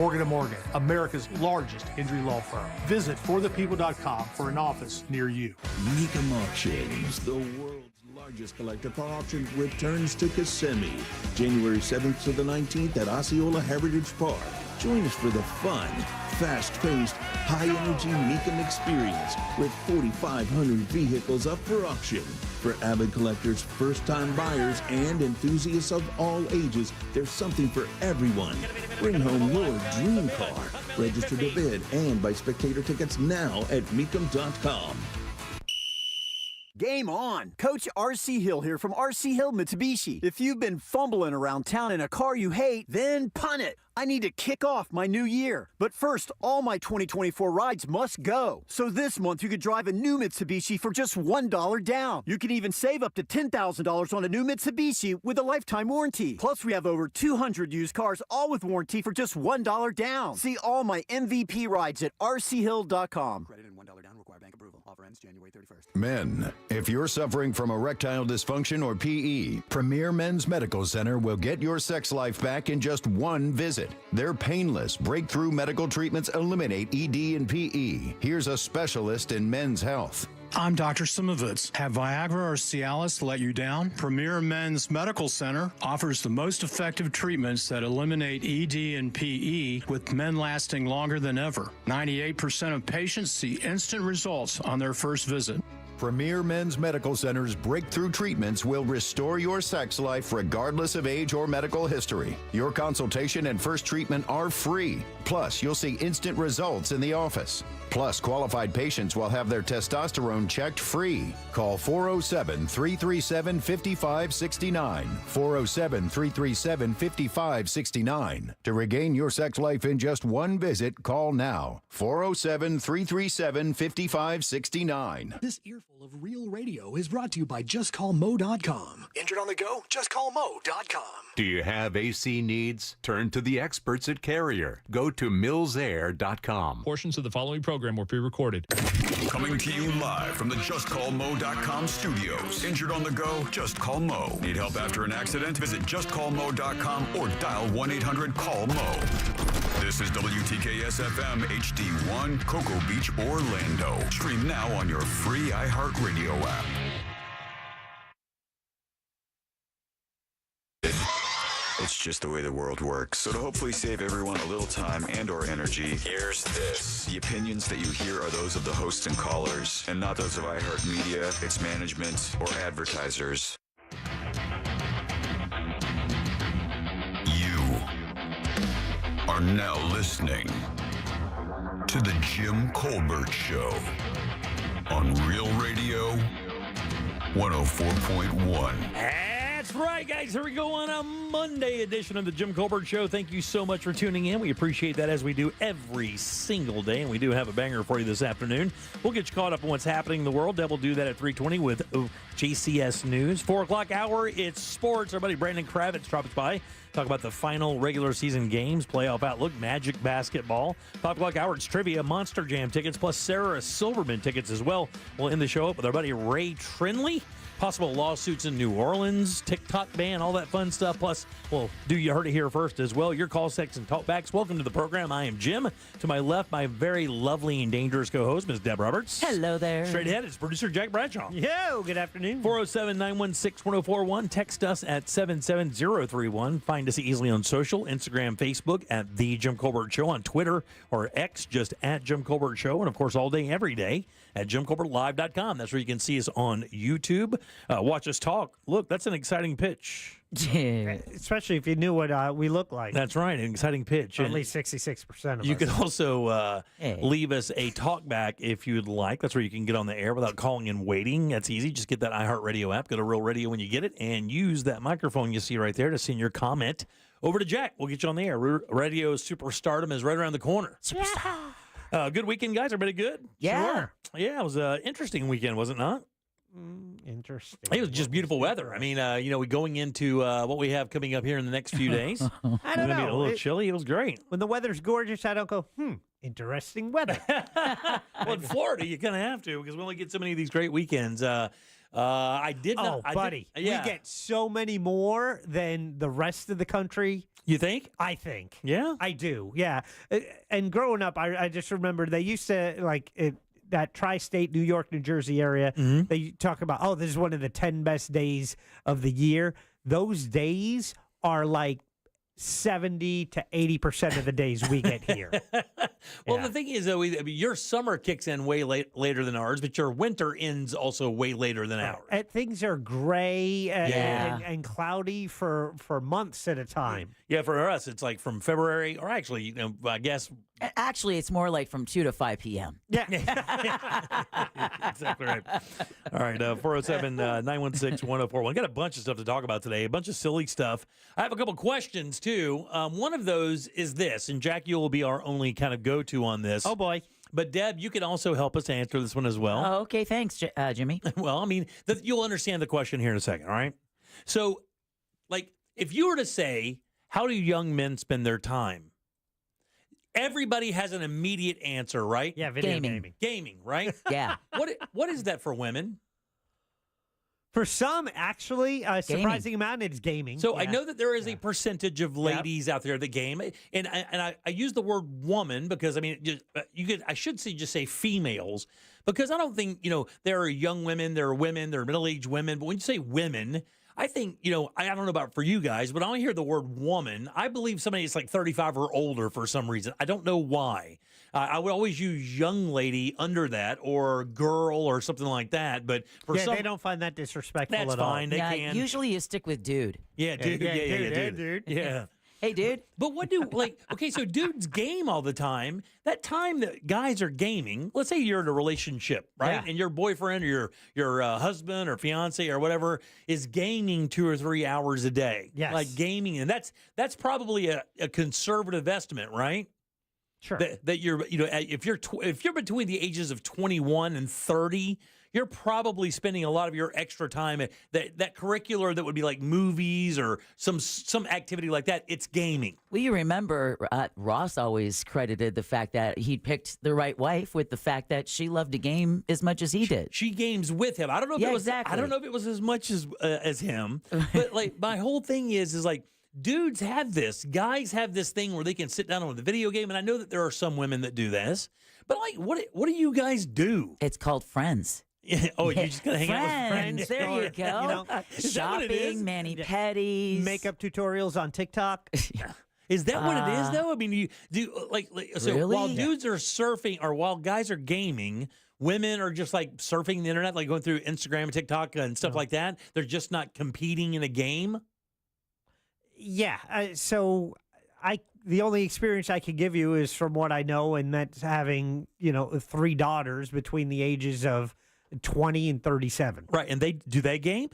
Morgan & Morgan, America's largest injury law firm. Visit forthepeople.com for an office near you. Mecum Auctions, the world's largest collector car auction, returns to Kissimmee, January 7th to the 19th at Osceola Heritage Park. Join us for the fun, fast-paced, high-energy Mecum experience with 4,500 vehicles up for auction. For avid collectors, first-time buyers, and enthusiasts of all ages, there's something for everyone. Bring home your dream car. Register to bid and buy spectator tickets now at Mecum.com. Game on! Coach R.C. Hill here from R.C. Hill Mitsubishi. If you've been fumbling around town in a car you hate, then punt it. I need to kick off my new year. But first, all my 2024 rides must go. So this month, you could drive a new Mitsubishi for just $1 down. You can even save up to $10,000 on a new Mitsubishi with a lifetime warranty. Plus, we have over 200 used cars, all with warranty for just $1 down. See all my MVP rides at rchill.com. Credit and $1 down require bank approval. Offer ends January 31st. Men, if you're suffering from erectile dysfunction or PE, Premier Men's Medical Center will get your sex life back in just one visit. Their painless, breakthrough medical treatments eliminate ED and PE. Here's a specialist in men's health. I'm Dr. Simovitz. Have Viagra or Cialis let you down? Premier Men's Medical Center offers the most effective treatments that eliminate ED and PE, with men lasting longer than ever. 98% of patients see instant results on their first visit. Premier Men's Medical Center's breakthrough treatments will restore your sex life regardless of age or medical history. Your consultation and first treatment are free. Plus, you'll see instant results in the office. Plus, qualified patients will have their testosterone checked free. Call 407-337-5569. 407-337-5569. To regain your sex life in just one visit, call now. 407-337-5569. This earful of real radio is brought to you by JustCallMo.com. Injured on the go? JustCallMo.com. Do you have AC needs? Turn to the experts at Carrier. Go to millsair.com. Portions of the following program were pre-recorded. Coming to you live from the JustCallMo.com studios. Injured on the go? Just call Mo. Need help after an accident? Visit JustCallMo.com or dial 1-800-CALL-MO. This is WTKS-FM HD1, Cocoa Beach, Orlando. Stream now on your free iHeartRadio app. It's just the way the world works. So to hopefully save everyone a little time and or energy, here's this. The opinions that you hear are those of the hosts and callers, and not those of iHeartMedia, its management, or advertisers. You are now listening to The Jim Colbert Show on Real Radio 104.1. That's right, guys. Here we go on a Monday edition of the Jim Colbert Show. Thank you so much for tuning in. We appreciate that, as we do every single day, and we do have a banger for you this afternoon. We'll get you caught up on what's happening in the world. We'll do that at 3:20 with JCS News. 4 o'clock hour, it's sports. Our buddy Brandon Kravitz drops by. Talk about the final regular season games, playoff outlook, Magic basketball. 5 o'clock hour, it's trivia, Monster Jam tickets, plus Sarah Silverman tickets as well. We'll end the show up with our buddy Ray Trinley. Possible lawsuits in New Orleans, TikTok ban, all that fun stuff. Plus, well, you heard it here first as well. Your call, text, and talkbacks. Welcome to the program. I am Jim. To my left, my very lovely and dangerous co-host, Ms. Deb Roberts. Hello there. Straight ahead, it's producer Jack Bradshaw. Yo, good afternoon. 407-916-1041. Text us at 77031. Find us easily on social, Instagram, Facebook, at The Jim Colbert Show, on Twitter or X, just at Jim Colbert Show. And, of course, all day, every day at JimColbertLive.com. That's where you can see us on YouTube. Watch us talk. Look, that's an exciting pitch. Yeah. Especially if you knew what we look like. That's right, an exciting pitch. At least 66% of you us. can also leave us a talkback if you'd like. That's where you can get on the air without calling and waiting. That's easy. Just get that iHeartRadio app. Go to Real Radio when you get it, and use that microphone you see right there to send your comment over to Jack. We'll get you on the air. Radio superstardom is right around the corner. Yeah. Good weekend, guys. Everybody good? Yeah. Sure. Yeah, it was an interesting weekend, was it not? Interesting. It was just beautiful weather. I mean, we're going into what we have coming up here in the next few days. I don't know. It's going to be a little chilly. It was great. When the weather's gorgeous, I don't go, interesting weather. Well, in Florida, you kind of have to, because we only get so many of these great weekends. I did not. Oh, buddy, we get so many more than the rest of the country. You think? I think. Yeah, I do. Yeah, and growing up, I just remember they used to that tri-state New York, New Jersey area. Mm-hmm. They talk about, oh, this is one of the 10 best days of the year. Those days are like 70 to 80% of the days we get here. Well, the thing is, though, your summer kicks in way later than ours, but your winter ends also way later than ours. And things are gray and cloudy for months at a time. Yeah, for us, it's like from February, or actually, I guess. Actually, it's more like from 2 to 5 p.m. Yeah. Exactly right. All right, 407-916-1041. Got a bunch of stuff to talk about today, a bunch of silly stuff. I have a couple questions, too. One of those is this, and Jack, you will be our only kind of go-to on this. Oh, boy. But, Deb, you can also help us answer this one as well. Oh, okay, thanks, Jimmy. Well, I mean, you'll understand the question here in a second, all right? So, like, if you were to say, how do young men spend their time? Everybody has an immediate answer, right? Yeah, video gaming. Gaming, right? Yeah. What is that for women? For some, actually, a surprising amount, it's gaming. So I know that there is a percentage of ladies out there that game, and I use the word woman because I mean I should just say females, because I don't think there are young women, there are women, there are middle-aged women, but when you say women, I think I don't know about for you guys, but when I hear the word woman, I believe somebody is like 35 or older for some reason. I don't know why. I would always use young lady under that, or girl, or something like that. But for some, they don't find that disrespectful that's at fine. all. They can. Usually you stick with dude. Yeah, dude. Yeah, dude. Yeah. Hey, dude. But what okay, so dudes game all the time. That time that guys are gaming, let's say you're in a relationship, right? Yeah. And your boyfriend or your husband or fiance or whatever is gaming 2 or 3 hours a day. Yes. Like gaming. And that's probably a conservative estimate, right? Sure. That you're, if you're between the ages of 21 and 30, you're probably spending a lot of your extra time at that curricular that would be like movies or some activity like that. It's gaming. Well, you remember Ross always credited the fact that he picked the right wife with the fact that she loved to game as much as he did. She games with him. I don't know if it was. Exactly. I don't know if it was as much as him. But like my whole thing is like, dudes have this. Guys have this thing where they can sit down on the video game, and I know that there are some women that do this. But like, what do you guys do? It's called friends. Oh, you're just gonna hang out with friends. There you go. Is that what it is? Shopping, mani-pedis. Makeup tutorials on TikTok. Is that what it is, though? I mean, you do so Really? while dudes are surfing or while guys are gaming, women are just like surfing the internet, like going through Instagram and TikTok and stuff like that. They're just not competing in a game. Yeah. So the only experience I can give you is from what I know, and that's having 3 daughters between the ages of 20 and 37. Right, and do they game?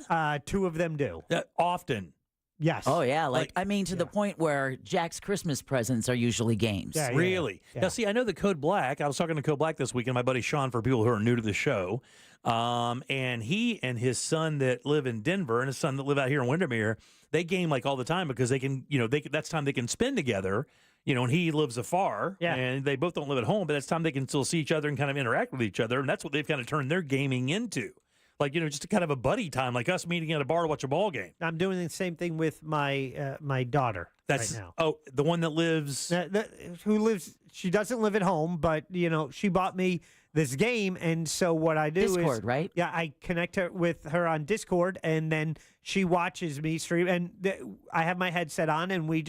2 of them do. Often. Yes. Oh, yeah. To the point where Jack's Christmas presents are usually games. Yeah, Really? yeah. Now, see, I know the Code Black. I was talking to Code Black this weekend, my buddy Sean, for people who are new to the show. And he and his son that live in Denver and his son that live out here in Windermere, they game like all the time because they can, that's time they can spend together. And he lives afar, and they both don't live at home, but that's time they can still see each other and kind of interact with each other, and that's what they've kind of turned their gaming into. Like, just a kind of a buddy time, like us meeting at a bar to watch a ball game. I'm doing the same thing with my my daughter right now. Oh, the one that lives... She doesn't live at home, but, she bought me this game, and so what I do is... Discord, right? Yeah, I connect her with her on Discord, and then she watches me stream, and I have my headset on, and we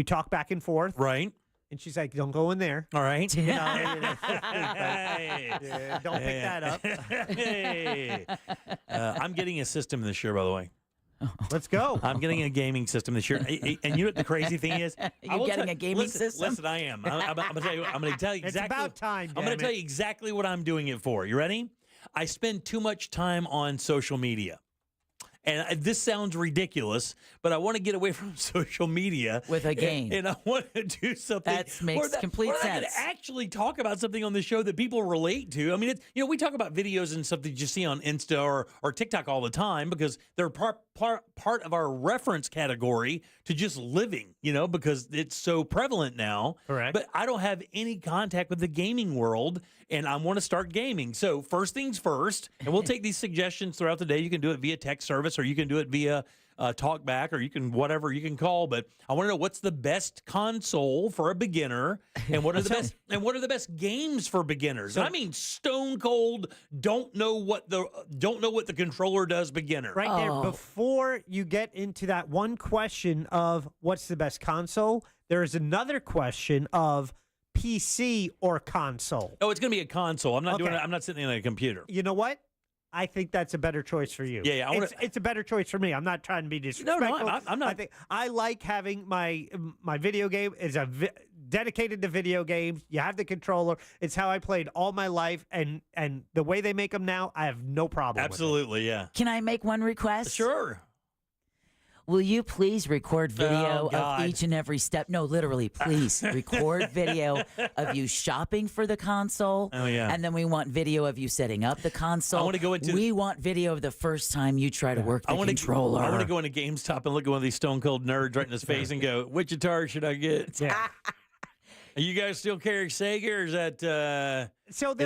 talk back and forth. Right. And she's like, don't go in there. All right. Don't pick that up. Hey. I'm getting a system this year, by the way. Let's go. I'm getting a gaming system this year. And you know what the crazy thing is? You're getting a gaming system? Listen, I am. I'm going to tell you exactly. It's about time, I'm going to tell you exactly what I'm doing it for. You ready? I spend too much time on social media. And this sounds ridiculous, but I want to get away from social media with a game, and I want to do something that makes complete sense. I can actually talk about something on the show that people relate to. I mean, we talk about videos and stuff that you see on Insta or TikTok all the time because they're part of our reference category to just living. Because it's so prevalent now. Correct. But I don't have any contact with the gaming world, and I want to start gaming. So first things first, and we'll take these suggestions throughout the day. You can do it via text service, or you can do it via TalkBack, or you can whatever you can call. But I want to know what's the best console for a beginner, and what are the best games for beginners. And I mean, stone cold. Don't know what the controller does. Beginner. Right there. Before you get into that one question of what's the best console, there is another question of PC or console. Oh, it's going to be a console. I'm not doing it. I'm not sitting in a computer. You know what? I think that's a better choice for you. Yeah. It's a better choice for me. I'm not trying to be disrespectful. No, I'm not. I like having my video game is dedicated to video games. You have the controller. It's how I played all my life, and the way they make them now, I have no problem. Absolutely, with it. yeah. Can I make one request? Sure. Will you please record video of each and every step? No, literally, please record video of you shopping for the console. Oh, yeah. And then we want video of you setting up the console. I want to go into. We want video of the first time you try to work the controller. I want to go into GameStop and look at one of these stone cold nerds right in his face and go, "Which Atari should I get?" Yeah. Are you guys still carrying Sega, or is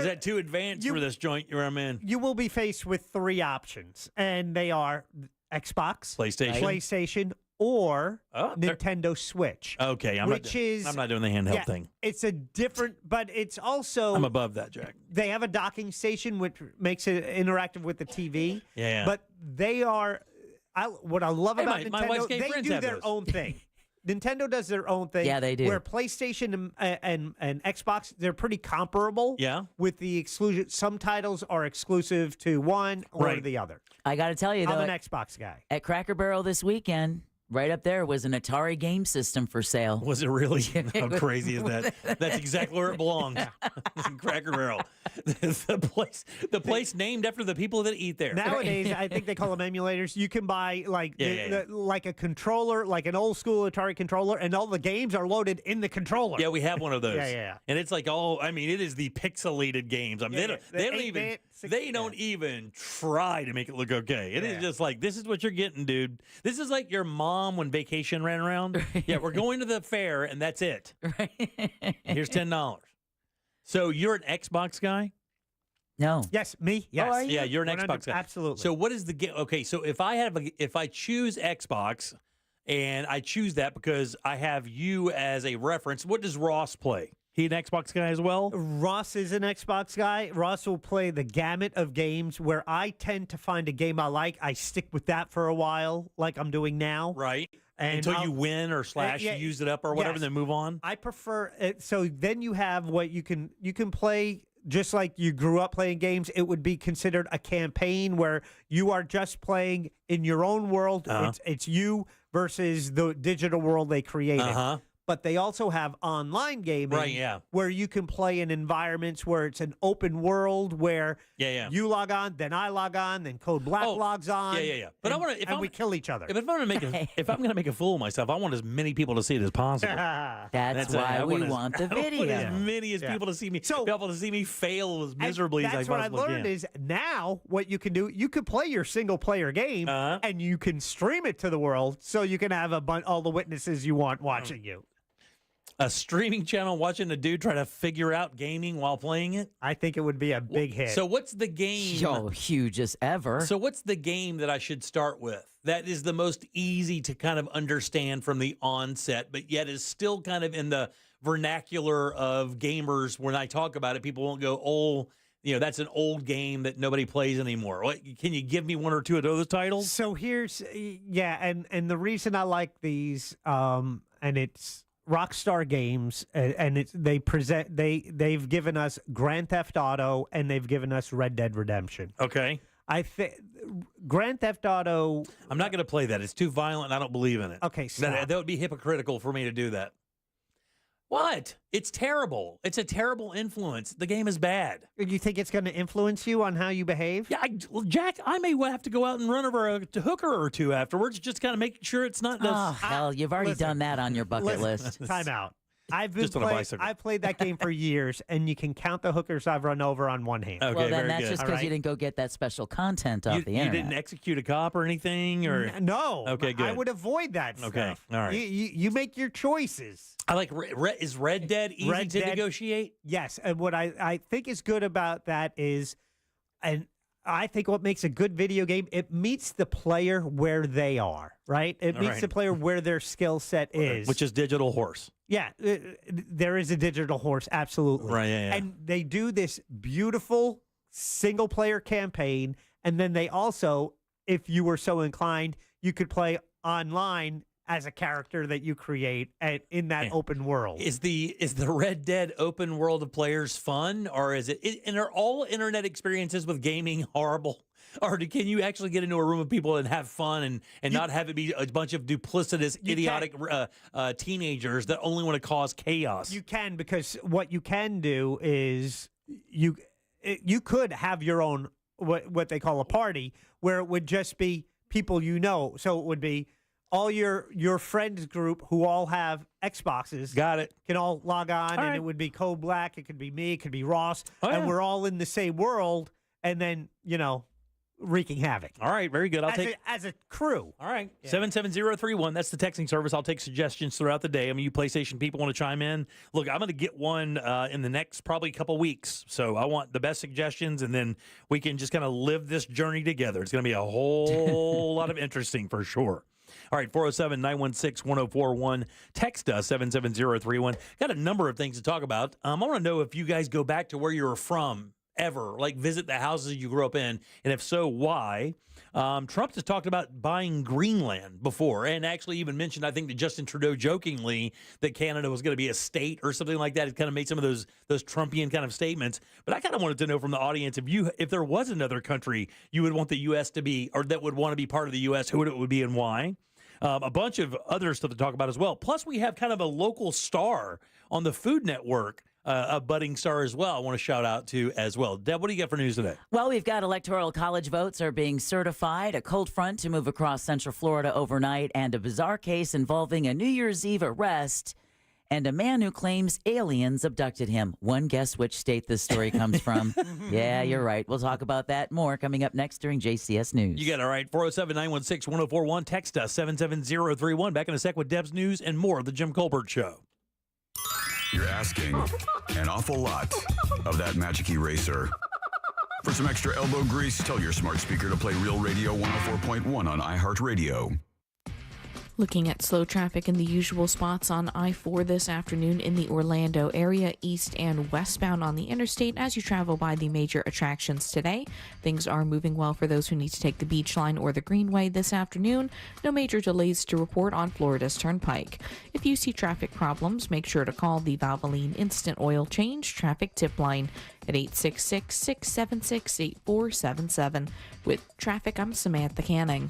that too advanced for this joint you're in? You will be faced with three options, and they are Xbox, PlayStation, or Nintendo Switch. Okay, I'm not doing the handheld thing. It's a different, but it's also I'm above that, Jack. They have a docking station which makes it interactive with the TV. Yeah. But they are. What I love about my wife's Nintendo, gay they friends do have their those. own thing. Nintendo does their own thing. Yeah, they do. Where PlayStation and Xbox, they're pretty comparable. Yeah. With the exclusion, some titles are exclusive to one or the other. I got to tell you, though, I'm an Xbox guy. At Cracker Barrel this weekend, right up there was an Atari game system for sale. Was it really? How crazy is that? That's exactly where it belongs. In Cracker Barrel. The place named after the people that eat there. Nowadays, I think they call them emulators. You can buy like a controller, like an old school Atari controller, and all the games are loaded in the controller. Yeah, we have one of those. Yeah. And it's like it is the pixelated games. I mean, they don't even try to make it look okay. It is just like, this is what you're getting, dude. This is like your mom when vacation ran around. Yeah, we're going to the fair, and that's it. Here's $10. So you're an Xbox guy? No. Yes, me. Yes. are you? Yeah, you're an Xbox guy. Absolutely. So what is the game? Okay, so if I choose Xbox, and I choose that because I have you as a reference, what does Ross play? He an Xbox guy as well? Ross is an Xbox guy. Ross will play the gamut of games where I tend to find a game I like. I stick with that for a while, like I'm doing now. Right. And until you win or you use it up or whatever, yes. then move on. I prefer it. So then you have what you can play just like you grew up playing games. It would be considered a campaign where you are just playing in your own world. It's you versus the digital world they created. But they also have online gaming where you can play in environments where it's an open world where you log on, then I log on, then Code Black logs on. But and we kill each other. If I'm going to make a fool of myself, I want as many people to see it as possible. That's why we want the video. I want as many as people to see me, be able to see me fail as miserably as I possibly can. That's what I learned is now what you can do, you could play your single player game and you can stream it to the world so you can have all the witnesses you want watching you. A streaming channel watching a dude try to figure out gaming while playing it? I think it would be a big hit. So what's the game? Huge as ever. So what's the game that I should start with that is the most easy to kind of understand from the onset, but yet is still kind of in the vernacular of gamers? When I talk about it, people won't go, oh, that's an old game that nobody plays anymore. Can you give me one or two of those titles? So here's, and the reason I like these, and it's Rockstar Games, and they've given us Grand Theft Auto and they've given us Red Dead Redemption. Okay. I think Grand Theft Auto. I'm not going to play that. It's too violent. And I don't believe in it. Okay, that would be hypocritical for me to do that. What? It's terrible. It's a terrible influence. The game is bad. You think it's going to influence you on how you behave? Yeah, Jack, I may have to go out and run over a hooker or two afterwards, just kind of making sure it's not. Oh, hell, you've already done that on your bucket list. Time out. I've played that game for years, and you can count the hookers I've run over on one hand. Okay, well, then very that's good. just because you didn't go get that special content off the internet. You didn't execute a cop or anything, or no? Okay, good. I would avoid that stuff. Okay, all right. You make your choices. I like. Is Red Dead easy to negotiate? Yes, and what I think is good about that is, and I think what makes a good video game, it meets the player where they are, right? It meets the player where their skill set is. Which is Digital Horse. Yeah, there is a Digital Horse, absolutely. Right, yeah. And they do this beautiful single-player campaign, and then they also, if you were so inclined, you could play online as a character that you create in that open world. Is the Red Dead open world of players fun, or is it? And are all internet experiences with gaming horrible? Or can you actually get into a room of people and have fun and not have it be a bunch of duplicitous, idiotic teenagers that only want to cause chaos? You can, because what you can do is you could have your own what they call a party, where it would just be people you know. So it would be all your friends group who all have Xboxes. Got it. Can all log on, and it would be Code Black. It could be me. It could be Ross. And we're all in the same world, and then, wreaking havoc. All right, very good. I'll take as a crew. All right, 77031. That's the texting service. I'll take suggestions throughout the day. I mean, you PlayStation people want to chime in. Look, I'm going to get one in the next probably couple weeks. So I want the best suggestions, and then we can just kind of live this journey together. It's going to be a whole lot of interesting for sure. All right, 407-916-1041. Text us, 77031. Got a number of things to talk about. I want to know if you guys go back to where you were from ever, like visit the houses you grew up in, and if so, why? Trump has talked about buying Greenland before, and actually even mentioned, I think, to Justin Trudeau jokingly that Canada was going to be a state or something like that. It kind of made some of those Trumpian kind of statements. But I kind of wanted to know from the audience, if there was another country you would want the U.S. to be, or that would want to be part of the U.S., who it would be and why? A bunch of other stuff to talk about as well. Plus, we have kind of a local star on the Food Network, a budding star as well, I want to shout out to as well. Deb, what do you got for news today? Well, we've got electoral college votes are being certified, a cold front to move across Central Florida overnight, and a bizarre case involving a New Year's Eve arrest and a man who claims aliens abducted him. One guess which state this story comes from. Yeah, you're right. We'll talk about that more coming up next during JCS News. You got it all right. 407-916-1041. Text us, 77031. Back in a sec with Deb's news and more of the Jim Colbert Show. You're asking an awful lot of that magic eraser. For some extra elbow grease, tell your smart speaker to play Real Radio 104.1 on iHeartRadio. Looking at slow traffic in the usual spots on I-4 this afternoon in the Orlando area, east and westbound on the interstate as you travel by the major attractions today. Things are moving well for those who need to take the Beach Line or the Greenway this afternoon. No major delays to report on Florida's Turnpike. If you see traffic problems, make sure to call the Valvoline Instant Oil Change Traffic Tip Line at 866-676-8477. With traffic, I'm Samantha Canning.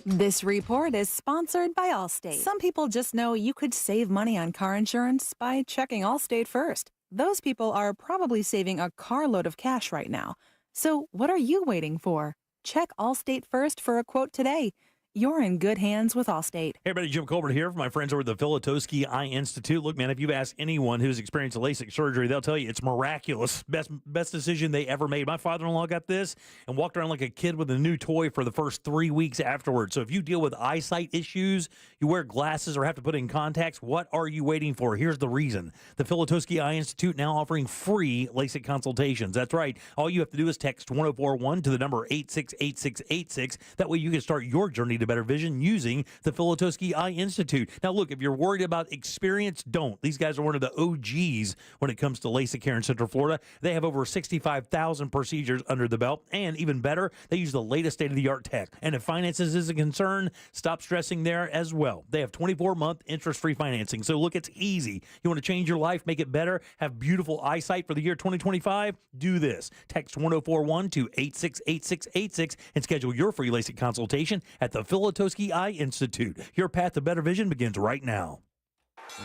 This report is sponsored by Allstate. Some people just know you could save money on car insurance by checking Allstate first. Those people are probably saving a carload of cash right now. So what are you waiting for? Check Allstate first for a quote today. You're in good hands with Allstate. Hey, everybody, Jim Colbert here from my friends over at the Filatowski Eye Institute. Look, man, if you've asked anyone who's experienced a LASIK surgery, they'll tell you it's miraculous. Best decision they ever made. My father-in-law got this and walked around like a kid with a new toy for the first 3 weeks afterwards. So if you deal with eyesight issues, you wear glasses or have to put in contacts, what are you waiting for? Here's the reason. The Filatowski Eye Institute now offering free LASIK consultations. That's right. All you have to do is text 1041 to the number 868686. That way you can start your journey to better vision using the Filatowski Eye Institute. Now, look, if you're worried about experience, don't. These guys are one of the OGs when it comes to LASIK here in Central Florida. They have over 65,000 procedures under the belt, and even better, they use the latest state-of-the-art tech. And if finances is a concern, stop stressing there as well. They have 24-month interest-free financing. So, look, it's easy. You want to change your life, make it better, have beautiful eyesight for the year 2025? Do this. Text 1041 to 868686 and schedule your free LASIK consultation at the Filatowski Eye Institute. Your path to better vision begins right now.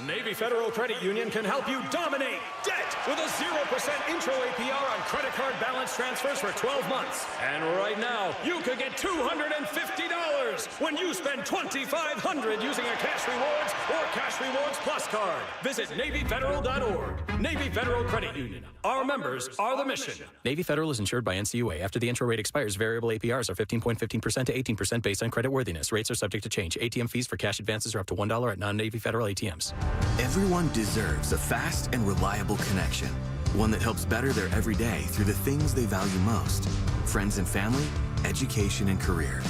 Navy Federal Credit Union can help you dominate debt with a 0% intro APR on credit card balance transfers for 12 months. And right now, you could get $250 when you spend $2,500 using a Cash Rewards or Cash Rewards Plus card. Visit NavyFederal.org. Navy Federal Credit Union. Our members are the mission. Navy Federal is insured by NCUA. After the intro rate expires, variable APRs are 15.15% to 18% based on credit worthiness. Rates are subject to change. ATM fees for cash advances are up to $1 at non-Navy Federal ATMs. Everyone deserves a fast and reliable connection. One that helps better their everyday through the things they value most. Friends and family, education and career.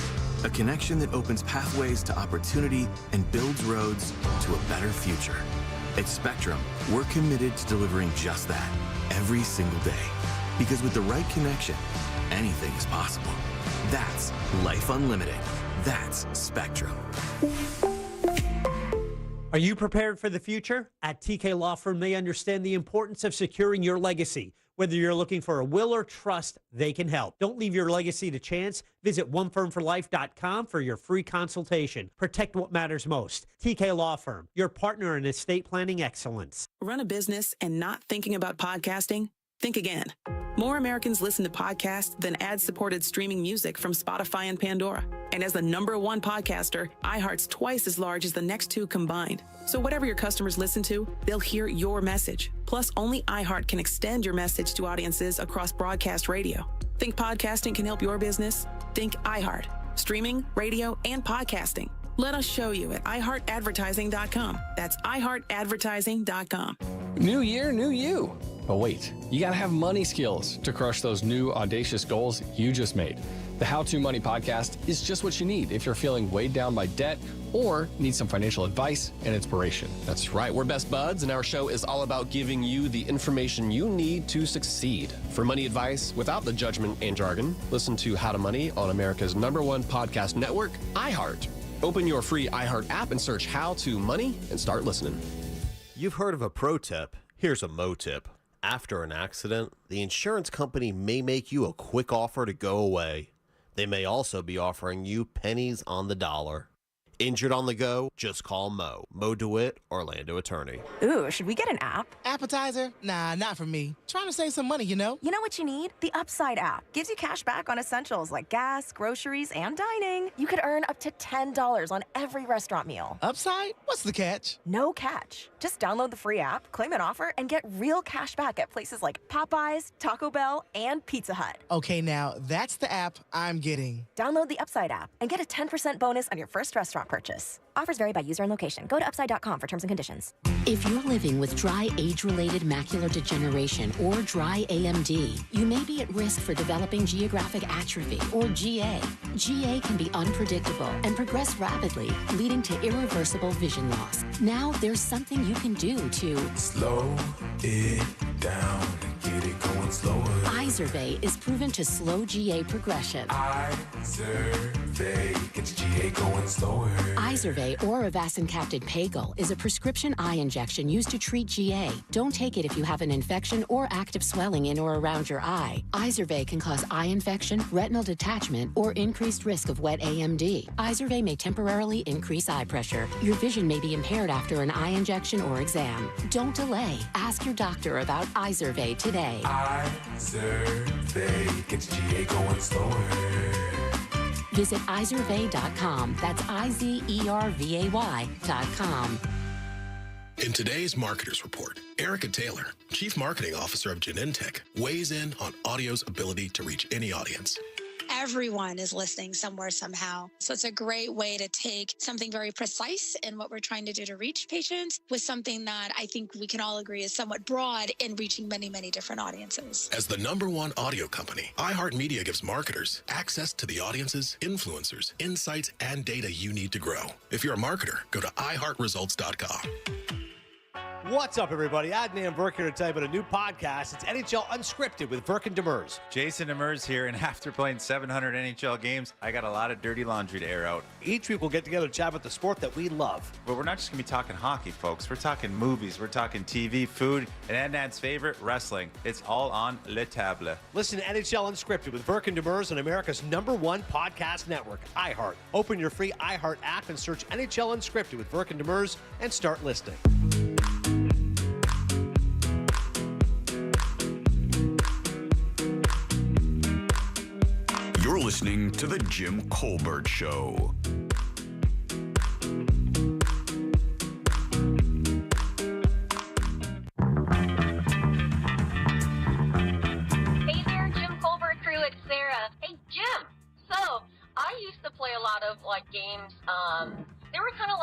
A connection that opens pathways to opportunity and builds roads to a better future. At Spectrum, we're committed to delivering just that every single day. Because with the right connection, anything is possible. That's Life Unlimited. That's Spectrum. Are you prepared for the future? At TK Law Firm, they understand the importance of securing your legacy. Whether you're looking for a will or trust, they can help. Don't leave your legacy to chance. Visit onefirmforlife.com for your free consultation. Protect what matters most. TK Law Firm, your partner in estate planning excellence. Run a business and not thinking about podcasting? Think again. More Americans listen to podcasts than ad-supported streaming music from Spotify and Pandora. And as the #1 podcaster, iHeart's twice as large as the next two combined. So whatever your customers listen to, they'll hear your message. Plus, only iHeart can extend your message to audiences across broadcast radio. Think podcasting can help your business? Think iHeart. Streaming, radio, and podcasting. Let us show you at iHeartAdvertising.com. That's iHeartAdvertising.com. New year, new you. But wait, you gotta have money skills to crush those new audacious goals you just made. The How to Money podcast is just what you need if you're feeling weighed down by debt or need some financial advice and inspiration. That's right, we're best buds, and our show is all about giving you the information you need to succeed. For money advice without the judgment and jargon, listen to How to Money on America's #1 podcast network, iHeart. Open your free iHeart app and search How to Money and start listening. You've heard of a pro tip. Here's a mo tip. After an accident, the insurance company may make you a quick offer to go away. They may also be offering you pennies on the dollar. Injured on the go? Just call Mo. Mo DeWitt, Orlando attorney. Ooh, should we get an app? Appetizer? Nah, not for me. Trying to save some money, you know? You know what you need? The Upside app. Gives you cash back on essentials like gas, groceries, and dining. You could earn up to $10 on every restaurant meal. Upside? What's the catch? No catch. Just download the free app, claim an offer, and get real cash back at places like Popeyes, Taco Bell, and Pizza Hut. Okay, now that's the app I'm getting. Download the Upside app and get a 10% bonus on your first restaurant purchase. Offers vary by user and location. Go to upside.com for terms and conditions. If you're living with dry age-related macular degeneration or dry AMD, you may be at risk for developing geographic atrophy or GA. GA can be unpredictable and progress rapidly, leading to irreversible vision loss. Now there's something you can do to slow it down and get it going slower. Izervay is proven to slow GA progression. Izervay gets GA going slower. Izervay or avacincaptad pagel is a prescription eye injection used to treat GA. Don't take it if you have an infection or active swelling in or around your eye. Izervay can cause eye infection, retinal detachment, or increased risk of wet AMD. Izervay may temporarily increase eye pressure. Your vision may be impaired after an eye injection or exam. Don't delay. Ask your doctor about Izervay today. Izervay gets GA going slower. Visit Izervay.com. That's IZERVAY.com. In today's Marketers Report, Erica Taylor, Chief Marketing Officer of Genentech, weighs in on audio's ability to reach any audience. Everyone is listening somewhere, somehow. So it's a great way to take something very precise in what we're trying to do to reach patients with something that I think we can all agree is somewhat broad in reaching many, many different audiences. As the #1 audio company, iHeartMedia gives marketers access to the audiences, influencers, insights, and data you need to grow. If you're a marketer, go to iHeartResults.com. What's up, everybody? Adnan Burke here to tell you about a new podcast. It's NHL Unscripted with Burke and Demers. Jason Demers here, and after playing 700 NHL games, I got a lot of dirty laundry to air out. Each week we'll get together to chat about the sport that we love. But we're not just going to be talking hockey, folks. We're talking movies, we're talking TV, food, and Adnan's favorite, wrestling. It's all on Le Table. Listen to NHL Unscripted with Burke and Demers on America's #1 podcast network, iHeart. Open your free iHeart app and search NHL Unscripted with Burke and Demers and start listening. listening to The Jim Colbert Show. Hey there, Jim Colbert crew, it's Sarah. Hey, Jim! So, I used to play a lot of, games. They were kind of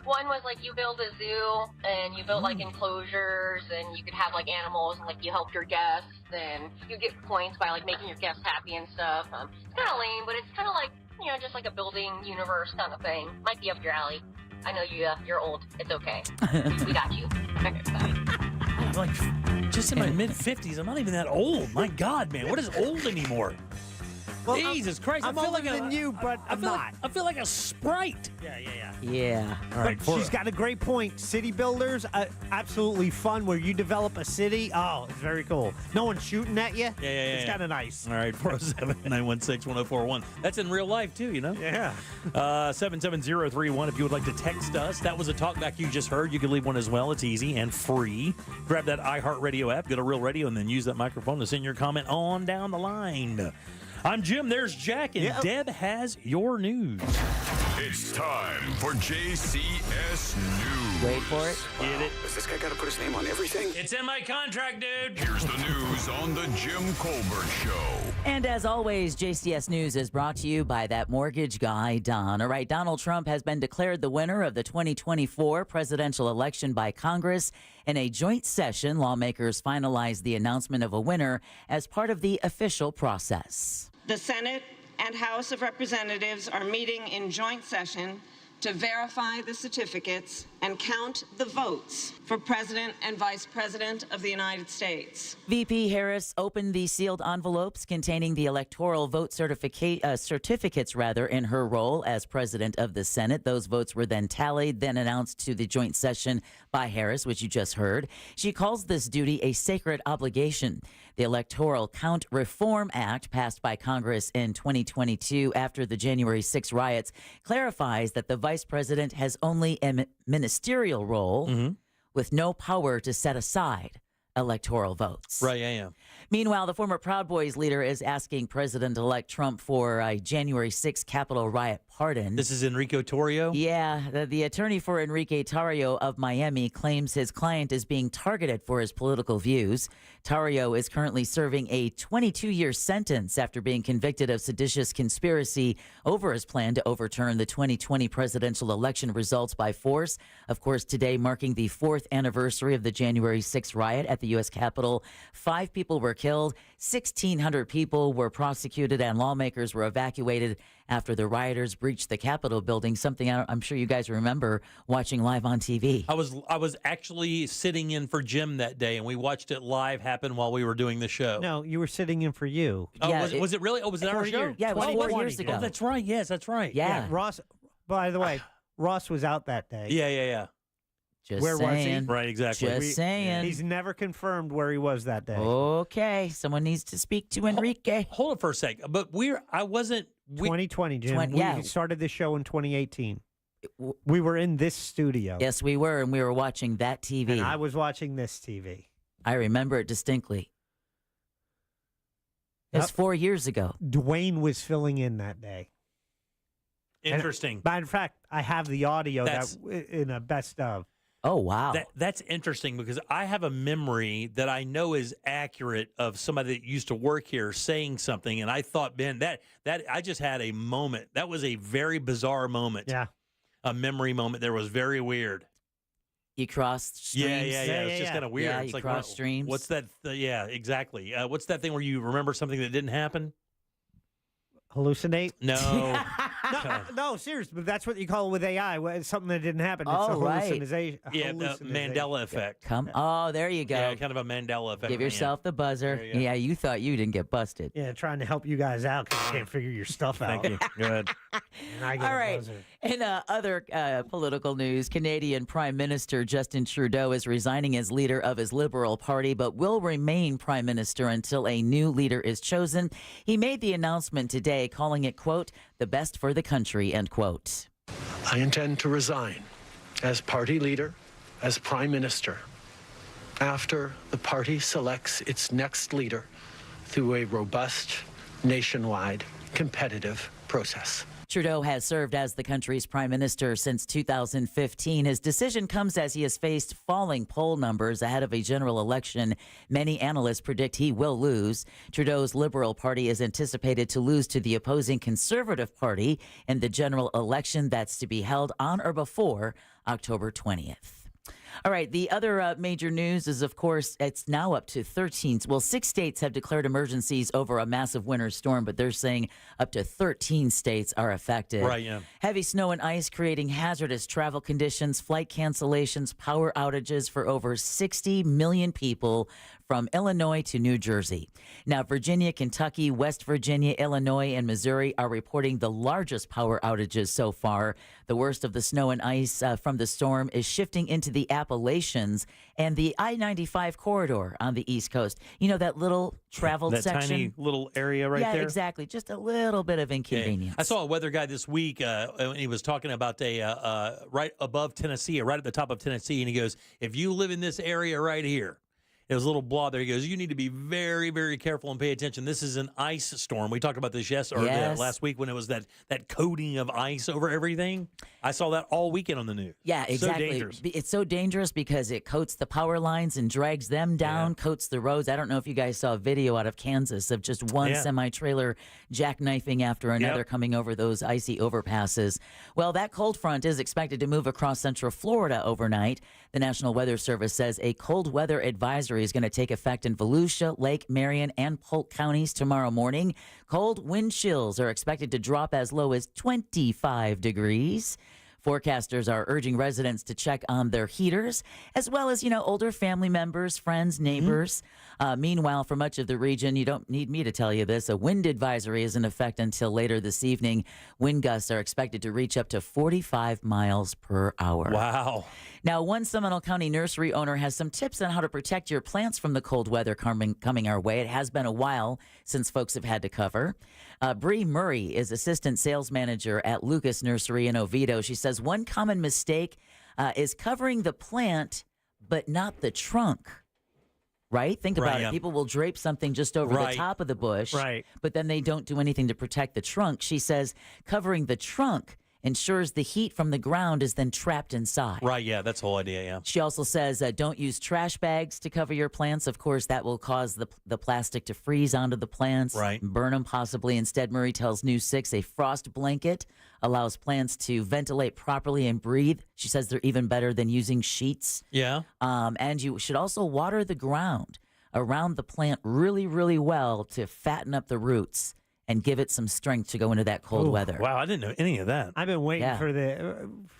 one was you build a zoo, and you build, enclosures, and you could have, animals, and, you help your guests, and you get points by, making your guests happy and stuff. It's kind of lame, but it's kind of just a building universe kind of thing. Might be up your alley. I know you're old. It's okay. We got you. Okay, bye. I'm just in my mid-50s. I'm not even that old. My God, man. What is old anymore? Well, Jesus Christ. I'm older than you, but I'm not. I feel like a Sprite. Yeah. All right. But she's got a great point. City builders, absolutely fun where you develop a city. Oh, it's very cool. No one's shooting at you. Yeah. It's kind of nice. All right, 407-916-1041. That's in real life, too, you know? Yeah. 77031 if you would like to text us. That was a talkback you just heard. You can leave one as well. It's easy and free. Grab that iHeartRadio app, go to Real Radio, and then use that microphone to send your comment on down the line. I'm Jim, there's Jack, and Deb has your news. It's time for JCS News. Wait for it. Get it? Does this guy got to put his name on everything? It's in my contract, dude. Here's the news on the Jim Colbert Show. And as always, JCS News is brought to you by that mortgage guy, Don. All right, Donald Trump has been declared the winner of the 2024 presidential election by Congress. In a joint session, lawmakers finalized the announcement of a winner as part of the official process. The Senate and House of Representatives are meeting in joint session to verify the certificates and count the votes for President and Vice President of the United States. VP Harris opened the sealed envelopes containing the electoral vote certificates in her role as President of the Senate. Those votes were then tallied, then announced to the joint session by Harris, which you just heard. She calls this duty a sacred obligation. The Electoral Count Reform Act, passed by Congress in 2022 after the January 6 riots, clarifies that the vice president has only a ministerial role with no power to set aside electoral votes. Right, yeah. Meanwhile, the former Proud Boys leader is asking President-elect Trump for a January 6 Capitol riot pardon. This is Enrique Tarrio? Yeah, the attorney for Enrique Tarrio of Miami claims his client is being targeted for his political views. Tarrio is currently serving a 22-year sentence after being convicted of seditious conspiracy over his plan to overturn the 2020 presidential election results by force. Of course, today marking the 4th anniversary of the January 6 riot at the U.S. Capitol. 5 people were killed, 1,600 people were prosecuted, and lawmakers were evacuated after the rioters breached the Capitol building, something I'm sure you guys remember watching live on TV. I was actually sitting in for Jim that day, and we watched it live happen while we were doing the show. No, you were sitting in for you. Oh, yeah, was it really? Oh, was it our show? Yeah, it was 4 years ago. Oh, that's right. Yes, that's right. Yeah. Ross, by the way, Ross was out that day. Yeah. Just where saying. was he? Right, exactly. Just saying. He's never confirmed where he was that day. Okay, someone needs to speak to Enrique. Hold it for a sec. But I wasn't. 2020, Jim. We started the show in 2018. We were in this studio. Yes, we were, and we were watching that TV. And I was watching this TV. I remember it distinctly. It was 4 years ago. Dwayne was filling in that day. Interesting. Matter of fact, I have the audio in a best of. Oh, wow. That's interesting because I have a memory that I know is accurate of somebody that used to work here saying something, and I thought, Ben, that I just had a moment. That was a very bizarre moment. Yeah. A memory moment. That was very weird. You crossed streams? Yeah. It's just kind of weird. Yeah, it's you crossed streams. What's that? Yeah, exactly. What's that thing where you remember something that didn't happen? Hallucinate? No. No, seriously, but that's what you call it with AI. It's something that didn't happen. It's hallucination. Yeah, the Mandela effect. Oh, there you go. Yeah, kind of a Mandela effect. Give yourself the buzzer. You yeah, you thought you didn't get busted. Yeah, trying to help you guys out because you can't figure your stuff out. Thank you. Good. And I get All right. buzzer. In other political news, Canadian Prime Minister Justin Trudeau is resigning as leader of his Liberal Party, but will remain Prime Minister until a new leader is chosen. He made the announcement today, calling it, quote, the best for the country, end quote. I intend to resign as party leader, as Prime Minister, after the party selects its next leader through a robust, nationwide competitive process. Trudeau has served as the country's prime minister since 2015. His decision comes as he has faced falling poll numbers ahead of a general election. Many analysts predict he will lose. Trudeau's Liberal Party is anticipated to lose to the opposing Conservative Party in the general election that's to be held on or before October 20th. All right, the other major news is, of course, it's now up to 6 states have declared emergencies over a massive winter storm, but they're saying up to 13 states are affected. Right, yeah. Heavy snow and ice creating hazardous travel conditions, flight cancellations, power outages for over 60 million people from Illinois to New Jersey. Now, Virginia, Kentucky, West Virginia, Illinois, and Missouri are reporting the largest power outages so far. The worst of the snow and ice from the storm is shifting into the Appalachians and the I-95 corridor on the East Coast. You know, that little traveled that section? tiny little area right there? Yeah, exactly. Just a little bit of inconvenience. I saw a weather guy this week, and he was talking about right above Tennessee, or right at the top of Tennessee, and he goes, if you live in this area right here, it was a little blob there. He goes, you need to be very, very careful and pay attention. This is an ice storm. We talked about this last week when it was that coating of ice over everything. I saw that all weekend on the news. Yeah, exactly. So dangerous. It's so dangerous because it coats the power lines and drags them down, coats the roads. I don't know if you guys saw a video out of Kansas of just one semi-trailer jackknifing after another coming over those icy overpasses. Well, that cold front is expected to move across central Florida overnight. The National Weather Service says a cold weather advisory is going to take effect in Volusia, Lake, Marion, and Polk counties tomorrow morning. Cold wind chills are expected to drop as low as 25 degrees. Forecasters are urging residents to check on their heaters, as well as, older family members, friends, neighbors. Meanwhile, for much of the region, you don't need me to tell you this, a wind advisory is in effect until later this evening. Wind gusts are expected to reach up to 45 miles per hour. Wow. Now, one Seminole County nursery owner has some tips on how to protect your plants from the cold weather coming our way. It has been a while since folks have had to cover. Bree Murray is assistant sales manager at Lucas Nursery in Oviedo. She says one common mistake is covering the plant, but not the trunk. Right? Think about it. People will drape something just over the top of the bush, but then they don't do anything to protect the trunk. She says covering the trunk ensures the heat from the ground is then trapped inside. Right, yeah, that's the whole idea, yeah. She also says don't use trash bags to cover your plants. Of course, that will cause the plastic to freeze onto the plants, burn them possibly. Instead, Murray tells News 6 a frost blanket allows plants to ventilate properly and breathe. She says they're even better than using sheets. Yeah. And you should also water the ground around the plant really, really well to fatten up the roots and give it some strength to go into that cold weather. Wow, I didn't know any of that. I've been waiting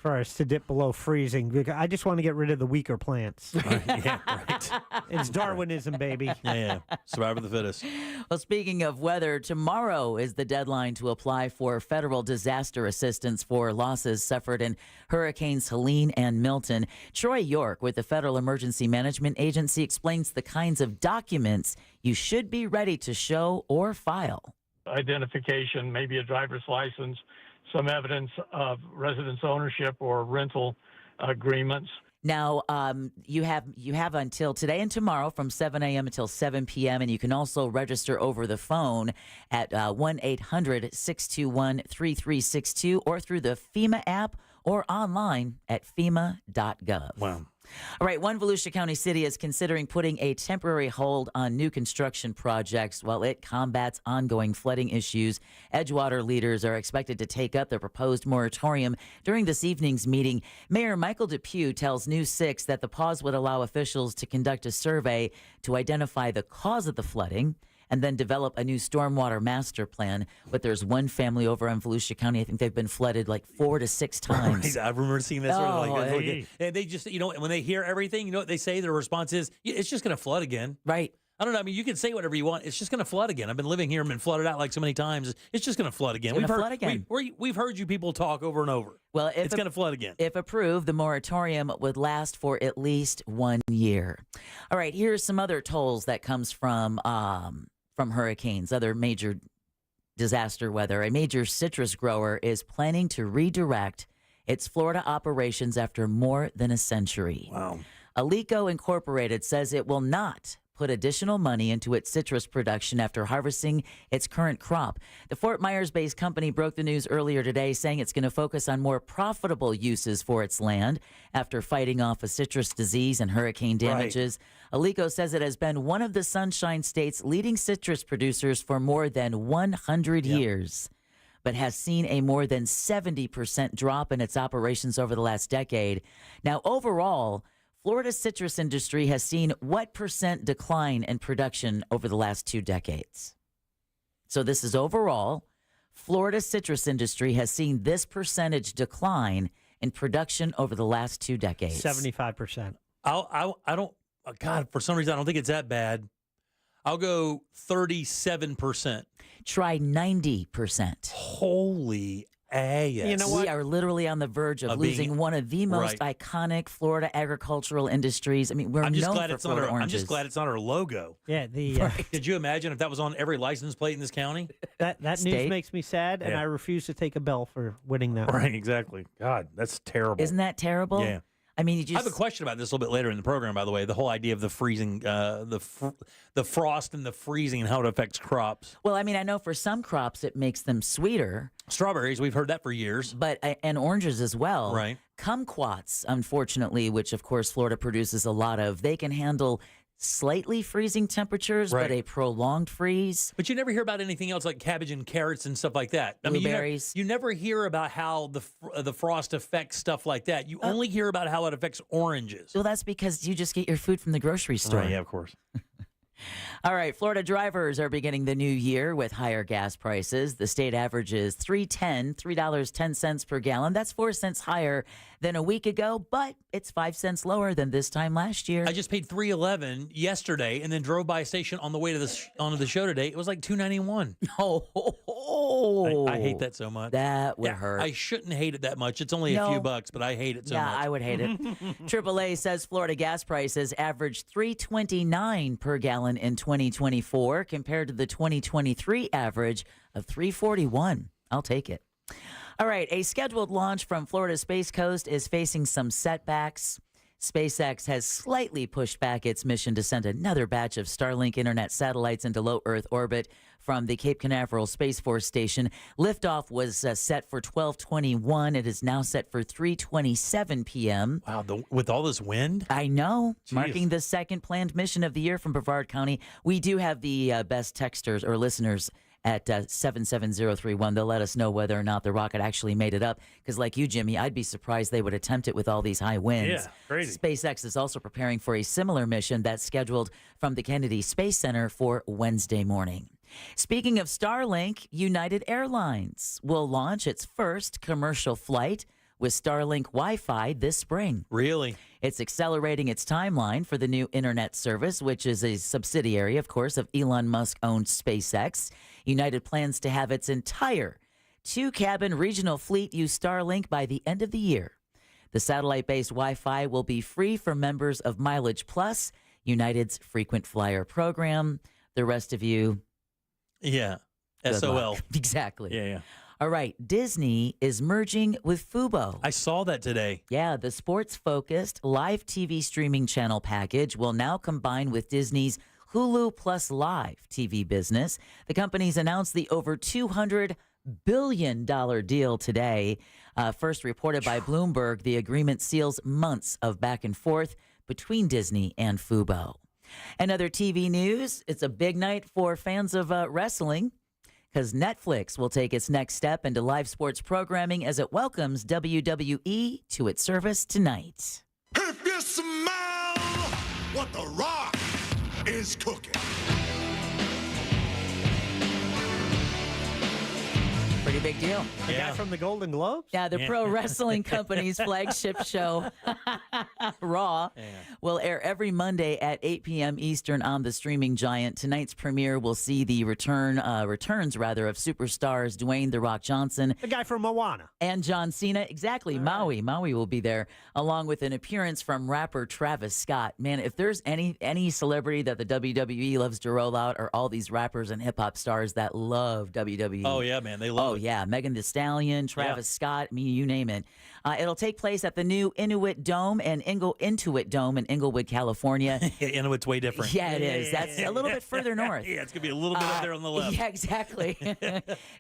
for us to dip below freezing because I just want to get rid of the weaker plants. Yeah, right. It's Darwinism, baby. Yeah. Survival of the fittest. Well, speaking of weather, tomorrow is the deadline to apply for federal disaster assistance for losses suffered in Hurricanes Helene and Milton. Troy York with the Federal Emergency Management Agency explains the kinds of documents you should be ready to show or file. Identification, maybe a driver's license, some evidence of residence ownership or rental agreements. Now, you have until today and tomorrow from 7 a.m. until 7 p.m., and you can also register over the phone at 1-800-621-3362 or through the FEMA app or online at FEMA.gov. Wow. All right, one Volusia County city is considering putting a temporary hold on new construction projects while it combats ongoing flooding issues. Edgewater leaders are expected to take up the proposed moratorium during this evening's meeting. Mayor Michael DePue tells News 6 that the pause would allow officials to conduct a survey to identify the cause of the flooding and then develop a new stormwater master plan. But there's one family over in Volusia County, I think they've been flooded like 4 to 6 times. I remember seeing this. Oh, and they just, when they hear everything, you know what they say? Their response is, it's just going to flood again. Right. I don't know. I mean, you can say whatever you want. It's just going to flood again. I've been living here and been flooded out like so many times. It's just going to flood again. We've heard you people talk over and over. Well, it's going to flood again. If approved, the moratorium would last for at least 1 year. All right, here's some other tolls that comes from hurricanes, other major disaster weather. A major citrus grower is planning to redirect its Florida operations after more than a century. Wow. Alico Incorporated says it will not put additional money into its citrus production after harvesting its current crop. The Fort Myers-based company broke the news earlier today, saying it's going to focus on more profitable uses for its land after fighting off a citrus disease and hurricane damages. Alico says it has been one of the Sunshine State's leading citrus producers for more than 100 years, but has seen a more than 70% drop in its operations over the last decade. Now, overall, Florida's citrus industry has seen what percent decline in production over the last 2 decades? So this is overall. Florida's citrus industry has seen this percentage decline in production over the last 2 decades. 75%. I don't, God, for some reason, I don't think it's that bad. I'll go 37%. Try 90%. Holy ass. You know what? We are literally on the verge of losing one of the most iconic Florida agricultural industries. I mean, we're known for Florida oranges. I'm just glad it's on our logo. Yeah. Could you imagine if that was on every license plate in this county? That news makes me sad, and I refuse to take a bell for winning that. Right, exactly. God, that's terrible. Isn't that terrible? Yeah. I mean, I have a question about this a little bit later in the program, by the way, the whole idea of the freezing, the frost and the freezing and how it affects crops. Well, I mean, I know for some crops it makes them sweeter. Strawberries, we've heard that for years. But and oranges as well. Right. Kumquats, unfortunately, which of course Florida produces a lot of, they can handle slightly freezing temperatures, but a prolonged freeze. But you never hear about anything else like cabbage and carrots and stuff like that. Blueberries. You never hear about how the frost affects stuff like that. You only hear about how it affects oranges. Well, that's because you just get your food from the grocery store. Right, yeah, of course. All right, Florida drivers are beginning the new year with higher gas prices. The state average is $3.10 per gallon. That's 4 cents higher than a week ago, but it's 5 cents lower than this time last year. I just paid $3.11 yesterday, and then drove by a station on the way to onto the show today. It was like $2.91. I hate that so much. That would hurt. I shouldn't hate it that much. It's only a few bucks, but I hate it so much. Yeah, I would hate it. AAA says Florida gas prices averaged $3.29 per gallon in 2024 compared to the 2023 average of $3.41. I'll take it. All right, a scheduled launch from Florida's Space Coast is facing some setbacks. SpaceX has slightly pushed back its mission to send another batch of Starlink internet satellites into low Earth orbit from the Cape Canaveral Space Force Station. Liftoff was set for 12:21. It is now set for 3:27 p.m. Wow, with all this wind? I know. Jeez. Marking the second planned mission of the year from Brevard County. We do have the best texters or listeners at 77031. They'll let us know whether or not the rocket actually made it up. Because like you, Jimmy, I'd be surprised they would attempt it with all these high winds. Yeah, crazy. SpaceX is also preparing for a similar mission that's scheduled from the Kennedy Space Center for Wednesday morning. Speaking of Starlink, United Airlines will launch its first commercial flight with Starlink Wi-Fi this spring. Really? It's accelerating its timeline for the new internet service, which is a subsidiary, of course, of Elon Musk-owned SpaceX. United plans to have its entire 2-cabin regional fleet use Starlink by the end of the year. The satellite-based Wi-Fi will be free for members of Mileage Plus, United's frequent flyer program. The rest of you... Yeah. good SOL. luck. Exactly. Yeah. All right, Disney is merging with Fubo. I saw that today. Yeah, the sports-focused live TV streaming channel package will now combine with Disney's Hulu Plus Live TV business. The companies announced the over $200 billion deal today. First reported by Bloomberg, the agreement seals months of back and forth between Disney and Fubo. And other TV news, it's a big night for fans of wrestling, because Netflix will take its next step into live sports programming as it welcomes WWE to its service tonight. If you smell what The Rock is cooking. Pretty big deal. The guy from the Golden Globes? Yeah, the pro wrestling company's flagship show, Raw, will air every Monday at 8 p.m. Eastern on the streaming giant. Tonight's premiere will see the returns of superstars Dwayne "The Rock" Johnson. The guy from Moana. And John Cena. Exactly. Maui. Maui will be there, along with an appearance from rapper Travis Scott. Man, if there's any celebrity that the WWE loves to roll out, are all these rappers and hip-hop stars that love WWE. Oh, yeah, man. They love it. yeah. Megan Thee Stallion, Travis Scott, I mean, you name it. It'll take place at the new Intuit Dome in Inglewood, California. Inuit's way different. Yeah, it is. That's a little bit further north. Yeah, it's going to be a little bit up there on the left. Yeah, exactly.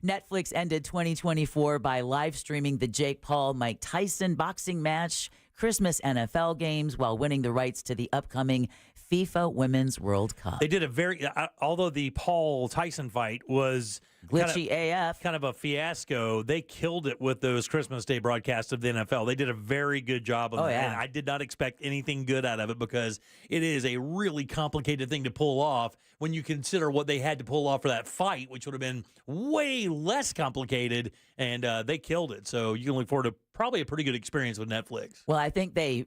Netflix ended 2024 by live streaming the Jake Paul-Mike Tyson boxing match, Christmas NFL games, while winning the rights to the upcoming FIFA Women's World Cup. They did a although the Paul Tyson fight was glitchy AF, kind of a fiasco, they killed it with those Christmas Day broadcasts of the NFL. They did a very good job of that. Yeah. And I did not expect anything good out of it because it is a really complicated thing to pull off when you consider what they had to pull off for that fight, which would have been way less complicated, and they killed it. So you can look forward to probably a pretty good experience with Netflix. Well, I think they,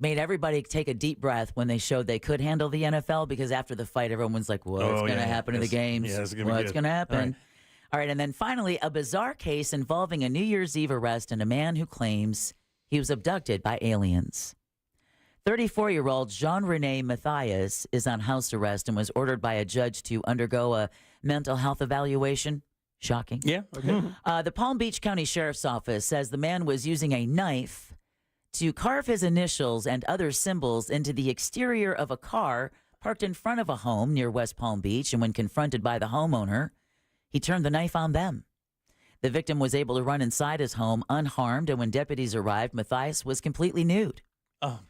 made everybody take a deep breath when they showed they could handle the NFL, because after the fight, everyone's like, what's going to happen to the games? Yeah, it's what's going to happen? All right, and then finally, a bizarre case involving a New Year's Eve arrest and a man who claims he was abducted by aliens. 34-year-old Jean-Rene Mathias is on house arrest and was ordered by a judge to undergo a mental health evaluation. Shocking. Yeah, okay. The Palm Beach County Sheriff's Office says the man was using a knife to carve his initials and other symbols into the exterior of a car parked in front of a home near West Palm Beach, and when confronted by the homeowner, he turned the knife on them. The victim was able to run inside his home unharmed, and when deputies arrived, Mathias was completely nude. Oh.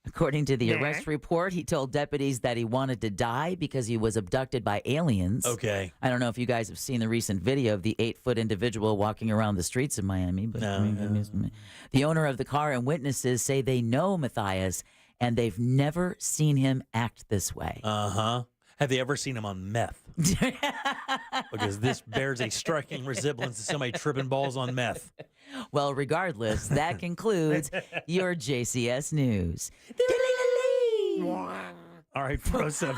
According to the arrest report, he told deputies that he wanted to die because he was abducted by aliens. Okay. I don't know if you guys have seen the recent video of the 8-foot individual walking around the streets of Miami, but the owner of the car and witnesses say they know Mathias and they've never seen him act this way. Uh-huh. Have they ever seen him on meth? Because this bears a striking resemblance to somebody tripping balls on meth. Well, regardless, that concludes your JCS News. All right, 407.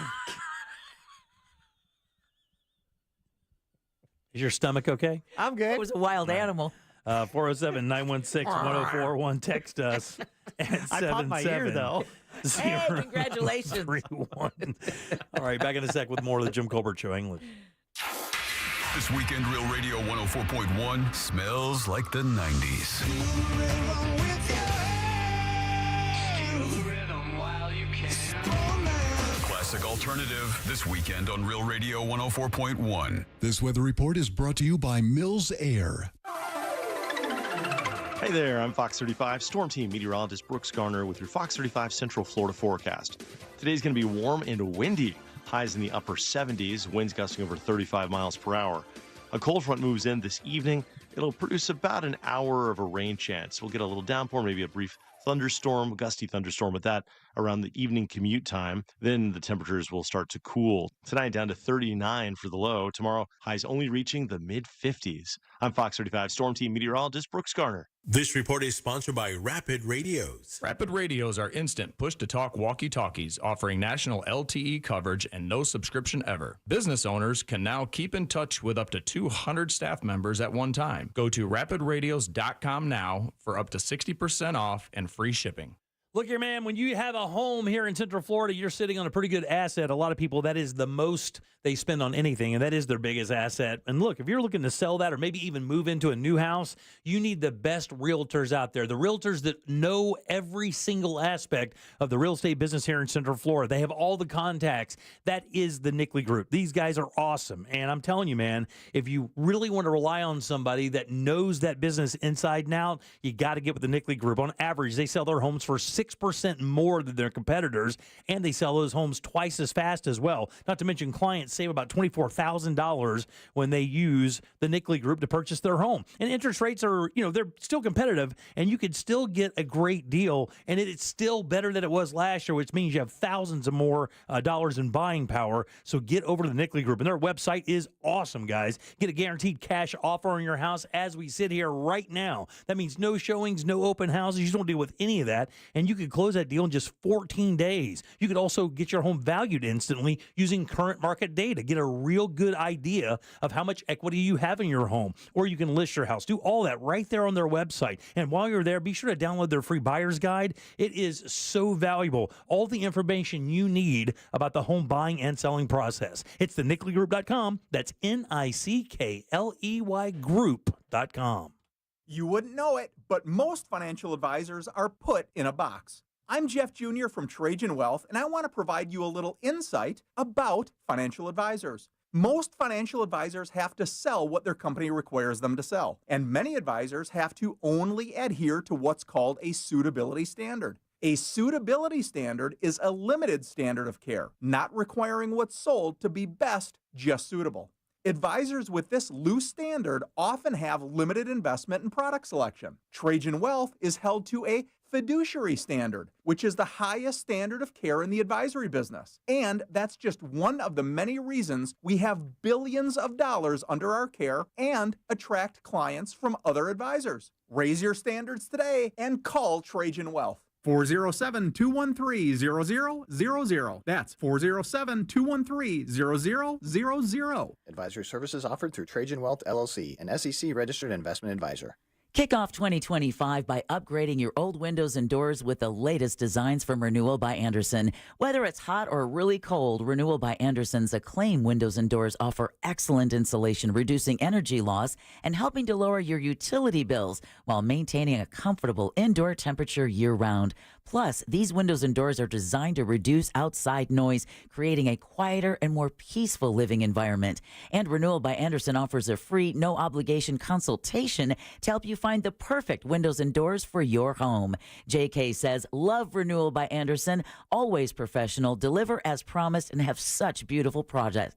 Is your stomach okay? I'm good. It was a wild animal. 407-916-1041. Text us at I popped my ear, though. Hey, congratulations. 31. All right, back in a sec with more of the Jim Colbert Show English. This weekend, Real Radio 104.1 smells like the 90s. Classic alternative this weekend on Real Radio 104.1. This weather report is brought to you by Mills Air. Hey there, I'm Fox 35 Storm Team meteorologist Brooks Garner with your Fox 35 Central Florida forecast. Today's going to be warm and windy. Highs in the upper 70s, winds gusting over 35 miles per hour. A cold front moves in this evening. It'll produce about an hour of a rain chance. We'll get a little downpour, maybe a brief thunderstorm, gusty thunderstorm with that around the evening commute time. Then the temperatures will start to cool. Tonight down to 39 for the low. Tomorrow, highs only reaching the mid-50s. I'm Fox 35 Storm Team meteorologist Brooks Garner. This report is sponsored by Rapid Radios. Rapid Radios are instant push-to-talk walkie-talkies offering national LTE coverage and no subscription ever. Business owners can now keep in touch with up to 200 staff members at one time. Go to rapidradios.com now for up to 60% off and free shipping. Look here, man, when you have a home here in Central Florida, you're sitting on a pretty good asset. A lot of people, that is the most they spend on anything, and that is their biggest asset. And look, if you're looking to sell that or maybe even move into a new house, you need the best realtors out there, the realtors that know every single aspect of the real estate business here in Central Florida. They have all the contacts. That is the Nickley Group. These guys are awesome. And I'm telling you, man, if you really want to rely on somebody that knows that business inside and out, you got to get with the Nickley Group. On average, they sell their homes for 6% more than their competitors, and they sell those homes twice as fast as well. Not to mention clients save about $24,000 when they use the Nickley Group to purchase their home. And interest rates are, they're still competitive, and you could still get a great deal, and it's still better than it was last year, which means you have thousands of more dollars in buying power. So get over to the Nickley Group, and their website is awesome, guys. Get a guaranteed cash offer on your house as we sit here right now. That means no showings, no open houses. You don't deal with any of that, and you you could close that deal in just 14 days. You could also get your home valued instantly using current market data. Get a real good idea of how much equity you have in your home, or you can list your house. Do all that right there on their website. And while you're there, be sure to download their free buyer's guide. It is so valuable. All the information you need about the home buying and selling process. It's the NickleyGroup.com. That's NICKLEY Group.com. You wouldn't know it, but most financial advisors are put in a box. I'm Jeff Jr. from Trajan Wealth, and I want to provide you a little insight about financial advisors. Most financial advisors have to sell what their company requires them to sell, and many advisors have to only adhere to what's called a suitability standard. A suitability standard is a limited standard of care, not requiring what's sold to be best, just suitable. Advisors with this loose standard often have limited investment and product selection. Trajan Wealth is held to a fiduciary standard, which is the highest standard of care in the advisory business. And that's just one of the many reasons we have billions of dollars under our care and attract clients from other advisors. Raise your standards today and call Trajan Wealth. 407-213-0000. That's 407-213-0000. Advisory services offered through Trajan Wealth, LLC, an SEC-registered investment advisor. Kick off 2025 by upgrading your old windows and doors with the latest designs from Renewal by Andersen. Whether it's hot or really cold, Renewal by Andersen's Acclaim windows and doors offer excellent insulation, reducing energy loss and helping to lower your utility bills while maintaining a comfortable indoor temperature year-round. Plus, these windows and doors are designed to reduce outside noise, creating a quieter and more peaceful living environment. And Renewal by Andersen offers a free, no-obligation consultation to help you find the perfect windows and doors for your home. JK says, love Renewal by Andersen, always professional, deliver as promised, and have such beautiful products.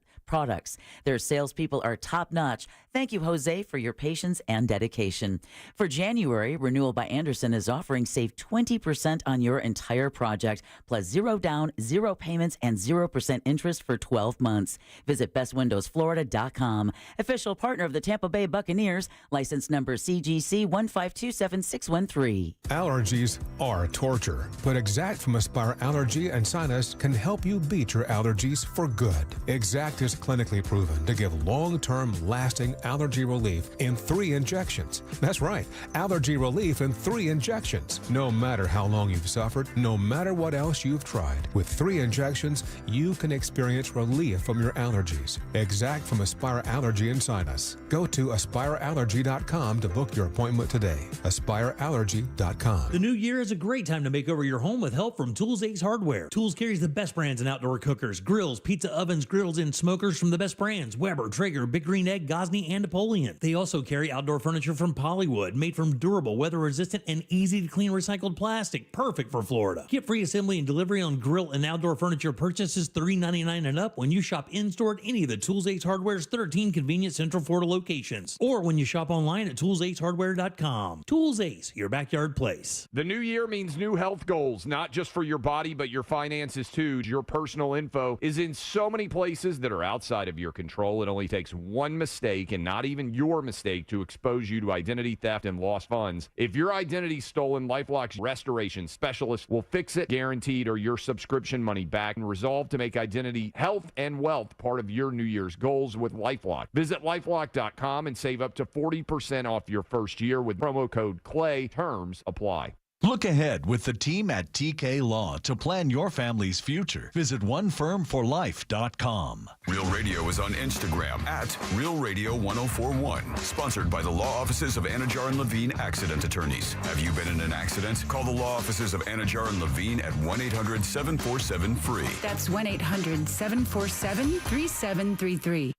Their salespeople are top-notch. Thank you, Jose, for your patience and dedication. For January, Renewal by Andersen is offering save 20% on your entire project, plus 0 down, 0 payments, and 0% interest for 12 months. Visit bestwindowsflorida.com. Official partner of the Tampa Bay Buccaneers, license number CGC 1527613. Allergies are torture, but Exact from Aspire Allergy and Sinus can help you beat your allergies for good. Exact is clinically proven to give long-term lasting allergy relief in 3 injections. That's right, allergy relief in 3 injections. No matter how long you've suffered, no matter what else you've tried, with 3 injections, you can experience relief from your allergies. Exact from Aspire Allergy and Sinus. Go to aspireallergy.com to book your appointment today. aspireallergy.com. The new year is a great time to make over your home with help from Tools Ace Hardware. Tools carries the best brands in outdoor cookers, grills, pizza ovens, grills, and smokers from the best brands: Weber, Traeger, Big Green Egg, Gosney, and Napoleon. They also carry outdoor furniture from Polywood, made from durable, weather-resistant, and easy-to-clean recycled plastic, perfect for Florida. Get free assembly and delivery on grill and outdoor furniture purchases $3.99 and up when you shop in-store at any of the Tools Ace Hardware's 13 convenient Central Florida locations, or when you shop online at toolsacehardware.com. Tools Ace, your backyard place. The new year means new health goals, not just for your body, but your finances too. Your personal info is in so many places that are outside of your control. It only takes one mistake, and not even your mistake, to expose you to identity theft and lost funds. If your identity's stolen, LifeLock's restoration specialist will fix it, guaranteed, or your subscription money back, and resolve to make identity, health, and wealth part of your New Year's goals with LifeLock. Visit LifeLock.com and save up to 40% off your first year with promo code CLAY. Terms apply. Look ahead with the team at TK Law to plan your family's future. Visit onefirmforlife.com. Real Radio is on Instagram at Real Radio 1041. Sponsored by the law offices of Anajar and Levine Accident Attorneys. Have you been in an accident? Call the law offices of Anajar and Levine at 1-800-747-FREE. That's 1-800-747-3733.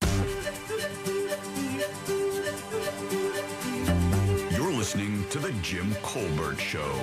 Listening to The Jim Colbert Show.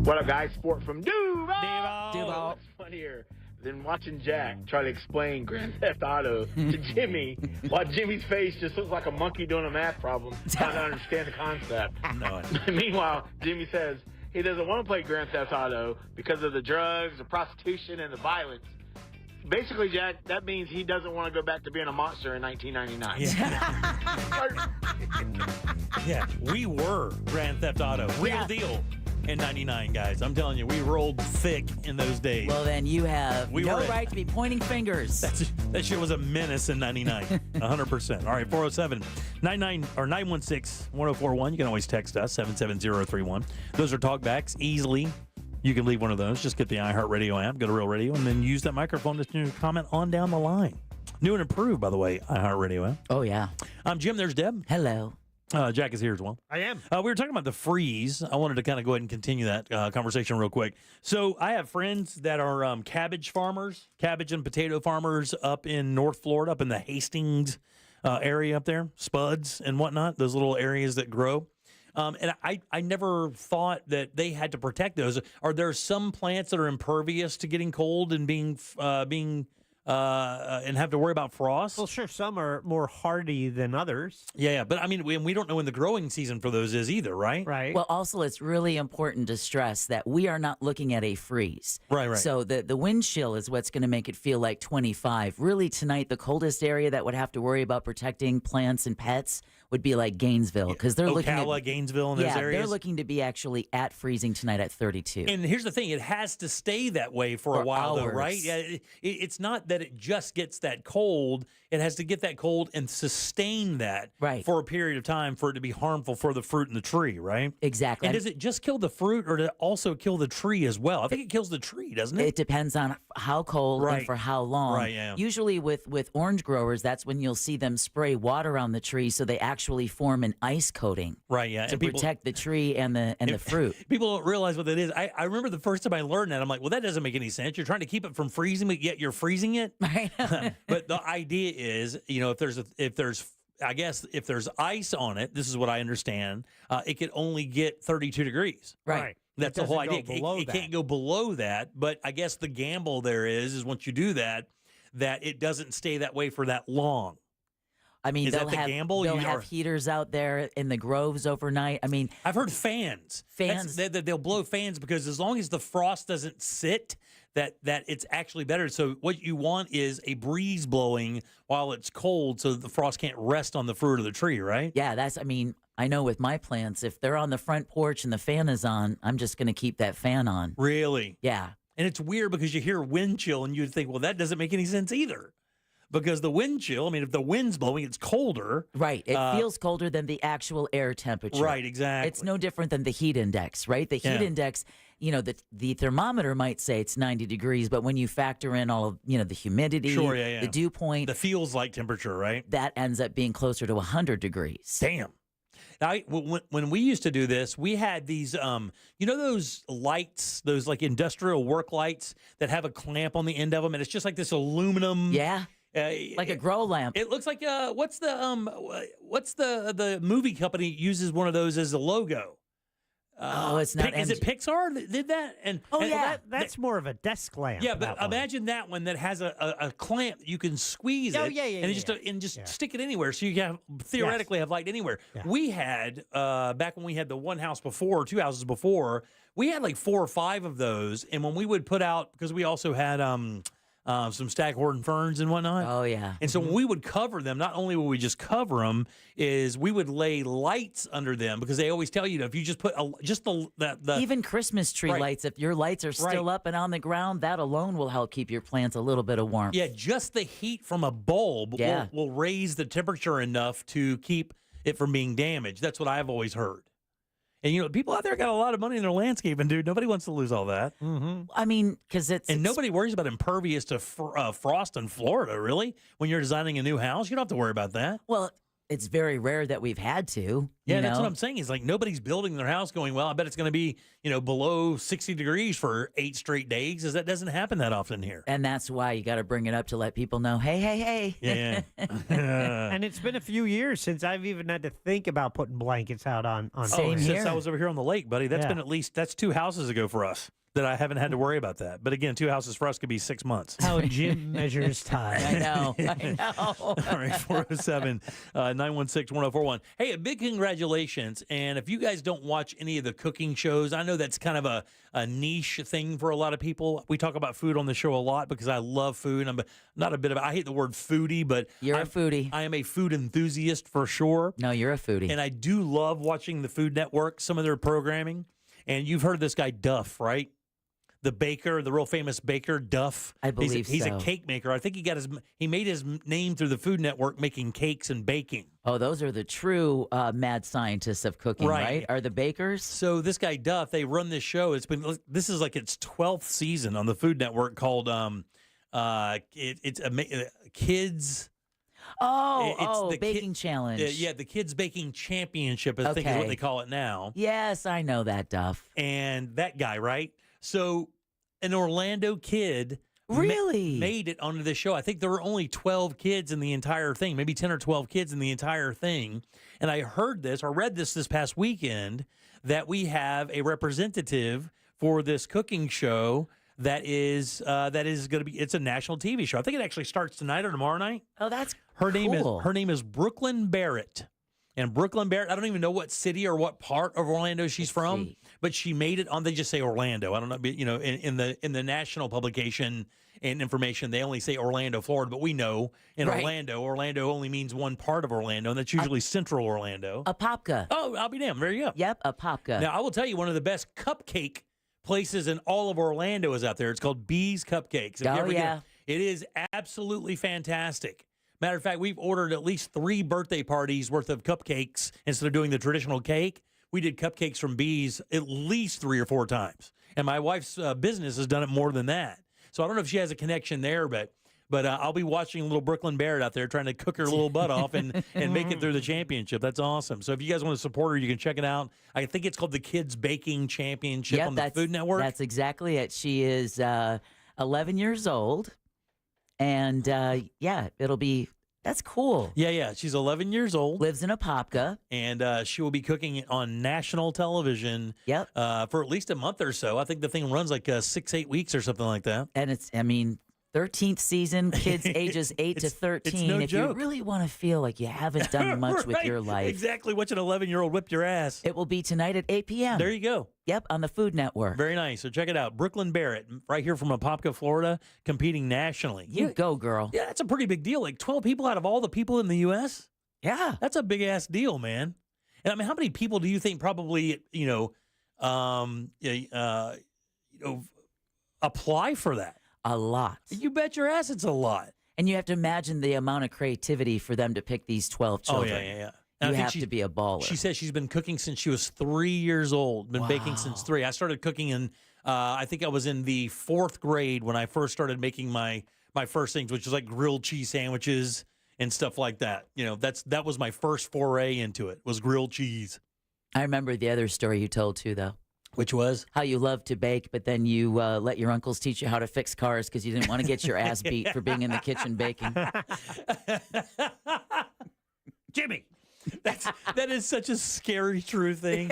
What up, guys? Sport from Duval. What's funnier than watching Jack try to explain Grand Theft Auto to Jimmy while Jimmy's face just looks like a monkey doing a math problem, trying to understand the concept. No. Meanwhile, Jimmy says he doesn't want to play Grand Theft Auto because of the drugs, the prostitution, and the violence. Basically, Jack, that means he doesn't want to go back to being a monster in 1999. Yeah, we were Grand Theft Auto. Real deal. In 99, guys. I'm telling you, we rolled thick in those days. Well, then you have no right to be pointing fingers. That shit was a menace in 99. 100%. All right, 407-916-1041. You can always text us, 77031. Those are talkbacks. Easily, you can leave one of those. Just get the iHeartRadio app, go to Real Radio, and then use that microphone to comment on down the line. New and improved, by the way, iHeartRadio app. Oh, yeah. I'm Jim. There's Deb. Hello. Jack is here as well. I am. We were talking about the freeze. I wanted to kind of go ahead and continue that conversation real quick. So I have friends that are cabbage farmers, cabbage and potato farmers up in North Florida, up in the Hastings area up there, Spuds and whatnot, those little areas that grow. And I never thought that they had to protect those. Are there some plants that are impervious to getting cold and being and have to worry about frost? Well, sure, some are more hardy than others. Yeah, but I mean, we don't know when the growing season for those is either, right? Right. Well, also, it's really important to stress that we are not looking at a freeze. Right. So the wind chill is what's going to make it feel like 25. Really, tonight, the coldest area that would have to worry about protecting plants and pets would be like Gainesville, because they're looking Ocala, at Gainesville, and those areas. Yeah, they're looking to be actually at freezing tonight at 32. And here's the thing: it has to stay that way for a while, though, right? hours. Yeah, it's not that it just gets that cold. It has to get that cold and sustain that for a period of time for it to be harmful for the fruit in the tree, right? Exactly. And does it just kill the fruit, or does it also kill the tree as well? I think it kills the tree, doesn't it? It depends on how cold and for how long. Right, yeah. Usually with orange growers, that's when you'll see them spray water on the tree so they actually form an ice coating. Right, yeah. To And people- protect the tree and the fruit. People don't realize what that is. I remember the first time I learned that, I'm like, well, that doesn't make any sense. You're trying to keep it from freezing, but yet you're freezing it. But the idea is, if there's ice on it, this is what I understand, it can only get 32 degrees. Right. That's the whole idea. It can't go below that. But I guess the gamble there is once you do that it doesn't stay that way for that long. I mean, Is they'll that the have, gamble? They'll You have are- heaters out there in the groves overnight. I mean, I've heard fans. They'll blow fans because as long as the frost doesn't sit, that it's actually better. So what you want is a breeze blowing while it's cold, so that the frost can't rest on the fruit of the tree, right? Yeah, I know with my plants, if they're on the front porch and the fan is on, I'm just going to keep that fan on. Really? Yeah. And it's weird because you hear wind chill and you'd think, well, that doesn't make any sense either. Because the wind chill, I mean, if the wind's blowing, it's colder. Right. It feels colder than the actual air temperature. Right, exactly. It's no different than the heat index, right? The heat index, the thermometer might say it's 90 degrees, but when you factor in all of, the humidity, the dew point, the feels like temperature, right? That ends up being closer to 100 degrees. Damn. When we used to do this, we had these, those lights, those like industrial work lights that have a clamp on the end of them, and it's just like this aluminum. Yeah. Like a grow lamp. It looks like what's the movie company uses one of those as a logo? It's not. Is it Pixar that did that? That's more of a desk lamp. Yeah, but imagine that one that has a clamp you can squeeze it. And just stick it anywhere, so you can theoretically have light anywhere. Yeah. We had back when we had the one house before, two houses before, we had like 4 or 5 of those, and when we would put out, because we also had some staghorn ferns and whatnot. Oh, yeah. And so when we would cover them, not only would we just cover them, is we would lay lights under them, because they always tell you, if you just put even Christmas tree lights, if your lights are still up and on the ground, that alone will help keep your plants a little bit of warmth. Yeah, just the heat from a bulb will raise the temperature enough to keep it from being damaged. That's what I've always heard. And, people out there got a lot of money in their landscaping, dude. Nobody wants to lose all that. Mm-hmm. I mean, because nobody worries about impervious to frost in Florida, really. When you're designing a new house, you don't have to worry about that. Well, it's very rare that we've had to. Yeah, that's what I'm saying. Is like nobody's building their house going, well, I bet it's going to be, below 60 degrees for 8 straight days, because that doesn't happen that often here. And that's why you got to bring it up to let people know, hey. Yeah. And it's been a few years since I've even had to think about putting blankets out on Same here. Since I was over here on the lake, buddy. That's been that's 2 houses ago for us. that I haven't had to worry about that. But again, 2 houses for us could be 6 months. How Jim measures time. I know. All right, 407-916-1041. Hey, a big congratulations. And if you guys don't watch any of the cooking shows, I know that's kind of a niche thing for a lot of people. We talk about food on the show a lot because I love food. I'm not a bit of, I hate the word foodie, but You're a foodie. I am a food enthusiast for sure. No, you're a foodie. And I do love watching the Food Network, some of their programming. And you've heard of this guy, Duff, right? The baker, the real famous baker, Duff. I believe he's so. a cake maker. I think he made his name through the Food Network making cakes and baking. Oh, those are the true mad scientists of cooking, right? Are the bakers? So this guy Duff, they run this show. This is like its 12th season on the Food Network called Kids. Oh, the baking challenge. Yeah, the Kids Baking Championship, I think is what they call it now. Yes, I know that, Duff. And that guy, right? So an Orlando kid really made it onto the show. I think there were only 12 kids in the entire thing, maybe 10 or 12 kids in the entire thing. And I heard this or read this past weekend that we have a representative for this cooking show that is going to be, it's a national TV show. I think it actually starts tonight or tomorrow night. Oh, that's her cool. name is Brooklyn Barrett. And Brooklyn Barrett, I don't even know what city or what part of Orlando she's from, but she made it on. They just say Orlando. I don't know, you know, in the national publication and information, they only say Orlando, Florida. But we know in Orlando only means one part of Orlando, and that's usually Central Orlando. Apopka. Oh, I'll be damned. There you go. Yep, Apopka. Now I will tell you, one of the best cupcake places in all of Orlando is out there. It's called Bee's Cupcakes. If you ever get it is absolutely fantastic. Matter of fact, we've ordered at least 3 birthday parties worth of cupcakes instead of doing the traditional cake. We did cupcakes from Bee's at least 3 or 4 times. And my wife's business has done it more than that. So I don't know if she has a connection there, but I'll be watching little Brooklyn Barrett out there trying to cook her little butt off and make it through the championship. That's awesome. So if you guys want to support her, you can check it out. I think it's called the Kids Baking Championship on the Food Network. That's exactly it. She is 11 years old. And that's cool. Yeah. She's 11 years old. Lives in Apopka. And she will be cooking on national television for at least a month or so. I think the thing runs like 6-8 weeks or something like that. And it's, 13th season, kids ages 8 to 13. It's no if joke. you really want to feel like you haven't done much with your life. Exactly. Watch an 11-year-old whip your ass. It will be tonight at 8 p.m. There you go. Yep, on the Food Network. Very nice. So check it out. Brooklyn Barrett, right here from Apopka, Florida, competing nationally. You go, girl. Yeah, that's a pretty big deal. Like 12 people out of all the people in the U.S.? Yeah. That's a big-ass deal, man. And how many people do you think probably, apply for that? A lot. You bet your ass it's a lot. And you have to imagine the amount of creativity for them to pick these 12 children. Oh, yeah. You have to be a baller. She says she's been cooking since she was 3 years old, been baking since 3. I started cooking in, I think I was in the 4th grade when I first started making my first things, which was like grilled cheese sandwiches and stuff like that. That was my first foray into it, was grilled cheese. I remember the other story you told, too, though. Which was? How you love to bake, but then you let your uncles teach you how to fix cars because you didn't want to get your ass beat for being in the kitchen baking. Jimmy, that is such a scary, true thing.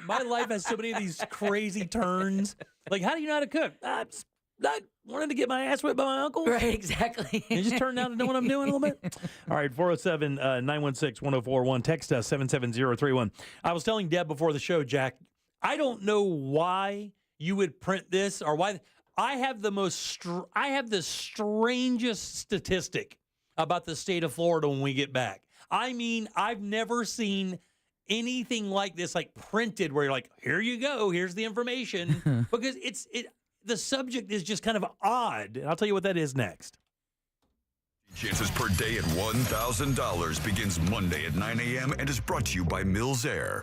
My life has so many of these crazy turns. Like, how do you know how to cook? I wanted to get my ass whipped by my uncle. Right, exactly. And just turned out to know what I'm doing a little bit. All right, 407-916-1041. Text us 77031. I was telling Deb before the show, Jack, I don't know why you would print this or why. I have the strangest statistic about the state of Florida when we get back. I've never seen anything like this, like printed, where you're like, here you go, here's the information, because the subject is just kind of odd. And I'll tell you what that is next. Chances per day at $1,000 begins Monday at 9 a.m. and is brought to you by Mills Air.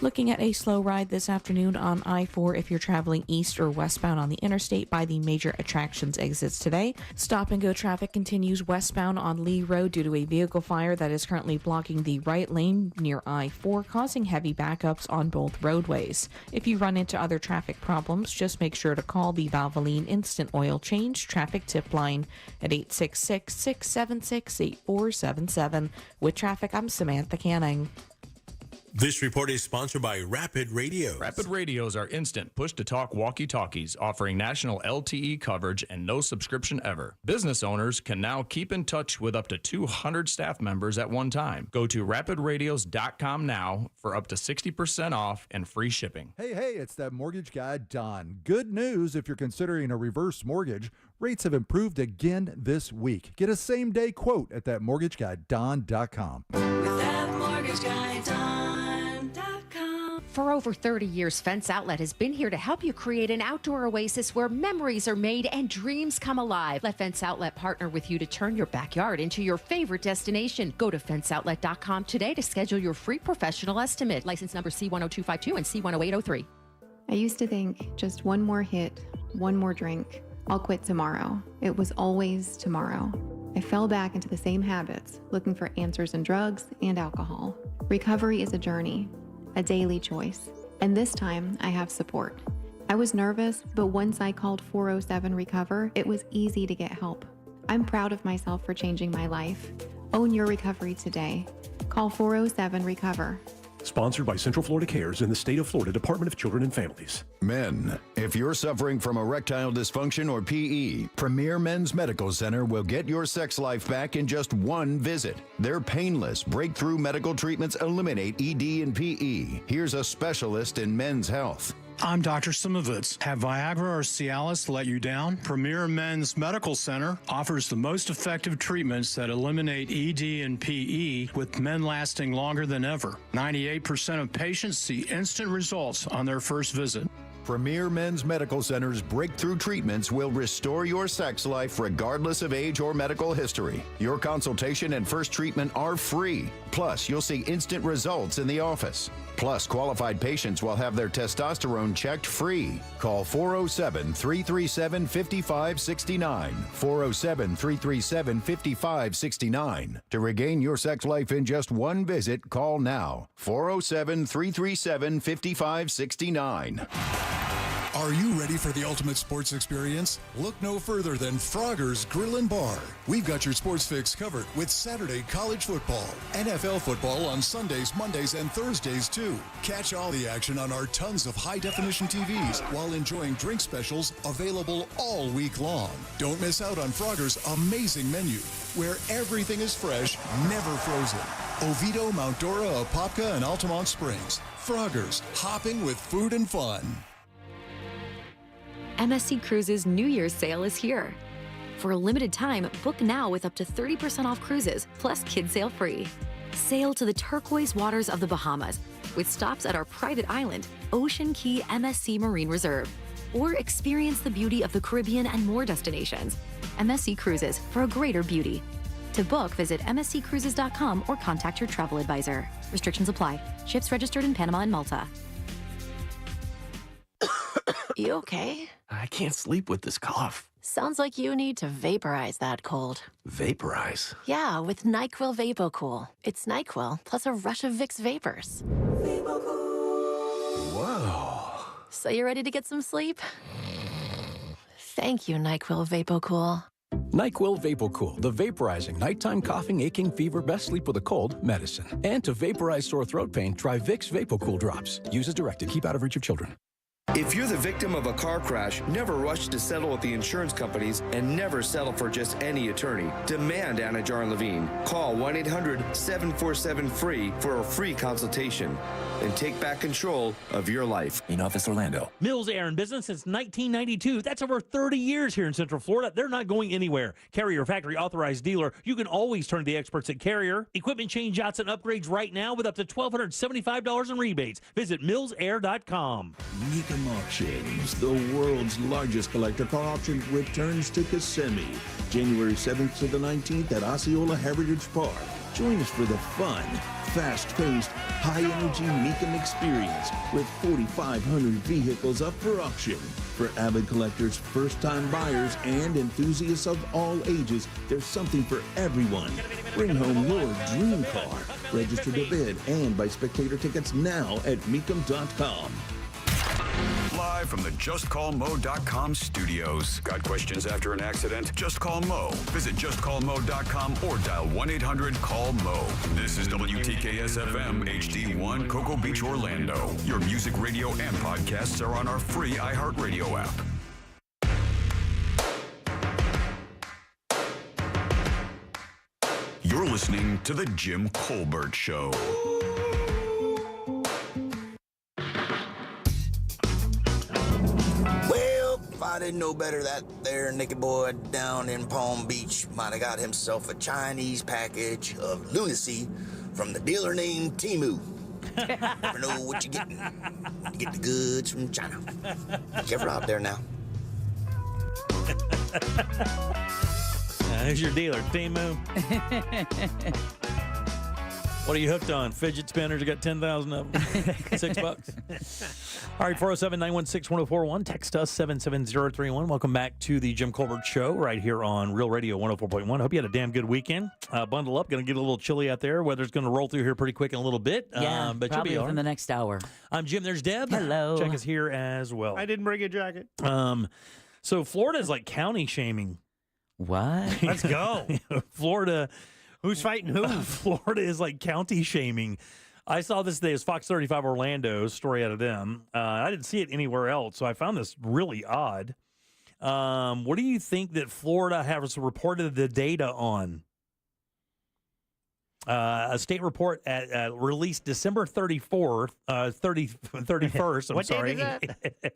Looking at a slow ride this afternoon on I-4 if you're traveling east or westbound on the interstate by the major attractions exits today. Stop-and-go traffic continues westbound on Lee Road due to a vehicle fire that is currently blocking the right lane near I-4, causing heavy backups on both roadways. If you run into other traffic problems, just make sure to call the Valvoline Instant Oil Change traffic tip line at 866-676-8477. With traffic, I'm Samantha Canning. This report is sponsored by Rapid Radios. Rapid Radios are instant push-to-talk walkie-talkies offering national LTE coverage and no subscription ever. Business owners can now keep in touch with up to 200 staff members at one time. Go to rapidradios.com now for up to 60% off and free shipping. Hey, it's that mortgage guy, Don. Good news if you're considering a reverse mortgage. Rates have improved again this week. Get a same-day quote at thatmortgageguyDon.com. With that mortgage guy, Don. For over 30 years, Fence Outlet has been here to help you create an outdoor oasis where memories are made and dreams come alive. Let Fence Outlet partner with you to turn your backyard into your favorite destination. Go to fenceoutlet.com today to schedule your free professional estimate. License number C10252 and C10803. I used to think just one more hit, one more drink, I'll quit tomorrow. It was always tomorrow. I fell back into the same habits, looking for answers in drugs and alcohol. Recovery is a journey, a daily choice, and this time I have support. I was nervous, but once I called 407 Recover, it was easy to get help. I'm proud of myself for changing my life. Own your recovery today. Call 407 Recover. Sponsored by Central Florida Cares and the State of Florida Department of Children and Families. Men, if you're suffering from erectile dysfunction or PE, Premier Men's Medical Center will get your sex life back in just one visit. Their painless, breakthrough medical treatments eliminate ED and PE. Here's a specialist in men's health. I'm Dr. Simovitz. Have Viagra or Cialis let you down? Premier Men's Medical Center offers the most effective treatments that eliminate ED and PE, with men lasting longer than ever. 98% of patients see instant results on their first visit. Premier Men's Medical Center's breakthrough treatments will restore your sex life regardless of age or medical history. Your consultation and first treatment are free. Plus, you'll see instant results in the office. Plus, qualified patients will have their testosterone checked free. Call 407-337-5569. 407-337-5569. To regain your sex life in just one visit, call now. 407-337-5569. Are you ready for the ultimate sports experience? Look no further than Frogger's Grill and Bar. We've got your sports fix covered with Saturday college football, NFL football on Sundays, Mondays, and Thursdays too. Catch all the action on our tons of high-definition TVs while enjoying drink specials available all week long. Don't miss out on Frogger's amazing menu, where everything is fresh, never frozen. Oviedo, Mount Dora, Apopka, and Altamont Springs. Frogger's, hopping with food and fun. MSC Cruises New Year's sale is here. For a limited time, book now with up to 30% off cruises, plus kids sail free. Sail to the turquoise waters of the Bahamas with stops at our private island, Ocean Key MSC Marine Reserve. Or experience the beauty of the Caribbean and more destinations. MSC Cruises, for a greater beauty. To book, visit msccruises.com or contact your travel advisor. Restrictions apply. Ships registered in Panama and Malta. You okay? I can't sleep with this cough. Sounds like you need to vaporize that cold. Vaporize? Yeah, with NyQuil VapoCool. It's NyQuil plus a rush of Vicks vapors. Whoa. So you ready to get some sleep? Thank you, NyQuil VapoCool. NyQuil VapoCool, the vaporizing nighttime coughing, aching, fever, best sleep with a cold medicine. And to vaporize sore throat pain, try Vicks VapoCool drops. Use as directed. Keep out of reach of children. If you're the victim of a car crash, never rush to settle with the insurance companies and never settle for just any attorney. Demand Anajar and Levine. Call 1-800-747-FREE for a free consultation and take back control of your life. In Office Orlando. Mills Air in business since 1992. That's over 30 years here in Central Florida. They're not going anywhere. Carrier factory authorized dealer. You can always turn to the experts at Carrier. Equipment change outs and upgrades right now with up to $1,275 in rebates. Visit millsair.com. Mecum Auctions, the world's largest collector car auction, returns to Kissimmee, January 7th to the 19th at Osceola Heritage Park. Join us for the fun, fast-paced, high-energy Mecum experience with 4,500 vehicles up for auction. For avid collectors, first-time buyers, and enthusiasts of all ages, there's something for everyone. Bring home your dream car. Register to bid and buy spectator tickets now at Mecum.com. Live live from the JustCallMo.com studios. Got questions after an accident? Just call Mo. Visit JustCallMo.com or dial 1-800-CALL-MO. This is WTKS-FM HD1 Cocoa Beach, Orlando. Your music, radio, and podcasts are on our free iHeartRadio app. You're listening to The Jim Colbert Show. Well, if I didn't know better, that there Nicky boy down in Palm Beach might have got himself a Chinese package of lunacy from the dealer named Timu. Never know what you're getting. You get the goods from China. Be careful out there now. Who's your dealer, Timu? What are you hooked on? Fidget spinners? You got 10,000 of them. $6. All right, 407-916-1041. Text us 77031. Welcome back to the Jim Colbert Show right here on Real Radio 104.1. Hope you had a damn good weekend. Bundle up. Going to get a little chilly out there. Weather's going to roll through here pretty quick in a little bit. Yeah, but probably you'll be within the next hour. I'm Jim. There's Deb. Hello. Check us here as well. I didn't bring a jacket. So Florida's like county shaming. What? Let's go. Florida. Who's fighting who? Florida is like county shaming. I saw this today. It's Fox 35 Orlando story out of them. I didn't see it anywhere else, so I found this really odd. What do you think that Florida has reported the data on? A state report released December 31st. I'm What sorry. date is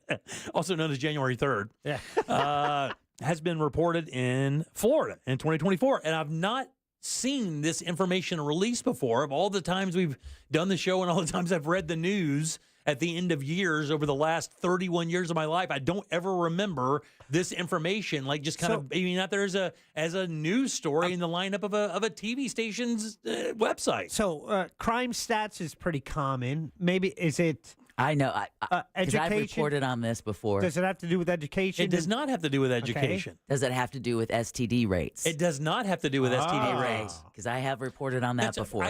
that? Also known as January 3rd. Yeah. Has been reported in Florida in 2024. And I've not seen this information released before. Of all the times we've done the show and all the times I've read the news at the end of years over the last 31 years of my life, I don't ever remember this information, like just kind of being out there as a news story in the lineup of a TV station's website. So crime stats is pretty common. Maybe is it? I know. Because I've education? reported on this before. Does it have to do with education? It does not have to do with education. Does it have to do with STD rates? It does not have to do with STD rates. Because I have reported on that before.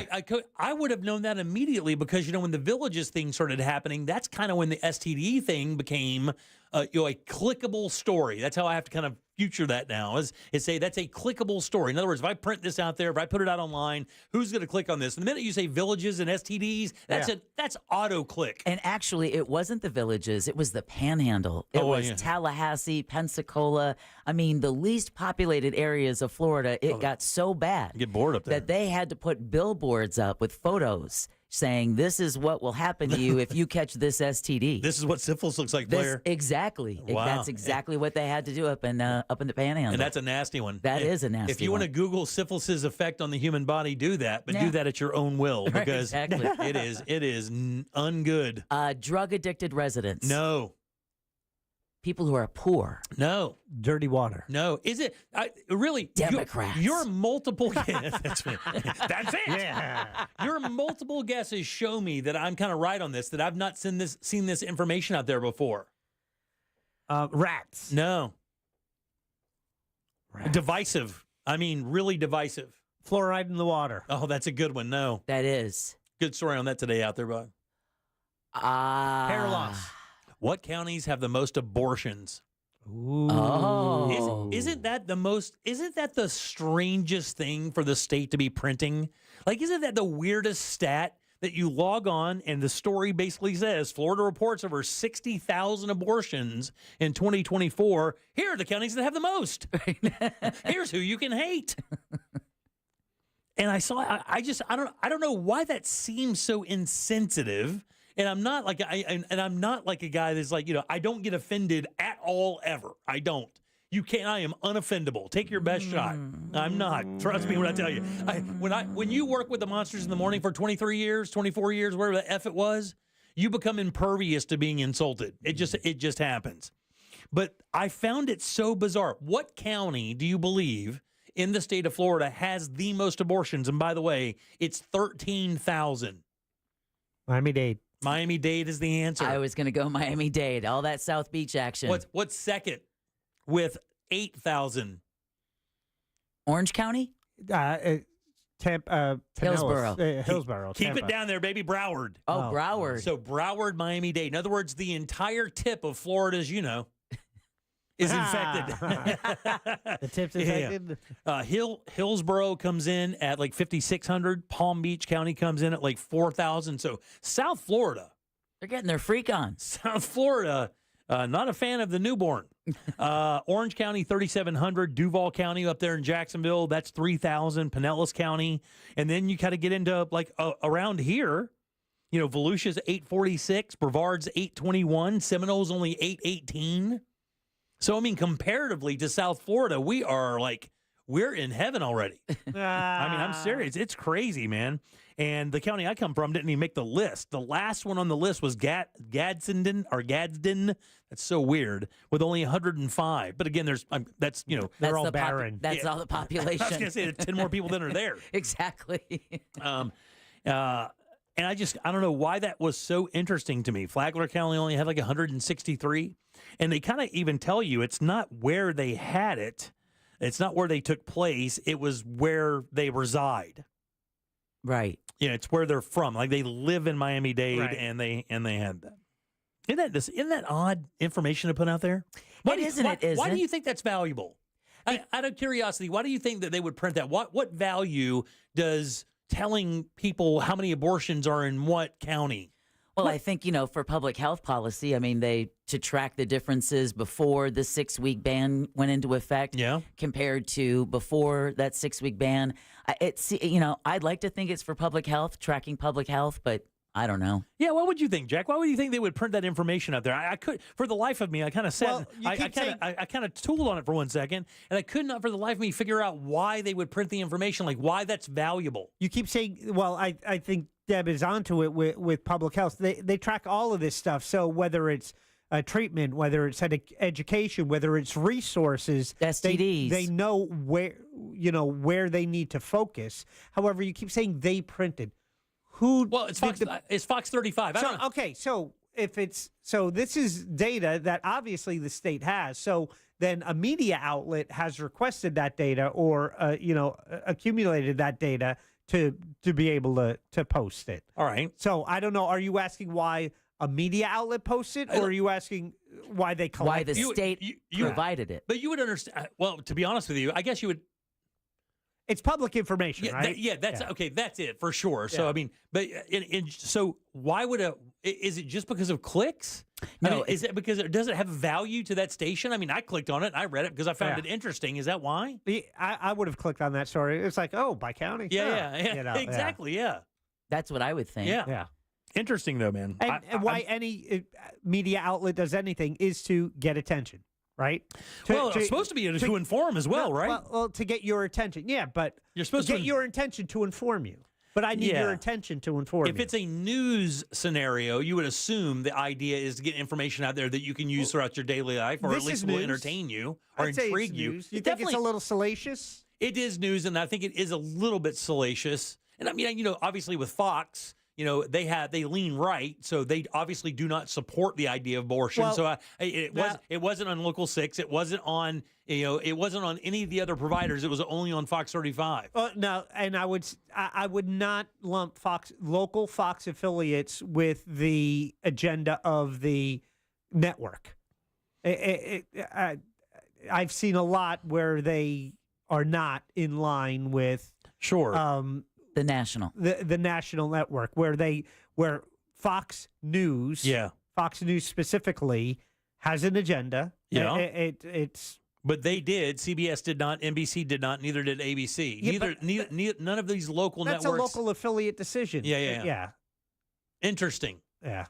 I would have known that immediately because, when the Villages thing started happening, that's kind of when the STD thing became a clickable story. That's how I have to kind of future that now is say that's a clickable story. In other words, if I print this out there, if I put it out online, who's going to click on this? And the minute you say Villages and STDs, that's auto click. And actually, it wasn't the Villages. It was the Panhandle. It was Tallahassee, Pensacola. I mean, the least populated areas of Florida. It got so bad. Get bored up there. That they had to put billboards up with photos saying this is what will happen to you if you catch this STD. This is what syphilis looks like, Blair. Exactly. Wow. That's exactly what they had to do up in the Panhandle. And that's a nasty one. That is a nasty one. If you want to Google syphilis's effect on the human body, do that, but do that at your own will because exactly. it is ungood. Drug addicted residents. No. People who are poor. No. Dirty water. No. Is it really Democrats? Your multiple that's it. Yeah. Your multiple guesses show me that I'm kind of right on this. That I've not seen this information out there before. Rats. No. Rats. Divisive. I mean, really divisive. Fluoride in the water. Oh, that's a good one. No. That is. Good story on that today out there, bud. Hair loss. What counties have the most abortions? Ooh. Oh. Isn't that the strangest thing for the state to be printing? Like, isn't that the weirdest stat that you log on and the story basically says Florida reports over 60,000 abortions in 2024. Here are the counties that have the most. Here's who you can hate. And I don't know why that seems so insensitive. And I'm not like I'm not like a guy that's like, I don't get offended at all ever. I don't. You can't. I am unoffendable. Take your best shot. I'm not. Trust me when I tell you. When you work with the Monsters in the Morning for 23 years, 24 years, whatever the F it was, you become impervious to being insulted. It just happens. But I found it so bizarre. What county do you believe in the state of Florida has the most abortions? And by the way, it's 13,000. Miami-Dade. Miami-Dade is the answer. I was going to go Miami-Dade. All that South Beach action. What's second with 8,000? Orange County? Hillsborough. Hillsborough. Keep Tampa. it down there, baby. Broward. Oh, Broward. So Broward, Miami-Dade. In other words, the entire tip of Florida, as you know, is infected. The tip's infected. Hillsborough comes in at like 5,600. Palm Beach County comes in at like 4,000. So South Florida. They're getting their freak on. South Florida, not a fan of the newborn. Orange County, 3,700. Duval County up there in Jacksonville, that's 3,000. Pinellas County. And then you kind of get into like around here, you know, Volusia's 846, Brevard's 821, Seminole's only 818. So, I mean, comparatively to South Florida, we're in heaven already. I mean, I'm serious. It's crazy, man. And the county I come from didn't even make the list. The last one on the list was Gadsden. That's so weird, with only 105. But again, that's they're all barren. That's all the population. I was going to say there's 10 more people than are there. Exactly. And I don't know why that was so interesting to me. Flagler County only had like 163. And they kind of even tell you it's not where they had it. It's not where they took place. It was where they reside. Right. Yeah, it's where they're from. Like they live in Miami-Dade, Right. and they had that. Isn't that odd information to put out there? Why do you think that's valuable? Out of curiosity, why do you think that they would print that? What value does telling people how many abortions are in what county? Well, I think, for public health policy, I mean, to track the differences before the 6-week ban went into effect compared to before that 6-week ban. I'd like to think it's for public health, tracking public health, but I don't know. Yeah, what would you think, Jack? Why would you think they would print that information out there? I could, for the life of me, I kind of sat, I kind of tooled on it for 1 second, and I could not, for the life of me, figure out why they would print the information, like why that's valuable. You keep saying, well, I think Deb is onto it with public health. They track all of this stuff. So whether it's treatment, whether it's education, whether it's resources, STDs, they know where they need to focus. However, you keep saying they printed. Well, it's Fox 35. So this is data that obviously the state has. So then a media outlet has requested that data or accumulated that data to be able to post it. All right. So I don't know. Are you asking why a media outlet posts it, or are you asking why they collect why the state provided it? But you would understand. Well, to be honest with you, I guess you would. It's public information, right? Okay. That's it for sure. So I mean, but so why would is it just because of clicks? No, is it because does it have value to that station? I mean, I clicked on it and I read it because I found it interesting. Is that why? I would have clicked on that story. It's like, oh, by county. Yeah. Exactly. Yeah. That's what I would think. Yeah. Interesting though, man. And why any media outlet does anything is to get attention. Right? It's supposed to be to inform as well, right? Well, to get your attention. Yeah, but you're supposed to get your attention to inform you. But I need your attention to inform you. If it's a news scenario, you would assume the idea is to get information out there that you can use throughout your daily life, or at least will entertain you or intrigue you. You think it's a little salacious? It is news, and I think it is a little bit salacious. And I mean, obviously with Fox, they lean right, so they obviously do not support the idea of abortion. Well, it wasn't on Local 6. It wasn't on it wasn't on any of the other providers. It was only on Fox 35. No, and I would not lump local Fox affiliates with the agenda of the network. I've seen a lot where they are not in line with the national network, where Fox News, Fox News specifically, has an agenda. Yeah, it's. But they did. CBS did not. NBC did not. Neither did ABC. Neither none of these local networks. That's a local affiliate decision. Yeah. Interesting. Yeah.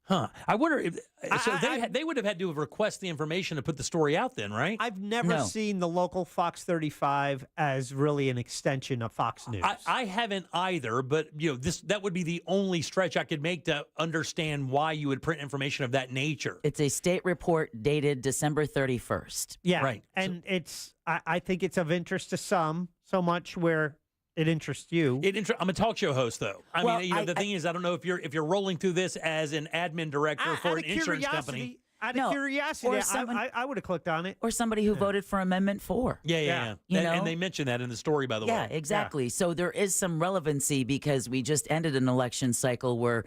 Huh. I wonder if they would have had to request the information to put the story out then, right? I've never seen the local Fox 35 as really an extension of Fox News. I haven't either, but that would be the only stretch I could make to understand why you would print information of that nature. It's a state report dated December 31st. Yeah. Right. And I think it's of interest to some, so much where it interests you. I'm a talk show host, though. The thing is, I don't know if you're rolling through this as an admin director for an insurance company. Out of curiosity, I would have clicked on it. Or somebody who voted for Amendment 4. Yeah. And they mentioned that in the story, by the way. Yeah, exactly. So there is some relevancy because we just ended an election cycle where,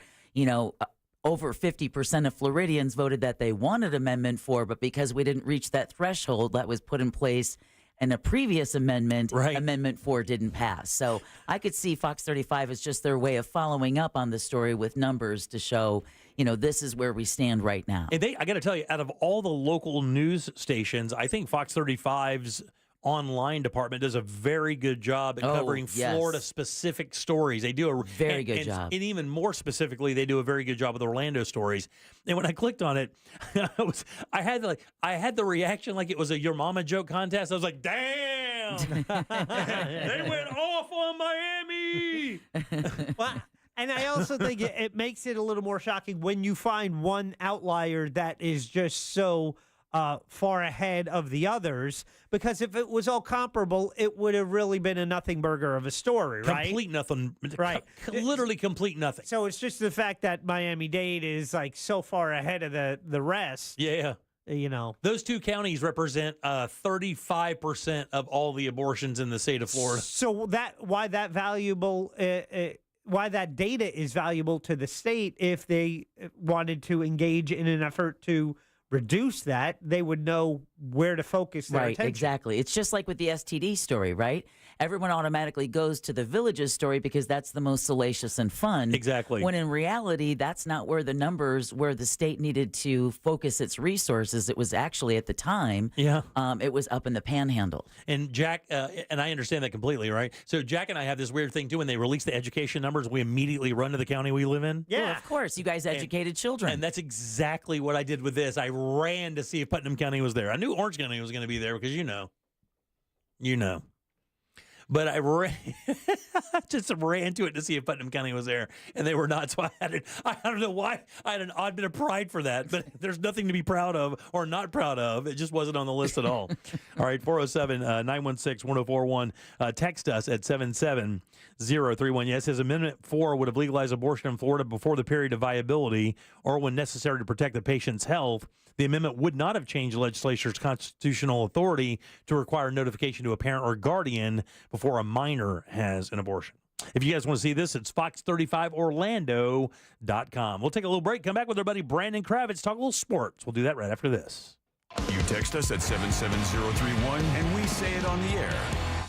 over 50% of Floridians voted that they wanted Amendment 4, but because we didn't reach that threshold that was put in place in a previous amendment, Amendment 4 didn't pass. So I could see Fox 35 as just their way of following up on the story with numbers to show, this is where we stand right now. And I got to tell you, out of all the local news stations, I think Fox 35's online department does a very good job at covering Florida-specific stories. They do a very good job. And even more specifically, they do a very good job with Orlando stories. And when I clicked on it, I had the reaction like it was a Your Mama joke contest. I was like, damn! They went off on Miami! Well, and I also think it makes it a little more shocking when you find one outlier that is just so far ahead of the others, because if it was all comparable, it would have really been a nothing burger of a story, right? Complete nothing. Right. Literally complete nothing. So it's just the fact that Miami-Dade is like so far ahead of the rest. Yeah. Those two counties represent 35% of all the abortions in the state of Florida. So why that valuable, why that data is valuable to the state, if they wanted to engage in an effort to reduce that, they would know where to focus their attention. Right, exactly. It's just like with the STD story, right? Everyone automatically goes to the Villages story because that's the most salacious and fun. Exactly. When in reality, that's not where the state needed to focus its resources. It was actually at the time, it was up in the Panhandle. And Jack, and I understand that completely, right? So Jack and I have this weird thing too. When they release the education numbers, we immediately run to the county we live in. Yeah, well, of course. You guys educated children. And that's exactly what I did with this. I ran to see if Putnam County was there. I knew Orange County was going to be there because you know. But I just ran to it to see if Putnam County was there, and they were not. So I don't know why. I had an odd bit of pride for that, but there's nothing to be proud of or not proud of. It just wasn't on the list at all. All right, 407-916-1041. Text us at 77031. Yes, his Amendment 4 would have legalized abortion in Florida before the period of viability or when necessary to protect the patient's health. The amendment would not have changed the legislature's constitutional authority to require notification to a parent or guardian before a minor has an abortion. If you guys want to see this, it's fox35orlando.com. We'll take a little break, come back with our buddy Brandon Kravitz, talk a little sports. We'll do that right after this. You text us at 77031, and we say it on the air.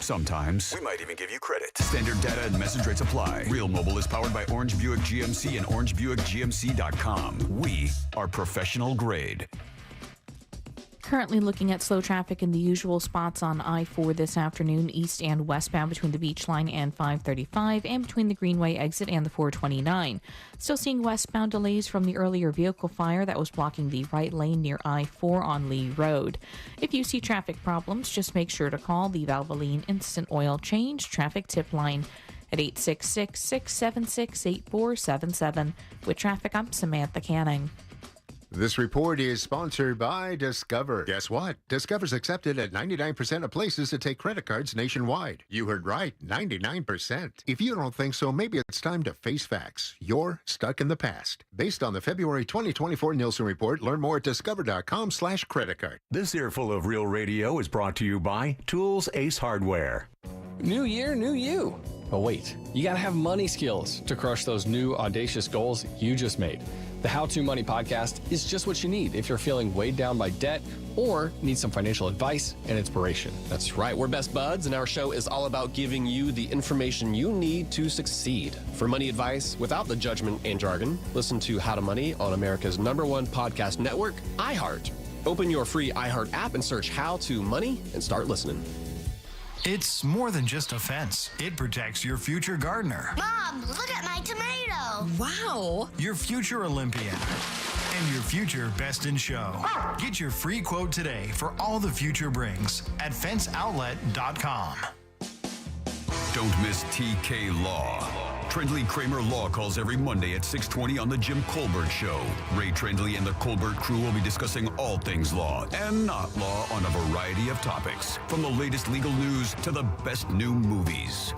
Sometimes. We might even give you credit. Standard data and message rates apply. Real Mobile is powered by Orange Buick GMC and OrangeBuickGMC.com. We are professional grade. Currently looking at slow traffic in the usual spots on I-4 this afternoon, east and westbound between the Beach Line and 535, and between the Greenway exit and the 429. Still seeing westbound delays from the earlier vehicle fire that was blocking the right lane near I-4 on Lee Road. If you see traffic problems, just make sure to call the Valvoline Instant Oil Change Traffic Tip Line at 866-676-8477. With traffic, I'm Samantha Canning. This report is sponsored by Discover. Guess what? Discover's accepted at 99% of places that take credit cards nationwide. You heard right, 99%. If you don't think so, maybe it's time to face facts. You're stuck in the past. Based on the February 2024 Nielsen report, learn more at discover.com/credit card. This earful of Real Radio is brought to you by Tools Ace Hardware. New year, new you. But wait, you gotta have money skills to crush those new audacious goals you just made. The How To Money podcast is just what you need if you're feeling weighed down by debt or need some financial advice and inspiration. That's right. We're best buds, and our show is all about giving you the information you need to succeed. For money advice without the judgment and jargon, listen to How to Money on America's #1 podcast network, iHeart. Open your free iHeart app and search How To Money and start listening. It's more than just a fence. It protects your future gardener. Mom, look at my tomato. Wow. Your future Olympian. And your future Best in Show. Get your free quote today for all the future brings at fenceoutlet.com. Don't miss TK Law. Trendley Kramer Law calls every Monday at 6:20 on The Jim Colbert Show. Ray Trendley and the Colbert crew will be discussing all things law and not law on a variety of topics, from the latest legal news to the best new movies.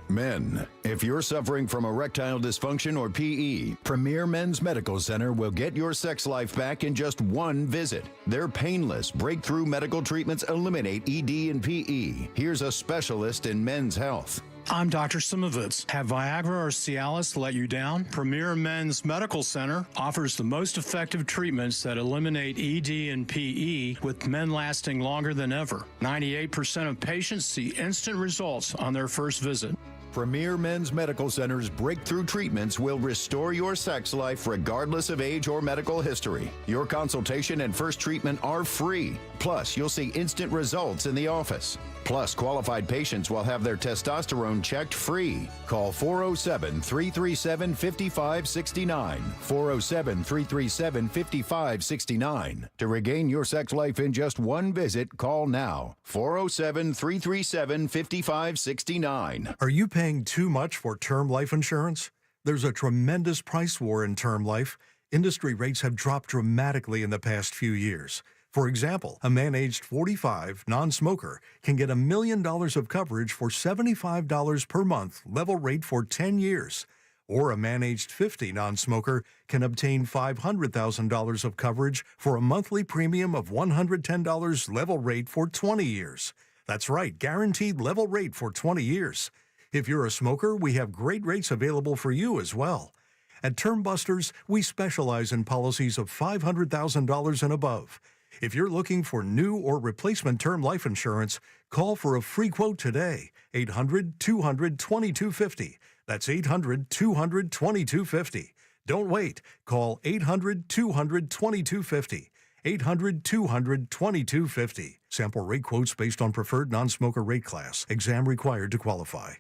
Men, if you're suffering from erectile dysfunction or PE, Premier Men's Medical Center will get your sex life back in just one visit. Their painless, breakthrough medical treatments eliminate ED and PE. Here's a specialist in men's health. I'm Dr. Simovitz. Have Viagra or Cialis let you down? Premier Men's Medical Center offers the most effective treatments that eliminate ED and PE, with men lasting longer than ever. 98% of patients see instant results on their first visit. Premier Men's Medical Center's breakthrough treatments will restore your sex life regardless of age or medical history. Your consultation and first treatment are free. Plus, you'll see instant results in the office. Plus, qualified patients will have their testosterone checked free. Call 407-337-5569. 407-337-5569. To regain your sex life in just one visit, call now. 407-337-5569. Are you paying too much for term life insurance? There's a tremendous price war in term life. Industry rates have dropped dramatically in the past few years. For example, a man aged 45, non-smoker, can get $1 million of coverage for $75 per month, level rate for 10 years. Or a man aged 50, non-smoker, can obtain $500,000 of coverage for a monthly premium of $110, level rate for 20 years. That's right, guaranteed level rate for 20 years. If you're a smoker, we have great rates available for you as well. At Term Busters, we specialize in policies of $500,000 and above. If you're looking for new or replacement term life insurance, call for a free quote today. 800-200-2250. That's 800-200-2250. Don't wait. Call 800-200-2250. 800-200-2250. Sample rate quotes based on preferred non-smoker rate class. Exam required to qualify.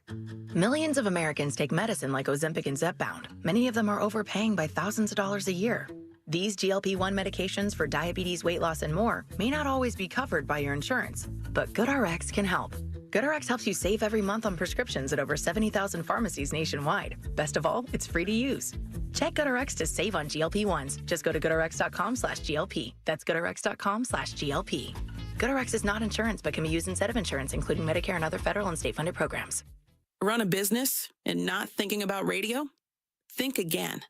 Millions of Americans take medicine like Ozempic and Zepbound. Many of them are overpaying by thousands of dollars a year. These GLP-1 medications for diabetes, weight loss, and more may not always be covered by your insurance, but GoodRx can help. GoodRx helps you save every month on prescriptions at over 70,000 pharmacies nationwide. Best of all, it's free to use. Check GoodRx to save on GLP-1s. Just go to GoodRx.com/GLP. That's GoodRx.com/GLP. GoodRx is not insurance, but can be used instead of insurance, including Medicare and other federal and state-funded programs. Run a business and not thinking about radio? Think again.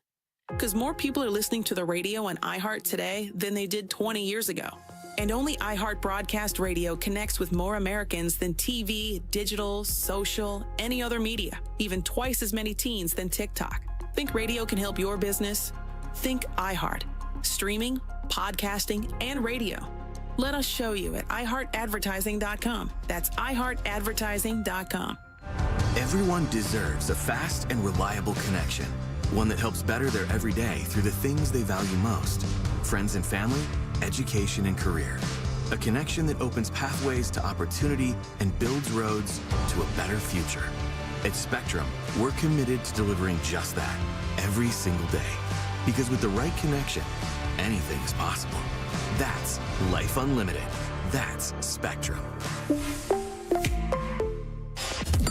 Because more people are listening to the radio on iHeart today than they did 20 years ago. And only iHeart Broadcast Radio connects with more Americans than TV, digital, social, any other media, even twice as many teens than TikTok. Think radio can help your business? Think iHeart. Streaming, podcasting, and radio. Let us show you at iHeartAdvertising.com. That's iHeartAdvertising.com. Everyone deserves a fast and reliable connection. One that helps better their everyday through the things they value most. Friends and family, education and career. A connection that opens pathways to opportunity and builds roads to a better future. At Spectrum, we're committed to delivering just that every single day. Because with the right connection, anything is possible. That's Life Unlimited. That's Spectrum.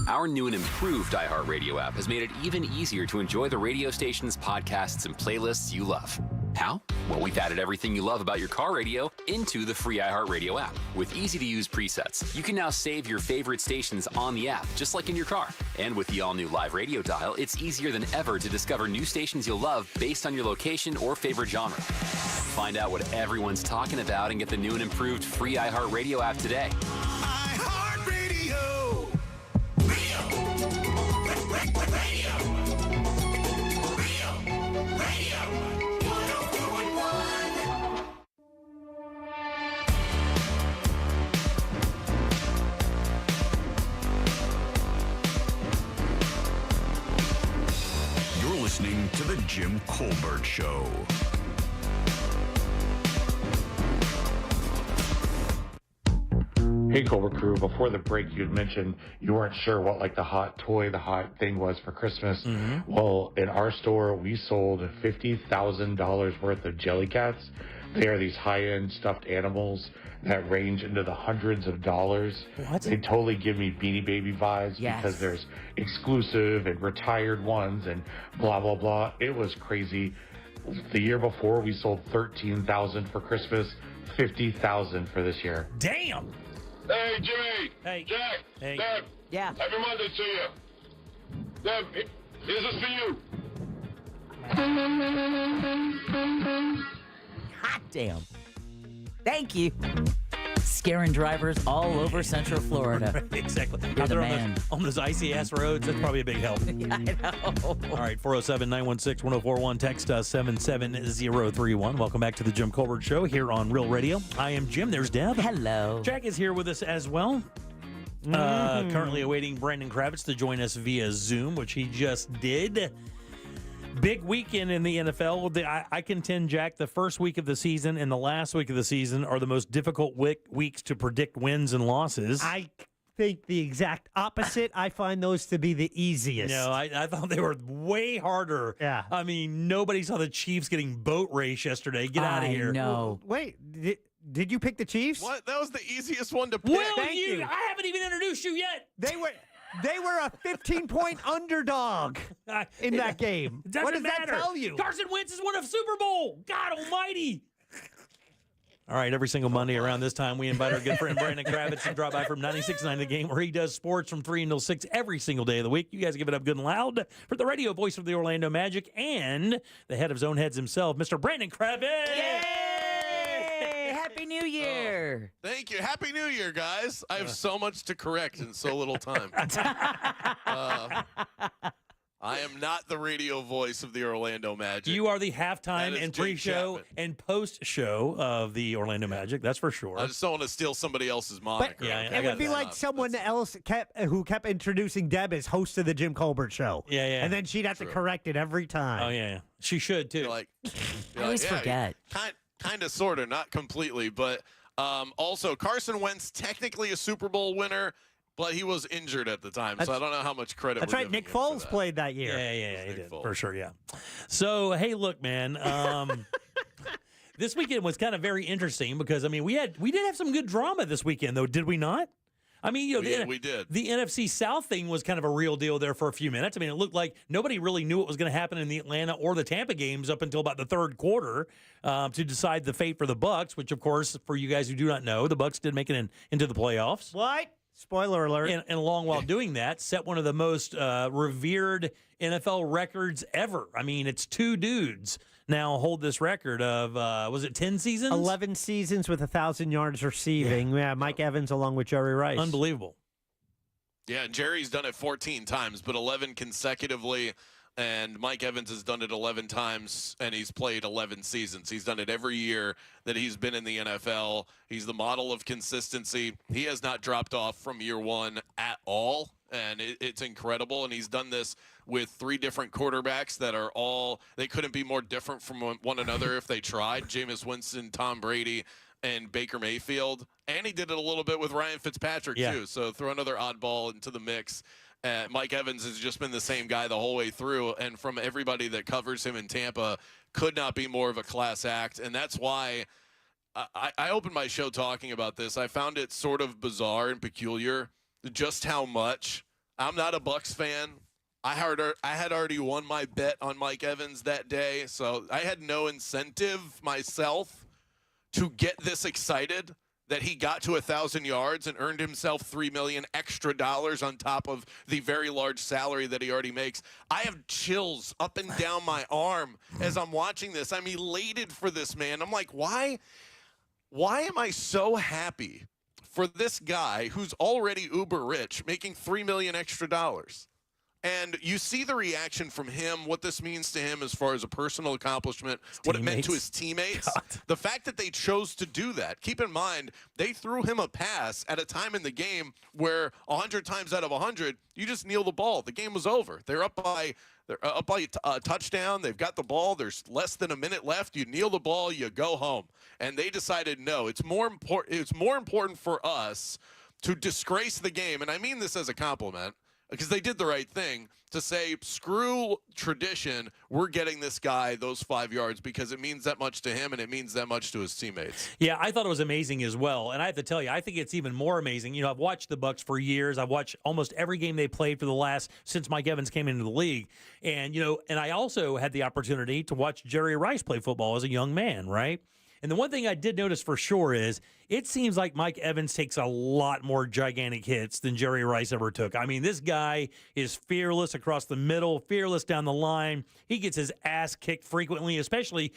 Our new and improved iHeartRadio app has made it even easier to enjoy the radio station's podcasts and playlists you love. How? Well, we've added everything you love about your car radio into the free iHeartRadio app. With easy-to-use presets, you can now save your favorite stations on the app, just like in your car. And with the all-new live radio dial, it's easier than ever to discover new stations you'll love based on your location or favorite genre. Find out what everyone's talking about and get the new and improved free iHeartRadio app today. You're listening to The Jim Colbert Show. Hey, Colbert Crew, before the break, you had mentioned you weren't sure what like the hot toy, the hot thing was for Christmas. Mm-hmm. Well, in our store, we sold $50,000 worth of Jellycats. They are these high-end stuffed animals that range into the hundreds of dollars. What? They totally give me Beanie Baby vibes because there's exclusive and retired ones and blah, blah, blah. It was crazy. The year before, we sold $13,000 for Christmas, $50,000 for this year. Damn! Hey, Jimmy. Hey. Jack. Hey. Deb. Yeah. Happy Monday to you. Deb, this is for you. Hot damn. Thank you. Scaring drivers all over Central Florida. Right, exactly. You're Out the there man. on those icy ass roads, that's probably a big help. Yeah, I know. All right, 407-916-1041. Text us 77031. Welcome back to the Jim Colbert Show here on Real Radio. I am Jim. There's Deb. Hello. Jack is here with us as well. Currently awaiting Brandon Kravitz to join us via Zoom, which he just did. Big weekend in the NFL. I contend, Jack, the first week of the season and the last week of the season are the most difficult weeks to predict wins and losses. I think the exact opposite. I find those to be the easiest. No, I thought they were way harder. Yeah. I mean, nobody saw the Chiefs getting boat race yesterday. Get out of here. No. Wait, did you pick the Chiefs? What? That was the easiest one to pick. Will Thank you. I haven't even introduced you yet. They were a 15-point underdog in that game. Doesn't What does matter. that tell you? Carson Wentz has won a Super Bowl. God almighty. All right, every single Monday around this time, we invite our good friend Brandon Kravitz to drop by from 96.9 The Game, where he does sports from 3 until 6 every single day of the week. You guys give it up good and loud for the radio voice of the Orlando Magic and the head of Zone Heads himself, Mr. Brandon Kravitz. Yay! Happy New Year. Thank you. Happy New Year, guys. I have so much to correct in so little time. I am not the radio voice of the Orlando Magic. You are the halftime and Jake pre-show Chapman. and post-show of the Orlando Magic. That's for sure. I just don't want to steal somebody else's moniker. But Yeah, I it got would be that. like someone else who kept introducing Deb as host of the Jim Colbert Show. Yeah, yeah. And then she'd have to correct it every time. Oh, yeah. She should, too. You're like, I always forget. Kind of, sort of, not completely. But also, Carson Wentz, technically a Super Bowl winner, but he was injured at the time, so I don't know how much credit That's we're right. giving Nick him for Foles that. played that year. Yeah, he did. Foles. For sure, yeah. So, hey, look, man. This weekend was kind of very interesting because, I mean, we did have some good drama this weekend, though, did we not? I mean, you know, We did. The NFC South thing was kind of a real deal there for a few minutes. I mean, it looked like nobody really knew what was going to happen in the Atlanta or the Tampa games up until about the third quarter to decide the fate for the Bucs, which, of course, for you guys who do not know, the Bucs did make it into the playoffs. What? Spoiler alert. And along while doing that, set one of the most revered NFL records ever. I mean, it's two dudes now hold this record of, was it 10 seasons? 11 seasons with 1,000 yards receiving. Yeah, Mike Evans along with Jerry Rice. Unbelievable. Yeah, and Jerry's done it 14 times, but 11 consecutively. And Mike Evans has done it 11 times, and he's played 11 seasons. He's done it every year that he's been in the NFL. He's the model of consistency. He has not dropped off from year one at all, and it's incredible. And he's done this with 3 different quarterbacks that are all – they couldn't be more different from one another if they tried. Jameis Winston, Tom Brady, and Baker Mayfield. And he did it a little bit with Ryan Fitzpatrick, too. So throw another oddball into the mix. Mike Evans has just been the same guy the whole way through, and from everybody that covers him in Tampa, could not be more of a class act. And that's why I opened my show talking about this. I found it sort of bizarre and peculiar just how much. I'm not a Bucs fan. I had already won my bet on Mike Evans that day, so I had no incentive myself to get this excited that he got to 1,000 yards and earned himself $3 million extra on top of the very large salary that he already makes. I have chills up and down my arm as I'm watching this. I'm elated for this man. I'm like, why am I so happy for this guy who's already uber rich, making $3 million extra? And you see the reaction from him, what this means to him as far as a personal accomplishment, what it meant to his teammates. God. The fact that they chose to do that. Keep in mind, they threw him a pass at a time in the game where 100 times out of 100, you just kneel the ball. The game was over. They're up by a touchdown. They've got the ball. There's less than a minute left. You kneel the ball, you go home. And they decided, no, it's more important for us to disgrace the game. And I mean this as a compliment, because they did the right thing to say, screw tradition, we're getting this guy those 5 yards because it means that much to him and it means that much to his teammates. Yeah, I thought it was amazing as well. And I have to tell you, I think it's even more amazing. You know, I've watched the Bucs for years. I've watched almost every game they played since Mike Evans came into the league. And, you know, and I also had the opportunity to watch Jerry Rice play football as a young man, right? And the one thing I did notice for sure is it seems like Mike Evans takes a lot more gigantic hits than Jerry Rice ever took. I mean, this guy is fearless across the middle, fearless down the line. He gets his ass kicked frequently, especially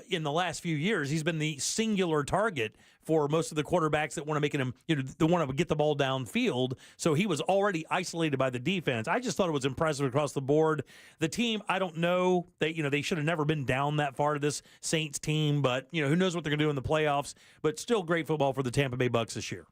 in the last few years. He's been the singular target for most of the quarterbacks that want to make him, they want to get the ball downfield. So he was already isolated by the defense. I just thought it was impressive across the board. The team, I don't know. They should have never been down that far to this Saints team, but who knows what they're going to do in the playoffs. But still great football for the Tampa Bay Bucks this year.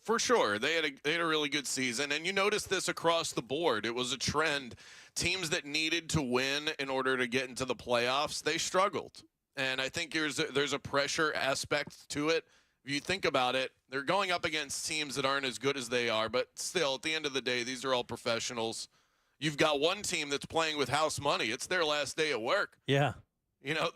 For sure. They had a really good season, and you noticed this across the board. It was a trend. Teams that needed to win in order to get into the playoffs, they struggled. And I think there's a pressure aspect to it. If you think about it, they're going up against teams that aren't as good as they are, but still, at the end of the day, these are all professionals. You've got one team that's playing with house money. It's their last day at work. Yeah.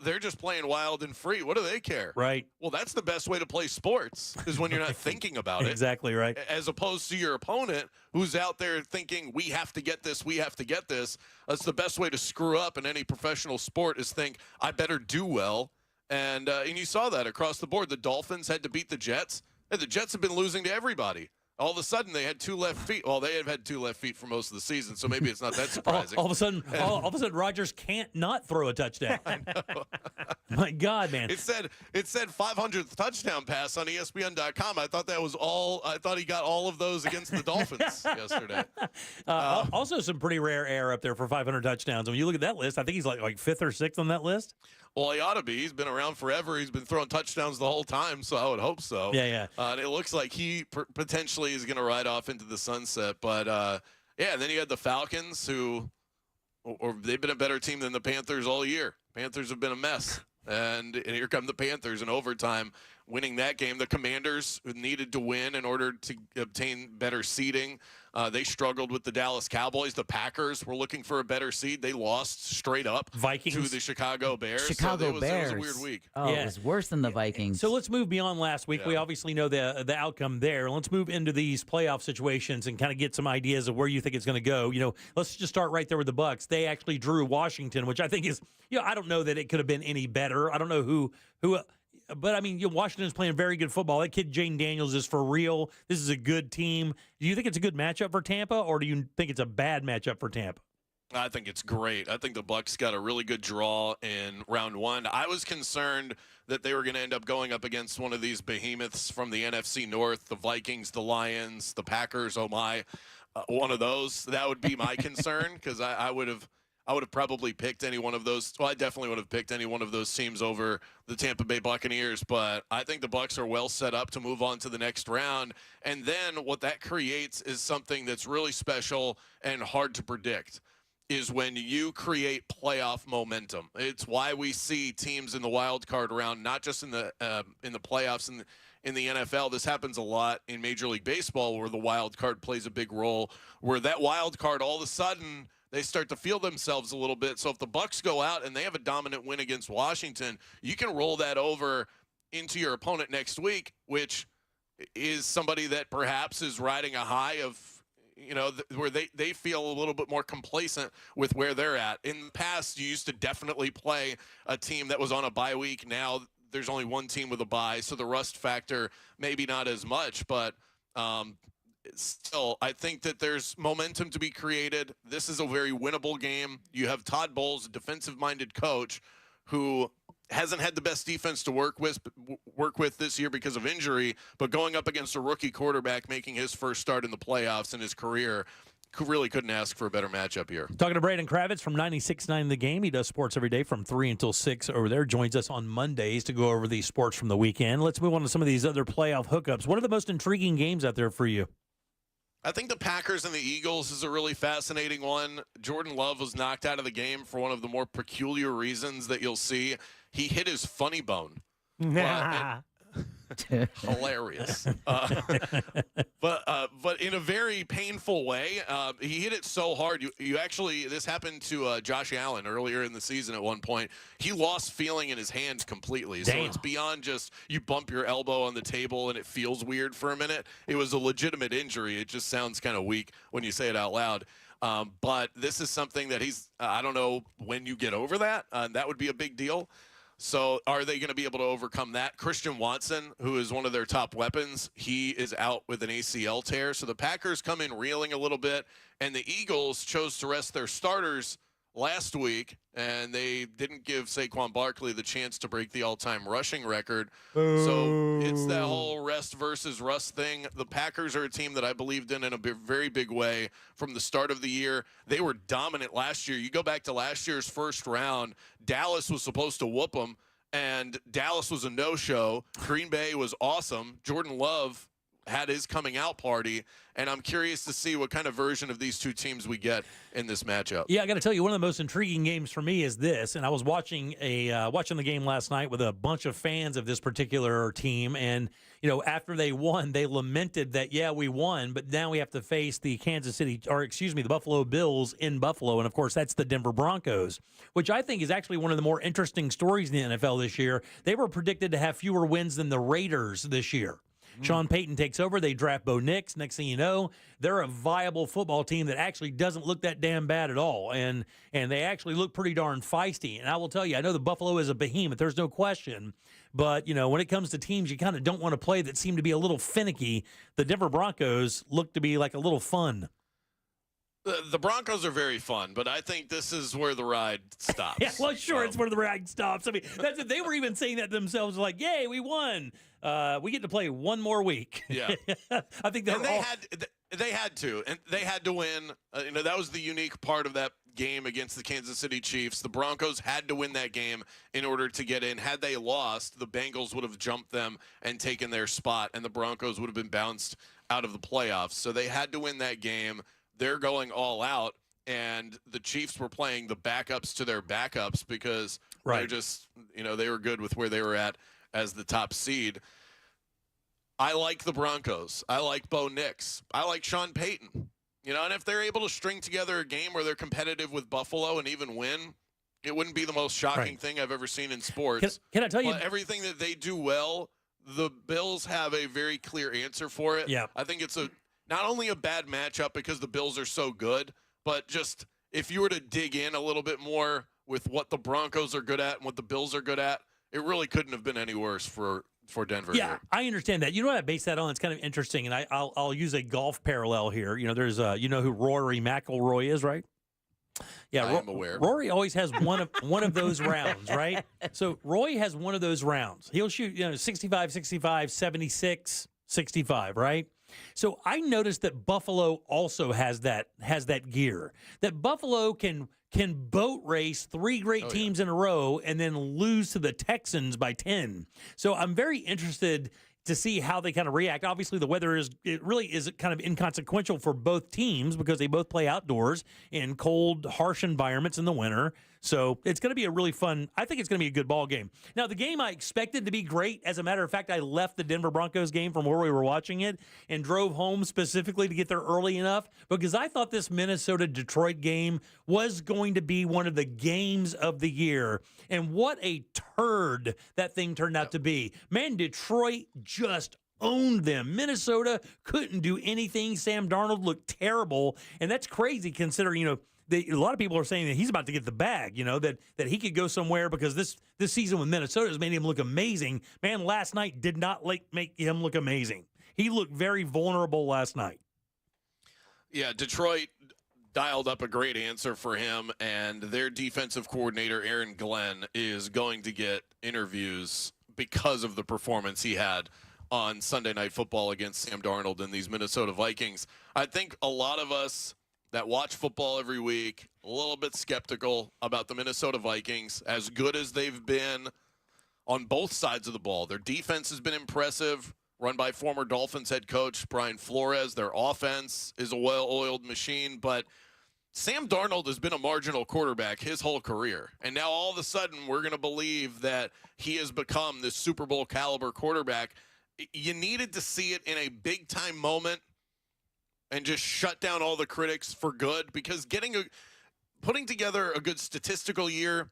They're just playing wild and free. What do they care? Right. Well, that's the best way to play sports is when you're not thinking about it. Exactly right. As opposed to your opponent who's out there thinking, we have to get this, we have to get this. That's the best way to screw up in any professional sport is think, I better do well. And you saw that across the board. The Dolphins had to beat the Jets. And the Jets have been losing to everybody. All of a sudden, they had 2 left feet. Well, they have had 2 left feet for most of the season, so maybe it's not that surprising. all of a sudden, Rodgers can't not throw a touchdown. I know. My God, man! It said 500th touchdown pass on ESPN.com. I thought that was all. I thought he got all of those against the Dolphins yesterday. Also, some pretty rare air up there for 500 touchdowns. When you look at that list, I think he's like 5th or 6th on that list. Well, he ought to be. He's been around forever. He's been throwing touchdowns the whole time, so I would hope so. Yeah. And it looks like he potentially is going to ride off into the sunset. But, and then you had the Falcons, who they've been a better team than the Panthers all year. Panthers have been a mess. And here come the Panthers in overtime, winning that game. The Commanders needed to win in order to obtain better seeding. They struggled with the Dallas Cowboys. The Packers were looking for a better seed. They lost straight up Vikings to the Chicago Bears. Chicago Bears. It was a weird week. Oh, yeah. It was worse than the Vikings. So let's move beyond last week. Yeah. We obviously know the outcome there. Let's move into these playoff situations and kind of get some ideas of where you think it's going to go. Let's just start right there with the Bucks. They actually drew Washington, which I think is, I don't know that it could have been any better. I don't know who. But, I mean, Washington's playing very good football. That kid, Jane Daniels, is for real. This is a good team. Do you think it's a good matchup for Tampa, or do you think it's a bad matchup for Tampa? I think it's great. I think the Bucks got a really good draw in round 1. I was concerned that they were going to end up going up against one of these behemoths from the NFC North, the Vikings, the Lions, the Packers, one of those. That would be my concern because I would have probably picked any one of those. Well, I definitely would have picked any one of those teams over the Tampa Bay Buccaneers, but I think the Bucs are well set up to move on to the next round. And then what that creates is something that's really special and hard to predict, is when you create playoff momentum. It's why we see teams in the wild card round, not just in the playoffs in the NFL. This happens a lot in Major League Baseball where the wild card plays a big role, where that wild card all of a sudden – they start to feel themselves a little bit. So if the Bucs go out and they have a dominant win against Washington, you can roll that over into your opponent next week, which is somebody that perhaps is riding a high of, where they feel a little bit more complacent with where they're at. In the past, you used to definitely play a team that was on a bye week. Now there's only one team with a bye, so the rust factor maybe not as much, but still, I think that there's momentum to be created. This is a very winnable game. You have Todd Bowles, a defensive-minded coach, who hasn't had the best defense to work with this year because of injury, but going up against a rookie quarterback making his first start in the playoffs in his career, really couldn't ask for a better matchup here. Talking to Brandon Kravitz from 96.9 The Game. He does sports every day from 3 until 6 over there. Joins us on Mondays to go over the sports from the weekend. Let's move on to some of these other playoff hookups. What are the most intriguing games out there for you? I think the Packers and the Eagles is a really fascinating one. Jordan Love was knocked out of the game for one of the more peculiar reasons that you'll see. He hit his funny bone. Hilarious. But in a very painful way. He hit it so hard. You actually, this happened to Josh Allen earlier in the season at one point. He lost feeling in his hands completely. Damn. So it's beyond just you bump your elbow on the table and it feels weird for a minute. It was a legitimate injury. It just sounds kind of weak when you say it out loud. But this is something that I don't know when you get over that. That would be a big deal. So are they going to be able to overcome that? Christian Watson, who is one of their top weapons, he is out with an ACL tear. So the Packers come in reeling a little bit, and the Eagles chose to rest their starters last week, and they didn't give Saquon Barkley the chance to break the all-time rushing record. So it's that whole rest versus rust thing. The Packers are a team that I believed in a very big way from the start of the year. They were dominant last year. You go back to last year's first round, Dallas was supposed to whoop them, and Dallas was a no-show. Green Bay was awesome. Jordan Love had his coming out party, and I'm curious to see what kind of version of these two teams we get in this matchup. Yeah, I got to tell you, one of the most intriguing games for me is this, and I was watching watching the game last night with a bunch of fans of this particular team, and after they won, they lamented that, yeah, we won, but now we have to face the the Buffalo Bills in Buffalo, and of course that's the Denver Broncos, which I think is actually one of the more interesting stories in the NFL this year. They were predicted to have fewer wins than the Raiders this year. Sean Payton takes over. They draft Bo Nix. Next thing you know, they're a viable football team that actually doesn't look that damn bad at all. And they actually look pretty darn feisty. And I will tell you, I know the Buffalo is a behemoth. There's no question. But, when it comes to teams you kind of don't want to play that seem to be a little finicky, the Denver Broncos look to be like a little fun. The Broncos are very fun, but I think this is where the ride stops. Yeah, well, sure, it's where the ride stops. I mean, that's it. They were even saying that themselves, like, yay, we won. We get to play one more week. Yeah. I think they had to, and they had to win. That was the unique part of that game against the Kansas City Chiefs. The Broncos had to win that game in order to get in. Had they lost, the Bengals would have jumped them and taken their spot, and the Broncos would have been bounced out of the playoffs. So they had to win that game. They're going all out, and the Chiefs were playing the backups to their backups because they're just, they were good with where they were at as the top seed. I like the Broncos. I like Bo Nix. I like Sean Payton. And if they're able to string together a game where they're competitive with Buffalo and even win, it wouldn't be the most shocking thing I've ever seen in sports. Can I tell you? But everything that they do well, the Bills have a very clear answer for it. Yeah. I think it's not only a bad matchup because the Bills are so good, but just if you were to dig in a little bit more with what the Broncos are good at and what the Bills are good at, it really couldn't have been any worse for Denver. Yeah, here. I understand that. You know what I base that on? It's kind of interesting, and I'll use a golf parallel here. There's who Rory McIlroy is, right? Yeah, I am aware. Rory always has one of those rounds, right? So Roy has one of those rounds. He'll shoot 65, 65, 76, 65, right? So I noticed that Buffalo also has that gear. That Buffalo can boat race three great teams in a row and then lose to the Texans by 10. So I'm very interested to see how they kind of react. Obviously, the weather really is kind of inconsequential for both teams because they both play outdoors in cold, harsh environments in the winter. So it's going to be a really fun, I think it's going to be a good ball game. Now, the game I expected to be great. As a matter of fact, I left the Denver Broncos game from where we were watching it and drove home specifically to get there early enough because I thought this Minnesota-Detroit game was going to be one of the games of the year. And what a turd that thing turned out to be. Man, Detroit just owned them. Minnesota couldn't do anything. Sam Darnold looked terrible. And that's crazy considering, a lot of people are saying that he's about to get the bag, that he could go somewhere because this season with Minnesota has made him look amazing. Man, last night did not make him look amazing. He looked very vulnerable last night. Yeah, Detroit dialed up a great answer for him, and their defensive coordinator, Aaron Glenn, is going to get interviews because of the performance he had on Sunday Night Football against Sam Darnold and these Minnesota Vikings. I think a lot of us that watch football every week, a little bit skeptical about the Minnesota Vikings, as good as they've been on both sides of the ball. Their defense has been impressive, run by former Dolphins head coach Brian Flores. Their offense is a well-oiled machine, but Sam Darnold has been a marginal quarterback his whole career. And now all of a sudden we're going to believe that he has become this Super Bowl caliber quarterback. You needed to see it in a big-time moment and just shut down all the critics for good, because putting together a good statistical year,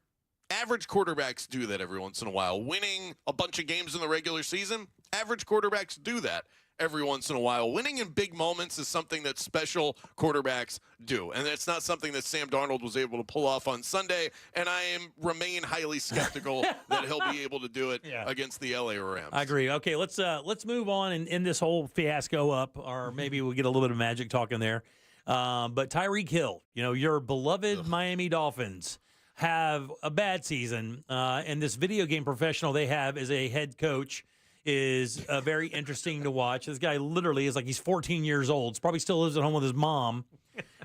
average quarterbacks do that every once in a while. Winning a bunch of games in the regular season, average quarterbacks do that. every once in a while. Winning in big moments is something that special quarterbacks do, and it's not something that Sam Darnold was able to pull off on Sunday, and I remain highly skeptical that he'll be able to do it against the LA Rams. I agree. Okay, let's move on and end this whole fiasco up, or maybe we'll get a little bit of magic talk in there. But Tyreek Hill, your beloved Miami Dolphins have a bad season, and this video game professional they have as a head coach is very interesting to watch. This guy literally is like he's 14 years old. Probably still lives at home with his mom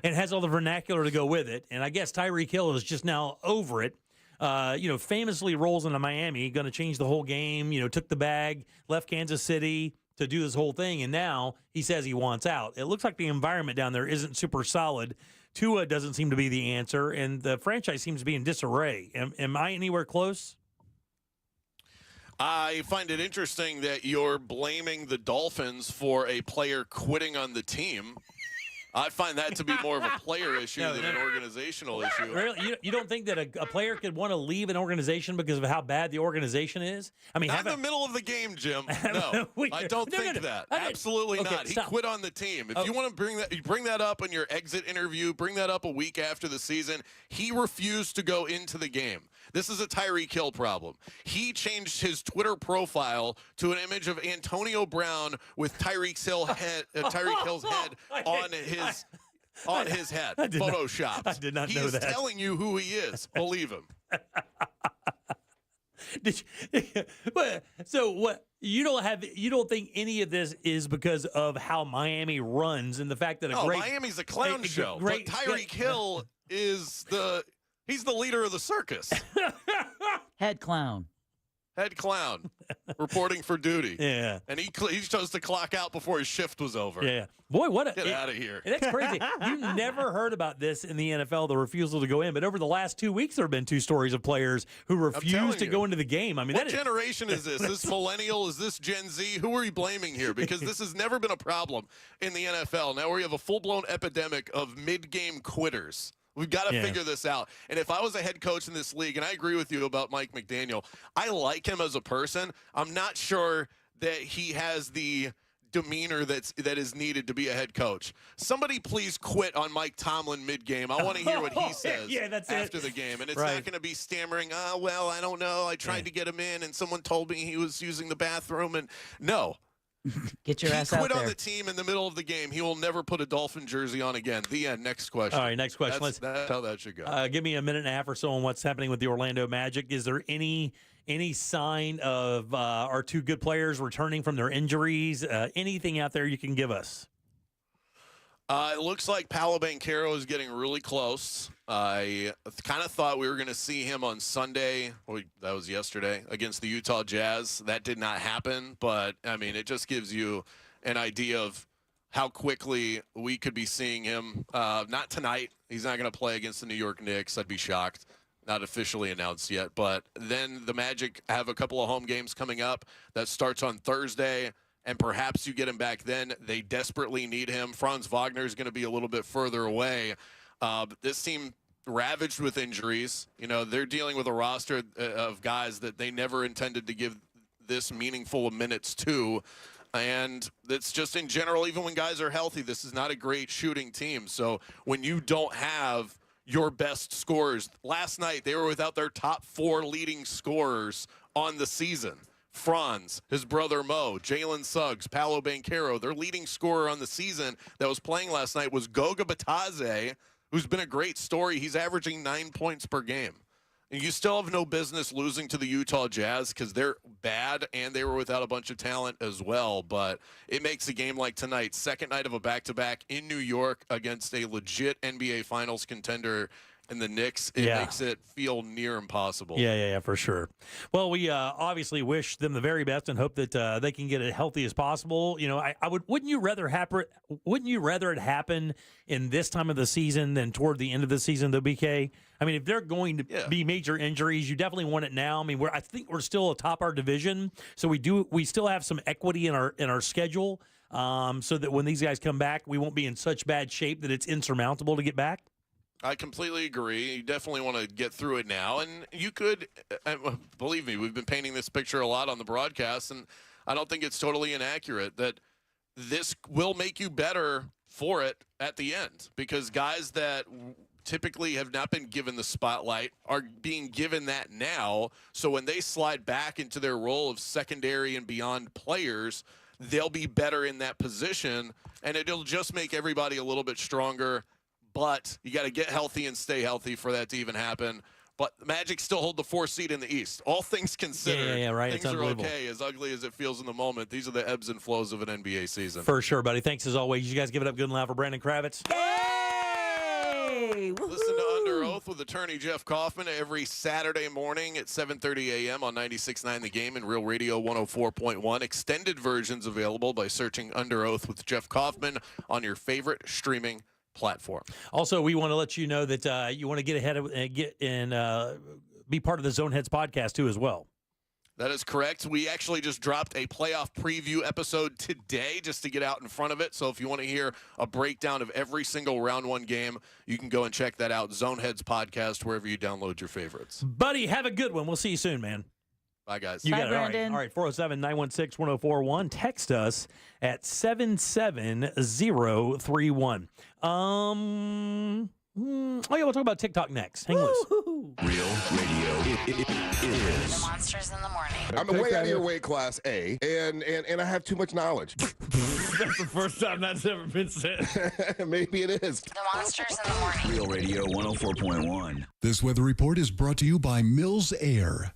and has all the vernacular to go with it. And I guess Tyreek Hill is just now over it. Famously rolls into Miami, going to change the whole game, took the bag, left Kansas City to do this whole thing. And now he says he wants out. It looks like the environment down there isn't super solid. Tua doesn't seem to be the answer. And the franchise seems to be in disarray. Am I anywhere close? I find it interesting that you're blaming the Dolphins for a player quitting on the team. I find that to be more of a player issue than an organizational issue. Really? You don't think that a player could want to leave an organization because of how bad the organization is? I mean, not in the middle of the game, Jim. No, I don't think that. Absolutely not. He quit on the team. If you want to bring that up in your exit interview, bring that up a week after the season. He refused to go into the game. This is a Tyreek Hill problem. He changed his Twitter profile to an image of Antonio Brown with Tyreek Hill's head on his head, photoshopped. I did not know that. He is telling you who he is. Believe him. So what? You don't think any of this is because of how Miami runs and the fact that Miami's a clown show. But Tyreek Hill is he's the leader of the circus. Head clown. Reporting for duty. Yeah. And he chose to clock out before his shift was over. Yeah. Boy, get out of here. That's crazy. You never heard about this in the NFL, the refusal to go in. But over the last 2 weeks, there have been 2 stories of players who refused to go into the game. I mean, what generation is this? Is this millennial? Is this Gen Z? Who are you blaming here? Because this has never been a problem in the NFL. Now we have a full-blown epidemic of mid-game quitters. We've got to figure this out. And if I was a head coach in this league, and I agree with you about Mike McDaniel, I like him as a person. I'm not sure that he has the demeanor that is needed to be a head coach. Somebody please quit on Mike Tomlin mid-game. I want to hear what he says after the game. And it's not going to be stammering, well, I don't know. I tried to get him in, and someone told me he was using the bathroom. And no. Get your ass out there. He quit on the team in the middle of the game. He will never put a Dolphin jersey on again. The end. Next question. All right, next question. That's how that should go. Give me a minute and a half or so on what's happening with the Orlando Magic. Is there any sign of our 2 good players returning from their injuries? Anything out there you can give us? It looks like Paolo Banchero is getting really close. I kind of thought we were going to see him on Sunday. That was yesterday against the Utah Jazz. That did not happen, but I mean, it just gives you an idea of how quickly we could be seeing him. Not tonight. He's not going to play against the New York Knicks. I'd be shocked. Not officially announced yet, but then the Magic have a couple of home games coming up. That starts on Thursday. And perhaps you get him back then. They desperately need him. Franz Wagner is going to be a little bit further away. This team ravaged with injuries. They're dealing with a roster of guys that they never intended to give this meaningful minutes to. And it's just in general, even when guys are healthy, this is not a great shooting team. So when you don't have your best scorers, last night they were without their top 4 leading scorers on the season. Franz, his brother Mo, Jalen Suggs, Paolo Banchero. Their leading scorer on the season that was playing last night was Goga Bitadze, who's been a great story. He's averaging 9 points per game. And you still have no business losing to the Utah Jazz because they're bad and they were without a bunch of talent as well. But it makes a game like tonight, second night of a back-to-back in New York against a legit NBA Finals contender and the Knicks, it makes it feel near impossible. Yeah, for sure. Well, we obviously wish them the very best and hope that they can get as healthy as possible. Wouldn't you rather it happen in this time of the season than toward the end of the season, though, BK? I mean, if they're going to be major injuries, you definitely want it now. I mean, I think we're still atop our division, so we still have some equity in our schedule, so that when these guys come back, we won't be in such bad shape that it's insurmountable to get back. I completely agree. You definitely want to get through it now. And you could, believe me, we've been painting this picture a lot on the broadcast, and I don't think it's totally inaccurate that this will make you better for it at the end, because guys that typically have not been given the spotlight are being given that now. So when they slide back into their role of secondary and beyond players, they'll be better in that position, and it'll just make everybody a little bit stronger. But you got to get healthy and stay healthy for that to even happen. But the Magic still hold the 4th seed in the East. All things considered, yeah, right. Things It's are unbelievable. okay, as ugly as it feels in the moment. These are the ebbs and flows of an NBA season. For sure, buddy. Thanks as always. You guys give it up good and loud for Brandon Kravitz. Yay! Listen to Under Oath with attorney Jeff Kaufman every Saturday morning at 7:30 a.m. on 96.9 The Game and Real Radio 104.1. Extended versions available by searching Under Oath with Jeff Kaufman on your favorite streaming platform. Also, we want to let you know that you want to get ahead of be part of the Zoneheads podcast too as well. That is correct. We actually just dropped a playoff preview episode today just to get out in front of it. So if you want to hear a breakdown of every single round 1 game, you can go and check that out. Zoneheads podcast, wherever you download your favorites. Buddy, have a good one. We'll see you soon, man. Bye, guys. You Bye, got it. Brandon. All right. 407-916-1041. Text us at 77031. Oh, yeah, we'll talk about TikTok next. Hang loose. Real radio is. The Monsters in the Morning. I'm way out of your weight class, A, and I have too much knowledge. That's the first time that's ever been said. Maybe it is. The Monsters in the Morning. Real Radio 104.1. This weather report is brought to you by Mills Air.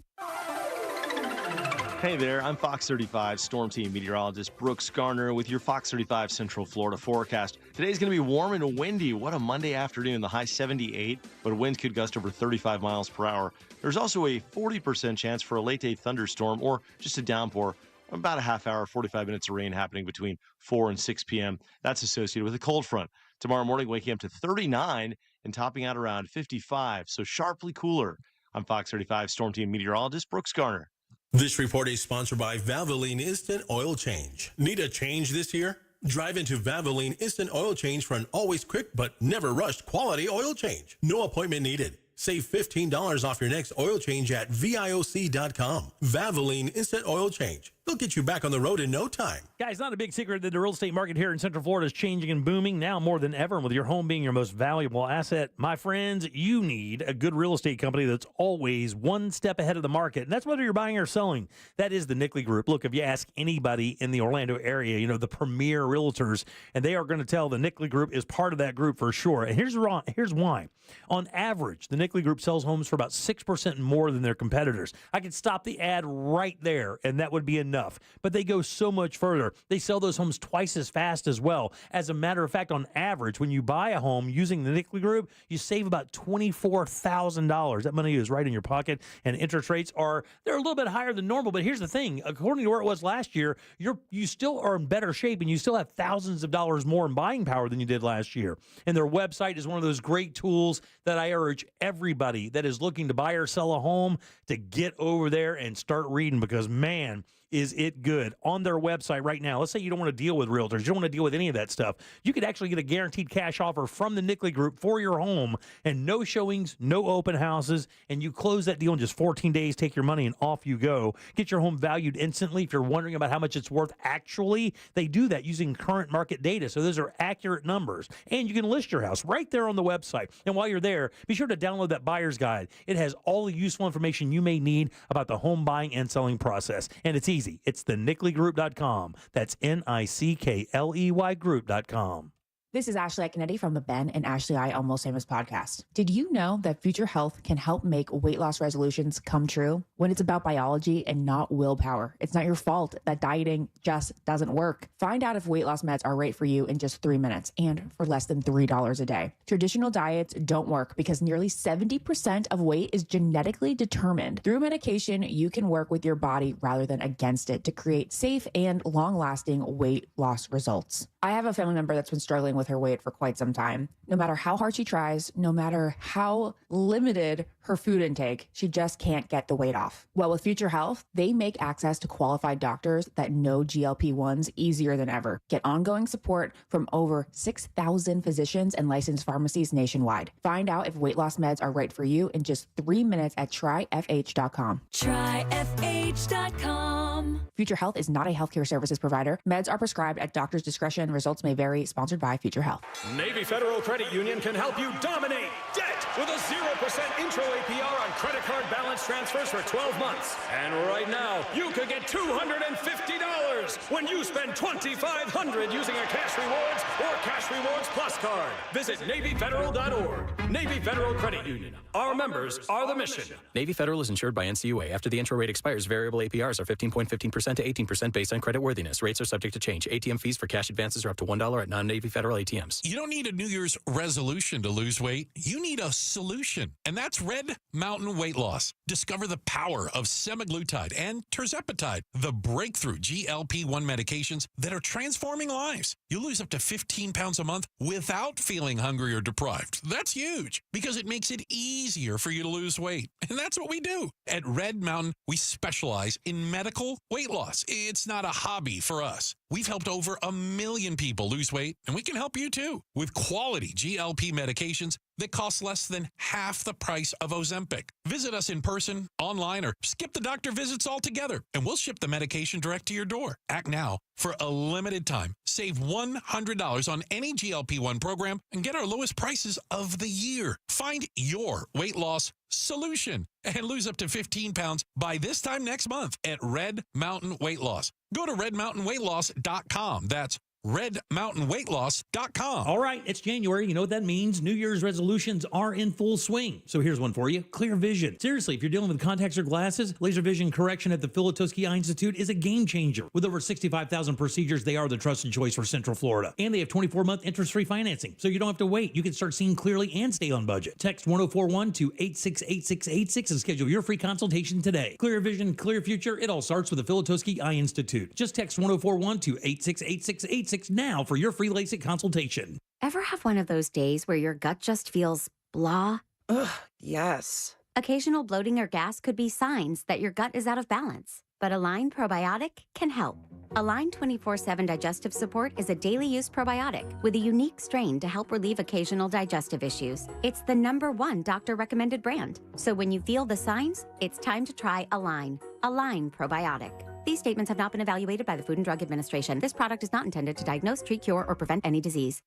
Hey there, I'm Fox 35 Storm Team meteorologist Brooks Garner with your Fox 35 Central Florida forecast. Today's going to be warm and windy. What a Monday afternoon. The high 78, but winds could gust over 35 miles per hour. There's also a 40% chance for a late-day thunderstorm or just a downpour. About a half hour, 45 minutes of rain happening between 4 and 6 p.m. That's associated with a cold front. Tomorrow morning, waking up to 39 and topping out around 55, so sharply cooler. I'm Fox 35 Storm Team meteorologist Brooks Garner. This report is sponsored by Valvoline Instant Oil Change. Need a change this year? Drive into Valvoline Instant Oil Change for an always quick but never rushed quality oil change. No appointment needed. Save $15 off your next oil change at VIOC.com. Valvoline Instant Oil Change. They'll get you back on the road in no time. Guys, not a big secret that the real estate market here in Central Florida is changing and booming now more than ever. And with your home being your most valuable asset, my friends, you need a good real estate company that's always one step ahead of the market. And that's whether you're buying or selling. That is the Nickley Group. Look, if you ask anybody in the Orlando area, you know, the premier realtors, and they are going to tell the Nickley Group is part of that group for sure. And here's why. On average, the Nickley Group sells homes for about 6% more than their competitors. I could stop the ad right there, and that would be enough. But they go so much further. They sell those homes twice as fast as well. As a matter of fact, on average, when you buy a home using the Nickley Group, you save about $24,000. That money is right in your pocket, and interest rates they're a little bit higher than normal. But here's the thing. According to where it was last year, you still are in better shape, and you still have thousands of dollars more in buying power than you did last year. And their website is one of those great tools that I urge everybody that is looking to buy or sell a home to get over there and start reading, because, man, is it good. On their website right now, let's say you don't want to deal with realtors, you don't want to deal with any of that stuff, you could actually get a guaranteed cash offer from the Nickley Group for your home, and no showings, no open houses, and you close that deal in just 14 days, take your money, and off you go. Get your home valued instantly. If you're wondering about how much it's worth actually, they do that using current market data, so those are accurate numbers. And you can list your house right there on the website. And while you're there, be sure to download that buyer's guide. It has all the useful information you may need about the home buying and selling process, and it's easy. It's the NickleyGroup.com. That's NICKLEY Group.com. This is Ashley Akinetti from the Ben and Ashley I Almost Famous podcast. Did you know that Future Health can help make weight loss resolutions come true? When it's about biology and not willpower, it's not your fault that dieting just doesn't work. Find out if weight loss meds are right for you in just 3 minutes and for less than $3 a day. Traditional diets don't work because nearly 70% of weight is genetically determined. Through medication, you can work with your body rather than against it to create safe and long-lasting weight loss results. I have a family member that's been struggling with her weight for quite some time. No matter how hard she tries, no matter how limited her food intake, she just can't get the weight off. Well, with Future Health, they make access to qualified doctors that know GLP-1s easier than ever. Get ongoing support from over 6,000 physicians and licensed pharmacies nationwide. Find out if weight loss meds are right for you in just 3 minutes at tryfh.com. Tryfh.com. FutureHealth.com. Future Health is not a healthcare services provider. Meds are prescribed at doctor's discretion. Results may vary. Sponsored by Future Health. Navy Federal Credit Union can help you dominate debt with a 0% intro APR on credit card balance transfers for 12 months. And right now, you could get $250 when you spend $2,500 using a Cash Rewards or Cash Rewards Plus card. Visit NavyFederal.org. Navy Federal Credit Union. Our members are the mission. Navy Federal is insured by NCUA. After the intro rate expires, variable APRs are 15.15% to 18% based on credit worthiness. Rates are subject to change. ATM fees for cash advances are up to $1 at non-Navy Federal ATMs. You don't need a New Year's resolution to lose weight. You need a solution, and that's Red Mountain Weight Loss. Discover the power of semaglutide and tirzepatide, the breakthrough GLP-1 medications that are transforming lives. You lose up to 15 pounds a month without feeling hungry or deprived. That's huge because it makes it easier for you to lose weight. And that's what we do. At Red Mountain, we specialize in medical weight loss. It's not a hobby for us. We've helped over 1 million people lose weight, and we can help you too with quality GLP medications that cost less than half the price of Ozempic. Visit us in person, online, or skip the doctor visits altogether, and we'll ship the medication direct to your door. Act now for a limited time. Save $100 on any GLP-1 program and get our lowest prices of the year. Find your weight loss solution and lose up to 15 pounds by this time next month at Red Mountain Weight Loss. Go to redmountainweightloss.com. That's redmountainweightloss.com. All right, it's January. You know what that means? New Year's resolutions are in full swing. So here's one for you. Clear vision. Seriously, if you're dealing with contacts or glasses, laser vision correction at the Filatowski Eye Institute is a game changer. With over 65,000 procedures, they are the trusted choice for Central Florida. And they have 24-month interest-free financing, so you don't have to wait. You can start seeing clearly and stay on budget. Text 1041 to 868686 and schedule your free consultation today. Clear vision, clear future. It all starts with the Filatowski Eye Institute. Just text 1041 to 868686 now for your free LASIK consultation. Ever have one of those days where your gut just feels blah? Ugh, yes. Occasional bloating or gas could be signs that your gut is out of balance, but Align Probiotic can help. Align 24/7 Digestive Support is a daily use probiotic with a unique strain to help relieve occasional digestive issues. It's the #1 doctor-recommended brand. So when you feel the signs, it's time to try Align. Align Probiotic. These statements have not been evaluated by the Food and Drug Administration. This product is not intended to diagnose, treat, cure, or prevent any disease.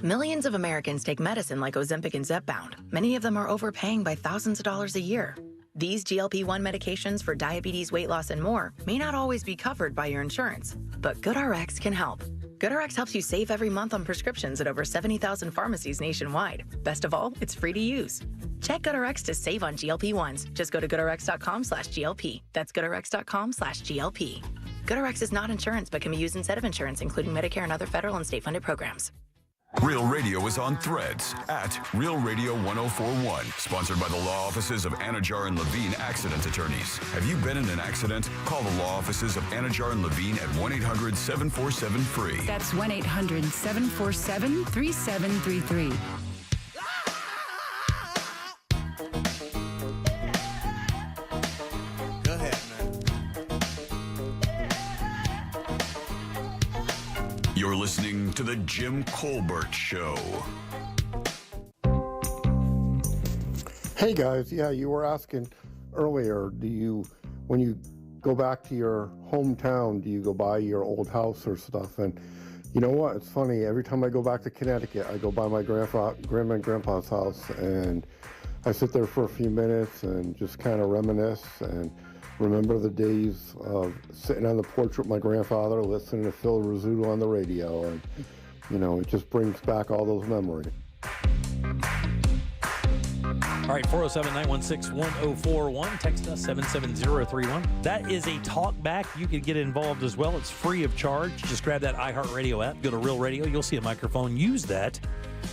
Millions of Americans take medicine like Ozempic and Zepbound. Many of them are overpaying by thousands of dollars a year. These GLP-1 medications for diabetes, weight loss, and more may not always be covered by your insurance, but GoodRx can help. GoodRx helps you save every month on prescriptions at over 70,000 pharmacies nationwide. Best of all, it's free to use. Check GoodRx to save on GLP-1s. Just go to GoodRx.com/GLP. That's GoodRx.com/GLP. GoodRx is not insurance, but can be used instead of insurance, including Medicare and other federal and state-funded programs. Real Radio is on Threads at Real Radio 1041. Sponsored by the law offices of Anajar and Levine Accident Attorneys. Have you been in an accident? Call the law offices of Anajar and Levine at 1-800-747-FREE. That's 1-800-747-3733. Go ahead, You're listening to The Jim Colbert Show. Hey guys, yeah, you were asking earlier, when you go back to your hometown, do you go by your old house or stuff? And you know what? It's funny. Every time I go back to Connecticut, I go by my grandma and grandpa's house, and I sit there for a few minutes and just kind of reminisce and remember the days of sitting on the porch with my grandfather, listening to Phil Rizzuto on the radio, and it just brings back all those memories. All right, 407-916-1041. Text us 77031. That is a talk back. You can get involved as well. It's free of charge. Just grab that iHeartRadio app. Go to Real Radio. You'll see a microphone. Use that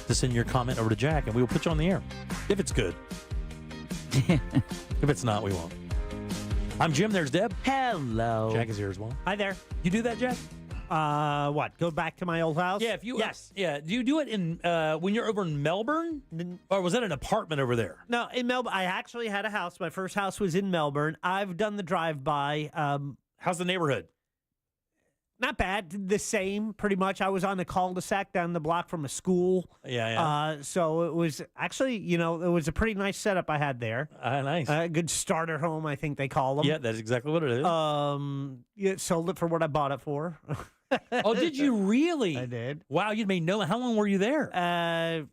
to send your comment over to Jack, and we will put you on the air. If it's good. If it's not, we won't. I'm Jim. There's Deb. Hello. Jack is here as well. Hi there. You do that, Jack? What? Go back to my old house? Yeah. Yes. Yeah. Do you do it in when you're over in Melbourne, or was that an apartment over there? No, in Melbourne. I actually had a house. My first house was in Melbourne. I've done the drive-by. How's the neighborhood? Not bad. The same, pretty much. I was on the cul-de-sac down the block from a school. Yeah. So it was actually, it was a pretty nice setup I had there. Nice. Good starter home, I think they call them. Yeah, that's exactly what it is. Yeah, sold it for what I bought it for. Oh, did you really? I did. Wow, you made no. How long were you there?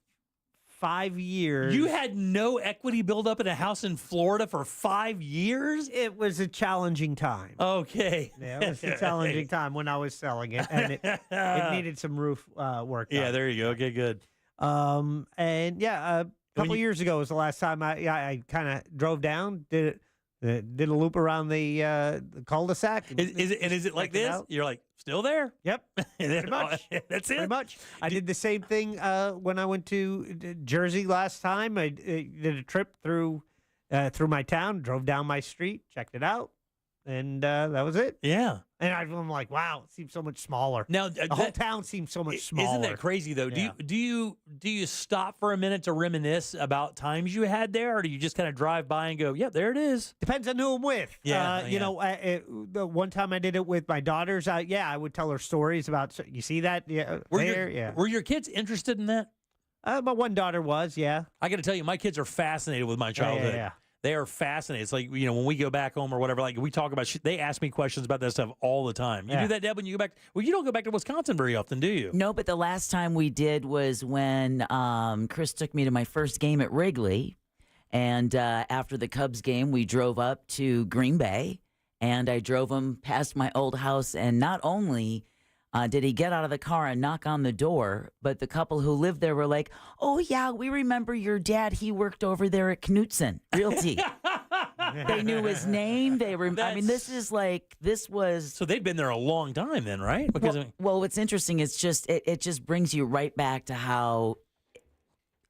5 years. You had no equity build up in a house in Florida for 5 years? It was a challenging time. Okay. Yeah, it was a challenging time when I was selling it, and it needed some roof work done. Yeah, there you go. Okay, good. And yeah, a couple years ago was the last time I kind of drove down, did a loop around the cul-de-sac. Is it like this? You're like, still there? Yep. Pretty much. That's it? Pretty much. I did the same thing when I went to Jersey last time. I did a trip through my town, drove down my street, checked it out, and that was it. Yeah. And I'm like, wow, it seems so much smaller. Now the whole town seems so much smaller. Isn't that crazy though? Yeah. Do you stop for a minute to reminisce about times you had there, or do you just kind of drive by and go, "Yeah, there it is"? Depends on who I'm with. Yeah, the one time I did it with my daughters, I would tell her stories about. You see that? Yeah, Were your kids interested in that? My one daughter was. Yeah. I got to tell you, my kids are fascinated with my childhood. Yeah. They are fascinated. It's like, when we go back home or whatever, like we talk about they ask me questions about that stuff all the time. You do that, Deb, when you go back? Well, you don't go back to Wisconsin very often, do you? No, but the last time we did was when Chris took me to my first game at Wrigley. And after the Cubs game, we drove up to Green Bay. And I drove him past my old house. And not only did he get out of the car and knock on the door, but the couple who lived there were like, "Oh, yeah, we remember your dad. He worked over there at Knutson Realty." They knew his name. This was... So they'd been there a long time then, right? Because well, what's interesting is just, it just brings you right back to how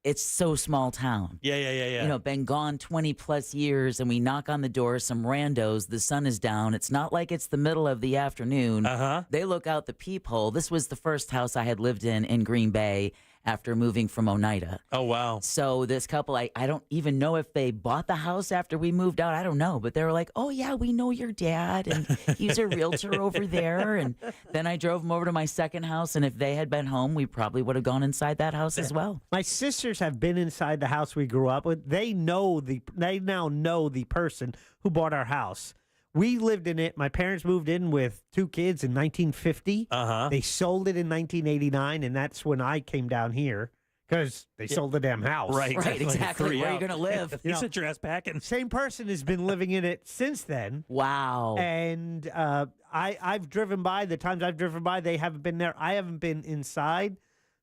it's so small town. Yeah. Been gone 20 plus years, and we knock on the door, some randos, the sun is down. It's not like it's the middle of the afternoon. They look out the peephole. This was the first house I had lived in Green Bay after moving from Oneida. Oh, wow. So this couple, I don't even know if they bought the house after we moved out. I don't know. But they were like, "Oh, yeah, we know your dad, and he's a realtor over there." And then I drove them over to my second house, and if they had been home, we probably would have gone inside that house as well. My sisters have been inside the house we grew up with. They now know the person who bought our house. We lived in it. My parents moved in with 2 kids in 1950. They sold it in 1989, and that's when I came down here because they sold the damn house. Right, exactly. Where are you going to live? You sent your ass packing. Same person has been living in it since then. Wow. And I've driven by. The times I've driven by, they haven't been there. I haven't been inside.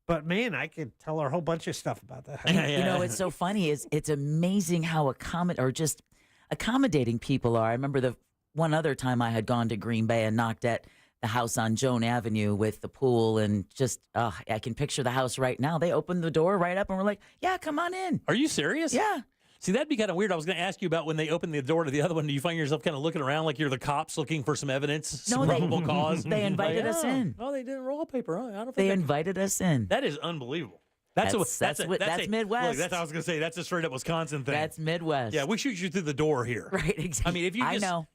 But, man, I could tell her a whole bunch of stuff about that. It's so funny. It's amazing how accommodating people are. I remember the one other time I had gone to Green Bay and knocked at the house on Joan Avenue with the pool, and just, I can picture the house right now. They opened the door right up and were like, "Yeah, come on in." Are you serious? Yeah. See, that'd be kind of weird. I was going to ask you about when they open the door to the other one. Do you find yourself kind of looking around like you're the cops looking for some evidence, some probable cause? They invited us in. Oh, they didn't roll paper. Huh? I don't think they invited us in. That is unbelievable. That's Midwest. Look, that's I was going to say. That's a straight up Wisconsin thing. That's Midwest. Yeah, we shoot you through the door here. Right, exactly. I mean,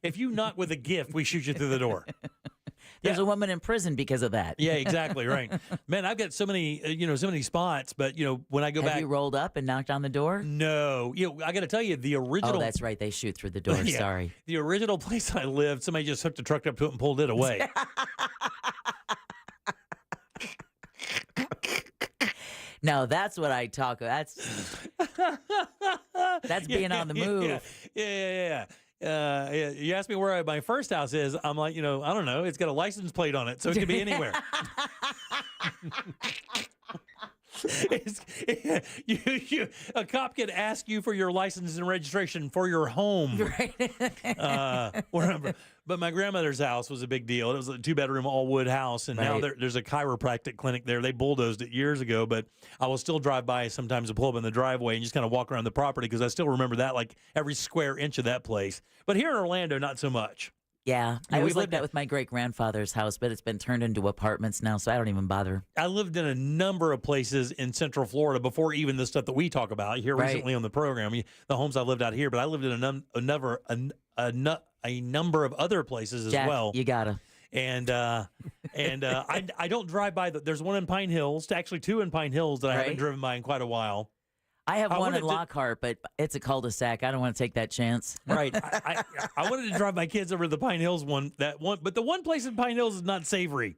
if you knock with a gift, we shoot you through the door. There's a woman in prison because of that. Yeah, exactly, right. Man, I've got so many, so many spots, but when I go back, have you rolled up and knocked on the door? No, I got to tell you, the original. Oh, that's right. They shoot through the door. Yeah, sorry. The original place I lived, somebody just hooked a truck up to it and pulled it away. No, that's what I talk about. That's being on the move. Yeah. You asked me where my first house is. I'm like, I don't know. It's got a license plate on it, so it could be anywhere. A cop could ask you for your license and registration for your home. Right. But my grandmother's house was a big deal. It was a 2-bedroom all-wood house, and now there's a chiropractic clinic there. They bulldozed it years ago, but I will still drive by sometimes to pull up in the driveway and just kind of walk around the property because I still remember that, like every square inch of that place. But here in Orlando, not so much. Yeah, I was like that with my great-grandfather's house, but it's been turned into apartments now, so I don't even bother. I lived in a number of places in Central Florida before even the stuff that we talk about here recently on the program. The homes I lived out here, but I lived in a number of other places as Jack, well. You gotta. And And I don't drive by. There's one in Pine Hills, actually two in Pine Hills that I haven't driven by in quite a while. I have one in Lockhart, but it's a cul-de-sac. I don't want to take that chance. Right. I wanted to drive my kids over to the Pine Hills one, but the one place in Pine Hills is not savory.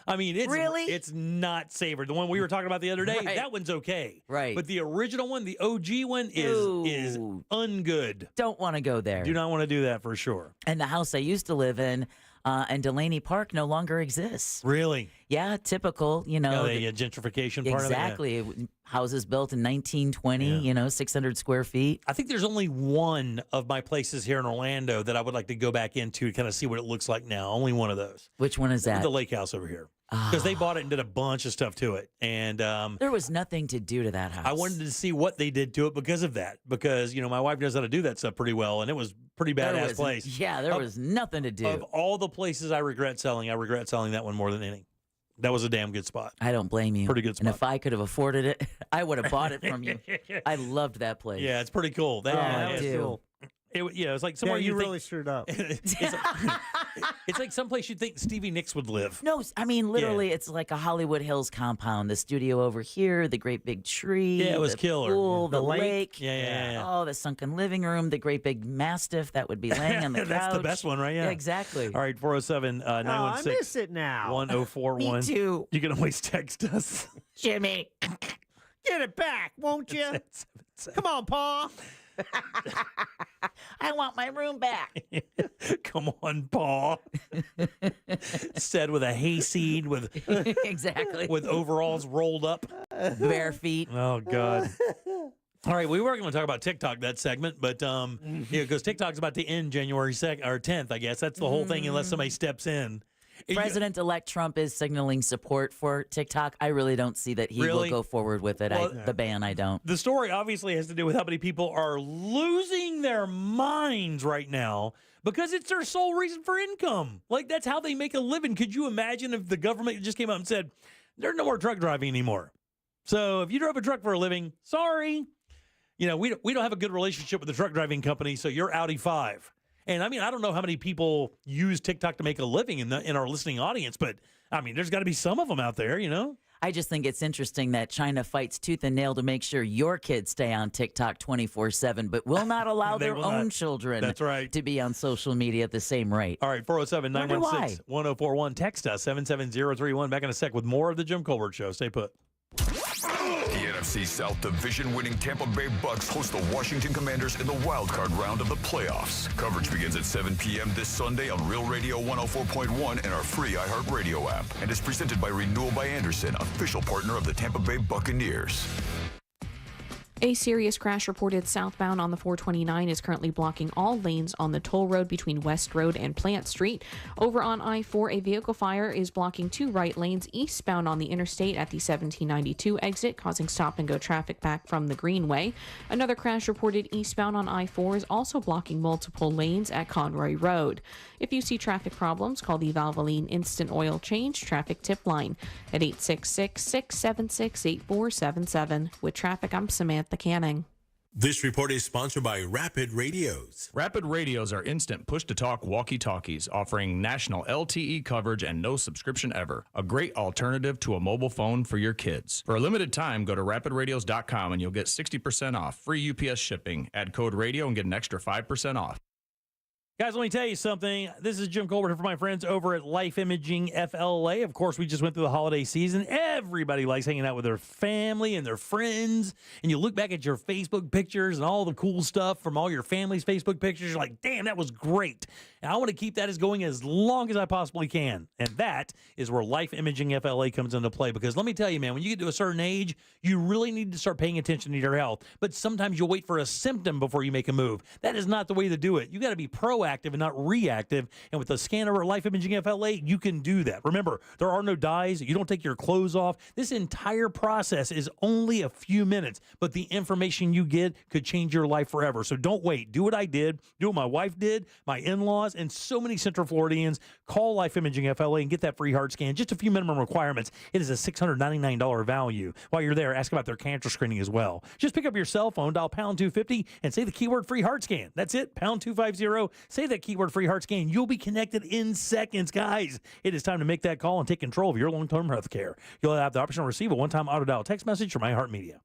I mean, it's not savory. The one we were talking about the other day, that one's okay. Right. But the original one, the OG one, is ungood. Don't want to go there. Do not want to do that for sure. And the house I used to live in Delaney Park no longer exists. Really? Yeah, typical, the gentrification part exactly. of it. Houses built in 1920, 600 square feet. I think there's only one of my places here in Orlando that I would like to go back into to kind of see what it looks like now. Only one of those. Which one is that? The lake house over here. Because they bought it and did a bunch of stuff to it. And there was nothing to do to that house. I wanted to see what they did to it because of that. Because, my wife knows how to do that stuff pretty well. And it was a pretty badass place. Yeah, there was nothing to do. Of all the places I regret selling that one more than any. That was a damn good spot. I don't blame you. Pretty good spot. And if I could have afforded it, I would have bought it from you. I loved that place. Yeah, it's pretty cool. That was cool. It's like somewhere you really screwed up. It's like someplace you'd think Stevie Nicks would live. No, I mean, literally, it's like a Hollywood Hills compound. The studio over here, the great big tree. Yeah, it was the killer. Pool, The the lake. lake. Yeah. Oh, the sunken living room, the great big mastiff that would be laying on the couch. That's the best one, right? Yeah. Exactly. All right, 407-916. I miss it now. 1041. Me too. You can always text us. Jimmy. Get it back, won't you? Come on, Pa. I want my room back. Come on, Paul. Said with a hayseed with exactly with overalls rolled up, bare feet. Oh God. All right, we were going to talk about TikTok that segment, but because TikTok's about to end January 2nd or 10th, I guess that's the whole thing, unless somebody steps in. President-elect Trump is signaling support for TikTok. I really don't see that he will go forward with it. The ban, I don't. The story obviously has to do with how many people are losing their minds right now because it's their sole reason for income. Like, that's how they make a living. Could you imagine if the government just came out and said, there's no more truck driving anymore? So if you drove a truck for a living, sorry. We don't have a good relationship with the truck driving company, so you're Audi 5. And I mean, I don't know how many people use TikTok to make a living in our listening audience, but I mean, there's got to be some of them out there, I just think it's interesting that China fights tooth and nail to make sure your kids stay on TikTok 24/7, but will not allow their own children to be on social media at the same rate. All right, 407-916-1041. Text us, 77031. Back in a sec with more of the Jim Colbert Show. Stay put. The NFC South Division-winning Tampa Bay Bucks host the Washington Commanders in the wild-card round of the playoffs. Coverage begins at 7 p.m. this Sunday on Real Radio 104.1 and our free iHeartRadio app. And is presented by Renewal by Anderson, official partner of the Tampa Bay Buccaneers. A serious crash reported southbound on the 429 is currently blocking all lanes on the toll road between West Road and Plant Street. Over on I-4, a vehicle fire is blocking 2 right lanes eastbound on the interstate at the 1792 exit, causing stop-and-go traffic back from the Greenway. Another crash reported eastbound on I-4 is also blocking multiple lanes at Conroy Road. If you see traffic problems, call the Valvoline Instant Oil Change Traffic Tip Line at 866-676-8477. With traffic, I'm Samantha Canning. This report is sponsored by Rapid Radios. Rapid Radios are instant push-to-talk walkie-talkies offering national LTE coverage and no subscription ever. A great alternative to a mobile phone for your kids. For a limited time, go to rapidradios.com and you'll get 60% off, free UPS shipping. Add code radio and get an extra 5% off. Guys, let me tell you something. This is Jim Colbert for my friends over at Life Imaging FLA. Of course, we just went through the holiday season. Everybody likes hanging out with their family and their friends. And you look back at your Facebook pictures and all the cool stuff from all your family's Facebook pictures. You're like, damn, that was great. And I want to keep that as going as long as I possibly can. And that is where Life Imaging FLA comes into play. Because let me tell you, man, when you get to a certain age, you really need to start paying attention to your health. But sometimes you'll wait for a symptom before you make a move. That is not the way to do it. You got to be proactive and not reactive. And with the scanner at Life Imaging FLA, you can do that. Remember, there are no dyes. You don't take your clothes off. This entire process is only a few minutes, but the information you get could change your life forever. So don't wait. Do what I did. Do what my wife did, my in-laws, and so many Central Floridians. Call Life Imaging FLA and get that free heart scan. Just a few minimum requirements. It is a $699 value. While you're there, ask about their cancer screening as well. Just pick up your cell phone, dial pound 250, and say the keyword free heart scan. That's it, pound 250, Say that keyword free heart scan. You'll be connected in seconds, guys. It is time to make that call and take control of your long-term health care. You'll have the option to receive a one-time auto-dial text message from iHeartMedia.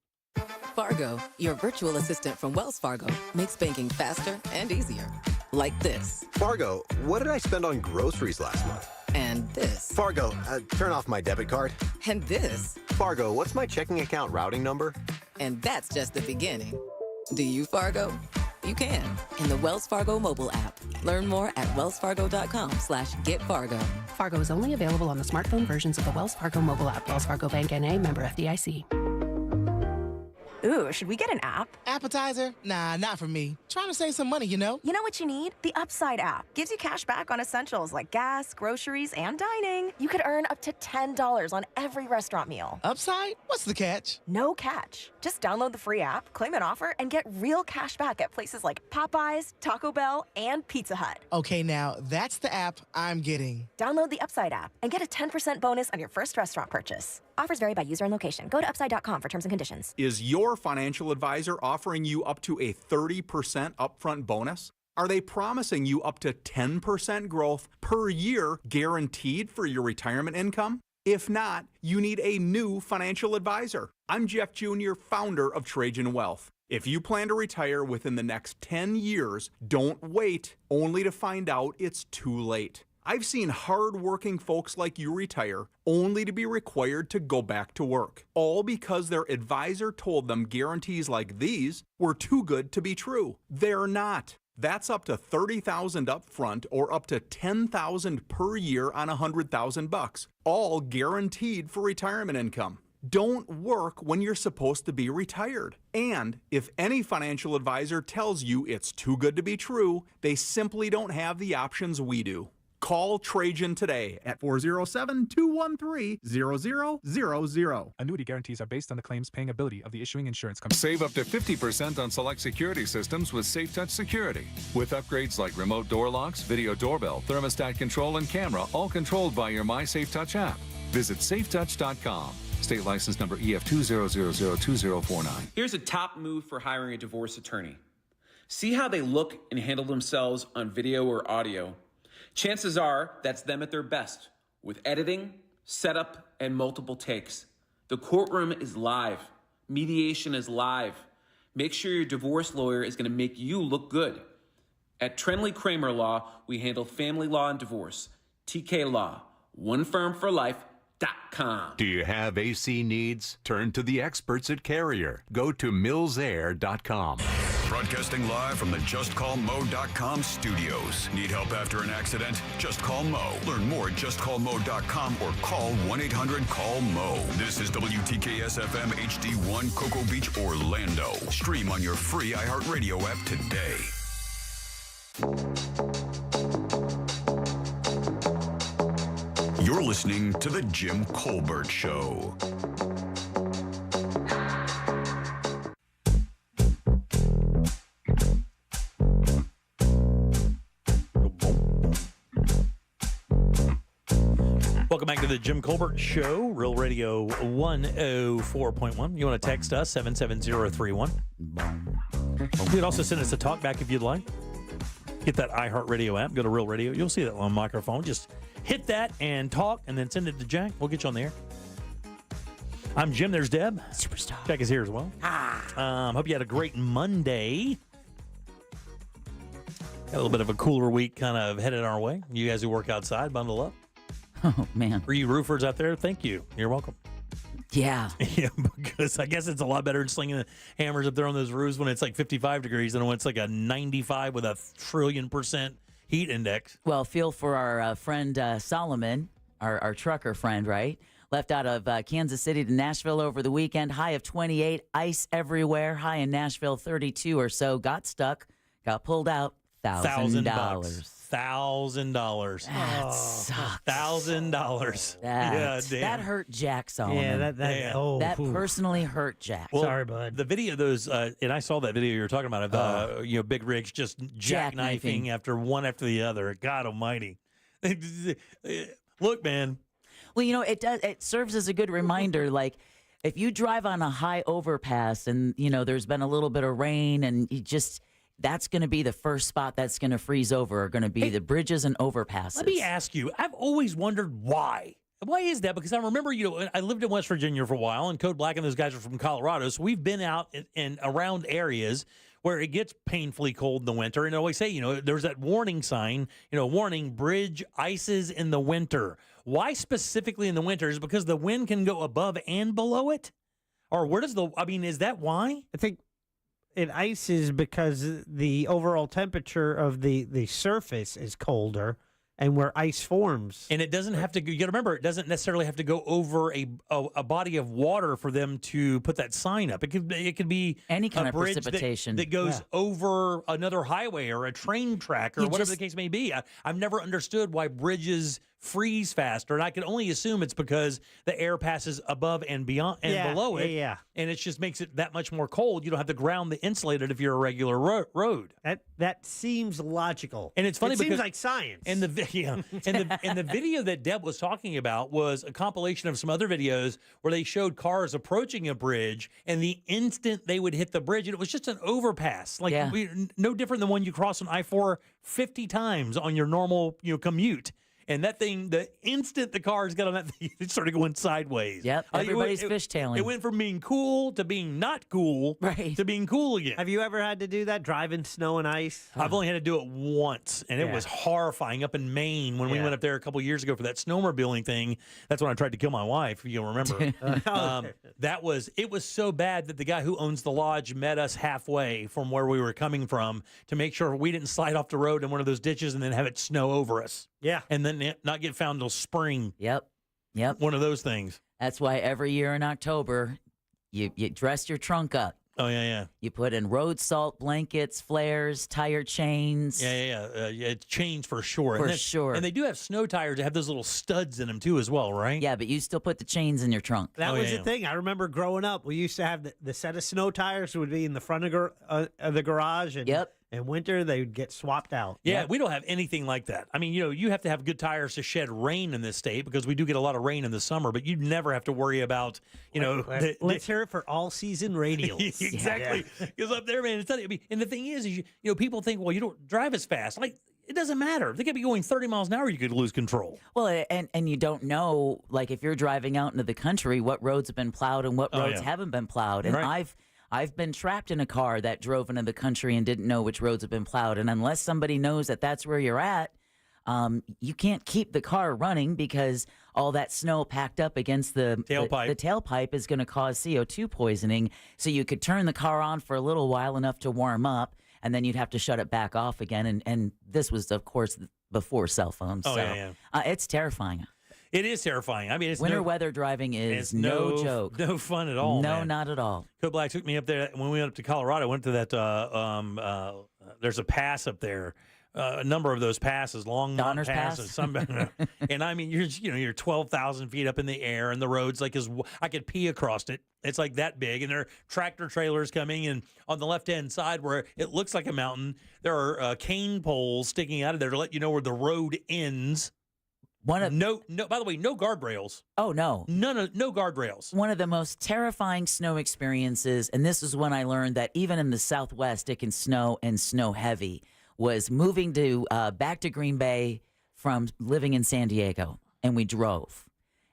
Fargo, your virtual assistant from Wells Fargo, makes banking faster and easier. Like this. Fargo, what did I spend on groceries last month? And this. Fargo, turn off my debit card. And this. Fargo, what's my checking account routing number? And that's just the beginning. Do you, Fargo? You can in the Wells Fargo mobile app. Learn more at wellsfargo.com/getfargo. Fargo is only available on the smartphone versions of the Wells Fargo mobile app. Wells Fargo Bank N.A., member FDIC. Ooh, should we get an app? Appetizer? Nah, not for me. Trying to save some money, you know? You know what you need? The Upside app. Gives you cash back on essentials like gas, groceries, and dining. You could earn up to $10 on every restaurant meal. Upside? What's the catch? No catch. Just download the free app, claim an offer, and get real cash back at places like Popeyes, Taco Bell, and Pizza Hut. Okay, now that's the app I'm getting. Download the Upside app and get a 10% bonus on your first restaurant purchase. Offers vary by user and location. Go to upside.com for terms and conditions. Is your financial advisor offering you up to a 30% upfront bonus? Are they promising you up to 10% growth per year guaranteed for your retirement income? If not, you need a new financial advisor. I'm Jeff Jr., founder of Trajan Wealth. If you plan to retire within the next 10 years, don't wait only to find out it's too late. I've seen hard-working folks like you retire only to be required to go back to work, all because their advisor told them guarantees like these were too good to be true. They're not. That's up to $30,000 up front or up to $10,000 per year on $100,000, all guaranteed for retirement income. Don't work when you're supposed to be retired. And if any financial advisor tells you it's too good to be true, they simply don't have the options we do. Call Trajan today at 407-213-0000. Annuity guarantees are based on the claims paying ability of the issuing insurance company. Save up to 50% on select security systems with SafeTouch Security. With upgrades like remote door locks, video doorbell, thermostat control, and camera, all controlled by your MySafeTouch app. Visit safetouch.com. State license number EF200002049. Here's a top move for hiring a divorce attorney. See how they look and handle themselves on video or audio. Chances are that's them at their best, with editing, setup, and multiple takes. The courtroom is live. Mediation is live. Make sure your divorce lawyer is going to make you look good. At Trenley Kramer Law, we handle family law and divorce. TK Law, onefirmforlife.com. Do you have AC needs? Turn to the experts at Carrier. Go to millsair.com. Broadcasting live from the JustCallMo.com studios. Need help after an accident? Just call Mo. Learn more at JustCallMo.com or call 1-800-CALL-MO. This is WTKS-FM HD1 Cocoa Beach, Orlando. Stream on your free iHeartRadio app today. You're listening to The Jim Colbert Show. Welcome back to the Jim Colbert Show, Real Radio 104.1. You want to text us, 77031. You could also send us a talk back if you'd like. Get that iHeartRadio app, go to Real Radio. You'll see that on microphone. Just hit that and talk, and then send it to Jack. We'll get you on the air. I'm Jim. There's Deb. Superstar. Jack is here as well. Hope you had a great Monday. Got a little bit of a cooler week kind of headed our way. You guys who work outside, bundle up. Oh, man. For you roofers out there, thank you. You're welcome. Yeah. Yeah, because I guess it's a lot better than slinging the hammers up there on those roofs when it's like 55 degrees than when it's like a 95 with a 1,000,000,000% heat index. Well, feel for our friend Solomon, our trucker friend, right? Left out of Kansas City to Nashville over the weekend. High of 28, ice everywhere. High in Nashville, 32 or so. Got stuck, got pulled out. $1,000. $1,000. That sucks. $1,000. That, damn. That hurt Jack Solomon. Yeah, that personally hurt Jack. Well, sorry, bud. The video of those, and I saw that video you were talking about of big rigs just jackknifing after one after the other. God Almighty! Look, man. Well, it serves as a good reminder. Like, if you drive on a high overpass and there's been a little bit of rain and you just that's going to be the first spot that's going to freeze over, are going to be the bridges and overpasses. Let me ask you, I've always wondered why. Why is that? Because I remember, I lived in West Virginia for a while, and Code Black and those guys are from Colorado, so we've been out and around areas where it gets painfully cold in the winter, and I always say, there's that warning sign, warning, bridge ices in the winter. Why specifically in the winter? Is it because the wind can go above and below it? Or where does is that why? I think it ices because the overall temperature of the surface is colder, and where ice forms. And it doesn't have to, you got to remember, it doesn't necessarily have to go over a body of water for them to put that sign up. It could be any kind a of bridge precipitation that goes over another highway or a train track or whatever the case may be. I've never understood why bridges freeze faster, and I can only assume it's because the air passes above and beyond and below it, and it just makes it that much more cold. You don't have to ground the insulated if you're a regular road. That seems logical, and it's funny because seems like science. And the video that Deb was talking about was a compilation of some other videos where they showed cars approaching a bridge, and the instant they would hit the bridge, and it was just an overpass, no different than one you cross on I-4 50 times on your normal commute. And that thing, the instant the cars got on that thing, it started going sideways. Yep, everybody's fishtailing. It went from being cool to being not cool to being cool again. Have you ever had to do that, drive in snow and ice? I've only had to do it once, and it was horrifying up in Maine when we went up there a couple years ago for that snowmobiling thing. That's when I tried to kill my wife, if you'll remember. It was so bad that the guy who owns the lodge met us halfway from where we were coming from to make sure we didn't slide off the road in one of those ditches and then have it snow over us. Yeah. And then not get found till spring. Yep. One of those things. That's why every year in October, you dress your trunk up. Oh, yeah. You put in road salt, blankets, flares, tire chains. Yeah. Chains for sure. For sure. And they do have snow tires that have those little studs in them too as well, right? Yeah, but you still put the chains in your trunk. That was the thing. I remember growing up, we used to have the set of snow tires would be in the front of the garage. And in winter, they would get swapped out. Yeah, we don't have anything like that. I mean, you have to have good tires to shed rain in this state because we do get a lot of rain in the summer, but you never have to worry about, Let's hear it for all-season radials. Exactly. Because up there, man, and the thing is people think, well, you don't drive as fast. Like, it doesn't matter. They could be going 30 miles an hour. You could lose control. Well, and you don't know, like, if you're driving out into the country, what roads have been plowed and what roads haven't been plowed. And I've been trapped in a car that drove into the country and didn't know which roads have been plowed. And unless somebody knows that that's where you're at, you can't keep the car running because all that snow packed up against the tailpipe. The tailpipe is going to cause CO2 poisoning. So you could turn the car on for a little while, enough to warm up, and then you'd have to shut it back off again. And this was, of course, before cell phones. It's terrifying. It is terrifying. I mean, it's winter weather driving is no joke. No fun at all. No, man. Not at all. Code Black took me up there when we went up to Colorado. I went to that. There's a pass up there. A number of those passes, long Donner's passes. Some, and I mean, you're 12,000 feet up in the air, and the road's like I could pee across it. It's like that big, and there are tractor trailers coming, and on the left-hand side where it looks like a mountain, there are cane poles sticking out of there to let you know where the road ends. By the way, no guardrails. Oh, no. No guardrails. One of the most terrifying snow experiences, and this is when I learned that even in the Southwest, it can snow and snow heavy, was moving back to Green Bay from living in San Diego. And we drove.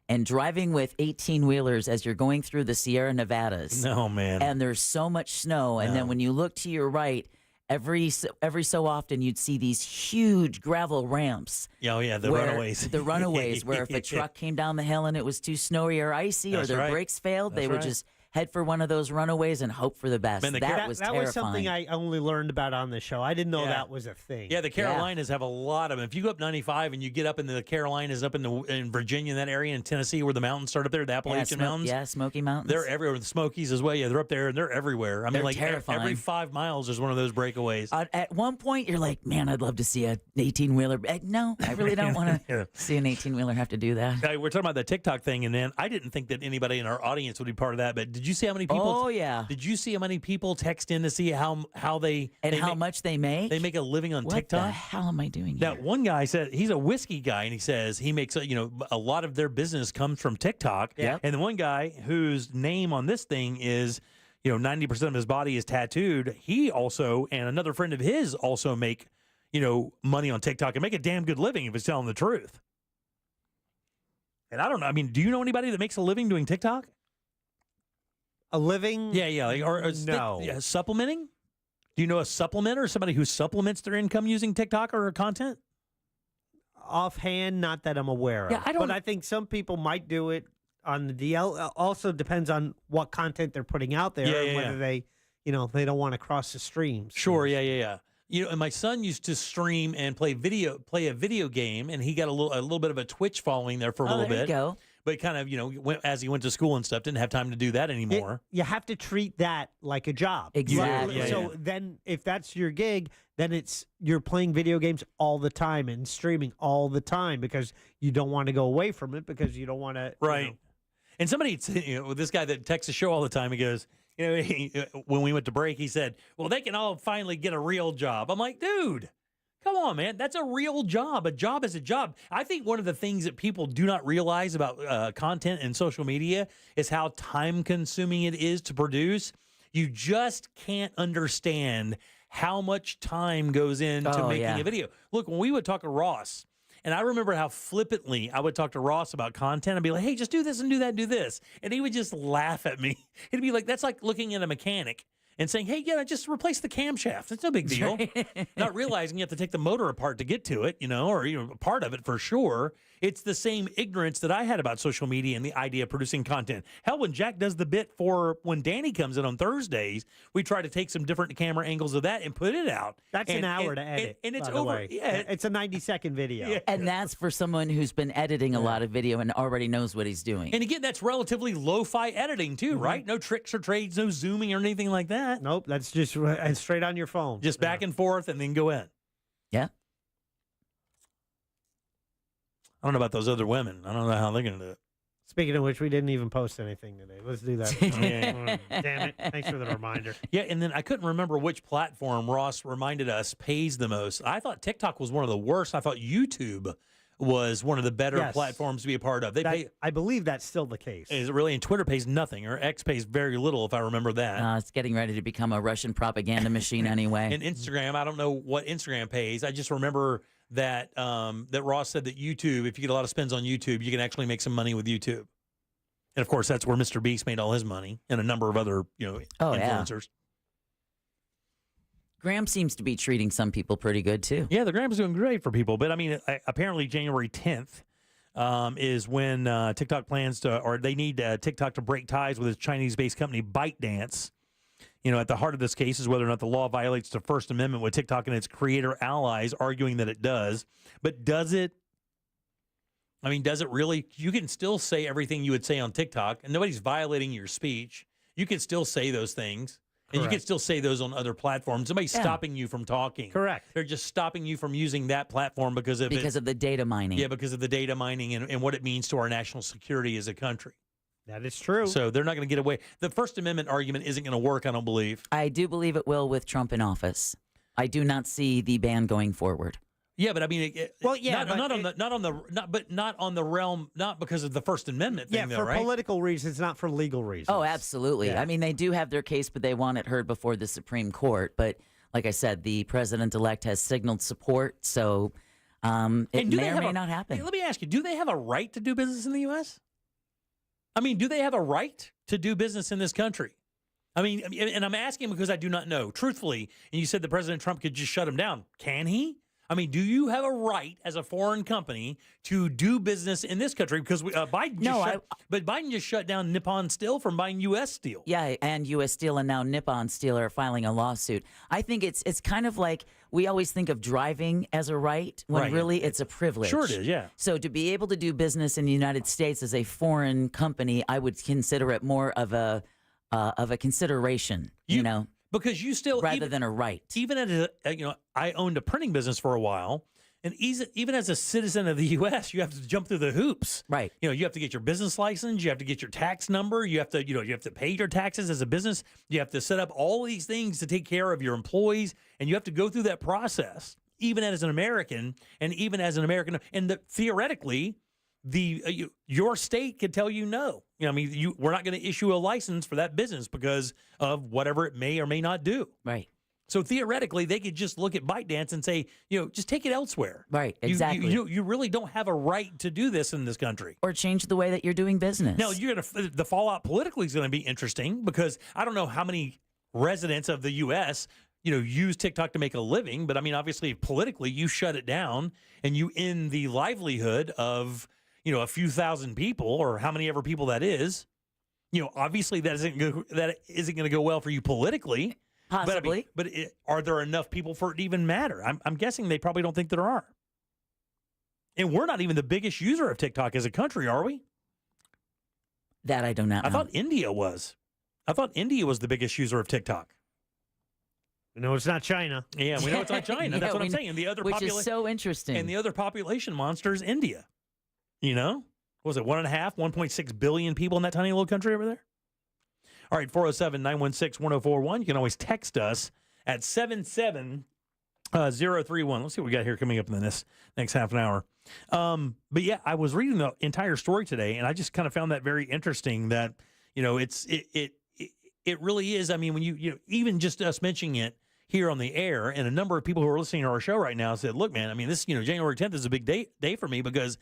And driving with 18-wheelers as you're going through the Sierra Nevadas. No, man. And there's so much snow. And then when you look to your right, every so often you'd see these huge gravel ramps. Oh, yeah, the runaways. The runaways, where if a truck came down the hill and it was too snowy or icy or their brakes failed, they would just head for one of those runaways and hope for the best. Man, that was terrifying. That was something I only learned about on the show. I didn't know that was a thing. Yeah, the Carolinas have a lot of them. If you go up 95 and you get up in the Carolinas, up in Virginia, in that area, in Tennessee, where the mountains start up there, the Appalachian Mountains. Yeah, Smoky Mountains. They're everywhere. The Smokies as well. Yeah, they're up there and they're everywhere. I mean, they're like terrifying. Every 5 miles there's one of those breakaways. At one point, you're like, man, I'd love to see an 18-wheeler. No, I really don't want to see an 18-wheeler have to do that. We're talking about the TikTok thing, and then I didn't think that anybody in our audience would be part of that, but did you see how many people... Oh, yeah. Did you see how many people text in to see how they... And how much they make? They make a living on TikTok? What the hell am I doing here? That one guy said, he's a whiskey guy, and he says he makes, a lot of their business comes from TikTok. Yep. And the one guy whose name on this thing is... 90% of his body is tattooed. He also, and another friend of his also make, money on TikTok and make a damn good living if it's telling the truth. And I don't know. I mean, do you know anybody that makes a living doing TikTok? A living? Yeah. Or no. Supplementing? Do you know a supplementer, somebody who supplements their income using TikTok or content? Offhand, not that I'm aware of. Yeah, But I think some people might do it on the DL. Also depends on what content they're putting out there and whether they, they don't want to cross the streams. Sure, yeah. And my son used to stream and play a video game, and he got a little bit of a Twitch following there for a little bit. There you go. But kind of, as he went to school and stuff, didn't have time to do that anymore. You have to treat that like a job. Exactly. So then if that's your gig, then you're playing video games all the time and streaming all the time because you don't want to go away from it because you don't want to. Right. And somebody, this guy that texts the show all the time, he goes, when we went to break, he said, well, they can all finally get a real job. I'm like, dude. Come on, man. That's a real job. A job is a job. I think one of the things that people do not realize about content and social media is how time-consuming it is to produce. You just can't understand how much time goes into making a video. Look, when we would talk to Ross, and I remember how flippantly I would talk to Ross about content. I'd be like, hey, just do this and do that and do this. And he would just laugh at me. He'd be like, that's like looking at a mechanic and saying, hey, just replace the camshaft. It's no big deal. Not realizing you have to take the motor apart to get to it, or part of it for sure. It's the same ignorance that I had about social media and the idea of producing content. Hell, when Jack does the bit for when Danny comes in on Thursdays, we try to take some different camera angles of that and put it out. That's an hour to edit. And it's by the over. way. Yeah. It's a 90-second video. Yeah. And that's for someone who's been editing a lot of video and already knows what he's doing. And again, that's relatively lo-fi editing too, right? No tricks or trades, no zooming or anything like that. Nope, that's just straight on your phone. Just back and forth and then go in. Yeah. I don't know about those other women. I don't know how they're going to do it. Speaking of which, we didn't even post anything today. Let's do that. Damn it. Thanks for the reminder. Yeah, and then I couldn't remember which platform Ross reminded us pays the most. I thought TikTok was one of the worst. I thought YouTube was one of the better platforms to be a part of. I believe that's still the case. Is it really? And Twitter pays nothing, or X pays very little, if I remember that. It's getting ready to become a Russian propaganda machine anyway. And Instagram, I don't know what Instagram pays. I just remember that that Ross said that YouTube, if you get a lot of spins on YouTube, you can actually make some money with YouTube. And of course, that's where Mr. Beast made all his money, and a number of other influencers. Graham seems to be treating some people pretty good too. Yeah, the Graham's doing great for people, but I mean, apparently January 10th is when TikTok plans to, or they need TikTok to break ties with its Chinese-based company ByteDance. At the heart of this case is whether or not the law violates the First Amendment, with TikTok and its creator allies arguing that it does. But does it? I mean, does it really? You can still say everything you would say on TikTok, and nobody's violating your speech. You can still say those things. And you can still say those on other platforms. Nobody's stopping you from talking. Correct. They're just stopping you from using that platform because of the data mining. Yeah, because of the data mining and what it means to our national security as a country. That is true. So they're not going to get away. The First Amendment argument isn't going to work, I don't believe. I do believe it will with Trump in office. I do not see the ban going forward. Yeah, but I mean, not on the realm, not because of the First Amendment thing, though, for right? political reasons, not for legal reasons. Oh, absolutely. Yeah. I mean, they do have their case, but they want it heard before the Supreme Court. But like I said, the president-elect has signaled support, so it may or may not happen. Hey, let me ask you, do they have a right to do business in the U.S.? I mean, do they have a right to do business in this country? I mean, and I'm asking because I do not know. Truthfully, and you said that President Trump could just shut them down. Can he? I mean, do you have a right as a foreign company to do business in this country? Because Biden just shut down Nippon Steel from buying U.S. steel. Yeah, and U.S. Steel and now Nippon Steel are filing a lawsuit. I think it's kind of like we always think of driving as a right when really it's a privilege. Sure it is, yeah. So to be able to do business in the United States as a foreign company, I would consider it more of a consideration, Because you still rather than a right. Even as I owned a printing business for a while, and even as a citizen of the U.S., you have to jump through the hoops. Right. You have to get your business license. You have to get your tax number. You have to you have to pay your taxes as a business. You have to set up all these things to take care of your employees, and you have to go through that process. Even as an American, and theoretically, your state could tell you no. I mean, we're not going to issue a license for that business because of whatever it may or may not do. Right. So theoretically, they could just look at ByteDance and say, just take it elsewhere. Right, exactly. You really don't have a right to do this in this country. Or change the way that you're doing business. Now, the fallout politically is going to be interesting because I don't know how many residents of the U.S., use TikTok to make a living. But, I mean, obviously, politically, you shut it down and you end the livelihood of, a few thousand people or how many ever people that is. Obviously, that isn't going to go well for you politically. Possibly. But are there enough people for it to even matter? I'm guessing they probably don't think there are. And we're not even the biggest user of TikTok as a country, are we? That I do not know. I thought India was. I thought India was the biggest user of TikTok. No, it's not China. Yeah, we know it's not China. That's what I'm saying. And the other which is so interesting. And the other population monster is India. What was it, 1.6 billion people in that tiny little country over there? All right, 407-916-1041. You can always text us at 77031. Let's see what we got here coming up in the next half an hour. But yeah, I was reading the entire story today, and I just kind of found that very interesting that, it really is. I mean, when you even just us mentioning it here on the air, and a number of people who are listening to our show right now said, look, man, I mean, this, January 10th is a big day for me because,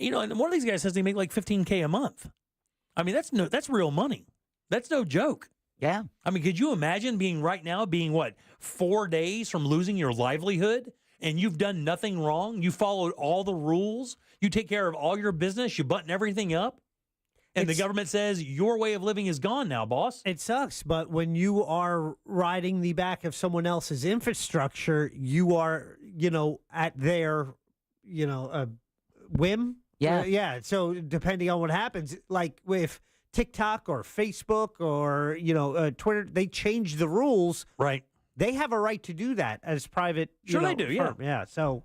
and one of these guys says they make like $15K a month. I mean, that's real money. That's no joke. Yeah. I mean, could you imagine being 4 days from losing your livelihood and you've done nothing wrong? You followed all the rules. You take care of all your business. You button everything up. And the government says your way of living is gone now, boss. It sucks. But when you are riding the back of someone else's infrastructure, you are, at their, whim. Yeah. Yeah. So depending on what happens, like with TikTok or Facebook or, Twitter, they change the rules. Right. They have a right to do that as private. They do. Firm. Yeah. So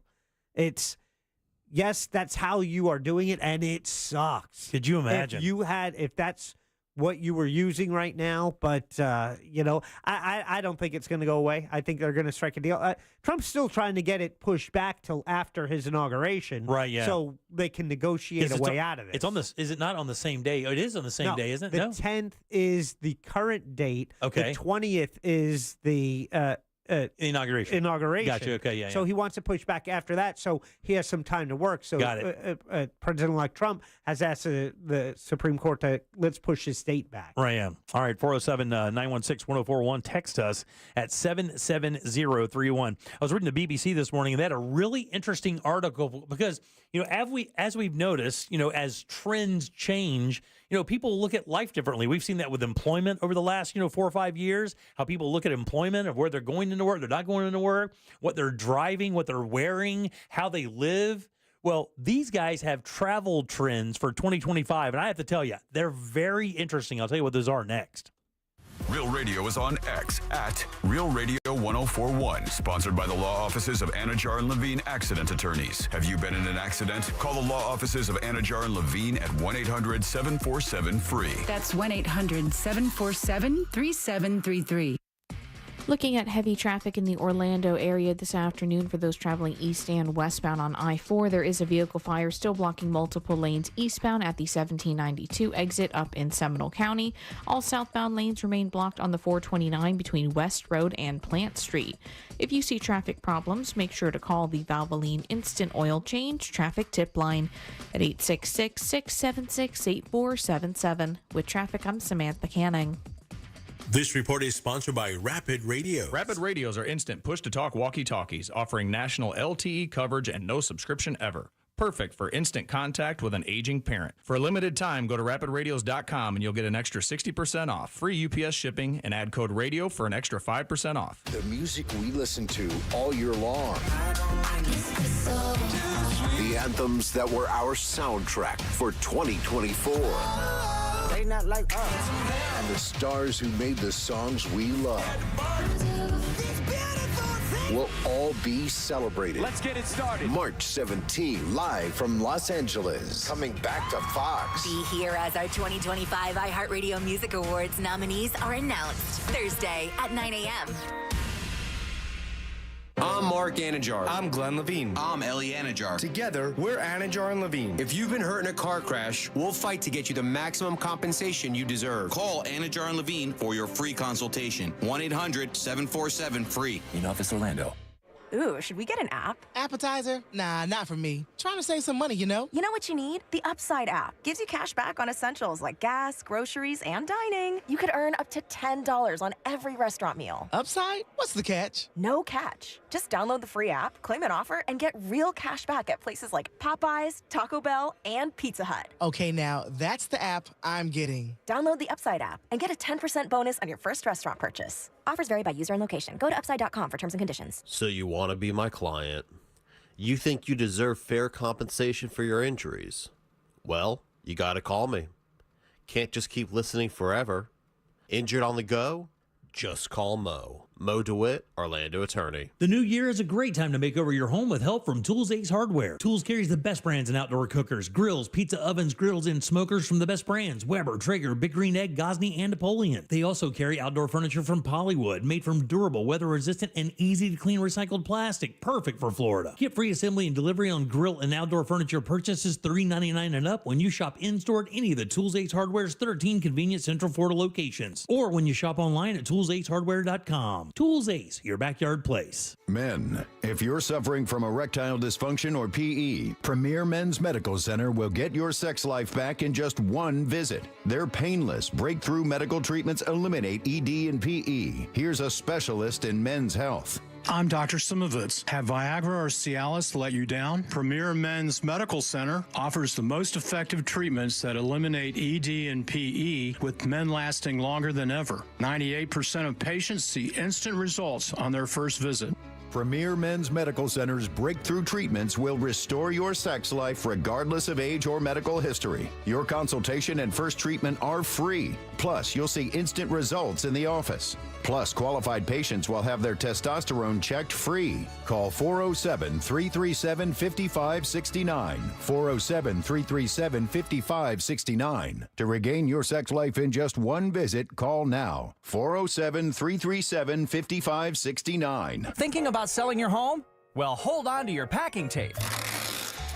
yes, that's how you are doing it. And it sucks. Could you imagine? If that's what you were using right now, but I don't think it's going to go away. I think they're going to strike a deal. Trump's still trying to get it pushed back till after his inauguration, right? Yeah, so they can negotiate a way out of it. It's on this. Is it not on the same day? Oh, it is on the same day, isn't it? The 10th is the current date. Okay. The 20th is the inauguration. Gotcha. Okay. Yeah. So he wants to push back after that, so he has some time to work. So got it. President-elect Trump has asked the Supreme Court to let's push his date back. Right. Yeah. All right. 407-916-1041. Text us at 77031. I was reading the BBC this morning, and they had a really interesting article because as we've noticed, as trends change, people look at life differently. We've seen that with employment over the last 4 or 5 years. How people look at employment, of where they're going into work, they're not going into work, what they're driving, what they're wearing, how they live. Well, these guys have travel trends for 2025, and I have to tell you, they're very interesting. I'll tell you what those are next. Real Radio is on X at Real Radio 1041. Sponsored by the law offices of Anajar and Levine Accident Attorneys. Have you been in an accident? Call the law offices of Anajar and Levine at 1-800-747-FREE. That's 1-800-747-3733. Looking at heavy traffic in the Orlando area this afternoon for those traveling east and westbound on I-4. There is a vehicle fire still blocking multiple lanes eastbound at the 1792 exit up in Seminole County. All southbound lanes remain blocked on the 429 between West Road and Plant Street. If you see traffic problems, make sure to call the Valvoline Instant Oil Change traffic tip line at 866-676-8477. With traffic, I'm Samantha Canning. This report is sponsored by Rapid Radio. Rapid Radios are instant push-to-talk walkie-talkies offering national LTE coverage and no subscription ever. Perfect for instant contact with an aging parent. For a limited time, go to rapidradios.com and you'll get an extra 60% off, free UPS shipping, and add code RADIO for an extra 5% off. The music we listen to all year long. The anthems that were our soundtrack for 2024. They not like us. And the stars who made the songs we love will all be celebrated. Let's get it started. March 17, live from Los Angeles. Coming back to Fox. Be here as our 2025 iHeartRadio Music Awards nominees are announced Thursday at 9 a.m. I'm Mark Anajar. I'm Glenn Levine. I'm Ellie Anajar. Together, we're Anajar and Levine. If you've been hurt in a car crash, we'll fight to get you the maximum compensation you deserve. Call Anajar and Levine for your free consultation. 1-800-747-FREE. In Office Orlando. Ooh, should we get an app? Appetizer? Nah, not for me. Trying to save some money, you know? You know what you need? The Upside app. Gives you cash back on essentials like gas, groceries, and dining. You could earn up to $10 on every restaurant meal. Upside? What's the catch? No catch. Just download the free app, claim an offer, and get real cash back at places like Popeyes, Taco Bell, and Pizza Hut. Okay, now that's the app I'm getting. Download the Upside app and get a 10% bonus on your first restaurant purchase. Offers vary by user and location. Go to upside.com for terms and conditions. So you want to be my client? You think you deserve fair compensation for your injuries? Well, you got to call me. Can't just keep listening forever. Injured on the go? Just call Mo. Mo DeWitt, Orlando attorney. The new year is a great time to make over your home with help from Tools Ace Hardware. Tools carries the best brands in outdoor cookers, grills, pizza ovens, grills, and smokers from the best brands: Weber, Traeger, Big Green Egg, Gosney, and Napoleon. They also carry outdoor furniture from Polywood, made from durable, weather-resistant, and easy-to-clean recycled plastic, perfect for Florida. Get free assembly and delivery on grill and outdoor furniture purchases $3.99 and up when you shop in-store at any of the Tools Ace Hardware's 13 convenient Central Florida locations, or when you shop online at toolsacehardware.com. Tools Ace, your backyard place. Men, if you're suffering from erectile dysfunction or PE, Premier Men's Medical Center will get your sex life back in just one visit. Their painless, breakthrough medical treatments eliminate ED and PE. Here's a specialist in men's health. I'm Dr. Simovitz. Have Viagra or Cialis let you down? Premier Men's Medical Center offers the most effective treatments that eliminate ED and PE, with men lasting longer than ever. 98% of patients see instant results on their first visit. Premier Men's Medical Center's breakthrough treatments will restore your sex life regardless of age or medical history. Your consultation and first treatment are free. Plus, you'll see instant results in the office. Plus, qualified patients will have their testosterone checked free. Call 407-337-5569. 407-337-5569. To regain your sex life in just one visit, call now. 407-337-5569. Thinking about selling your home? Well, hold on to your packing tape.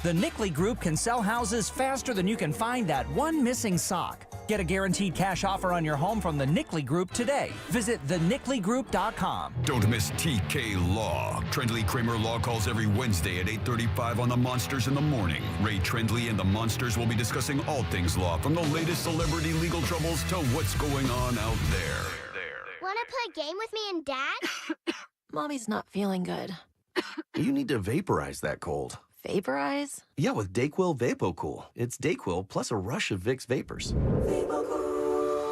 The Nickley Group can sell houses faster than you can find that one missing sock. Get a guaranteed cash offer on your home from the Nickley Group today. Visit thenickley.com. Don't miss TK Law. Trendley Kramer Law calls every Wednesday at 8:35 on the Monsters in the Morning. Ray Trendley and the Monsters will be discussing all things law, from the latest celebrity legal troubles to what's going on out there. Want to play a game with me and Dad? Mommy's not feeling good. You need to vaporize that cold. Vaporize? Yeah, with DayQuil VapoCool. It's DayQuil plus a rush of Vicks vapors.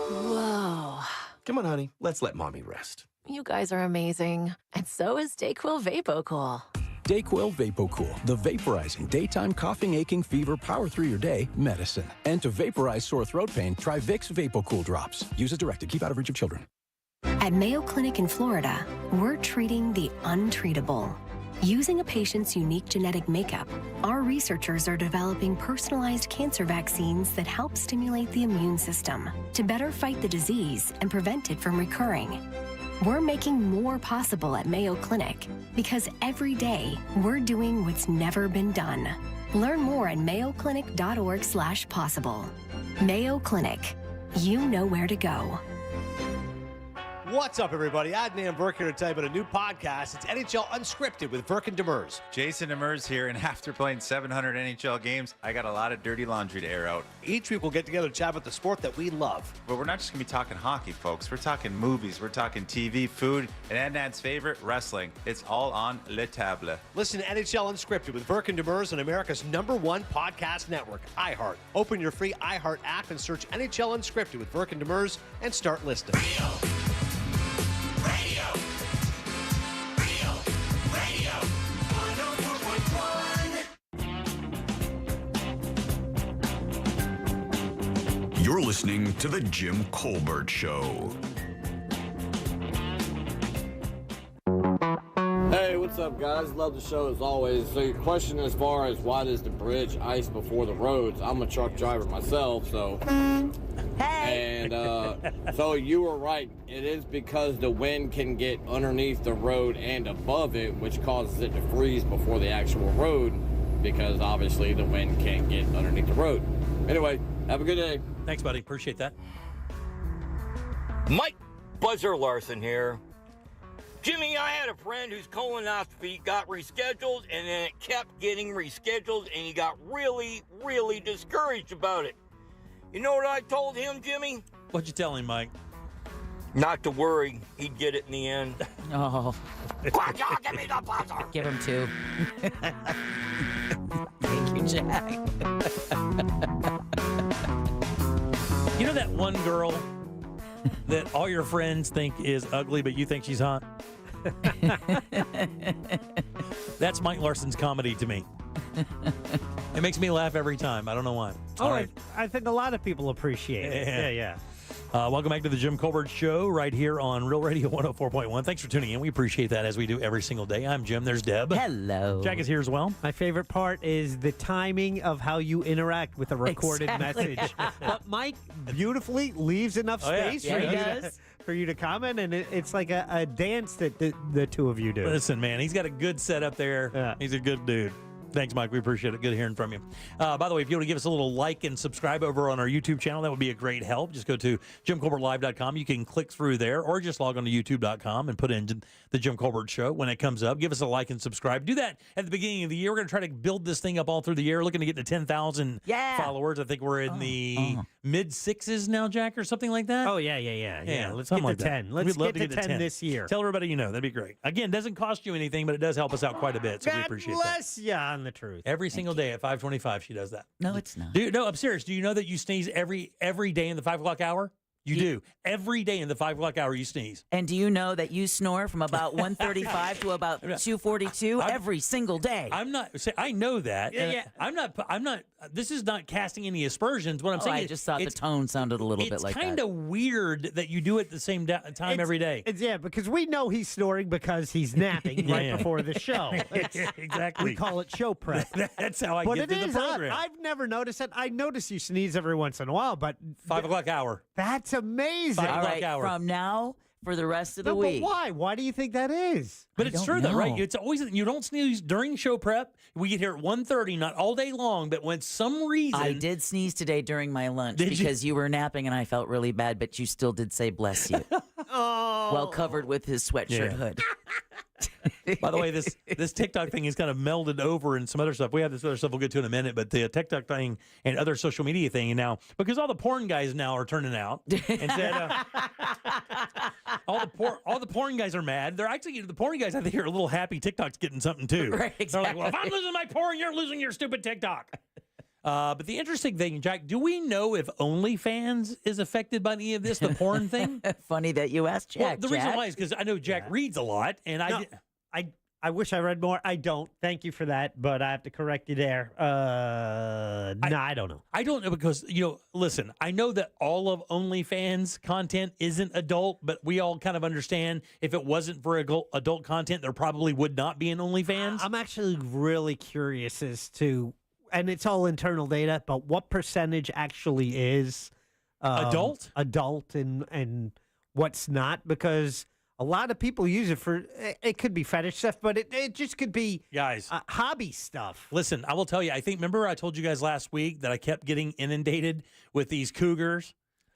Whoa. Come on, honey. Let's let Mommy rest. You guys are amazing. And so is DayQuil VapoCool. DayQuil VapoCool, the vaporizing daytime coughing, aching, fever, power through your day medicine. And to vaporize sore throat pain, try Vicks VapoCool drops. Use as directed. Keep out of reach of children. At Mayo Clinic in Florida, we're treating the untreatable. Using a patient's unique genetic makeup, our researchers are developing personalized cancer vaccines that help stimulate the immune system to better fight the disease and prevent it from recurring. We're making more possible at Mayo Clinic because every day we're doing what's never been done. Learn more at mayoclinic.org/possible. Mayo Clinic. You know where to go. What's up, everybody? Adnan Burke here to tell you about a new podcast. It's NHL Unscripted with Burke and Demers. Jason Demers here, and after playing 700 NHL games, I got a lot of dirty laundry to air out. Each week we'll get together to chat about the sport that we love. But we're not just going to be talking hockey, folks. We're talking movies, we're talking TV, food, and Adnan's favorite, wrestling. It's all on Le Table. Listen to NHL Unscripted with Burke and Demers on America's #1 podcast network, iHeart. Open your free iHeart app and search NHL Unscripted with Burke and Demers and start listening. Radio 104.1. You're listening to The Jim Colbert Show. Hey, what's up, guys? Love the show as always. So your question as far as why does the bridge ice before the roads? I'm a truck driver myself, so Hey! And so you were right. It is because the wind can get underneath the road and above it, which causes it to freeze before the actual road, because obviously the wind can't get underneath the road. Anyway, have a good day. Thanks, buddy. Appreciate that. Mike Buzzer Larson here. Jimmy, I had a friend whose colonoscopy got rescheduled, and then it kept getting rescheduled, and he got really, really discouraged about it. You know what I told him, Jimmy? What'd you tell him, Mike? Not to worry. He'd get it in the end. Oh. Give me the buzzer. Give him 2. Thank you, Jack. You know that one girl that all your friends think is ugly, but you think she's hot? That's Mike Larson's comedy to me. It makes me laugh every time. I don't know why. All right. I think a lot of people appreciate it. Yeah. Welcome back to the Jim Colbert Show right here on Real Radio 104.1. Thanks for tuning in. We appreciate that as we do every single day. I'm Jim. There's Deb. Hello. Jack is here as well. My favorite part is the timing of how you interact with a recorded message. But Mike beautifully leaves enough space for you to comment, and it's like a dance that the two of you do. Listen, man, he's got a good setup there. Yeah. He's a good dude. Thanks, Mike. We appreciate it. Good hearing from you. By the way, if you want to give us a little like and subscribe over on our YouTube channel, that would be a great help. Just go to JimColbertLive.com. You can click through there, or just log on to YouTube.com and put in the Jim Colbert Show when it comes up. Give us a like and subscribe. Do that at the beginning of the year. We're going to try to build this thing up all through the year. Looking to get to 10,000 followers. I think we're in the mid-6s now, Jack, or something like that. Oh, yeah. Let's get to like 10. That. Let's We'd love get to to 10 this year. Tell everybody you know. That'd be great. Again, doesn't cost you anything, but it does help us out quite a bit, so we appreciate that. God bless you on the truth. Every single day at 5:25, she does that. No, it's not. No, I'm serious. Do you know that you sneeze every day in the 5 o'clock hour? You do. Every day in the 5 o'clock hour, you sneeze. And do you know that you snore from about 1:35 to about 2:42 every single day? I'm not. I know that. Yeah. I'm not. This is not casting any aspersions. What I'm saying I just thought the tone sounded a little bit like that. It's kind of weird that you do it the same time every day. Because we know he's snoring because he's napping before the show. Exactly. We call it show prep. That's how I get through the program. I've never noticed it. I notice you sneeze every once in a while, but 5 o'clock hour. That's amazing. All right, from now for the rest of the week. But why? Why do you think that is? But it's true, though, right? It's always, you don't sneeze during show prep. We get here at 1:30, not all day long, but when some reason. I did sneeze today during my lunch because you were napping and I felt really bad, but you still did say bless you. Well covered with his sweatshirt hood. By the way, this TikTok thing is kind of melded over and some other stuff. We have this other stuff we'll get to in a minute, but the TikTok thing and other social media thing, and now because all the porn guys now are turning out, and said all the porn guys are mad. They're actually the porn guys. I think are a little happy. TikTok's getting something too. Right, exactly. They're like, well, if I'm losing my porn, you're losing your stupid TikTok. But the interesting thing, Jack, do we know if OnlyFans is affected by any of this, the porn thing? Funny that you asked, Jack. Well, the reason why is because I know Jack reads a lot, and I wish I read more. I don't. Thank you for that, but I have to correct you there. I don't know. I don't know because, listen, I know that all of OnlyFans content isn't adult, but we all kind of understand if it wasn't for adult content, there probably would not be an OnlyFans. I'm actually really curious as to, and it's all internal data, but what percentage actually is adult and what's not, because a lot of people use it for, it could be fetish stuff, but it just could be hobby stuff. Listen, I will tell you, remember I told you guys last week that I kept getting inundated with these cougars?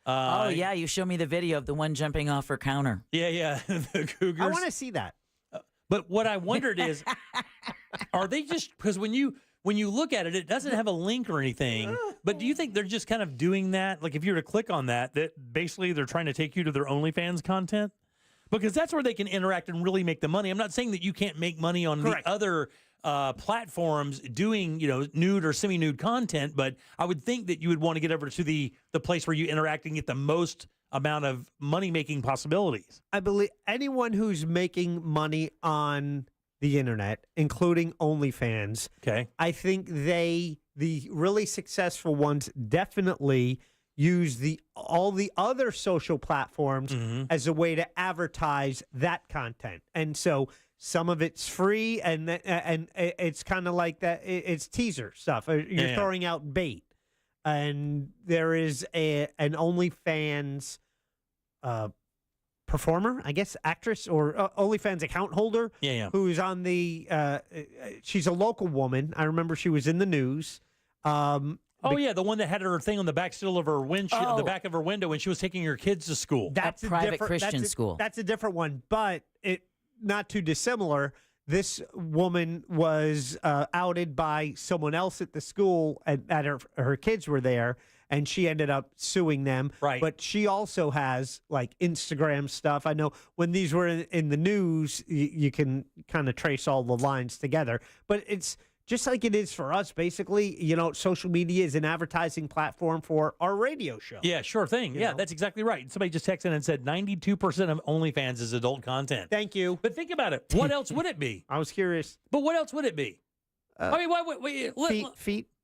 Yeah, you showed me the video of the one jumping off her counter. Yeah, the cougars. I want to see that. But what I wondered is, are they just, because when you look at it, it doesn't have a link or anything, but do you think they're just kind of doing that? Like if you were to click on that basically they're trying to take you to their OnlyFans content? Because that's where they can interact and really make the money. I'm not saying that you can't make money on the other platforms doing, nude or semi-nude content, but I would think that you would want to get over to the place where you interact and get the most amount of money-making possibilities. I believe anyone who's making money on the internet, including OnlyFans, I think the really successful ones definitely use all the other social platforms as a way to advertise that content. And so some of it's free, and it's kind of like that. It's teaser stuff. You're throwing out bait. and there is an OnlyFans performer, I guess, actress or OnlyFans account holder. Yeah. Who's on the? She's a local woman. I remember she was in the news. Yeah, the one that had her thing on the back sill of her windshield, the back of her window when she was taking her kids to school. That's a private Christian school. That's a different one, but it not too dissimilar. This woman was outed by someone else at the school, and that her kids were there, and she ended up suing them. Right. But she also has like Instagram stuff. I know when these were in the news, you can kind of trace all the lines together. But it's just like it is for us, basically. Social media is an advertising platform for our radio show. Yeah, sure thing. Yeah, that's exactly right. Somebody just texted in and said 92% of OnlyFans is adult content. Thank you. But think about it. What else would it be? I was curious. But what else would it be?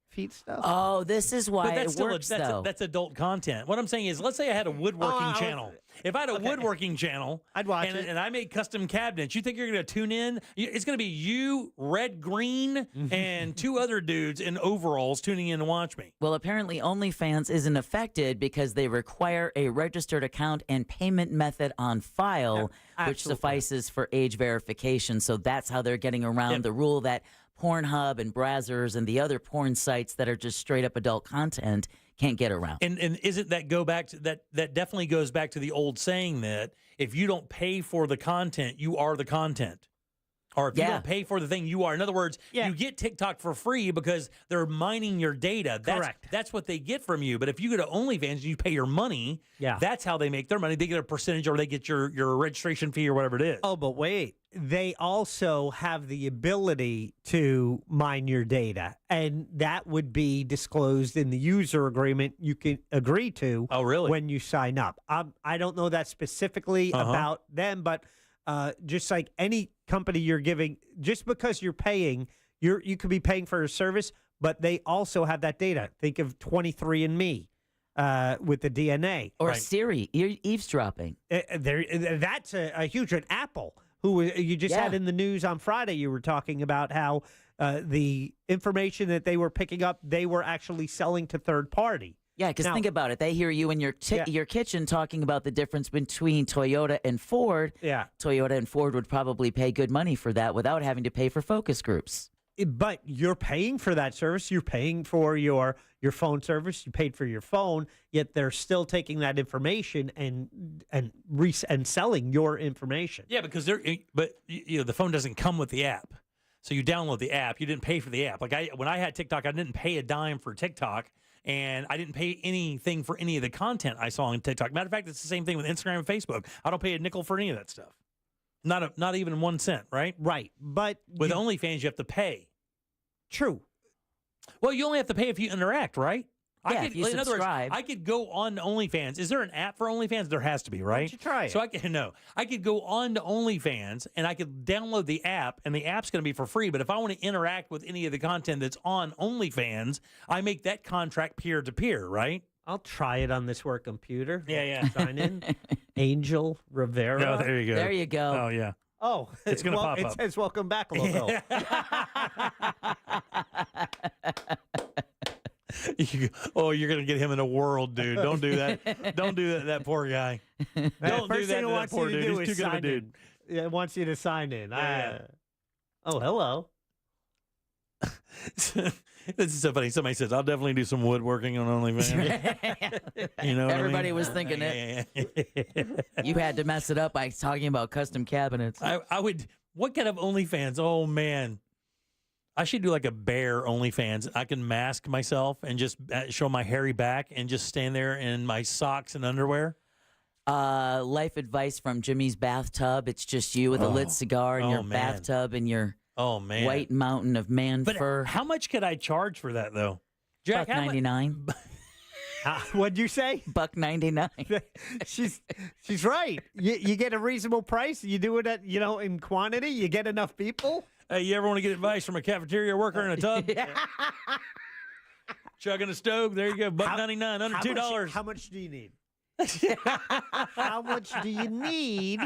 Feet stuff. Oh, this is why that's it works, though. That's adult content. What I'm saying is, let's say I had a woodworking channel. If I had a woodworking channel, I'd watch it. And I made custom cabinets, you think you're going to tune in? It's going to be you, Red Green, and two other dudes in overalls tuning in to watch me. Well, apparently OnlyFans isn't affected because they require a registered account and payment method on file, which suffices for age verification. So that's how they're getting around the rule that Pornhub and Brazzers and the other porn sites that are just straight up adult content can't get around. And isn't that go back to that definitely goes back to the old saying that if you don't pay for the content, you are the content. Or if you don't pay for the thing, you are. In other words, you get TikTok for free because they're mining your data. Correct. That's what they get from you. But if you go to OnlyFans and you pay your money, that's how they make their money. They get a percentage or they get your registration fee or whatever it is. Oh, but wait. They also have the ability to mine your data, and that would be disclosed in the user agreement you can agree to when you sign up. I don't know that specifically about them, but just like any company you're giving, just because you're paying, you could be paying for a service, but they also have that data. Think of 23andMe with the DNA. Or Siri, eavesdropping. That's a huge one. Apple, who you just had in the news on Friday, you were talking about how the information that they were picking up, they were actually selling to third party. Yeah, because think about it. They hear you in your kitchen talking about the difference between Toyota and Ford. Yeah. Toyota and Ford would probably pay good money for that without having to pay for focus groups. But you're paying for that service. You're paying for your phone service. You paid for your phone, yet they're still taking that information and selling your information. Yeah, because the phone doesn't come with the app. So you download the app. You didn't pay for the app. Like when I had TikTok, I didn't pay a dime for TikTok, and I didn't pay anything for any of the content I saw on TikTok. Matter of fact, it's the same thing with Instagram and Facebook. I don't pay a nickel for any of that stuff. Not even 1 cent, right? Right. But with OnlyFans, you have to pay. True. Well, you only have to pay if you interact, right? Yeah, if you in other words, subscribe. I could go on to OnlyFans. Is there an app for OnlyFans? There has to be, right? Why don't you try it? So I could go on to OnlyFans and I could download the app, and the app's going to be for free. But if I want to interact with any of the content that's on OnlyFans, I make that contract peer to peer, right? I'll try it on this work computer. Yeah. Sign in. Angel Rivera. Oh, there you go. There you go. Oh, yeah. Oh, it's going to pop up. It says welcome back logo. You're going to get him in a world, dude. Don't do that. Don't do that, that poor guy. Don't do that to that poor dude. He's too good of a dude. Yeah, it wants you to sign in. Oh, hello. This is so funny. Somebody says, I'll definitely do some woodworking on OnlyFans. You know what Everybody I mean? was thinking it. You had to mess it up by talking about custom cabinets. I would. What kind of OnlyFans? Oh, man. I should do like a bear OnlyFans. I can mask myself and just show my hairy back and just stand there in my socks and underwear. Life advice from Jimmy's bathtub. It's just you with a lit cigar in your bathtub and your white mountain of fur. How much could I charge for that, though? Jack, $1.99. What'd you say? $1.99. She's right. You get a reasonable price. You do it at in quantity. You get enough people. Hey, you ever want to get advice from a cafeteria worker in a tub? Chugging a stove. There you go. $1.99 under $2. How much do you need? How much do you need?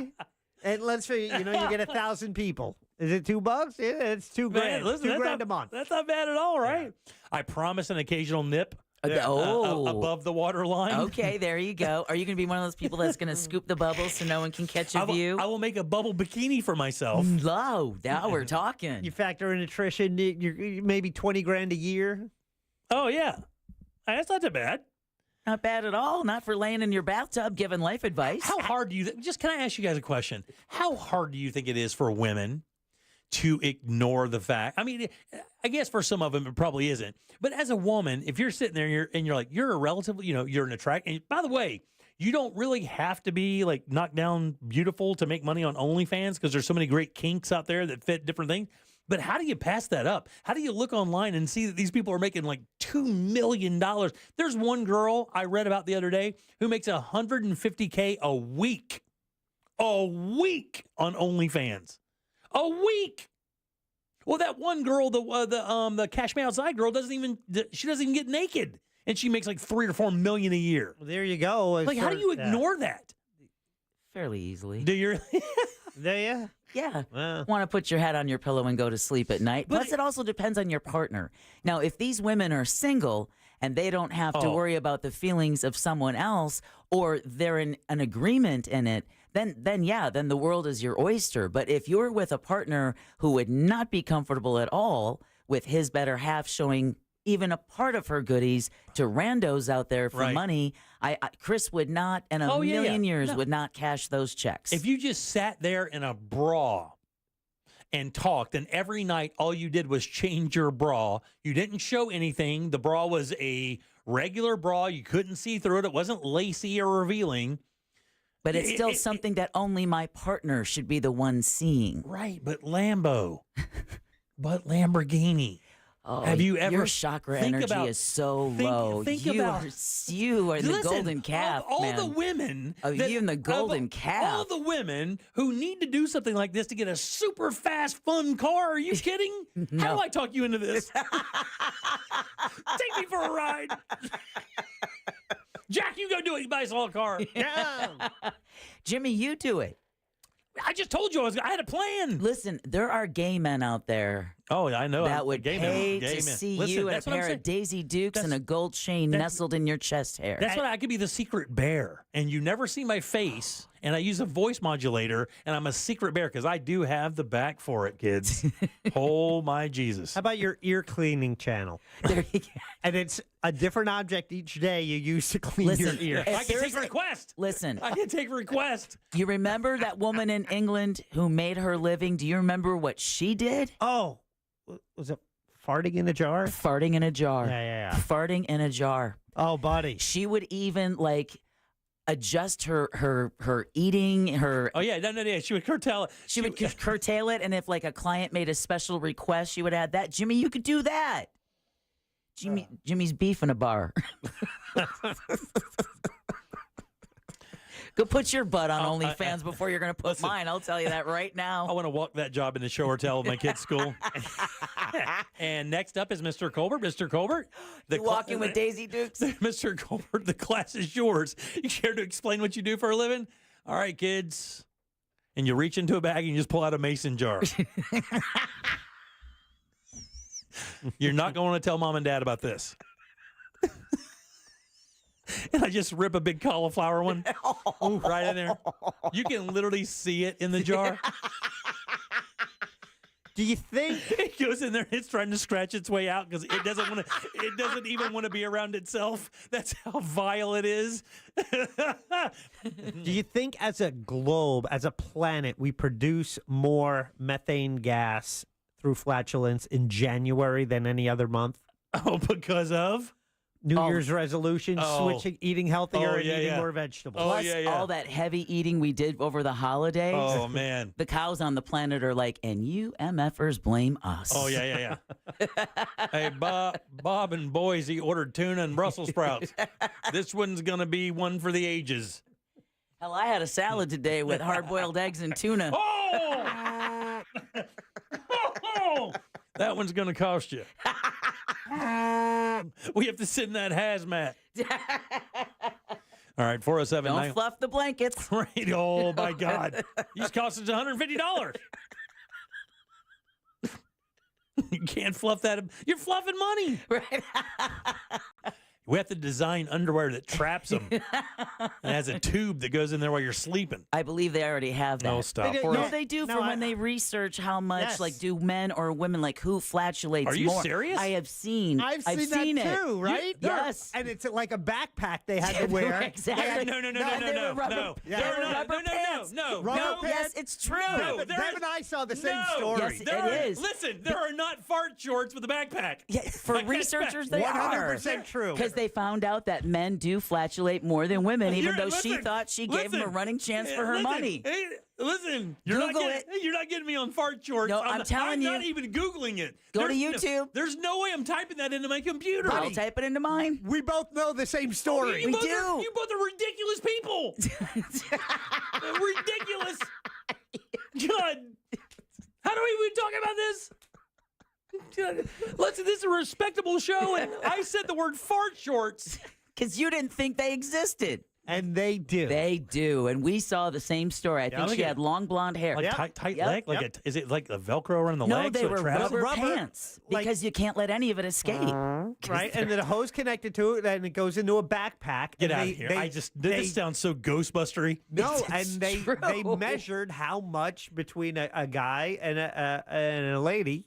And let's say you get 1,000 people. Is it $2? Yeah, it's $2 grand. Man, listen, $2 grand a month. That's not bad at all, right? Yeah. I promise an occasional nip. above the water line. Okay, there you go. Are you going to be one of those people that's going to scoop the bubbles so no one can catch a view? I will make a bubble bikini for myself. No, now we're talking. You factor in nutrition, you're maybe $20,000 a year. Oh, yeah. That's not too bad. Not bad at all. Not for laying in your bathtub giving life advice. How hard do you can I ask you guys a question? How hard do you think it is for women to ignore the fact? I mean, I guess for some of them it probably isn't. But as a woman, if you're sitting there and you're like, you're a relatively, you're an attract. And by the way, you don't really have to be like knocked down beautiful to make money on OnlyFans because there's so many great kinks out there that fit different things. But how do you pass that up? How do you look online and see that these people are making like $2 million? There's one girl I read about the other day who makes $150K a week on OnlyFans. A week. Well, that one girl, the Cash Me Outside girl, doesn't even get naked, and she makes like $3 or $4 million a year. Well, there you go. Like, how do you ignore that? Fairly easily. Do you? Do you? Yeah. Want to put your head on your pillow and go to sleep at night. Plus, it also depends on your partner. Now, if these women are single and they don't have to worry about the feelings of someone else, or they're in an agreement in it, then the world is your oyster. But if you're with a partner who would not be comfortable at all with his better half showing even a part of her goodies to randos out there for money, Chris would not, in a million years, would not cash those checks. If you just sat there in a bra and talked, and every night all you did was change your bra, you didn't show anything. The bra was a regular bra. You couldn't see through it. It wasn't lacy or revealing. But it's still something that only my partner should be the one seeing. Right, but Lambo. But Lamborghini. Oh, have you ever your chakra energy is so low. You are in the golden calf, all man. the women. You in the golden calf. All the women who need to do something like this to get a super fast, fun car. Are you kidding? No. How do I talk you into this? Take me for a ride. Jack, you go do it. You buy us all a car. Yeah. Jimmy, you do it. I just told you I had a plan. Listen, there are gay men out there. Oh, I know. That would pay to see you in a pair of Daisy Dukes and a gold chain nestled in your chest hair. That's why I could be the secret bear, and you never see my face, and I use a voice modulator, and I'm a secret bear because I do have the back for it, kids. Oh, my Jesus. How about your ear cleaning channel? There you go. And it's a different object each day you use to clean your ear. I can take request. Listen. I can take request. You remember that woman in England who made her living? Do you remember what she did? Oh, was it farting in a jar? Farting in a jar. Yeah. Farting in a jar. Oh, buddy. She would even adjust her eating, her... Oh, yeah. No. She would curtail it. She would curtail it, and if a client made a special request, she would add that. Jimmy, you could do that. Jimmy's beef in a bar. Go put your butt on OnlyFans before you're going to put mine. I'll tell you that right now. I want to walk that job in the show or tell at my kid's school. And next up is Mr. Colbert. Mr. Colbert. Walking with Daisy Dukes. Mr. Colbert, the class is yours. You care to explain what you do for a living? All right, kids. And you reach into a bag and you just pull out a mason jar. You're not going to tell mom and dad about this. And I just rip a big cauliflower one right in there. You can literally see it in the jar. Do you think it goes in there and it's trying to scratch its way out because it doesn't want to? It doesn't even want to be around itself. That's how vile it is. Do you think, as a globe, as a planet, we produce more methane gas through flatulence in January than any other month? Oh, because of New Year's resolution, switching, eating healthier, and eating more vegetables. Plus all that heavy eating we did over the holidays. Oh, man. The cows on the planet are like, and you MFers blame us. Oh, yeah. Hey, Bob and Boise ordered tuna and Brussels sprouts. This one's going to be one for the ages. Hell, I had a salad today with hard-boiled eggs and tuna. Oh! That one's going to cost you. We have to sit in that hazmat. All right, 407. Don't fluff the blankets. Right. Oh, my God. These cost us $150. You can't fluff that. You're fluffing money. Right. We have to design underwear that traps them and has a tube that goes in there while you're sleeping. I believe they already have that. No, stop. No, they do for when they research how much, like, do men or women, like, who flatulates more. Are you serious? I have seen. I've seen that it. too, right? Yes. And it's like a backpack they had to wear. Exactly. No. Rubber pants. Yes, it's true. Deb and I saw the same story. Yes, it is. Listen, there are not fart shorts with a backpack. Yeah, for researchers, they 100% true. Because they found out that men do flatulate more than women, even though she listen, thought she gave them a running chance for her money. Hey, listen, you're not getting me on fart shorts. No, I'm telling you. I'm not even Googling it. Go to YouTube. There's no way I'm tying that into my computer. I'll type it into mine. We both know the same story. You both are ridiculous people. Ridiculous. God. How do we even talk about this? This is a respectable show, and I said the word fart shorts. Because you didn't think they existed. And they do. They do. And we saw the same story. I think she had long blonde hair. Like tight leg? Is it like the Velcro around the legs? No, they were rubber Rubber pants. Because you can't let any of it escape. Right, and then a hose connected to it, and it goes into a backpack. Get out of here. This sounds so Ghostbustery. No, and they measured how much between a guy and a lady.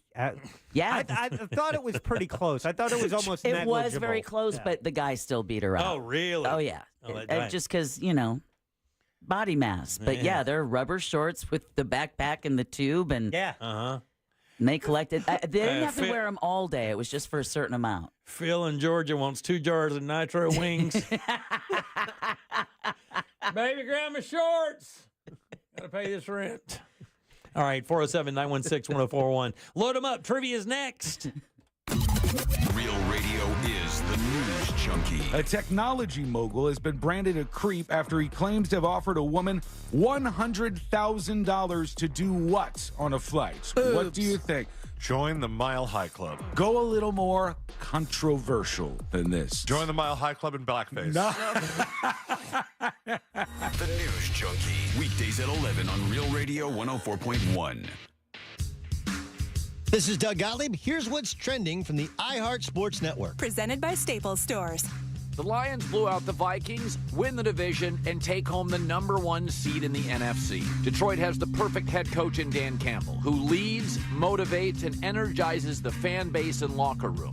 Yeah. I thought it was pretty close. I thought it was almost It negligible. was very close, but the guy still beat her out. Oh, really? Oh, yeah. Just because, body mass. But yeah, they're rubber shorts with the backpack and the tube. And Uh-huh. And they collected. They didn't have to wear them all day. It was just for a certain amount. Phil in Georgia wants 2 jars of nitro wings. Baby grandma shorts. Gotta pay this rent. All right, 407-916-1041. Load them up. Trivia's next. Real radio is the news junkie. A technology mogul has been branded a creep after he claims to have offered a woman $100,000 to do what on a flight? Oops. What do you think? Join the Mile High Club. Go a little more controversial than this. Join the Mile High Club in blackface. No. The News Junkie. Weekdays at 11 on Real Radio 104.1. This is Doug Gottlieb. Here's what's trending from the iHeart Sports Network. Presented by Staples Stores. The Lions blew out the Vikings, win the division, and take home the #1 seed in the NFC. Detroit has the perfect head coach in Dan Campbell, who leads, motivates, and energizes the fan base and locker room.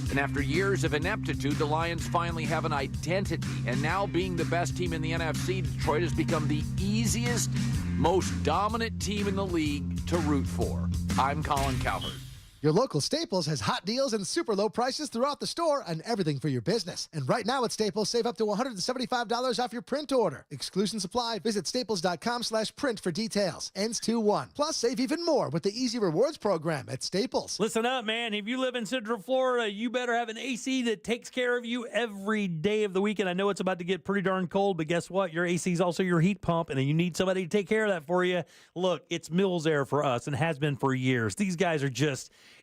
And after years of ineptitude, the Lions finally have an identity. And now, being the best team in the NFC, Detroit has become the easiest, most dominant team in the league to root for. I'm Colin Cowherd. Your local Staples has hot deals and super low prices throughout the store on everything for your business. And right now at Staples, save up to $175 off your print order. Exclusion supply. Visit staples.com/print for details. Ends 2/1. Plus, save even more with the Easy Rewards program at Staples. Listen up, man. If you live in Central Florida, you better have an AC that takes care of you every day of the week. And I know it's about to get pretty darn cold, but guess what? Your AC is also your heat pump, and you need somebody to take care of that for you. Look, it's Mills Air for us and has been for years. These guys are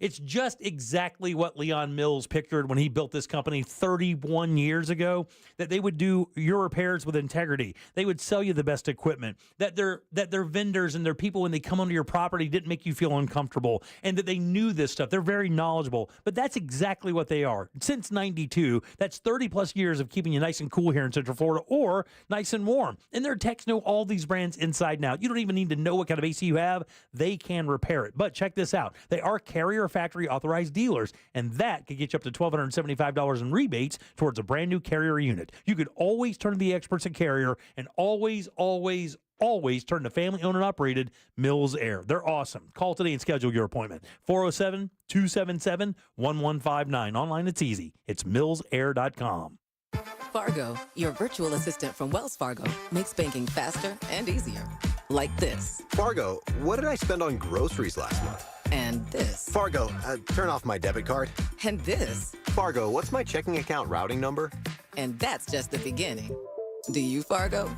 it's just exactly what Leon Mills pictured when he built this company 31 years ago, that they would do your repairs with integrity. They would sell you the best equipment, that their vendors and their people, when they come onto your property, didn't make you feel uncomfortable, and that they knew this stuff. They're very knowledgeable, but that's exactly what they are. Since 92, that's 30 plus years of keeping you nice and cool here in Central Florida, or nice and warm. And their techs know all these brands inside and out. You don't even need to know what kind of AC you have. They can repair it. But check this out. They are Carrier Factory authorized dealers, and that could get you up to $1,275 in rebates towards a brand new Carrier unit. You could always turn to the experts at Carrier, and always turn to family-owned and operated Mills Air. They're awesome. Call today and schedule your appointment. 407-277-1159. Online, it's easy. It's millsair.com. Fargo, your virtual assistant from Wells Fargo, makes banking faster and easier. Like this. Fargo, what did I spend on groceries last month? And this. Fargo, turn off my debit card. And this. Fargo, what's my checking account routing number? And that's just the beginning. Do you, Fargo?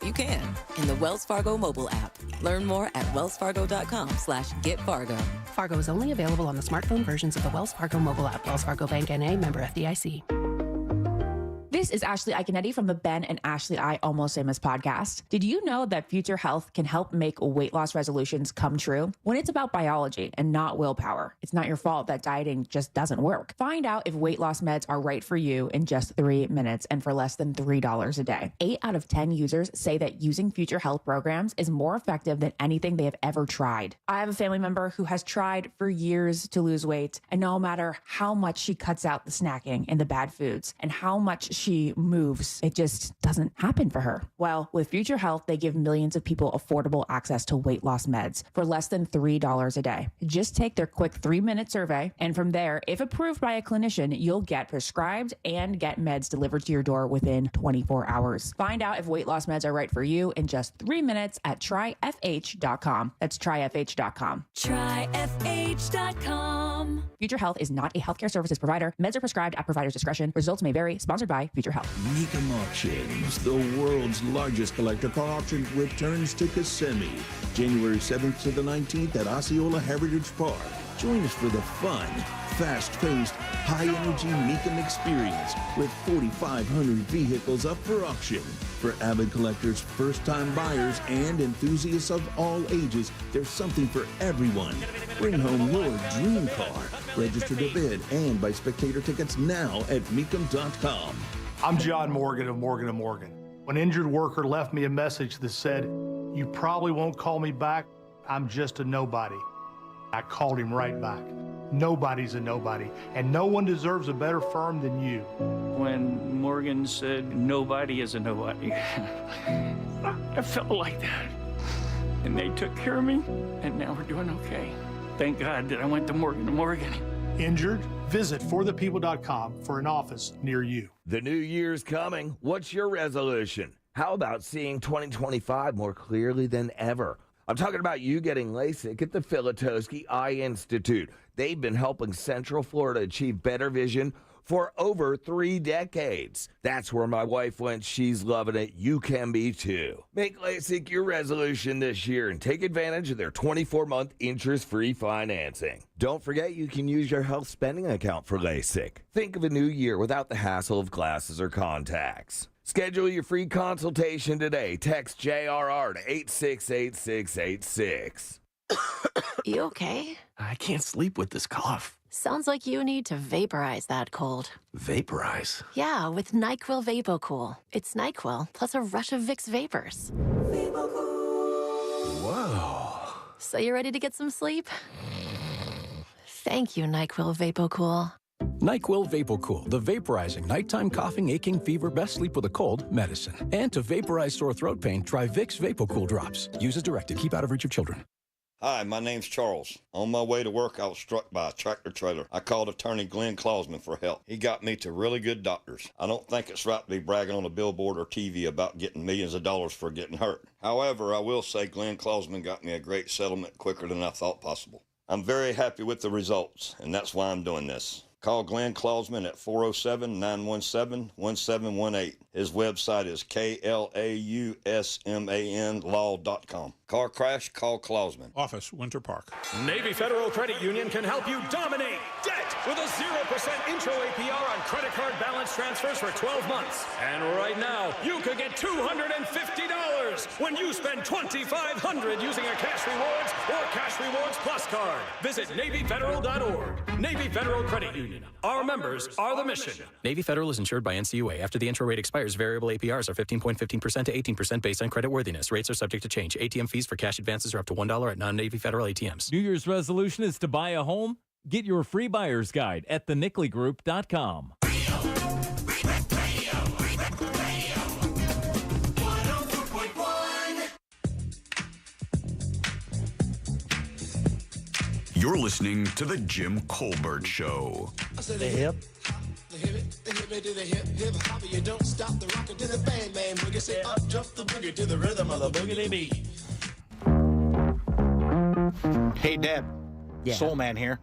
You can in the Wells Fargo mobile app. Learn more at wellsfargo.com/getfargo. Fargo is only available on the smartphone versions of the Wells Fargo mobile app. Wells Fargo Bank N.A., member FDIC. This is Ashley Iconetti from the Ben and Ashley I Almost Famous podcast. Did you know that Future Health can help make weight loss resolutions come true? When it's about biology and not willpower, it's not your fault that dieting just doesn't work. Find out if weight loss meds are right for you in just 3 minutes and for less than $3 a day. 8 out of 10 users say that using Future Health programs is more effective than anything they have ever tried. I have a family member who has tried for years to lose weight, and no matter how much she cuts out the snacking and the bad foods and how much she moves, it just doesn't happen for her. Well, with Future Health, they give millions of people affordable access to weight loss meds for less than $3 a day. Just take their quick 3-minute survey, and from there, if approved by a clinician, you'll get prescribed and get meds delivered to your door within 24 hours. Find out if weight loss meds are right for you in just 3 minutes at tryfh.com. That's tryfh.com. Tryfh.com. Future Health is not a healthcare services provider. Meds are prescribed at provider's discretion. Results may vary. Sponsored by Future Health. Mecum Auctions, the world's largest collector car auction, returns to Kissimmee, January 7th to the 19th at Osceola Heritage Park. Join us for the fun, fast-paced, high-energy Mecum experience with 4,500 vehicles up for auction. For avid collectors, first-time buyers, and enthusiasts of all ages, there's something for everyone. Bring home your dream car. Register to bid and buy spectator tickets now at Mecum.com. I'm John Morgan of Morgan & Morgan. When an injured worker left me a message that said, "You probably won't call me back, I'm just a nobody," I called him right back. Nobody's a nobody, and no one deserves a better firm than you. When Morgan said nobody is a nobody, I felt like that. And they took care of me, and now we're doing okay. Thank God that I went to Morgan & Morgan. Injured? Visit forthepeople.com for an office near you. The new year's coming. What's your resolution? How about seeing 2025 more clearly than ever? I'm talking about you getting LASIK at the Filatowski Eye Institute. They've been helping Central Florida achieve better vision for over 3 decades. That's where my wife went. She's loving it. You can be too. Make LASIK your resolution this year and take advantage of their 24-month interest-free financing. Don't forget you can use your health spending account for LASIK. Think of a new year without the hassle of glasses or contacts. Schedule your free consultation today. Text JRR to 868686. You okay? I can't sleep with this cough. Sounds like you need to vaporize that cold. Vaporize? Yeah, with NyQuil VapoCool. It's NyQuil plus a rush of Vicks vapors. Whoa. So you ready to get some sleep? Thank you, NyQuil VapoCool. NyQuil VapoCool, the vaporizing nighttime coughing, aching, fever, best sleep with a cold medicine. And to vaporize sore throat pain, try Vicks VapoCool drops. Use as directed. Keep out of reach of children. Hi, my name's Charles. On my way to work, I was struck by a tractor trailer. I called attorney Glenn Klausman for help. He got me to really good doctors. I don't think it's right to be bragging on a billboard or TV about getting millions of dollars for getting hurt. However, I will say Glenn Klausman got me a great settlement quicker than I thought possible. I'm very happy with the results, and that's why I'm doing this. Call Glenn Klausman at 407-917-1718. His website is KLAUSMANlaw.com. Car crash, call Klausman. Office, Winter Park. Navy Federal Credit Union can help you dominate debt with a 0% intro APR on credit card balance transfers for 12 months. And right now, you could get $250 when you spend $2,500 using a Cash Rewards or Cash Rewards Plus card. Visit NavyFederal.org. Navy Federal Credit Union. Our members are the mission. Navy Federal is insured by NCUA. After the intro rate expires, variable APRs are 15.15% to 18% based on credit worthiness. Rates are subject to change. ATM fees for cash advances are up to $1 at non-Navy Federal ATMs. New Year's resolution is to buy a home? Get your free buyer's guide at thenicklygroup.com. You're listening to The Jim Colbert Show. The hip. You don't stop the rocket to the bang bang boogie. Say up jump the boogie to the rhythm of the boogie beat. Hey, Dad. Yeah. Soul Man here.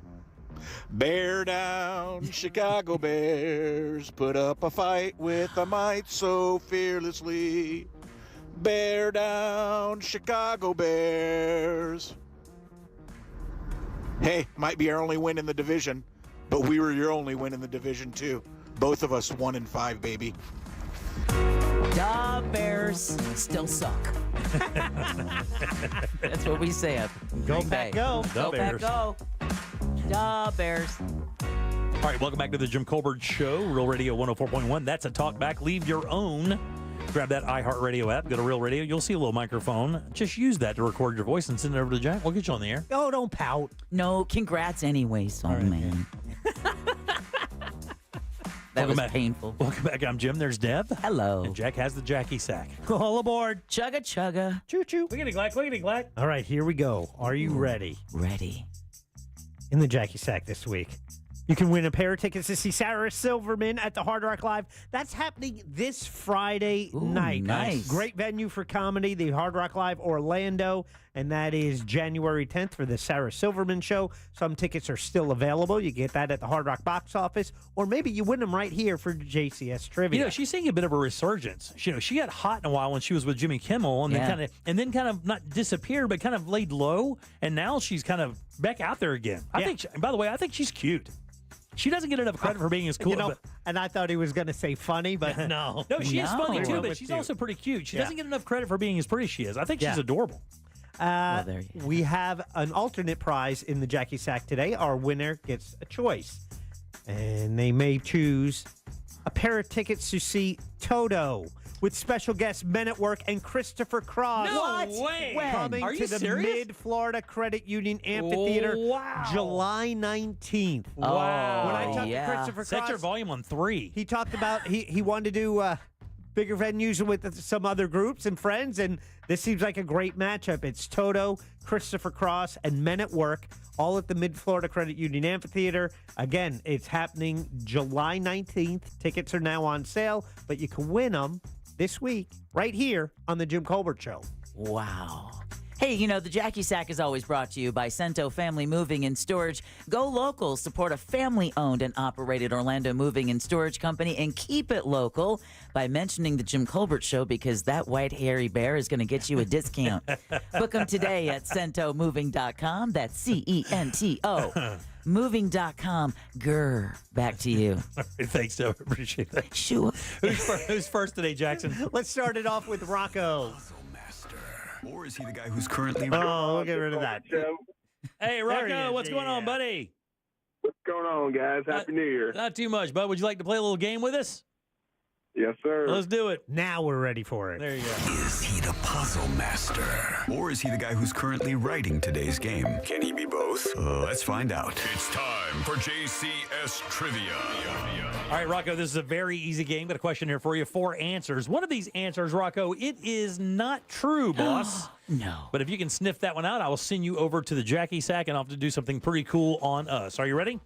Bear down, Chicago Bears. Put up a fight with a might so fearlessly. Bear down, Chicago Bears. Hey, might be our only win in the division, but we were your only win in the division, too. Both of us 1 and 5, baby. Da Bears still suck. That's what we say. Go back, go. Go back, go. Da Bears. All right, welcome back to the Jim Colbert Show, Real Radio 104.1. That's a talk back. Leave your own. Grab that iHeartRadio app. Go to Real Radio. You'll see a little microphone. Just use that to record your voice and send it over to Jack. We'll get you on the air. Oh, don't pout. No, congrats anyway, soul man. That was painful. Welcome back. I'm Jim. There's Deb. Hello. And Jack has the Jackie sack. All aboard. Chugga chugga. Choo-choo. Wiggity glack, wiggity glack. All right, here we go. Are you ready? Ready. In the Jackie Sack this week, you can win a pair of tickets to see Sarah Silverman at the Hard Rock Live. That's happening this Friday night. Nice. Great venue for comedy, the Hard Rock Live Orlando, and that is January 10th for the Sarah Silverman Show. Some tickets are still available. You get that at the Hard Rock box office, or maybe you win them right here for JCS Trivia. You know, she's seeing a bit of a resurgence. You know, she got hot in a while when she was with Jimmy Kimmel, and then kind of not disappeared, but kind of laid low, and now she's kind of back out there again. I think. By the way, I think she's cute. She doesn't get enough credit for being as cool. And I thought he was going to say funny, but no. No, she is funny too, but she's also pretty cute. She doesn't get enough credit for being as pretty as she is. I think she's adorable. We have an alternate prize in the Jackie Sack today. Our winner gets a choice, and they may choose a pair of tickets to see Toto with special guests Men at Work and Christopher Cross. No way! Coming Are you to the serious? Mid-Florida Credit Union Amphitheater July 19th. Wow. When I talked to Christopher Cross, set your volume on 3. he talked about he wanted to do bigger venues with some other groups and friends, and this seems like a great matchup. It's Toto, Christopher Cross, and Men at Work, all at the Mid-Florida Credit Union Amphitheater. Again, it's happening July 19th. Tickets are now on sale, but you can win them this week right here on the Jim Colbert Show. Wow. Hey, you know, the Jackie Sack is always brought to you by Cento Family Moving and Storage. Go local, support a family-owned and operated Orlando moving and storage company, and keep it local by mentioning the Jim Colbert Show, because that white hairy bear is going to get you a discount. Book them today at CentoMoving.com. That's C-E-N-T-O. Moving.com. Grr. Back to you. All right, thanks, Deb. I appreciate that. Sure. Who's first today, Jackson? Let's start it off with Rocco. Or is he the guy who's currently... Oh, we'll get rid of that. Hey, Rocco, what's going on, buddy? What's going on, guys? Happy New Year. Not too much, bud. Would you like to play a little game with us? Yes, sir. Let's do it. Now we're ready for it. There you go. Is he the puzzle master? Or is he the guy who's currently writing today's game? Can he be both? Let's find out. It's time for JCS Trivia. All right, Rocco, this is a very easy game. Got a question here for you. 4 answers. One of these answers, Rocco, it is not true, boss. No. But if you can sniff that one out, I will send you over to the Jackie Sack, and I'll have to do something pretty cool on us. Are you ready?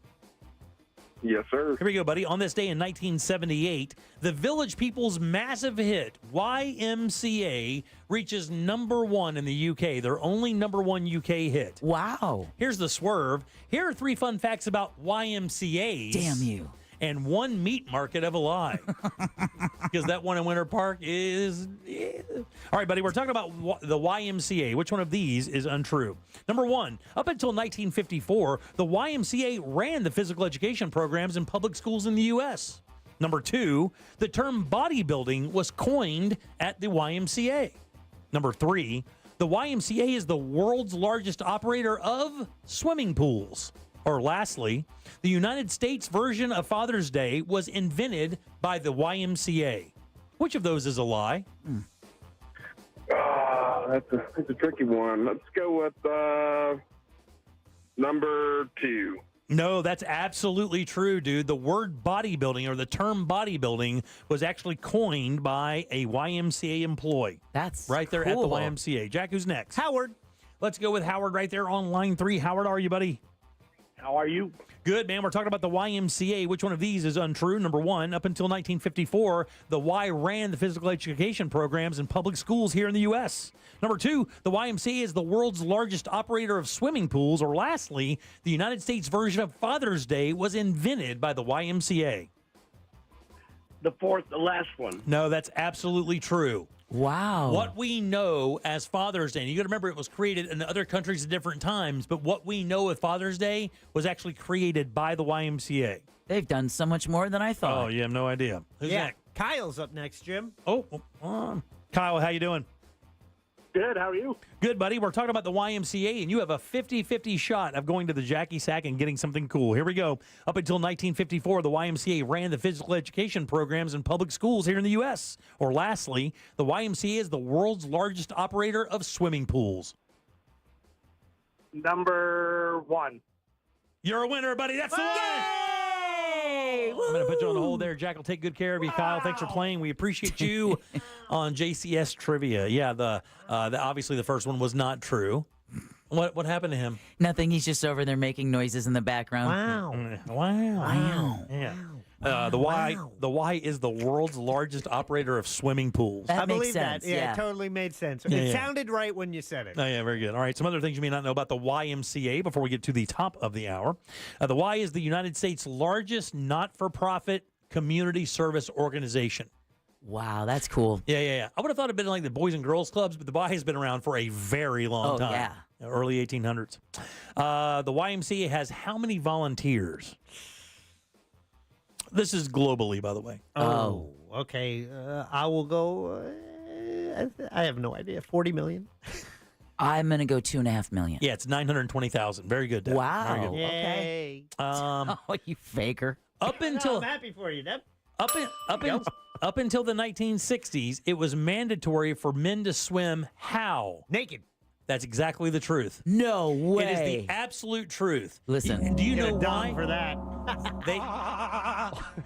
Yes, sir. Here we go, buddy. On this day in 1978, the Village People's massive hit, YMCA, reaches #1 in the UK. Their only #1 UK hit. Wow. Here's the swerve. Here are 3 fun facts about YMCAs. Damn you. And 1 meat market of a lie. Because that one in Winter Park is... All right, buddy, we're talking about the YMCA. Which one of these is untrue? Number 1, up until 1954, the YMCA ran the physical education programs in public schools in the U.S. Number 2, the term bodybuilding was coined at the YMCA. Number 3, the YMCA is the world's largest operator of swimming pools. Or lastly, the United States version of Father's Day was invented by the YMCA. Which of those is a lie? That's a tricky one. Let's go with number 2. No, that's absolutely true, dude. The word bodybuilding, or the term bodybuilding, was actually coined by a YMCA employee. That's right there cool. at the YMCA. Jack, who's next? Howard. Let's go with Howard right there on line 3. Howard, how are you, buddy? How are you? Good, man. We're talking about the YMCA. Which one of these is untrue? Number 1, up until 1954, the Y ran the physical education programs in public schools here in the U.S. Number 2, the YMCA is the world's largest operator of swimming pools. Or lastly, the United States version of Father's Day was invented by the YMCA. The last one. No, that's absolutely true. Wow. What we know as Father's Day, and you got to remember it was created in other countries at different times, but what we know of Father's Day was actually created by the YMCA. They've done so much more than I thought. Oh, you have no idea. Who's next? Kyle's up next, Jim. Oh, Kyle, how you doing? Good. How are you? Good, buddy. We're talking about the YMCA, and you have a 50-50 shot of going to the Jackie Sack and getting something cool. Here we go. Up until 1954, the YMCA ran the physical education programs in public schools here in the U.S. Or lastly, the YMCA is the world's largest operator of swimming pools. Number 1. You're a winner, buddy. That's the one. I'm going to put you on the hold there. Jack will take good care of you. Kyle, thanks for playing. We appreciate you on JCS Trivia. Yeah, obviously the first one was not true. What happened to him? Nothing. He's just over there making noises in the background. Wow. Yeah. The Y is the world's largest operator of swimming pools. That I makes believe sense. that. Yeah, it totally made sense. It sounded right when you said it. Oh, yeah, very good. All right, some other things you may not know about the YMCA before we get to the top of the hour. The Y is the United States' largest not-for-profit community service organization. Wow, that's cool. Yeah. I would have thought it'd been like the Boys and Girls Clubs, but the Y has been around for a very long time. Yeah. Early 1800s. The YMCA has how many volunteers? This is globally, by the way. Oh, okay. I will go. I have no idea. 40 million. I'm going to go 2.5 million. Yeah, it's 920,000. Very good, Deb. Wow. Very good. Yay. Oh, you faker. Up until I'm happy for you, Deb. Up until the 1960s, it was mandatory for men to swim how? Naked. That's exactly the truth. No way. It is the absolute truth. Listen. Do you know Get a why? dong for that.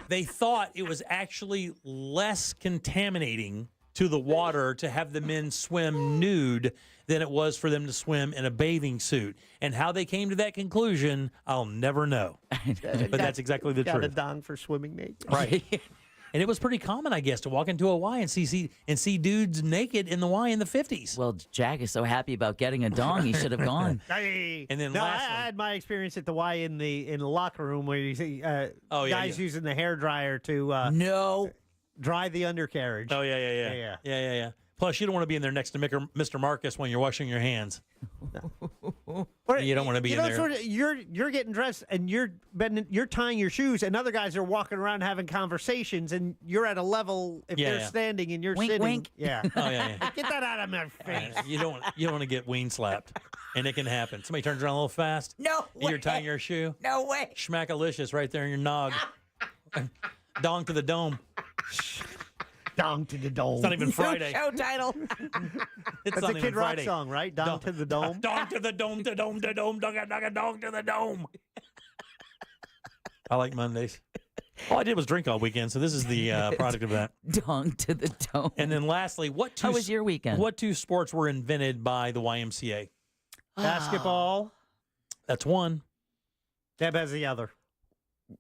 They thought it was actually less contaminating to the water to have the men swim nude than it was for them to swim in a bathing suit. And how they came to that conclusion, I'll never know. But that's exactly the Got a truth. dong for swimming naked. Right. And it was pretty common, I guess, to walk into a Y and see dudes naked in the Y in the 50s. Well, Jack is so happy about getting a dong, he should have gone. Hey. And then no, lastly, I had my experience at the Y in the locker room where you see guys using the hairdryer to dry the undercarriage. Oh, yeah. Plus, you don't want to be in there next to Mr. Marcus when you're washing your hands. You don't want to be in there. Sort of, you're getting dressed and you're tying your shoes, and other guys are walking around having conversations, and you're at a level if they're standing and you're wink, sitting. Wink. Yeah. Oh yeah. Get that out of my face. You don't want to get ween slapped, and it can happen. Somebody turns around a little fast. No and way. You're tying your shoe. No way. Schmackalicious right there in your nog. Dong to the dome. Dong to the dome. It's not even Friday. Show title. It's That's not a even Kid Rock Friday. song, right? Dong to the dome. Dong to the dome, to dome, to dome, dong to the dome. I like Mondays. All I did was drink all weekend, so this is the product of that. Dong to the dome. And then lastly, How was your weekend? What two sports were invented by the YMCA? Basketball. That's one. Deb has the other.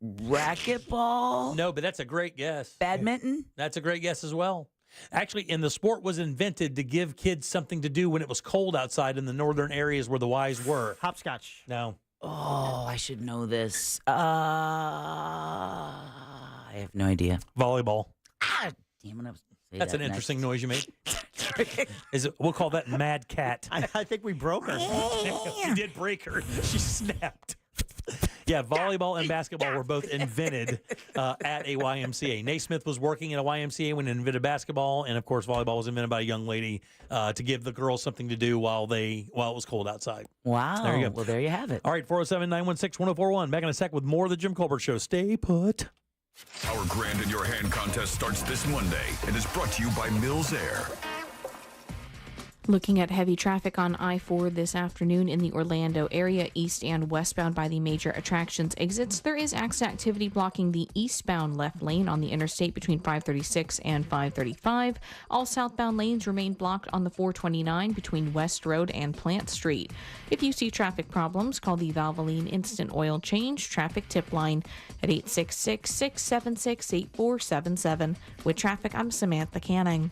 Racquetball? No, but that's a great guess. Badminton? That's a great guess as well. Actually, and the sport was invented to give kids something to do when it was cold outside in the northern areas where the Ys were. Hopscotch. No. Oh, I should know this. I have no idea. Volleyball. Ah, damn it. I was say That's that an interesting next. noise you make. We'll call that Mad Cat. I think we broke her. You did break her. She snapped. Yeah, volleyball and basketball were both invented at a YMCA. Naismith was working at a YMCA when he invented basketball, and of course, volleyball was invented by a young lady to give the girls something to do while it was cold outside. Wow. There you go. Well, there you have it. All right, 407-916-1041. Back in a sec with more of the Jim Colbert Show. Stay put. Our Grand in Your Hand contest starts this Monday and is brought to you by Mills Air. Looking at heavy traffic on I-4 this afternoon in the Orlando area, east and westbound by the major attractions exits. There is accident activity blocking the eastbound left lane on the interstate between 536 and 535. All southbound lanes remain blocked on the 429 between West Road and Plant Street. If you see traffic problems, call the Valvoline Instant Oil Change traffic tip line at 866-676-8477. With traffic, I'm Samantha Canning.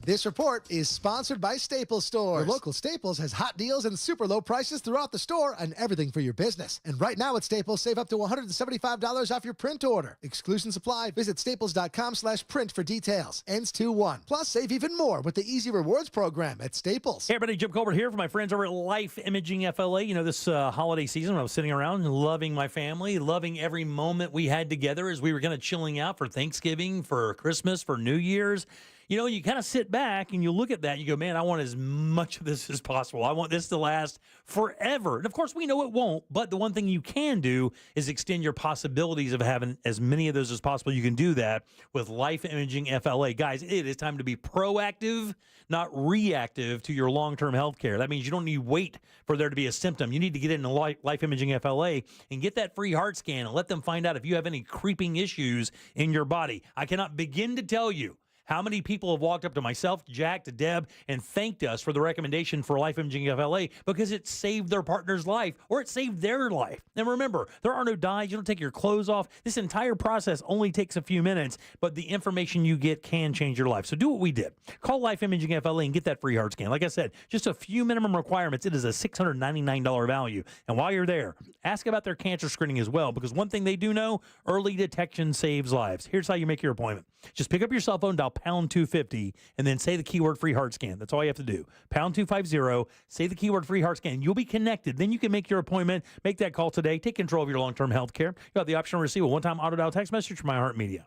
This report is sponsored by Staples Stores. Your local Staples has hot deals and super low prices throughout the store on everything for your business. And right now at Staples, save up to $175 off your print order. Exclusion supply. Visit staples.com/print for details. Ends 2/1. Plus, save even more with the Easy Rewards program at Staples. Hey, everybody, Jim Colbert here for my friends over at Life Imaging FLA. You know, this holiday season, I was sitting around and loving my family, loving every moment we had together as we were kind of chilling out for Thanksgiving, for Christmas, for New Year's. You know, you kind of sit back and you look at that and you go, man, I want as much of this as possible. I want this to last forever. And of course, we know it won't, but the one thing you can do is extend your possibilities of having as many of those as possible. You can do that with Life Imaging FLA. Guys, it is time to be proactive, not reactive to your long-term health care. That means you don't need to wait for there to be a symptom. You need to get into Life Imaging FLA and get that free heart scan and let them find out if you have any creeping issues in your body. I cannot begin to tell you how many people have walked up to myself, Jack, to Deb, and thanked us for the recommendation for Life Imaging FLA because it saved their partner's life or it saved their life. And remember, there are no dyes. You don't take your clothes off. This entire process only takes a few minutes, but the information you get can change your life. So do what we did. Call Life Imaging FLA and get that free heart scan. Like I said, just a few minimum requirements. It is a $699 value. And while you're there, ask about their cancer screening as well, because one thing they do know, early detection saves lives. Here's how you make your appointment. Just pick up your cell phone, dial pound 250, and then say the keyword free heart scan. That's all you have to do. Pound 250, say the keyword free heart scan. You'll be connected. Then you can make your appointment, make that call today, take control of your long-term health care. You have the option to receive a one-time auto-dial text message from iHeartMedia.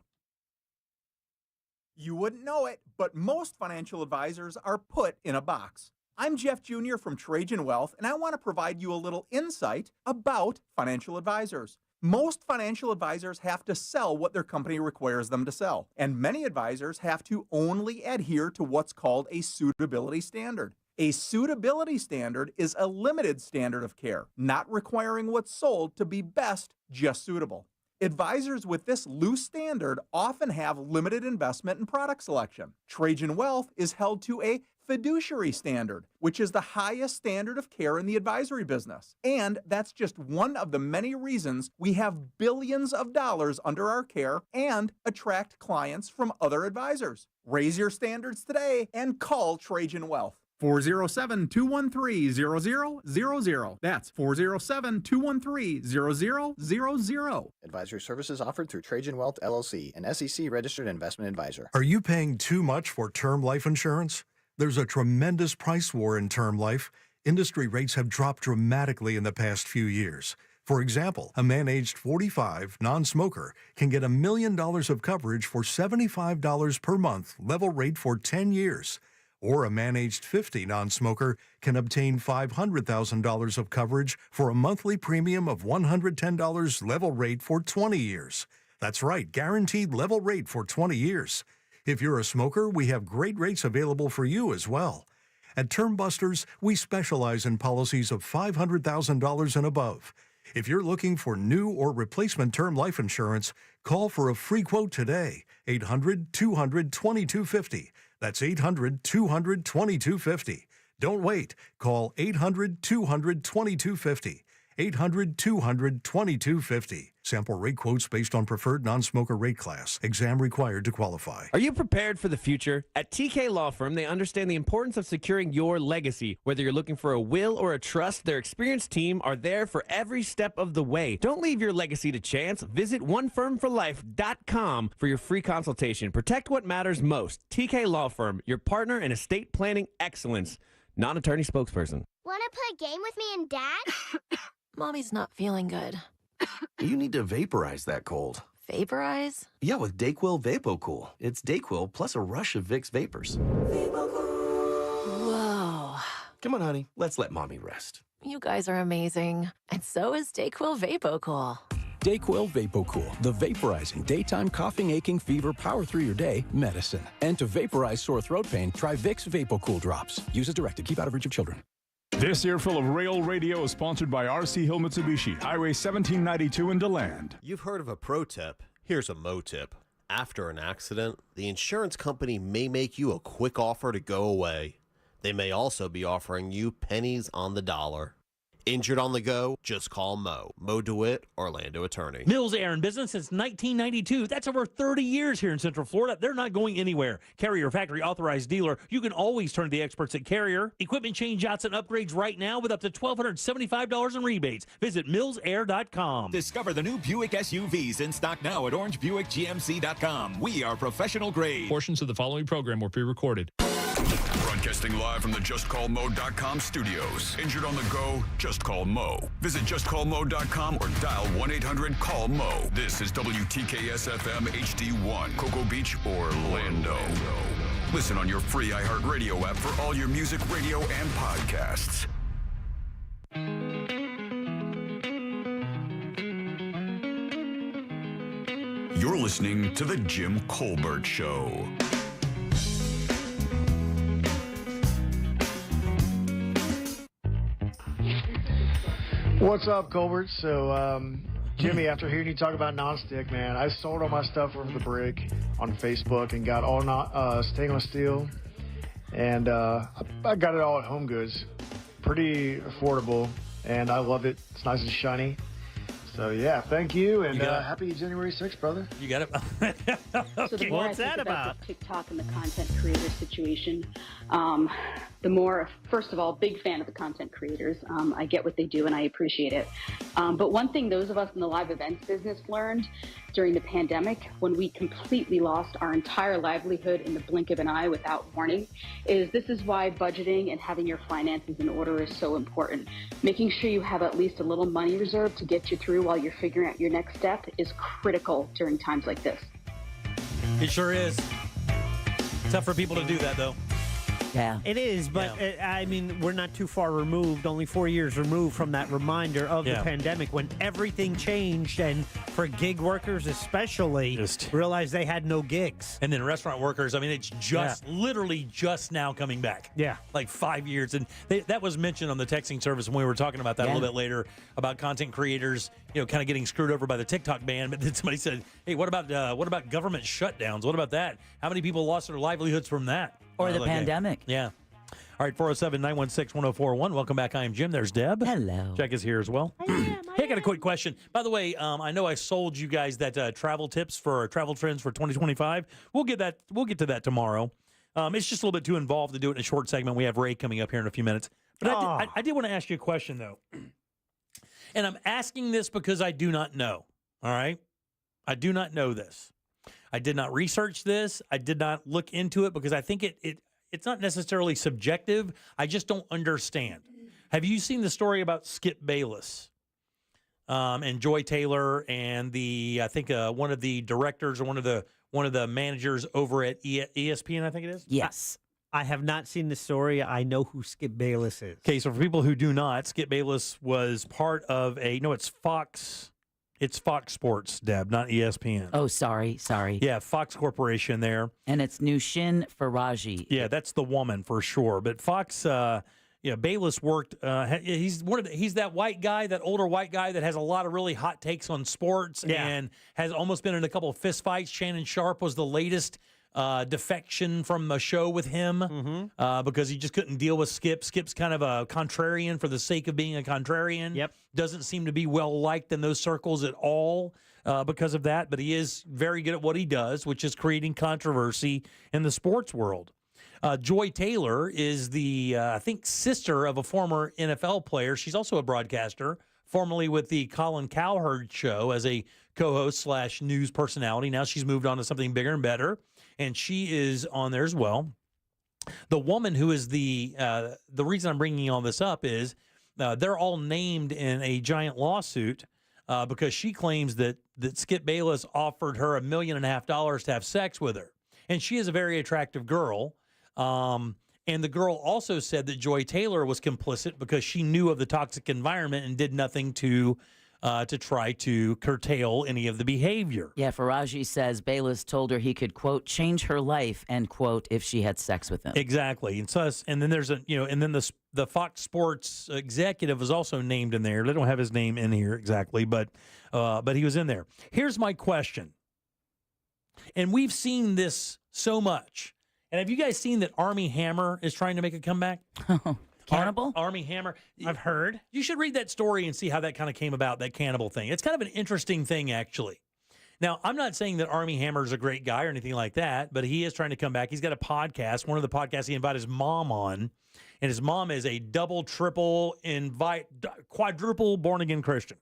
You wouldn't know it, but most financial advisors are put in a box. I'm Jeff Jr. from Trajan Wealth, and I want to provide you a little insight about financial advisors. Most financial advisors have to sell what their company requires them to sell, and many advisors have to only adhere to what's called a suitability standard. A suitability standard is a limited standard of care, not requiring what's sold to be best, just suitable. Advisors with this loose standard often have limited investment and product selection. Trajan Wealth is held to a fiduciary standard, which is the highest standard of care in the advisory business. And that's just one of the many reasons we have billions of dollars under our care and attract clients from other advisors. Raise your standards today and call Trajan Wealth. 407-213-0000. That's 407-213-0000. Advisory services offered through Trajan Wealth, LLC, an SEC-registered investment advisor. Are you paying too much for term life insurance? There's a tremendous price war in term life. Industry rates have dropped dramatically in the past few years. For example, a man aged 45, non-smoker, can get $1 million of coverage for $75 per month, level rate for 10 years. Or a man aged 50, non-smoker, can obtain $500,000 of coverage for a monthly premium of $110 level rate for 20 years. That's right, guaranteed level rate for 20 years. If you're a smoker, we have great rates available for you as well. At Term Busters, we specialize in policies of $500,000 and above. If you're looking for new or replacement term life insurance, call for a free quote today. 800-200-2250. That's 800-200-2250. Don't wait. Call 800-200-2250. 800-200-2250. Sample rate quotes based on preferred non-smoker rate class. Exam required to qualify. Are you prepared for the future? At TK Law Firm, they understand the importance of securing your legacy. Whether you're looking for a will or a trust, their experienced team are there for every step of the way. Don't leave your legacy to chance. Visit onefirmforlife.com for your free consultation. Protect what matters most. TK Law Firm, your partner in estate planning excellence. Non-attorney spokesperson. Want to play a game with me and Dad? Mommy's not feeling good. You need to vaporize that cold. Vaporize? Yeah, with Dayquil VapoCool. It's Dayquil plus a rush of Vicks vapors. Whoa. Come on, honey. Let's let Mommy rest. You guys are amazing. And so is Dayquil VapoCool. Dayquil VapoCool, the vaporizing daytime coughing, aching, fever, power through your day medicine. And to vaporize sore throat pain, try Vicks VapoCool drops. Use as directed. Keep out of reach of children. This earful of Rail Radio is sponsored by RC Hill Mitsubishi, Highway 1792 in DeLand. You've heard of a pro tip. Here's a mo tip. After an accident, the insurance company may make you a quick offer to go away. They may also be offering you pennies on the dollar. Injured on the go? Just call Mo. Mo DeWitt, Orlando attorney. Mills Air in business since 1992. That's over 30 years here in Central Florida. They're not going anywhere. Carrier factory authorized dealer. You can always turn to the experts at Carrier. Equipment change-outs and upgrades right now with up to $1,275 in rebates. Visit millsair.com. Discover the new Buick SUVs in stock now at orangebuickgmc.com. We are professional grade. Portions of the following program were pre-recorded. Broadcasting live from the JustCallMo.com studios. Injured on the go? Just call Mo. Visit JustCallMo.com or dial 1-800-CALL-MO. This is WTKS-FM HD1, Cocoa Beach, Orlando. Listen on your free iHeartRadio app for all your music, radio, and podcasts. You're listening to The Jim Colbert Show. What's up, Colbert? So, Jimmy, after hearing you talk about nonstick, man, I sold all my stuff over the brick on Facebook and got all stainless steel, and I got it all at Home Goods. Pretty affordable, and I love it. It's nice and shiny. So, yeah, thank you, and happy January 6th, brother. You got it. So the more What's I that think about? The TikTok and the content creator situation, the more, first of all, big fan of the content creators. I get what they do and I appreciate it. But one thing those of us in the live events business learned during the pandemic, when we completely lost our entire livelihood in the blink of an eye without warning, is this is why budgeting and having your finances in order is so important. Making sure you have at least a little money reserved to get you through while you're figuring out your next step is critical during times like this. It sure is. Tough for people to do that, though. Yeah. It is, but I mean, we're not too far removed, only 4 years removed from that reminder of the pandemic when everything changed, and for gig workers especially, realized they had no gigs. And then restaurant workers, I mean, it's just literally just now coming back. Yeah. Like 5 years. And that was mentioned on the texting service when we were talking about that a little bit later about content creators, you know, kind of getting screwed over by the TikTok ban. But then somebody said, hey, what about government shutdowns? What about that? How many people lost their livelihoods from that? Or the pandemic. Yeah. All right, 407-916-1041. Welcome back. I am Jim. There's Deb. Hello. Jack is here as well. Hey, I got a quick question. By the way, I know I sold you guys that travel tips for travel trends for 2025. We'll get to that tomorrow. It's just a little bit too involved to do it in a short segment. We have Ray coming up here in a few minutes. But I did want to ask you a question, though. And I'm asking this because I do not know. All right? I do not know this. I did not research this. I did not look into it because I think it's not necessarily subjective. I just don't understand. Have you seen the story about Skip Bayless and Joy Taylor and I think one of the directors or one of the managers over at ESPN, I think it is? Yes. I have not seen the story. I know who Skip Bayless is. Okay, so for people who do not, Skip Bayless was part of it's Fox. It's Fox Sports, Deb, not ESPN. Oh, sorry. Yeah, Fox Corporation there. And it's Nushin Faraji. Yeah, that's the woman for sure. But Fox, Bayless worked. He's that white guy, that older white guy that has a lot of really hot takes on sports and has almost been in a couple of fistfights. Shannon Sharp was the latest defection from a show with him because he just couldn't deal with Skip. Skip's kind of a contrarian for the sake of being a contrarian. Yep. Doesn't seem to be well liked in those circles at all because of that, but he is very good at what he does, which is creating controversy in the sports world. Joy Taylor is the, I think, sister of a former NFL player. She's also a broadcaster, formerly with the Colin Cowherd show as a co-host / news personality. Now she's moved on to something bigger and better, and she is on there as well. The woman who is the reason I'm bringing all this up is they're all named in a giant lawsuit because she claims that Skip Bayless offered her $1.5 million to have sex with her. And she is a very attractive girl. And the girl also said that Joy Taylor was complicit because she knew of the toxic environment and did nothing to try to curtail any of the behavior. Yeah, Faraji says Bayless told her he could, quote, change her life, end quote, if she had sex with him. Exactly. And then there's and then the Fox Sports executive is also named in there. They don't have his name in here exactly, but he was in there. Here's my question. And we've seen this so much. And have you guys seen that Armie Hammer is trying to make a comeback? Cannibal? Army Hammer. I've heard. You should read that story and see how that kind of came about, that cannibal thing. It's kind of an interesting thing, actually. Now, I'm not saying that Army Hammer is a great guy or anything like that, but he is trying to come back. He's got a podcast. One of the podcasts he invited his mom on, and his mom is a double, triple, quadruple born-again Christian.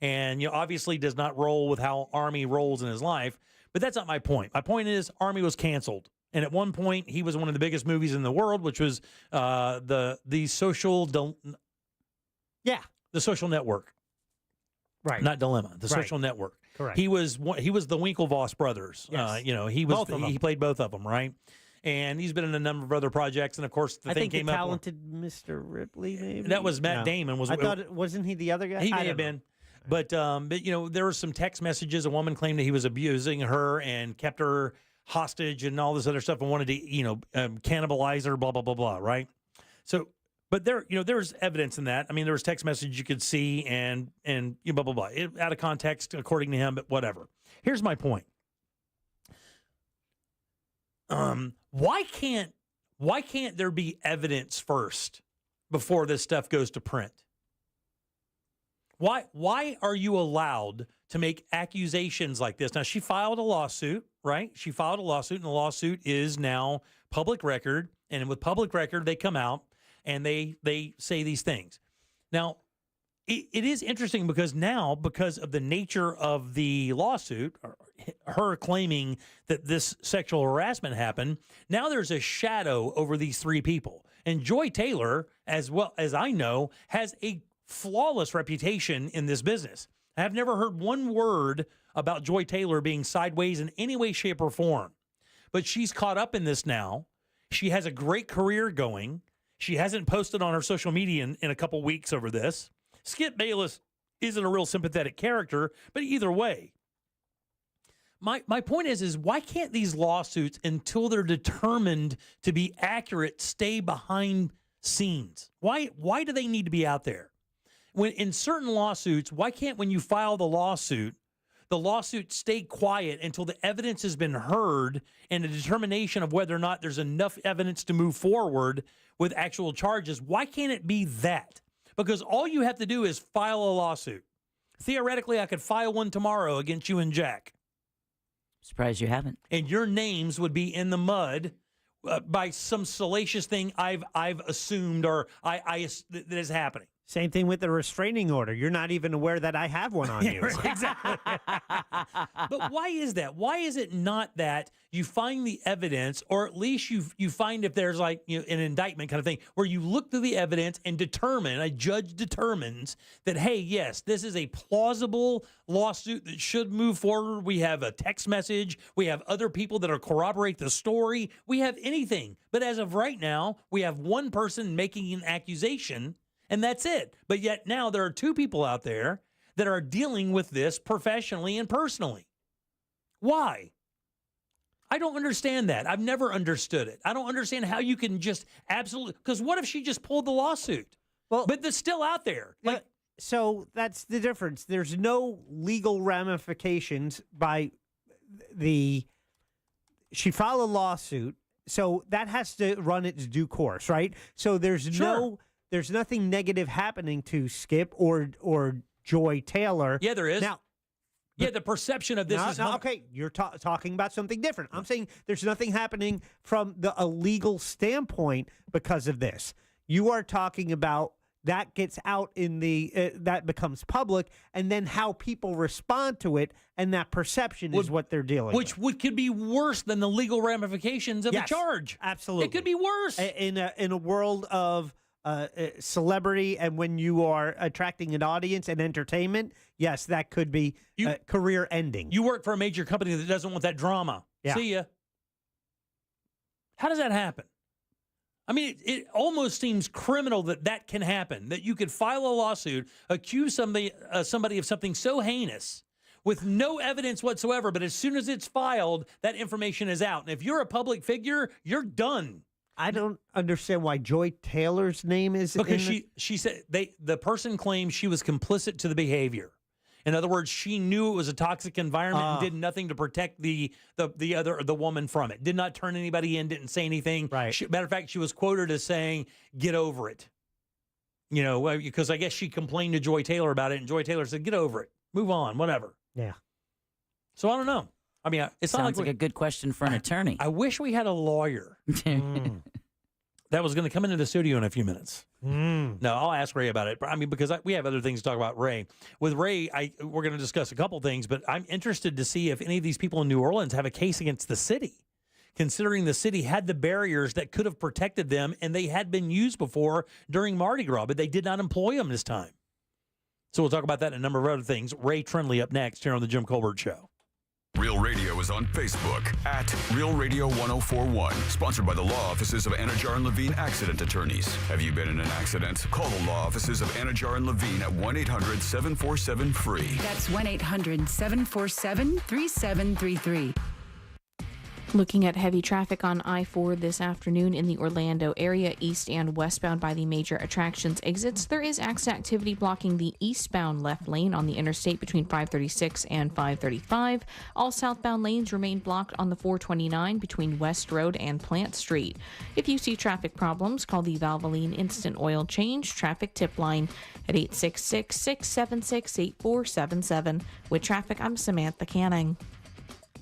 And, obviously does not roll with how Army rolls in his life, but that's not my point. My point is Army was canceled. And at one point, he was one of the biggest movies in the world, which was the Social Network. Right. Not Dilemma, the Social Network. Correct. He was the Winklevoss brothers. Yes. He played both of them, right? And he's been in a number of other projects. And of course, the thing came the up. talented Mr. Ripley, maybe That was Matt Damon. I thought wasn't he the other guy? He may have been. But there were some text messages. A woman claimed that he was abusing her and kept her hostage and all this other stuff and wanted to, cannibalize her, blah, blah, blah, blah, right? So, but there's evidence in that. I mean, there was text message you could see and blah, blah, blah. Out of context, according to him, but whatever. Here's my point. Why can't there be evidence first before this stuff goes to print? Why are you allowed to make accusations like this? Now, she filed a lawsuit, right? She filed a lawsuit, and the lawsuit is now public record. And with public record, they come out and they say these things. Now, it is interesting because of the nature of the lawsuit, her claiming that this sexual harassment happened, now there's a shadow over these three people. And Joy Taylor, as well as I know, has a flawless reputation in this business. I have never heard one word about Joy Taylor being sideways in any way, shape, or form. But she's caught up in this now. She has a great career going. She hasn't posted on her social media in a couple weeks over this. Skip Bayless isn't a real sympathetic character, but either way, my point is why can't these lawsuits, until they're determined to be accurate, stay behind scenes? Why do they need to be out there? When in certain lawsuits, why can't, when you file the lawsuit stay quiet until the evidence has been heard and a determination of whether or not there's enough evidence to move forward with actual charges? Why can't it be that? Because all you have to do is file a lawsuit. Theoretically, I could file one tomorrow against you and Jack. Surprised you haven't. And your names would be in the mud by some salacious thing I've assumed or that is happening. Same thing with the restraining order. You're not even aware that I have one on you. Exactly. But why is that? Why is it not that you find the evidence, or at least you find if there's like an indictment kind of thing, where you look through the evidence and a judge determines that, hey, yes, this is a plausible lawsuit that should move forward. We have a text message. We have other people that are corroborate the story. We have anything. But as of right now, we have one person making an accusation, and that's it. But yet now there are two people out there that are dealing with this professionally and personally. Why? I don't understand that. I've never understood it. I don't understand how you can just absolutely, because what if she just pulled the lawsuit? Well, but it's still out there. Like, so that's the difference. There's no legal ramifications she filed a lawsuit, so that has to run its due course, right? So there's nothing negative happening to Skip or Joy Taylor. Yeah, there is. Now, the perception of this is okay. You're talking about something different. I'm saying there's nothing happening from a legal standpoint because of this. You are talking about that gets out in that becomes public, and then how people respond to it, and that perception is what they're dealing with. Which could be worse than the legal ramifications of the charge. Absolutely, it could be worse in a world of celebrity, and when you are attracting an audience and entertainment, yes, that could be career ending. You work for a major company that doesn't want that drama. Yeah. See ya. How does that happen? I mean, it almost seems criminal that can happen, that you could file a lawsuit, accuse somebody of something so heinous with no evidence whatsoever, but as soon as it's filed, that information is out. And if you're a public figure, you're done. I don't understand why Joy Taylor's name is because she said the person claimed she was complicit to the behavior. In other words, she knew it was a toxic environment and did nothing to protect the woman from it. Did not turn anybody in, didn't say anything. Right. Matter of fact, she was quoted as saying, "Get over it." You know, because I guess she complained to Joy Taylor about it, and Joy Taylor said, "Get over it, move on, whatever." Yeah. So I don't know. I mean, it sounds like a good question for an attorney. I wish we had a lawyer that was going to come into the studio in a few minutes. No, I'll ask Ray about it. I mean, because we have other things to talk about. Ray, with Ray, we're going to discuss a couple things, but I'm interested to see if any of these people in New Orleans have a case against the city, considering the city had the barriers that could have protected them, and they had been used before during Mardi Gras, but they did not employ them this time. So we'll talk about that and a number of other things. Ray Trindley up next here on the Jim Colbert Show. Real Radio is on Facebook at Real Radio 1041. Sponsored by the law offices of Anajar and Levine Accident Attorneys. Have you been in an accident? Call the law offices of Anajar and Levine at 1-800-747-FREE. That's 1-800-747-3733. Looking at heavy traffic on I-4 this afternoon in the Orlando area, east and westbound by the major attractions exits. There is accident activity blocking the eastbound left lane on the interstate between 536 and 535. All southbound lanes remain blocked on the 429 between West Road and Plant Street. If you see traffic problems, call the Valvoline Instant Oil Change traffic tip line at 866-676-8477. With traffic, I'm Samantha Canning.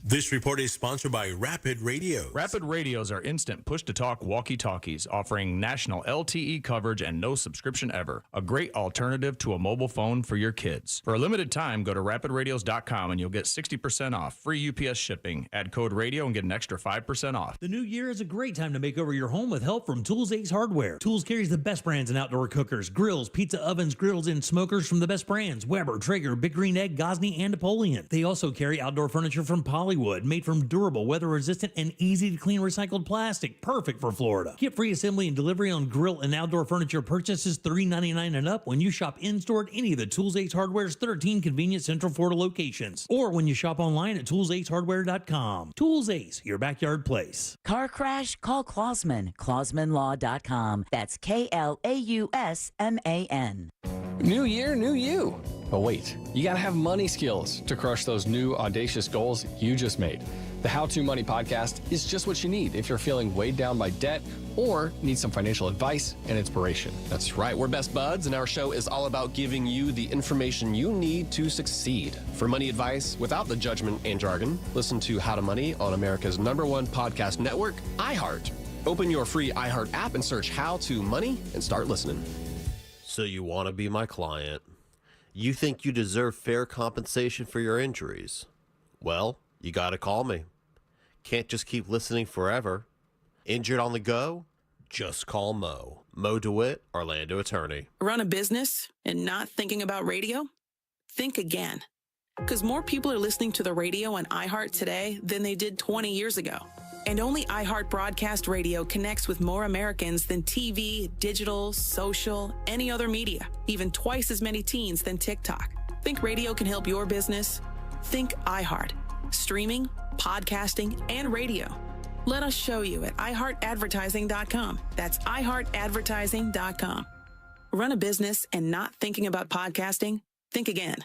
This report is sponsored by Rapid Radios. Rapid Radios are instant push-to-talk walkie-talkies offering national LTE coverage and no subscription ever. A great alternative to a mobile phone for your kids. For a limited time, go to rapidradios.com and you'll get 60% off, free UPS shipping. Add code radio and get an extra 5% off. The new year is a great time to make over your home with help from Tools Ace Hardware. Tools carries the best brands in outdoor cookers, grills, pizza ovens, grills, and smokers from the best brands: Weber, Traeger, Big Green Egg, Gosney, and Napoleon. They also carry outdoor furniture from Pollywood, made from durable, weather-resistant, and easy-to-clean recycled plastic, perfect for Florida. Get free assembly and delivery on grill and outdoor furniture purchases $3.99 and up when you shop in-store at any of the Tools Ace Hardware's 13 convenient Central Florida locations, or when you shop online at toolsacehardware.com. Tools Ace, your backyard place. Car crash? Call Clausman. ClausmanLaw.com. That's KLAUSMAN. New year, new you. But wait, you gotta have money skills to crush those new audacious goals you just made. The How to Money podcast is just what you need if you're feeling weighed down by debt or need some financial advice and inspiration. That's right. We're best buds, and our show is all about giving you the information you need to succeed. For money advice without the judgment and jargon, listen to How to Money on America's #1 podcast network, iHeart. Open your free iHeart app and search How to Money and start listening. So you want to be my client? You think you deserve fair compensation for your injuries? Well, you got to call me. Can't just keep listening forever. Injured on the go? Just call Mo. Mo DeWitt, Orlando attorney. Run a business and not thinking about radio? Think again. Because more people are listening to the radio on iHeart today than they did 20 years ago. And only iHeart Broadcast Radio connects with more Americans than TV, digital, social, any other media, even twice as many teens than TikTok. Think radio can help your business? Think iHeart. Streaming, podcasting, and radio. Let us show you at iHeartAdvertising.com. That's iHeartAdvertising.com. Run a business and not thinking about podcasting? Think again.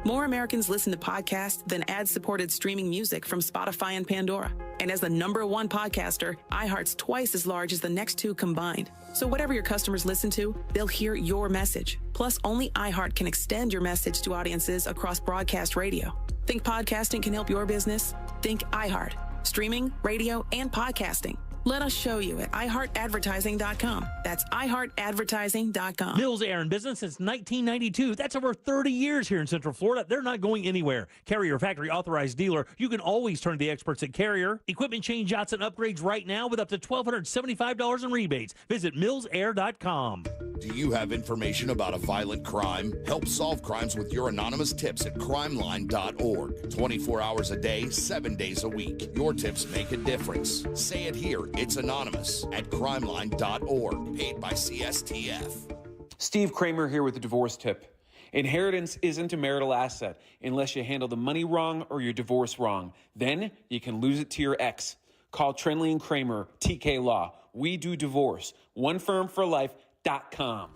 More Americans listen to podcasts than ad-supported streaming music from Spotify and Pandora. And as the #1 podcaster, iHeart's twice as large as the next two combined. So whatever your customers listen to, they'll hear your message. Plus, only iHeart can extend your message to audiences across broadcast radio. Think podcasting can help your business? Think iHeart. Streaming, radio, and podcasting. Let us show you at iHeartAdvertising.com. That's iHeartAdvertising.com. Mills Air in business since 1992. That's over 30 years here in Central Florida. They're not going anywhere. Carrier factory authorized dealer. You can always turn to the experts at Carrier. Equipment change outs and upgrades right now with up to $1,275 in rebates. Visit millsair.com. Do you have information about a violent crime? Help solve crimes with your anonymous tips at crimeline.org. 24 hours a day, 7 days a week. Your tips make a difference. Say it here. It's anonymous at crimeline.org. Paid by CSTF. Steve Kramer here with a divorce tip. Inheritance isn't a marital asset unless you handle the money wrong or your divorce wrong. Then you can lose it to your ex. Call Trindley and Kramer, TK Law. We do divorce. One firm for life.com.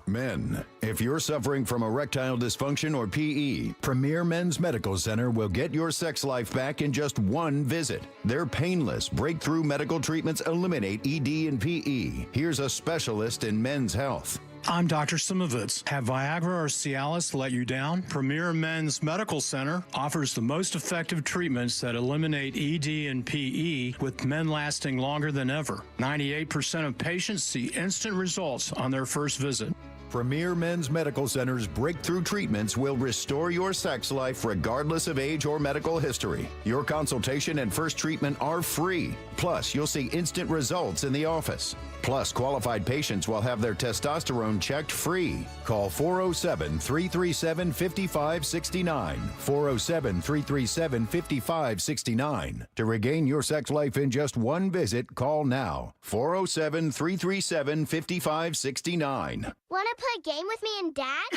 Men, if you're suffering from erectile dysfunction or PE, Premier Men's Medical Center will get your sex life back in just one visit. Their painless breakthrough medical treatments eliminate ED and PE. Here's a specialist in men's health. I'm Dr. Simovitz. Have Viagra or Cialis let you down? Premier Men's Medical Center offers the most effective treatments that eliminate ED and PE, with men lasting longer than ever. 98% of patients see instant results on their first visit. Premier Men's Medical Center's breakthrough treatments will restore your sex life regardless of age or medical history. Your consultation and first treatment are free. Plus, you'll see instant results in the office. Plus, qualified patients will have their testosterone checked free. Call 407-337-5569. 407-337-5569. To regain your sex life in just one visit, call now. 407-337-5569. Want to play a game with me and Dad?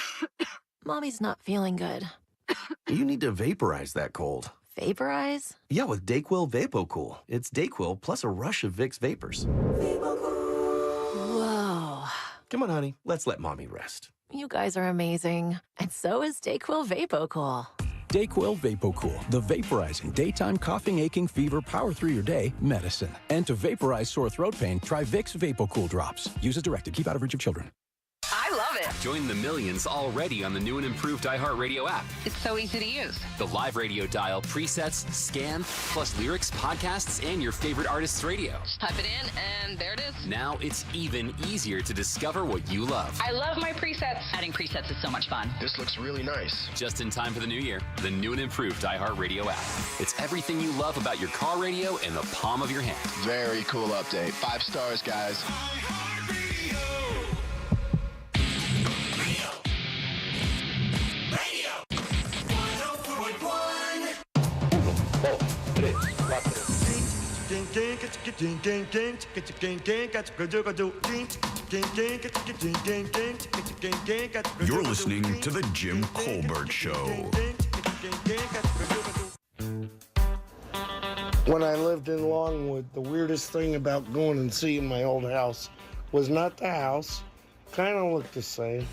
Mommy's not feeling good. You need to vaporize that cold. Vaporize? Yeah, with Dayquil VapoCool. It's Dayquil plus a rush of Vicks vapors. Whoa. Come on, honey. Let's let Mommy rest. You guys are amazing. And so is Dayquil VapoCool. Dayquil VapoCool, the vaporizing daytime coughing, aching, fever, power through your day medicine. And to vaporize sore throat pain, try Vicks VapoCool drops. Use as directed. Keep out of reach of children. I love it. Join the millions already on the new and improved iHeartRadio app. It's so easy to use. The live radio dial, presets, scan, plus lyrics, podcasts, and your favorite artists' radio. Just type it in, and there it is. Now it's even easier to discover what you love. I love my presets. Adding presets is so much fun. This looks really nice. Just in time for the new year, the new and improved iHeartRadio app. It's everything you love about your car radio in the palm of your hand. Very cool update. 5 stars, guys. You're listening to The Jim Colbert Show. When I lived in Longwood, the weirdest thing about going and seeing my old house was not the house. Kind of looked the same.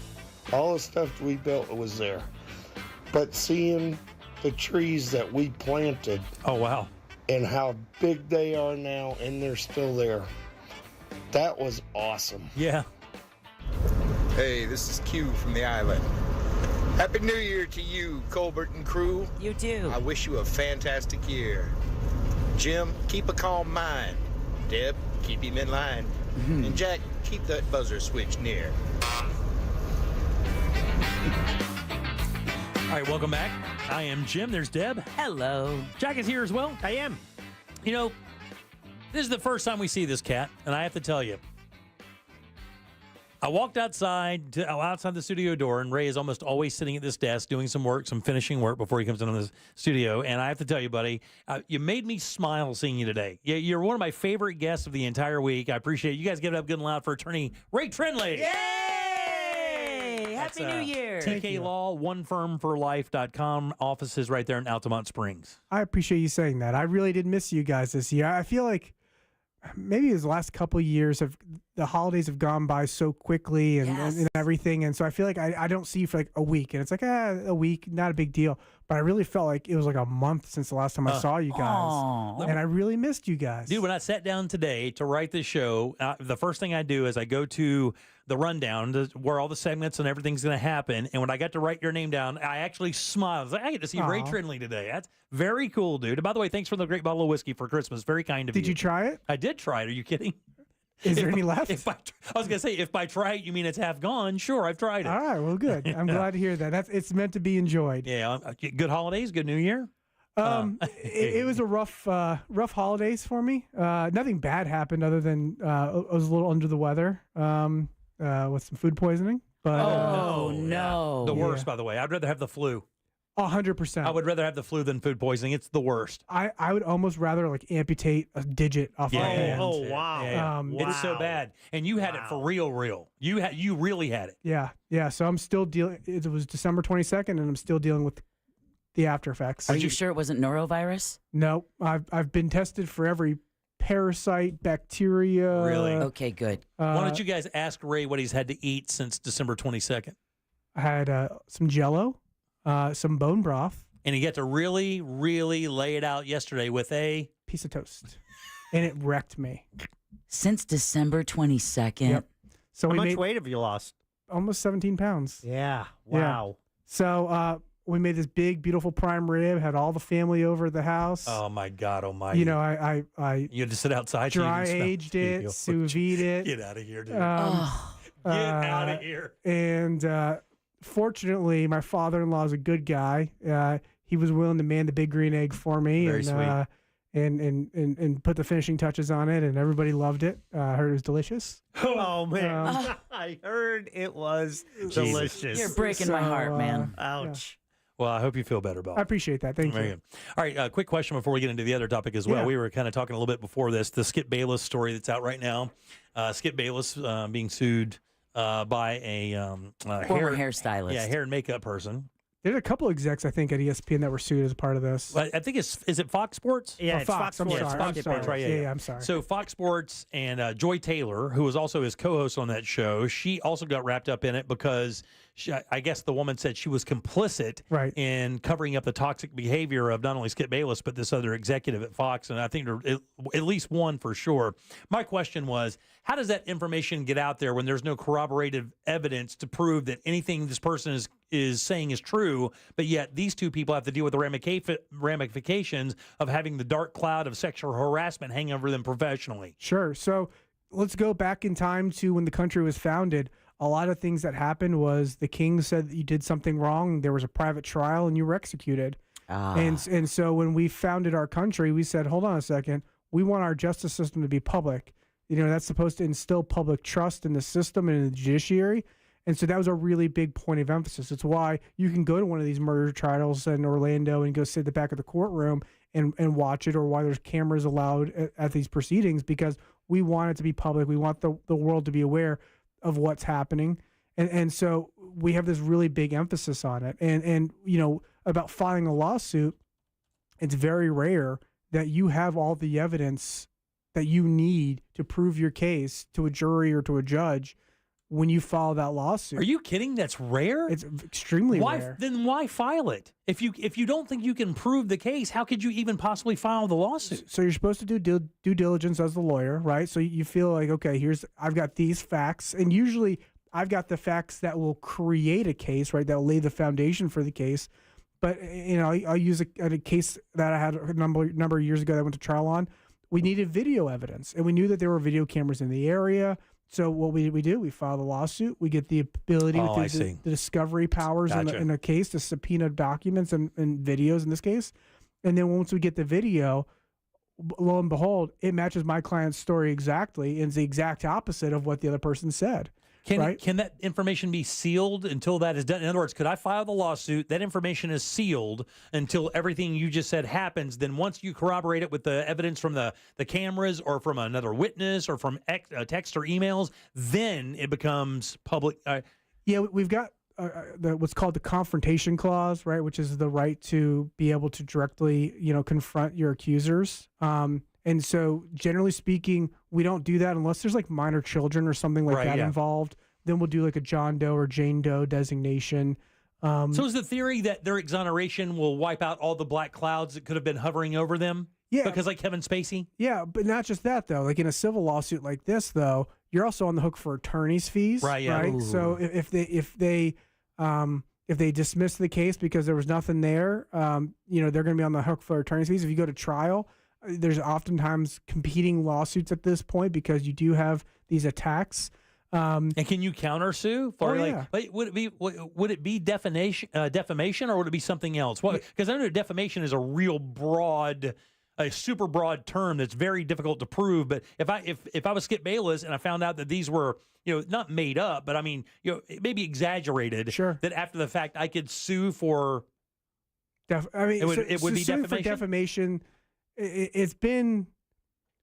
All the stuff we built was there. But seeing the trees that we planted. Oh, wow. And how big they are now, and they're still there. That was awesome. Yeah. Hey, this is Q from the island. Happy New Year to you, Colbert and crew. You too. I wish you a fantastic year. Jim, keep a calm mind. Deb, keep him in line. And Jack, keep that buzzer switch near. All right, welcome back. I am Jim. There's Deb. Hello. Jack is here as well. I am. You know, this is the first time we see this cat, and I have to tell you, I walked outside the studio door, and Ray is almost always sitting at this desk doing some work, some finishing work before he comes in on the studio. And I have to tell you, buddy, you made me smile seeing you today. You're one of my favorite guests of the entire week. I appreciate it. You guys give it up good and loud for attorney Ray Trindley. Yay! Happy New Year. TK Law, onefirmforlife.com, offices right there in Altamont Springs. I appreciate you saying that. I really did miss you guys this year. I feel like maybe the last couple of years the holidays have gone by so quickly and everything. And so I feel like I don't see you for like a week. And it's like, a week, not a big deal. But I really felt like it was like a month since the last time I saw you guys. And I really missed you guys. Dude, when I sat down today to write this show, the first thing I do is I go to the rundown where all the segments and everything's going to happen. And when I got to write your name down, I actually smiled. I was like, I get to see Ray Trindley today. That's very cool, dude. And by the way, thanks for the great bottle of whiskey for Christmas. Very kind of you. Did you try it? I did try it. Are you kidding? Is there any left? I was going to say, if by try it, you mean it's half gone, sure, I've tried it. All right, well, good. I'm glad to hear that. It's meant to be enjoyed. Yeah, good holidays, good New Year. It was a rough holidays for me. Nothing bad happened other than I was a little under the weather with some food poisoning. But no. The worst, by the way. I'd rather have the flu. 100%. I would rather have the flu than food poisoning. It's the worst. I would almost rather like amputate a digit off my hand. Oh, wow. Yeah. It's so bad. And you had it for real. You really had it. Yeah. So I'm still dealing. It was December 22nd, and I'm still dealing with the after effects. Are you sure it wasn't norovirus? No, I've been tested for every parasite, bacteria. Really? Okay, good. Why don't you guys ask Ray what he's had to eat since December 22nd? I had some Jell-O, some bone broth. And he got to really, really lay it out yesterday with a piece of toast. And it wrecked me. Since December 22nd? Yep. So How much weight have you lost? almost 17 pounds. Yeah. Yeah. Wow. So we made this big, beautiful prime rib. Had all the family over at the house. Oh my God Almighty! You know, I you had to sit outside. so you dry didn't smell aged the it, meal. sous vide it. Get out of here, dude! Get out of here! And fortunately, my father-in-law is a good guy. He was willing to man the big green egg for me. Very sweet. And put the finishing touches on it, and everybody loved it. I heard it was delicious. Oh man, I heard it was delicious. You're breaking my heart, man. Ouch. Well, I hope you feel better about it. I appreciate that. Thank Very you. good. All right, quick question before we get into the other topic as well. Yeah. We were kind of talking a little bit before this, the Skip Bayless story that's out right now. Skip Bayless being sued by a Former hairstylist. Yeah, hair and makeup person. There's a couple execs, I think, at ESPN that were sued as a part of this. I think is it Fox Sports? Yeah, Oh, it's Fox. Fox I'm Sports. sorry. It's Fox I'm Sports, sorry. right? Yeah, I'm sorry. So Fox Sports and Joy Taylor, who was also his co-host on that show, she also got wrapped up in it because I guess the woman said she was complicit in covering up the toxic behavior of not only Skip Bayless but this other executive at Fox, and I think at least one for sure. My question was, how does that information get out there when there's no corroborative evidence to prove that anything this person is saying is true, but yet these two people have to deal with the ramifications of having the dark cloud of sexual harassment hang over them professionally? Sure. So let's go back in time to when the country was founded. A lot of things that happened was the king said that you did something wrong. There was a private trial and you were executed. And so when we founded our country, we said, hold on a second. We want our justice system to be public. You know, that's supposed to instill public trust in the system and in the judiciary. And so that was a really big point of emphasis. It's why you can go to one of these murder trials in Orlando and go sit at the back of the courtroom and watch it, or why there's cameras allowed at these proceedings, because we want it to be public. We want the world to be aware of what's happening. And so we have this really big emphasis on it. And you know, about filing a lawsuit, it's very rare that you have all the evidence that you need to prove your case to a jury or to a judge when you file that lawsuit. Are you kidding? That's rare? It's extremely rare. Then why file it? If you don't think you can prove the case, how could you even possibly file the lawsuit? So you're supposed to do due diligence as the lawyer, right? So you feel like, okay, I've got these facts, and usually I've got the facts that will create a case, right? That will lay the foundation for the case. But you know, I'll use a case that I had a number of years ago that I went to trial on. We needed video evidence, and we knew that there were video cameras in the area. So what we do, we file the lawsuit. We get the ability the discovery powers in a case to subpoena documents and videos in this case. And then once we get the video, lo and behold, it matches my client's story exactly, and it's the exact opposite of what the other person said. Can that information be sealed until that is done? In other words, could I file the lawsuit? That information is sealed until everything you just said happens. Then once you corroborate it with the evidence from the cameras or from another witness or from text or emails, then it becomes public. Yeah, we've got what's called the confrontation clause, right, which is the right to be able to directly, confront your accusers. And so, generally speaking, we don't do that unless there's like minor children or something like that involved. Then we'll do like a John Doe or Jane Doe designation. So is the theory that their exoneration will wipe out all the black clouds that could have been hovering over them? Yeah. Because like Kevin Spacey? Yeah, but not just that, though. Like in a civil lawsuit like this, though, you're also on the hook for attorney's fees. Right, yeah. Right? So if they dismiss the case because there was nothing there, they're going to be on the hook for attorney's fees. If you go to trial, there's oftentimes competing lawsuits at this point because you do have these attacks. And can you countersue for would it be defamation or would it be something else? Because I know defamation is a real a super broad term that's very difficult to prove. But if I was Skip Bayless and I found out that these were not made up, but I mean maybe exaggerated. Sure. That after the fact I could sue for. It would be defamation. For defamation. It's been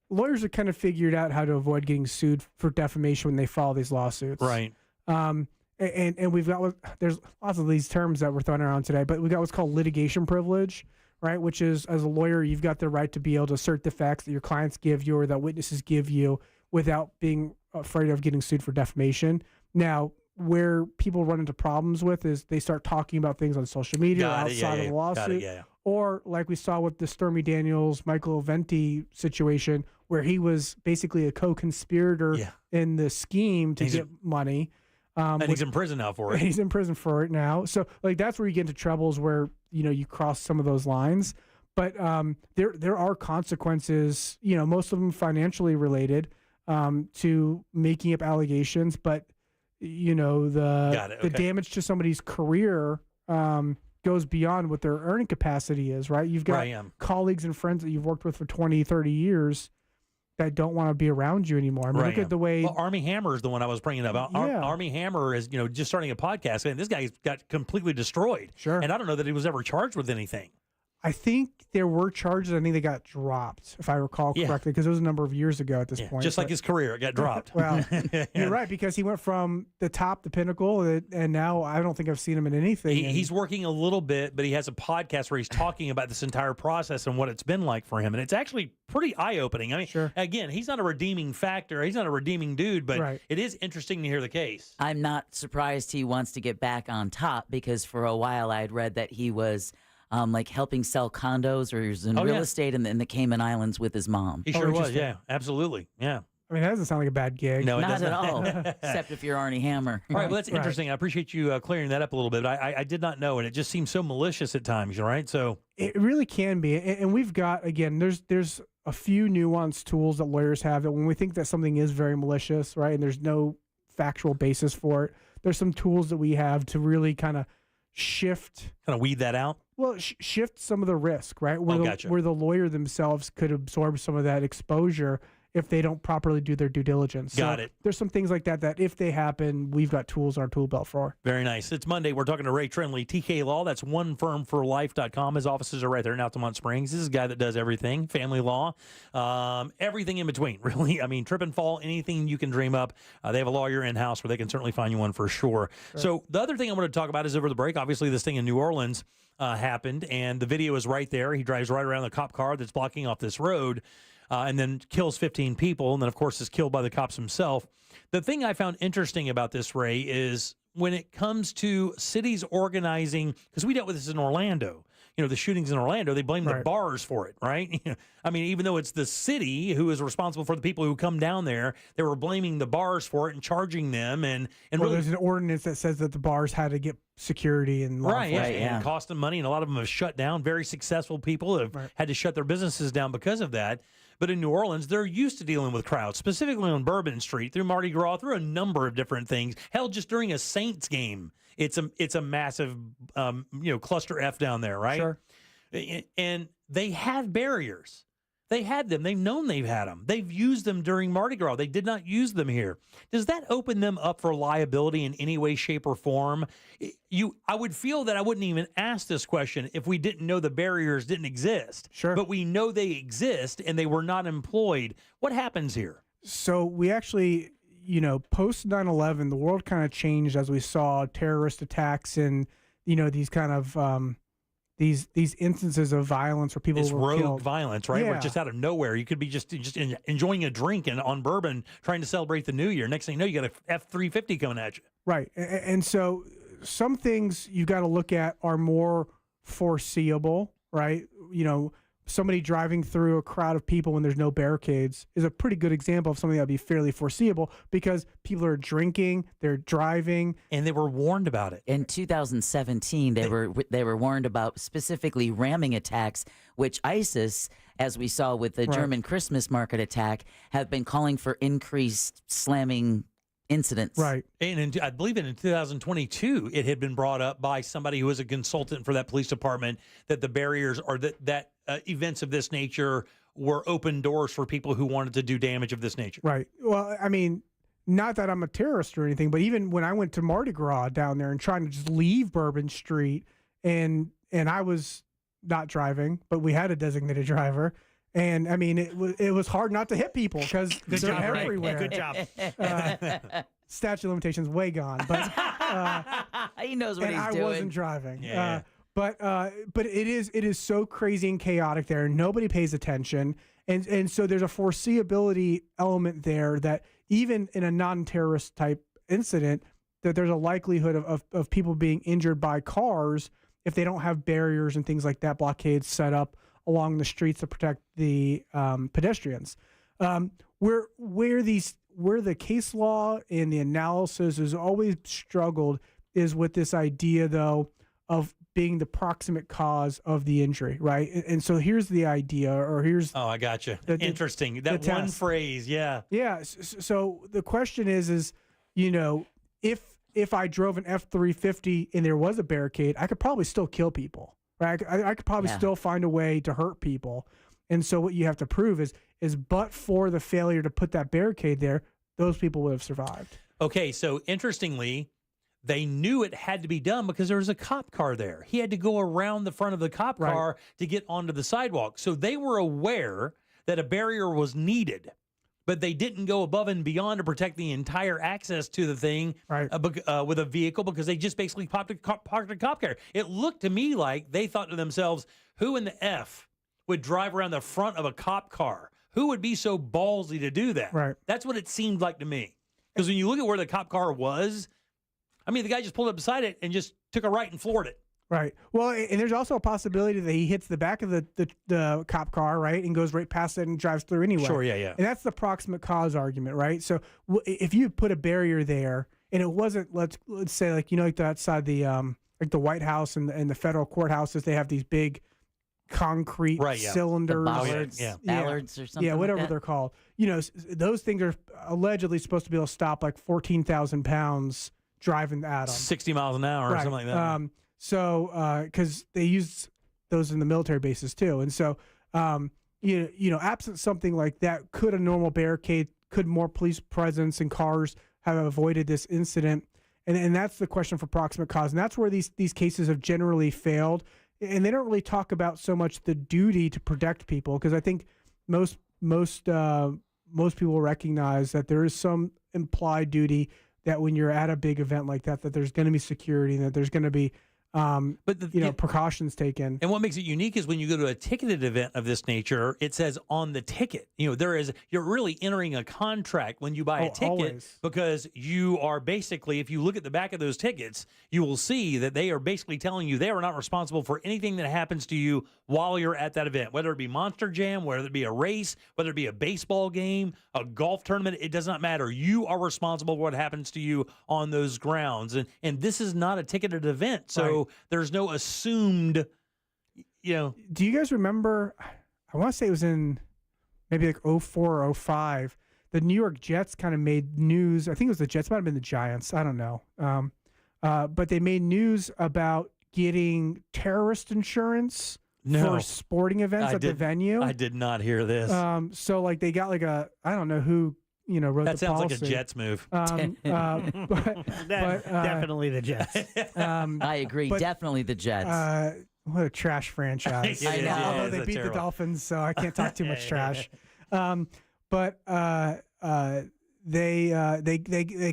lawyers have kind of figured out how to avoid getting sued for defamation when they file these lawsuits, right? And we've got there's lots of these terms that we're throwing around today, but we got what's called litigation privilege, right? Which is, as a lawyer, you've got the right to be able to assert the facts that your clients give you or that witnesses give you without being afraid of getting sued for defamation. Now, where people run into problems with is they start talking about things on social media outside of the lawsuit. Or like we saw with the Stormy Daniels, Michael Venti situation, where he was basically a co-conspirator in the scheme to get money. And he's in prison now for it. He's in prison for it now. So like that's where you get into troubles where you cross some of those lines. But there are consequences. Most of them financially related to making up allegations. But the damage to somebody's career goes beyond what their earning capacity is. Right? You've got colleagues and friends that you've worked with for 20, 30 years that don't want to be around you anymore. I mean, look at the way... Well, Army Hammer is the one I was bringing up. Army Hammer is, just starting a podcast, and this guy got completely destroyed. Sure. And I don't know that he was ever charged with anything. I think there were charges. I think they got dropped, if I recall correctly, because it was a number of years ago at this point. Just like his career, it got dropped. Well, you're right, because he went from the top, the pinnacle, and now I don't think I've seen him in anything. He's working a little bit, but he has a podcast where he's talking about this entire process and what it's been like for him. And it's actually pretty eye-opening. I mean, again, he's not a redeeming factor. He's not a redeeming dude, but it is interesting to hear the case. I'm not surprised he wants to get back on top, because for a while I'd read that he was like helping sell condos, or he was in real estate in the Cayman Islands with his mom. He sure was, yeah, absolutely, yeah. I mean, that doesn't sound like a bad gig. No, not at all, except if you're Arnie Hammer. All right, well, that's interesting. I appreciate you clearing that up a little bit. I did not know, and it just seems so malicious at times, right? So it really can be, and we've got, again, there's a few nuanced tools that lawyers have that when we think that something is very malicious, right, and there's no factual basis for it, there's some tools that we have to really kind of weed that out. Well, shift some of the risk, right? Where the lawyer themselves could absorb some of that exposure if they don't properly do their due diligence. Got it. There's some things like that if they happen, we've got tools in our tool belt for. Very nice. It's Monday. We're talking to Ray Trenley, TK Law. That's onefirmforlife.com. His offices are right there in Altamont Springs. This is a guy that does everything, family law, everything in between, really. I mean, trip and fall, anything you can dream up. They have a lawyer in-house where they can certainly find you one for sure. So the other thing I want to talk about is over the break. Obviously, this thing in New Orleans happened, and the video is right there. He drives right around the cop car that's blocking off this road. And then kills 15 people, and then, of course, is killed by the cops himself. The thing I found interesting about this, Ray, is when it comes to cities organizing, because we dealt with this in Orlando, the shootings in Orlando, they blame the bars for it, right? I mean, even though it's the city who is responsible for the people who come down there, they were blaming the bars for it and charging them. And really, there's an ordinance that says that the bars had to get security and law enforcement. And cost them money, and a lot of them have shut down. Very successful people have had to shut their businesses down because of that. But in New Orleans, they're used to dealing with crowds, specifically on Bourbon Street, through Mardi Gras, through a number of different things. Hell, just during a Saints game, it's a massive cluster F down there, right? Sure. And they have barriers. They had them. They've known they've had them. They've used them during Mardi Gras. They did not use them here. Does that open them up for liability in any way, shape, or form? I would feel that I wouldn't even ask this question if we didn't know the barriers didn't exist. Sure. But we know they exist and they were not employed. What happens here? So we actually, post 9/11, the world kind of changed as we saw terrorist attacks and, these kind of these instances of violence where people were rogue killed. Violence, right? Yeah. Where just out of nowhere, you could be just enjoying a drink on Bourbon, trying to celebrate the New Year. Next thing you know, you got a F-350 coming at you. Right, and so some things you got to look at are more foreseeable, right? Somebody driving through a crowd of people when there's no barricades is a pretty good example of something that would be fairly foreseeable because people are drinking, they're driving, and they were warned about it. In 2017, they were warned about specifically ramming attacks, which ISIS, as we saw with the German Christmas market attack, have been calling for increased slamming incidents. Right. And I believe in 2022, it had been brought up by somebody who was a consultant for that police department that the barriers or that events of this nature were open doors for people who wanted to do damage of this nature. Right. Well, I mean, not that I'm a terrorist or anything, but even when I went to Mardi Gras down there and trying to just leave Bourbon Street, and I was not driving, but we had a designated driver. And I mean, it was hard not to hit people because they're everywhere. Good job. Statute of limitations way gone, but he knows what he's doing. I wasn't driving. Yeah. But it is so crazy and chaotic there. Nobody pays attention, and so there's a foreseeability element there that even in a non-terrorist type incident, that there's a likelihood of people being injured by cars if they don't have barriers and things like that, blockades set up where the case law and the analysis has always struggled is with this idea, though, of being the proximate cause of the injury, right? And so here's the idea, or here's... Oh, I got you. Interesting. That one phrase, yeah. Yeah, so the question is, you know, if I drove an F-350 and there was a barricade, I could probably still kill people, right? I could probably still find a way to hurt people. And so what you have to prove is but for the failure to put that barricade there, those people would have survived. Okay, so interestingly, they knew it had to be done because there was a cop car there. He had to go around the front of the cop car to get onto the sidewalk. So they were aware that a barrier was needed, but they didn't go above and beyond to protect the entire access to the thing with a vehicle because they just basically parked a cop car. It looked to me like they thought to themselves, who in the F would drive around the front of a cop car? Who would be so ballsy to do that? Right. That's what it seemed like to me. Because when you look at where the cop car was, I mean, the guy just pulled up beside it and just took a right and floored it. Right. Well, and there's also a possibility that he hits the back of the cop car, right, and goes right past it and drives through anyway. Sure, yeah. And that's the proximate cause argument, right? So if you put a barrier there and it wasn't, let's say, like, you know, like outside the like the White House and the federal courthouses, they have these big concrete cylinders, ballards or something. Yeah, whatever like that. they're called. You know, those things are allegedly supposed to be able to stop like 14,000 pounds driving at them. 60 miles an hour or something like that. So, because they use those in the military bases too, and so, you know, absent something like that, could a normal barricade, could more police presence and cars have avoided this incident? And that's the question for proximate cause, and that's where these cases have generally failed. And they don't really talk about so much the duty to protect people, because I think most people recognize that there is some implied duty that when you're at a big event like that, that there's going to be security and that there's going to be precautions taken. And what makes it unique is when you go to a ticketed event of this nature, it says on the ticket, you know, you're really entering a contract when you buy a ticket. Always. Because you are basically, if you look at the back of those tickets, you will see that they are basically telling you they are not responsible for anything that happens to you while you're at that event, whether it be Monster Jam, whether it be a race, whether it be a baseball game, a golf tournament, it does not matter. You are responsible for what happens to you on those grounds. And this is not a ticketed event. So there's no assumed, you know. Do you guys remember, I want to say it was in maybe like 04 or 05, the New York Jets kind of made news. I think it was the Jets, might have been the Giants. I don't know. But they made news about getting terrorist insurance for sporting events at the venue. I did not hear this. So like they got like I don't know who, you know, wrote that the policy. policy. That sounds like a Jets move. Definitely the Jets. I agree. Definitely the Jets. What a trash franchise. I know. Although they beat the Dolphins, so I can't talk too much trash. But they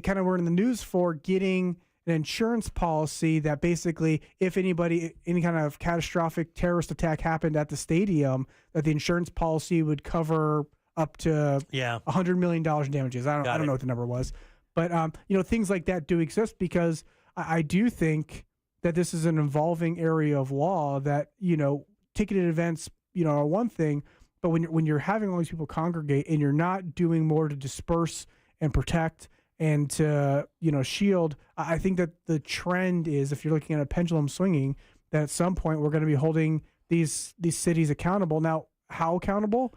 kind of were in the news for getting an insurance policy that basically, if any kind of catastrophic terrorist attack happened at the stadium, that the insurance policy would cover up to $100 million in damages. I don't know what the number was, but you know, things like that do exist, because I do think that this is an evolving area of law. That, you know, ticketed events, you know, are one thing, but when you're having all these people congregate and you're not doing more to disperse and protect and to, you know, shield, I think that the trend is, if you're looking at a pendulum swinging, that at some point we're going to be holding these cities accountable. Now, how accountable?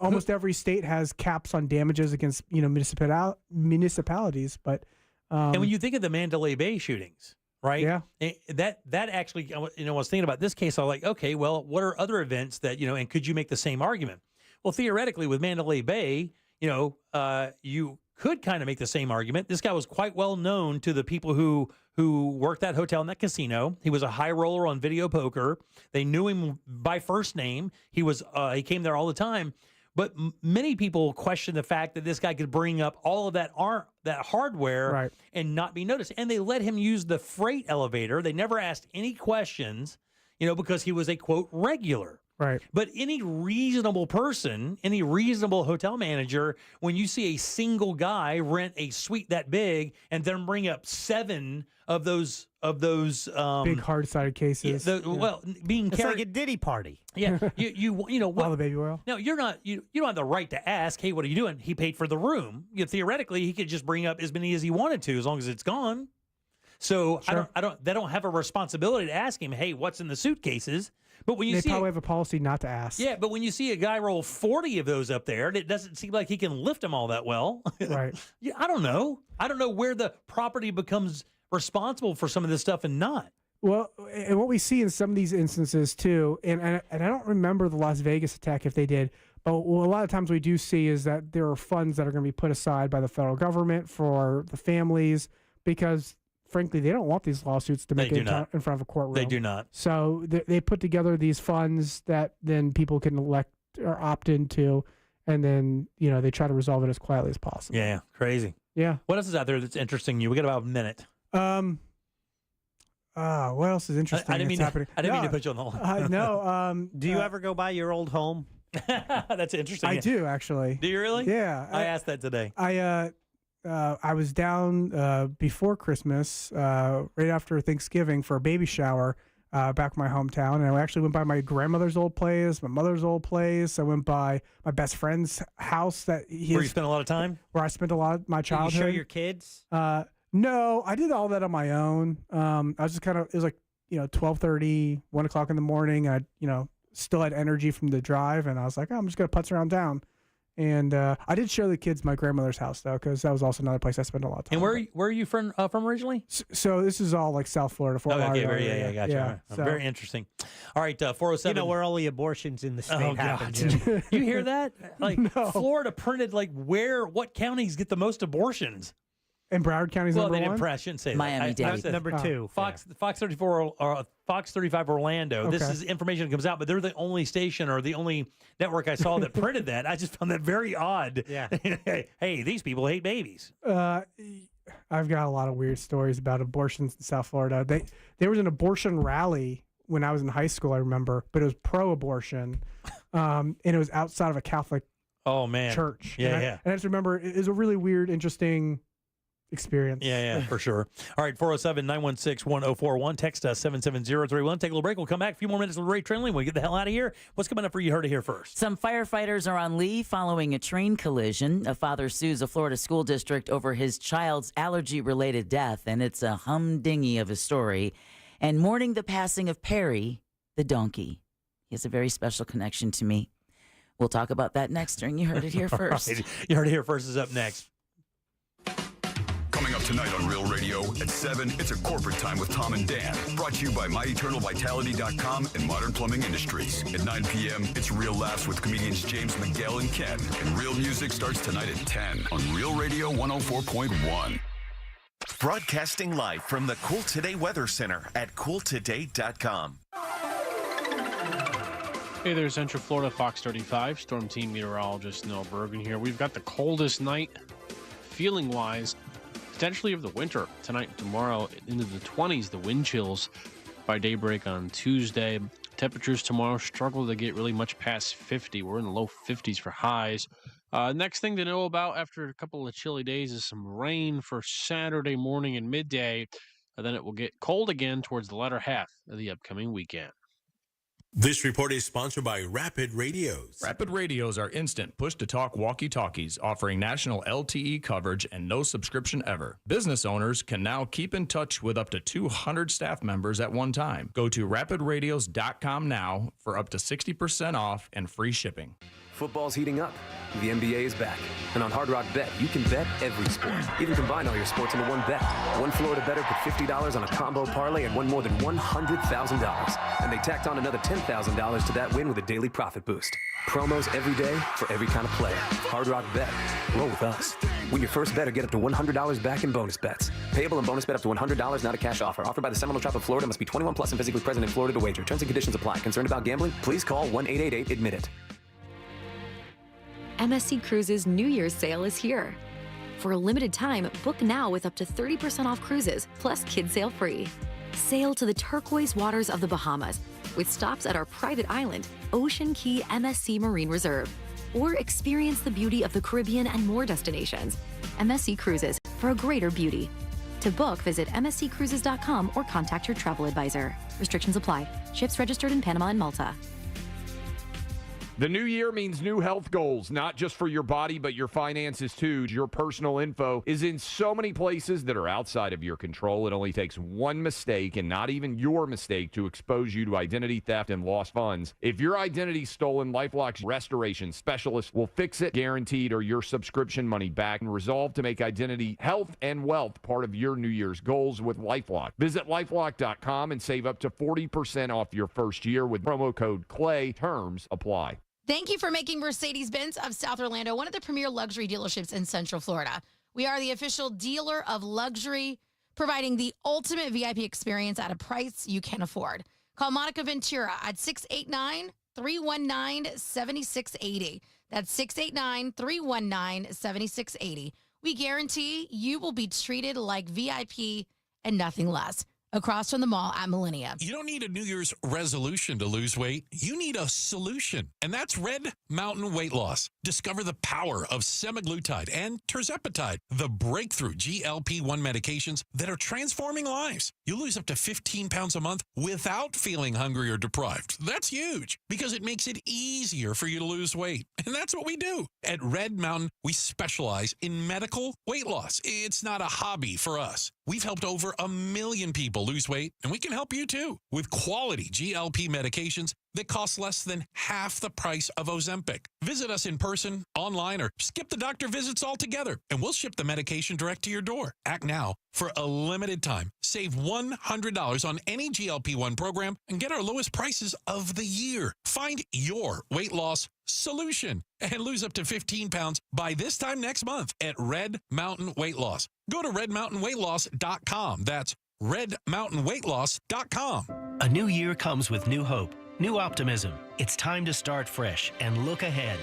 Almost every state has caps on damages against, you know, municipalities. But and when you think of the Mandalay Bay shootings, right? Yeah. That actually, you know, I was thinking about this case. I was like, okay, well, what are other events that, you know, and could you make the same argument? Well, theoretically, with Mandalay Bay, you know, you could kind of make the same argument. This guy was quite well known to the people who worked that hotel and that casino. He was a high roller on video poker. They knew him by first name. He came there all the time. But many people question the fact that this guy could bring up all of that hardware and not be noticed. And they let him use the freight elevator. They never asked any questions, you know, because he was a, quote, regular. Right. But any reasonable person, any reasonable hotel manager, when you see a single guy rent a suite that big and then bring up 7 of those big hard-sided cases. Well, being it's like a Diddy party. Yeah, you know what? All the baby oil. No, you're not. You don't have the right to ask. Hey, what are you doing? He paid for the room. Theoretically, he could just bring up as many as he wanted to, as long as it's gone. So Sure. They don't have a responsibility to ask him. Hey, what's in the suitcases? But when you They see probably have a policy not to ask. yeah, but when you see a guy roll 40 of those up there, and it doesn't seem like he can lift them all that well. Right. Yeah, I don't know. I don't know where the property becomes responsible for some of this stuff and not. Well, and what we see in some of these instances too, and I don't remember the Las Vegas attack if they did, but what a lot of times we do see is that there are funds that are going to be put aside by the federal government for the families because, frankly, they don't want these lawsuits to make it in front of a courtroom. They do not. So they put together these funds that then people can elect or opt into, and then they try to resolve it as quietly as possible. Yeah, crazy. Yeah. What else is out there that's interesting you? We got about a minute. What else is interesting? I didn't mean to put you on the hold. No. Do you ever go by your old home? That's interesting. I do actually. Do you really? Yeah. I asked that today. I was down before Christmas, right after Thanksgiving for a baby shower back in my hometown, and I actually went by my grandmother's old place, my mother's old place. I went by my best friend's house where you spent a lot of time. Where I spent a lot of my childhood. Did you show your kids? No, I did all that on my own. I was just it was like 12:30, 1 o'clock in the morning. I still had energy from the drive, and I was like, I'm just gonna putz around town. And I did show the kids my grandmother's house though, because that was also another place I spent a lot of time. And where are you from originally? So this is all like South Florida, Fort Lauderdale. Yeah, gotcha. Yeah, All right. Very interesting. All right, 407. Where all the abortions in the state happen. You hear that? Like Florida printed what counties get the most abortions? And Broward County's number one? I shouldn't say Miami-Dade. I said number 2. Fox 34 or Fox 35 Orlando. This is information that comes out, but they're the only station or the only network I saw that printed that. I just found that very odd. Yeah. Hey, these people hate babies. I've got a lot of weird stories about abortions in South Florida. There was an abortion rally when I was in high school, I remember, but it was pro-abortion, and it was outside of a Catholic church. Yeah, And I just remember it was a really weird, interesting experience. Yeah, for sure. All right, 407-916-1041. Text us 77031. Take a little break. We'll come back. A few more minutes with Ray Trenley. When we get the hell out of here, what's coming up for You Heard It Here first? Some firefighters are on leave following a train collision. A father sues a Florida school district over his child's allergy-related death, and it's a humdingy of a story. And mourning the passing of Perry, the donkey. He has a very special connection to me. We'll talk about that next during You Heard It Here first. Right. You Heard It Here first is up next. Coming up tonight on Real Radio at 7, it's a corporate time with Tom and Dan. Brought to you by MyEternalVitality.com and Modern Plumbing Industries. At 9 p.m., it's Real Laughs with comedians James Miguel and Ken. And Real Music starts tonight at 10 on Real Radio 104.1. Broadcasting live from the Cool Today Weather Center at CoolToday.com. Hey there, Central Florida, Fox 35, Storm Team Meteorologist Noah Bergen here. We've got the coldest night, feeling-wise, potentially of the winter. Tonight and tomorrow, into the 20s, the wind chills by daybreak on Tuesday. Temperatures tomorrow struggle to get really much past 50. We're in the low 50s for highs. Next thing to know about after a couple of chilly days is some rain for Saturday morning and midday. Then it will get cold again towards the latter half of the upcoming weekend. This report is sponsored by Rapid Radios. Rapid Radios are instant push-to-talk walkie-talkies offering national LTE coverage and no subscription ever. Business owners can now keep in touch with up to 200 staff members at one time. Go to rapidradios.com now for up to 60% off and free shipping. Football's heating up. The NBA is back. And on Hard Rock Bet, you can bet every sport. Even combine all your sports into one bet. One Florida bettor put $50 on a combo parlay and won more than $100,000. And they tacked on another $10,000 to that win with a daily profit boost. Promos every day for every kind of player. Hard Rock Bet. Roll with us. Win your first bet or get up to $100 back in bonus bets. Payable and bonus bet up to $100, not a cash offer. Offered by the Seminole Tribe of Florida. Must be 21 plus and physically present in Florida to wager. Terms and conditions apply. Concerned about gambling? Please call 1-888-ADMIT-IT. MSC Cruises New Year's sale is here. For a limited time, book now with up to 30% off cruises, plus kids sail free. Sail to the turquoise waters of the Bahamas, with stops at our private island, Ocean Key MSC Marine Reserve. Or experience the beauty of the Caribbean and more destinations. MSC Cruises, for a greater beauty. To book, visit msccruises.com or contact your travel advisor. Restrictions apply. Ships registered in Panama and Malta. The new year means new health goals, not just for your body, but your finances too. Your personal info is in so many places that are outside of your control. It only takes one mistake, and not even your mistake, to expose you to identity theft and lost funds. If your identity's stolen, LifeLock's restoration specialist will fix it, guaranteed, or your subscription money back, and resolve to make identity, health, and wealth part of your New Year's goals with LifeLock. Visit LifeLock.com and save up to 40% off your first year with promo code CLAY. Terms apply. Thank you for making Mercedes-Benz of South Orlando one of the premier luxury dealerships in Central Florida. We are the official dealer of luxury, providing the ultimate VIP experience at a price you can afford. Call Monica Ventura at 689-319-7680. That's 689-319-7680. We guarantee you will be treated like VIP and nothing less. Across from the mall at Millennium. You don't need a New Year's resolution to lose weight. You need a solution, and that's Red Mountain Weight Loss. Discover the power of semaglutide and tirzepatide, the breakthrough GLP-1 medications that are transforming lives. You lose up to 15 pounds a month without feeling hungry or deprived. That's huge because it makes it easier for you to lose weight, and that's what we do. At Red Mountain, we specialize in medical weight loss. It's not a hobby for us. We've helped over 1 million people lose weight, and we can help you too with quality GLP medications that cost less than half the price of Ozempic. Visit us in person, online, or skip the doctor visits altogether, and we'll ship the medication direct to your door. Act now for a limited time. Save $100 on any GLP-1 program and get our lowest prices of the year. Find your weight loss solution and lose up to 15 pounds by this time next month at Red Mountain Weight Loss. Go to redmountainweightloss.com. That's redmountainweightloss.com. A new year comes with new hope, new optimism. It's time to start fresh and look ahead.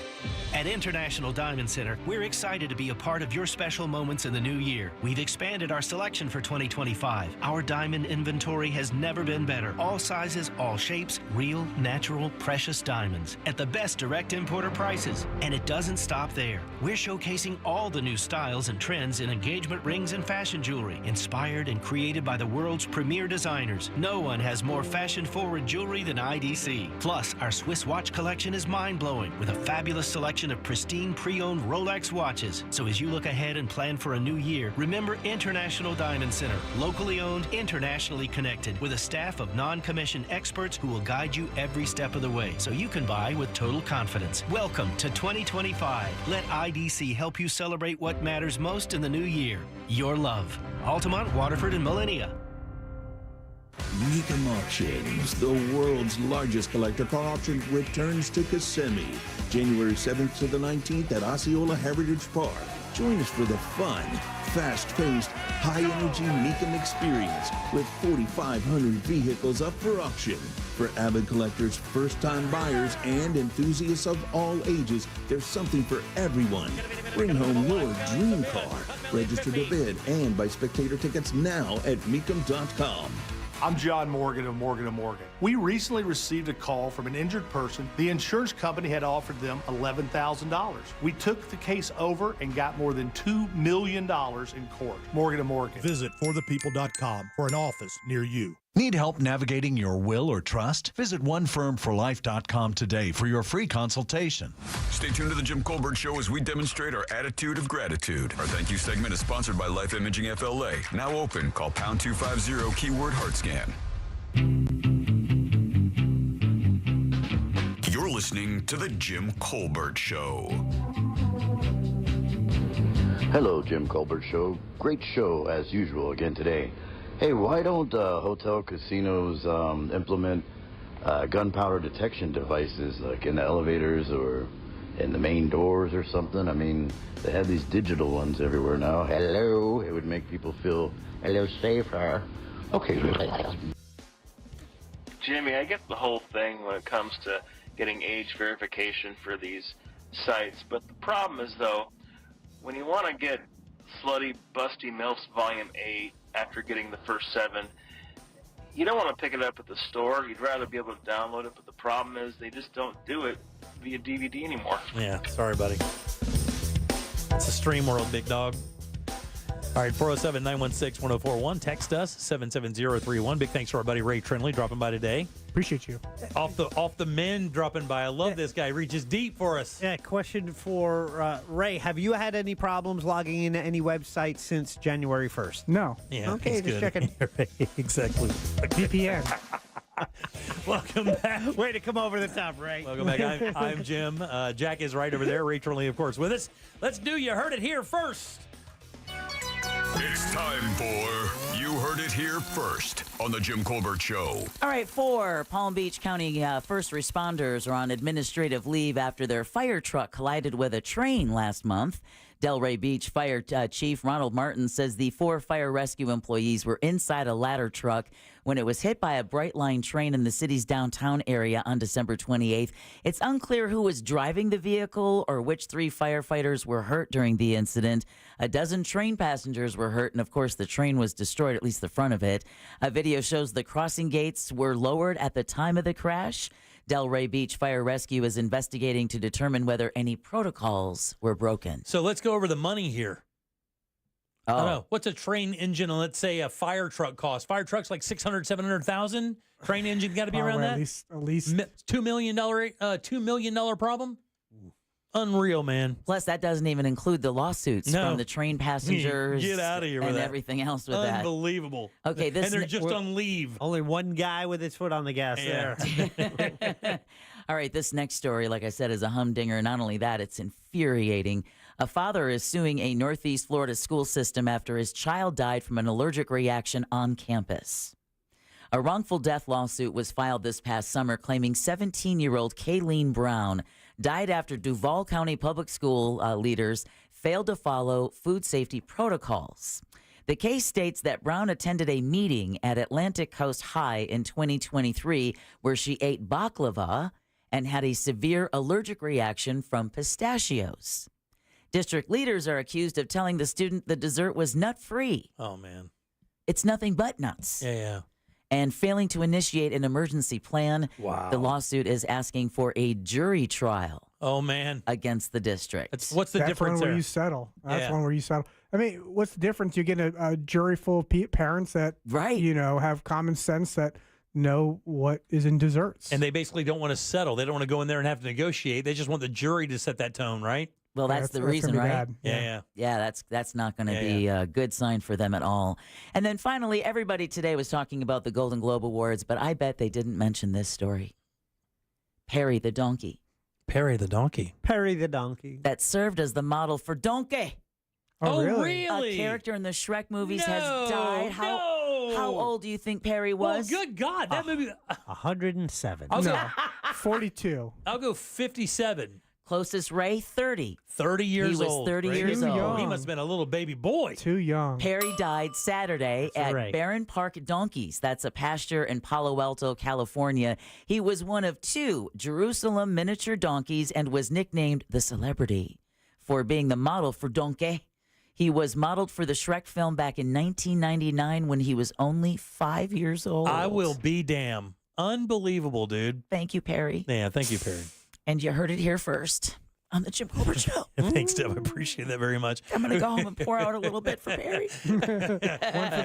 At International Diamond Center, we're excited to be a part of your special moments in the new year. We've expanded our selection for 2025. Our diamond inventory has never been better. All sizes, all shapes, real, natural, precious diamonds at the best direct importer prices. And it doesn't stop there. We're showcasing all the new styles and trends in engagement rings and fashion jewelry, inspired and created by the world's premier designers. No one has more fashion-forward jewelry than IDC. Plus, our Swiss watch collection is mind-blowing with a fabulous selection of pristine pre-owned Rolex watches. So as you look ahead and plan for a new year, remember International Diamond Center, locally owned, internationally connected, with a staff of non-commissioned experts who will guide you every step of the way so you can buy with total confidence. Welcome to 2025. Let IDC help you celebrate what matters most in the new year. Your love. Altamont, Waterford, and Millenia. Mecum Auctions, the world's largest collector car auction, returns to Kissimmee, January 7th to the 19th at Osceola Heritage Park. Join us for the fun, fast-paced, high-energy Mecum experience with 4,500 vehicles up for auction. For avid collectors, first-time buyers, and enthusiasts of all ages, there's something for everyone. Bring home your dream car. Register to bid and buy spectator tickets now at Mecum.com. I'm John Morgan of Morgan & Morgan. We recently received a call from an injured person. The insurance company had offered them $11,000. We took the case over and got more than $2 million in court. Morgan & Morgan. Visit forthepeople.com for an office near you. Need help navigating your will or trust? Visit onefirmforlife.com today for your free consultation. Stay tuned to the Jim Colbert Show as we demonstrate our attitude of gratitude. Our thank you segment is sponsored by Life Imaging FLA. Now open. Call pound 250 keyword heart scan. You're listening to the Jim Colbert Show. Hello, Jim Colbert Show. Great show as usual again today. Hey, why don't hotel casinos implement gunpowder detection devices like in the elevators or in the main doors or something? I mean, they have these digital ones everywhere now. Hello, it would make people feel a little safer. Okay. Jimmy, I get the whole thing when it comes to getting age verification for these sites, but the problem is, though, when you want to get Slutty Busty MILFs Volume 8 after getting the first 7, You don't want to pick it up at the store. You'd rather be able to download it, but the problem is they just don't do it via DVD anymore. Yeah, sorry, buddy. It's a stream world, big dog. All right, 407-916-1041. Text us, 77031. Big thanks to our buddy Ray Trindley dropping by today. Appreciate you. Off the men dropping by. I love this guy. Reaches deep for us. Yeah, question for Ray. Have you had any problems logging into any website since January 1st? No. Yeah, okay, he's just good. checking. Exactly. VPN. Welcome back. Way to come over the top, Ray. Welcome back. I'm Jim. Jack is right over there. Ray Trindley, of course, with us. Let's do You Heard It Here first. It's time for You Heard It Here First on The Jim Colbert Show. All right, 4 Palm Beach County first responders are on administrative leave after their fire truck collided with a train last month. Delray Beach Fire Chief Ronald Martin says the 4 fire rescue employees were inside a ladder truck when it was hit by a Brightline train in the city's downtown area on December 28th. It's unclear who was driving the vehicle or which 3 firefighters were hurt during the incident. A dozen train passengers were hurt, and of course the train was destroyed, at least the front of it. A video shows the crossing gates were lowered at the time of the crash. Delray Beach Fire Rescue is investigating to determine whether any protocols were broken. So let's go over the money here. I don't know. What's a train engine and let's say a fire truck cost? Fire truck's like 600, 700,000. Train engine got to be around that? At least $2 million problem? Unreal, man. Plus, that doesn't even include the lawsuits from the train passengers. Get out of here with and that. everything else with that. Unbelievable. Okay, and they're just on leave. Only one guy with his foot on the gas there. All right, this next story, like I said, is a humdinger. Not only that, it's infuriating. A father is suing a Northeast Florida school system after his child died from an allergic reaction on campus. A wrongful death lawsuit was filed this past summer claiming 17-year-old Kayleen Brown died after Duval County Public School leaders failed to follow food safety protocols. The case states that Brown attended a meeting at Atlantic Coast High in 2023 where she ate baklava and had a severe allergic reaction from pistachios. District leaders are accused of telling the student the dessert was nut-free. Oh, man. It's nothing but nuts. Yeah. And failing to initiate an emergency plan. Wow. The lawsuit is asking for a jury trial. Oh, man. Against the district. What's the That's difference one where there? you settle. That's Yeah. one where you settle. I mean, what's the difference? You get a jury full of parents that, have common sense that know what is in desserts. And they basically don't want to settle. They don't want to go in there and have to negotiate. They just want the jury to set that tone, right? Well, that's the reason, gonna be right? bad. Yeah. Yeah, that's not going to be a good sign for them at all. And then finally, everybody today was talking about the Golden Globe Awards, but I bet they didn't mention this story. Perry the donkey. Perry the donkey. Perry the donkey. That served as the model for Donkey. Oh, really? A character in the Shrek movies No, has died. How old do you think Perry was? Well, good God. That movie. 107. No, 42. I'll go 57. Closest, Ray, 30. 30 years He was old. 30 right? years Too old. young. He must have been a little baby boy. Too young. Perry died Saturday That's at right. Barron Park Donkeys. That's a pasture in Palo Alto, California. He was one of 2 Jerusalem miniature donkeys and was nicknamed the Celebrity for being the model for Donkey. He was modeled for the Shrek film back in 1999 when he was only 5 years old. I will be damn. Unbelievable, dude. Thank you, Perry. Yeah, thank you, Perry. And you heard it here first on the Jim Colbert Show. Thanks, Deb. I appreciate that very much. I'm going to go home and pour out a little bit for Perry. One for the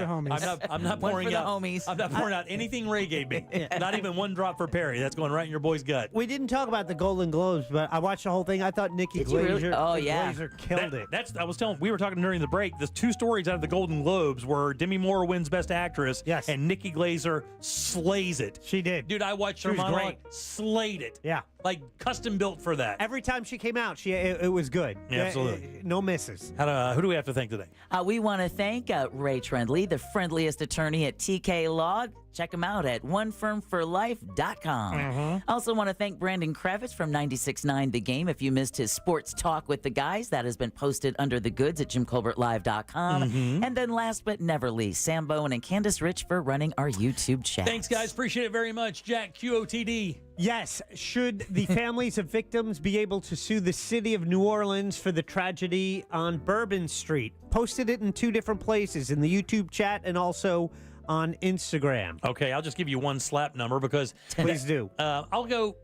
homies. I'm not One pouring for the out. homies. I'm not pouring out anything Ray gave me. Not even one drop for Perry. That's going right in your boy's gut. We didn't talk about the Golden Globes, but I watched the whole thing. I thought Nikki Did you really? Glaser, Oh, yeah. Glaser killed it. I was telling. We were talking during the break. The 2 stories out of the Golden Globes were Demi Moore wins Best Actress. Yes. And Nikki Glaser slays it. She did. Dude, I watched her She was monologue. great. Slayed it. Yeah. Like custom built for that. Every time she came out, it was good. Yeah, absolutely. No misses. Who do we have to thank today? We want to thank Ray Trindley, the friendliest attorney at TK Law. Check him out at onefirmforlife.com. Also want to thank Brandon Kravitz from 96.9 The Game. If you missed his sports talk with the guys, that has been posted under the goods at jimcolbertlive.com. And then last but never least, Sam Bowen and Candace Rich for running our YouTube chat. Thanks, guys. Appreciate it very much. Jack, QOTD. Yes. Should the families of victims be able to sue the city of New Orleans for the tragedy on Bourbon Street? Posted it in 2 different places, in the YouTube chat and also on Instagram. Okay, I'll just give you one slap number because Please do. I'll go.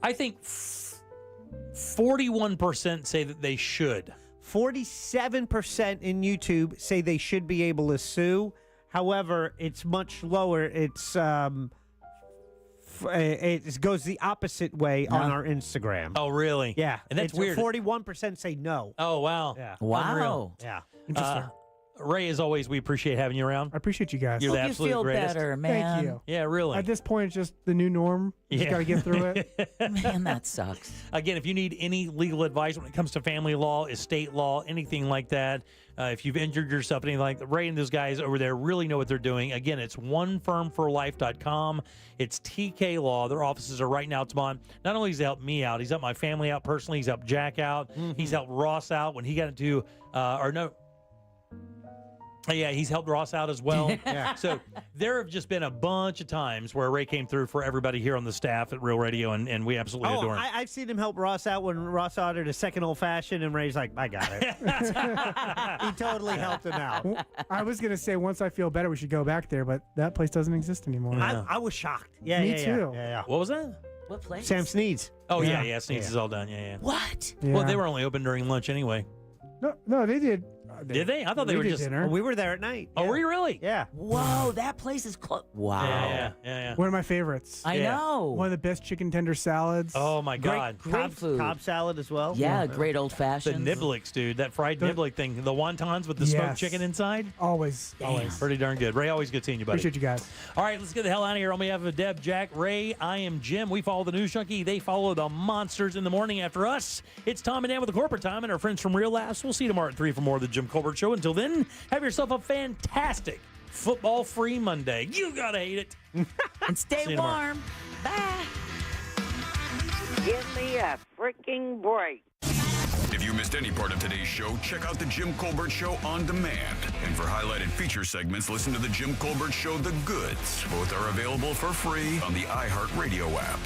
I think 41% say that they should. 47% in YouTube say they should be able to sue. However, it's much lower. It goes the opposite way on our Instagram. Oh, really? Yeah. And that's weird. 41% say no. Oh, wow. Yeah. Wow. Unreal. Yeah. Interesting. Ray, as always, we appreciate having you around. I appreciate you guys. You're the Hope you absolute feel greatest. better, man. Thank you. Yeah, really. At this point, it's just the new norm. You just got to get through it. Man, that sucks. Again, if you need any legal advice when it comes to family law, estate law, anything like that, if you've injured yourself, anything like that, Ray and those guys over there really know what they're doing. Again, it's onefirmforlife.com. It's TK Law. Their offices are right now at Tamon. Not only has he helped me out, he's helped my family out personally. He's helped Jack out. He's helped Ross out when he got into, yeah, he's helped Ross out as well. Yeah. So there have just been a bunch of times where Ray came through for everybody here on the staff at Real Radio, and we absolutely adore him. I've seen him help Ross out when Ross ordered a second old fashioned, and Ray's like, I got it. He totally helped him out. I was going to say, once I feel better, we should go back there, but that place doesn't exist anymore. I was shocked. Yeah, Me yeah, too. Yeah. What was that? What place? Sam Sneed's. Oh, yeah, Yeah. Sneaks is all done. Yeah. What? Well, Yeah. they were only open during lunch anyway. No, they did. Did they? I thought they we were did just. dinner. We were there at night. Oh, were you really? Yeah. Whoa, that place is close. Wow. Yeah. One of my favorites. I Yeah. know. One of the best chicken tender salads. Oh, my God. Great food. Cobb salad as well. Yeah, great old The fashioned. niblets, dude. That fried niblet thing. The wontons with the smoked Yes. chicken inside. Always. Pretty darn good. Ray, always good seeing you, buddy. Appreciate you guys. All right, let's get the hell out of here. On behalf of Deb, Jack, Ray, I am Jim. We follow the News Junkie. They follow the monsters in the morning after us. It's Tom and Dan with the Corporate Time and our friends from Real Laughs. We'll see you tomorrow at 3 for more of the Jim Colbert Show. Until then, have yourself a fantastic football-free Monday. You gotta hate it. And stay See you tomorrow. warm. Bye. Give me a freaking break. If you missed any part of today's show, check out the Jim Colbert Show on demand. And for highlighted feature segments, listen to the Jim Colbert Show The Goods. Both are available for free on the iHeartRadio app.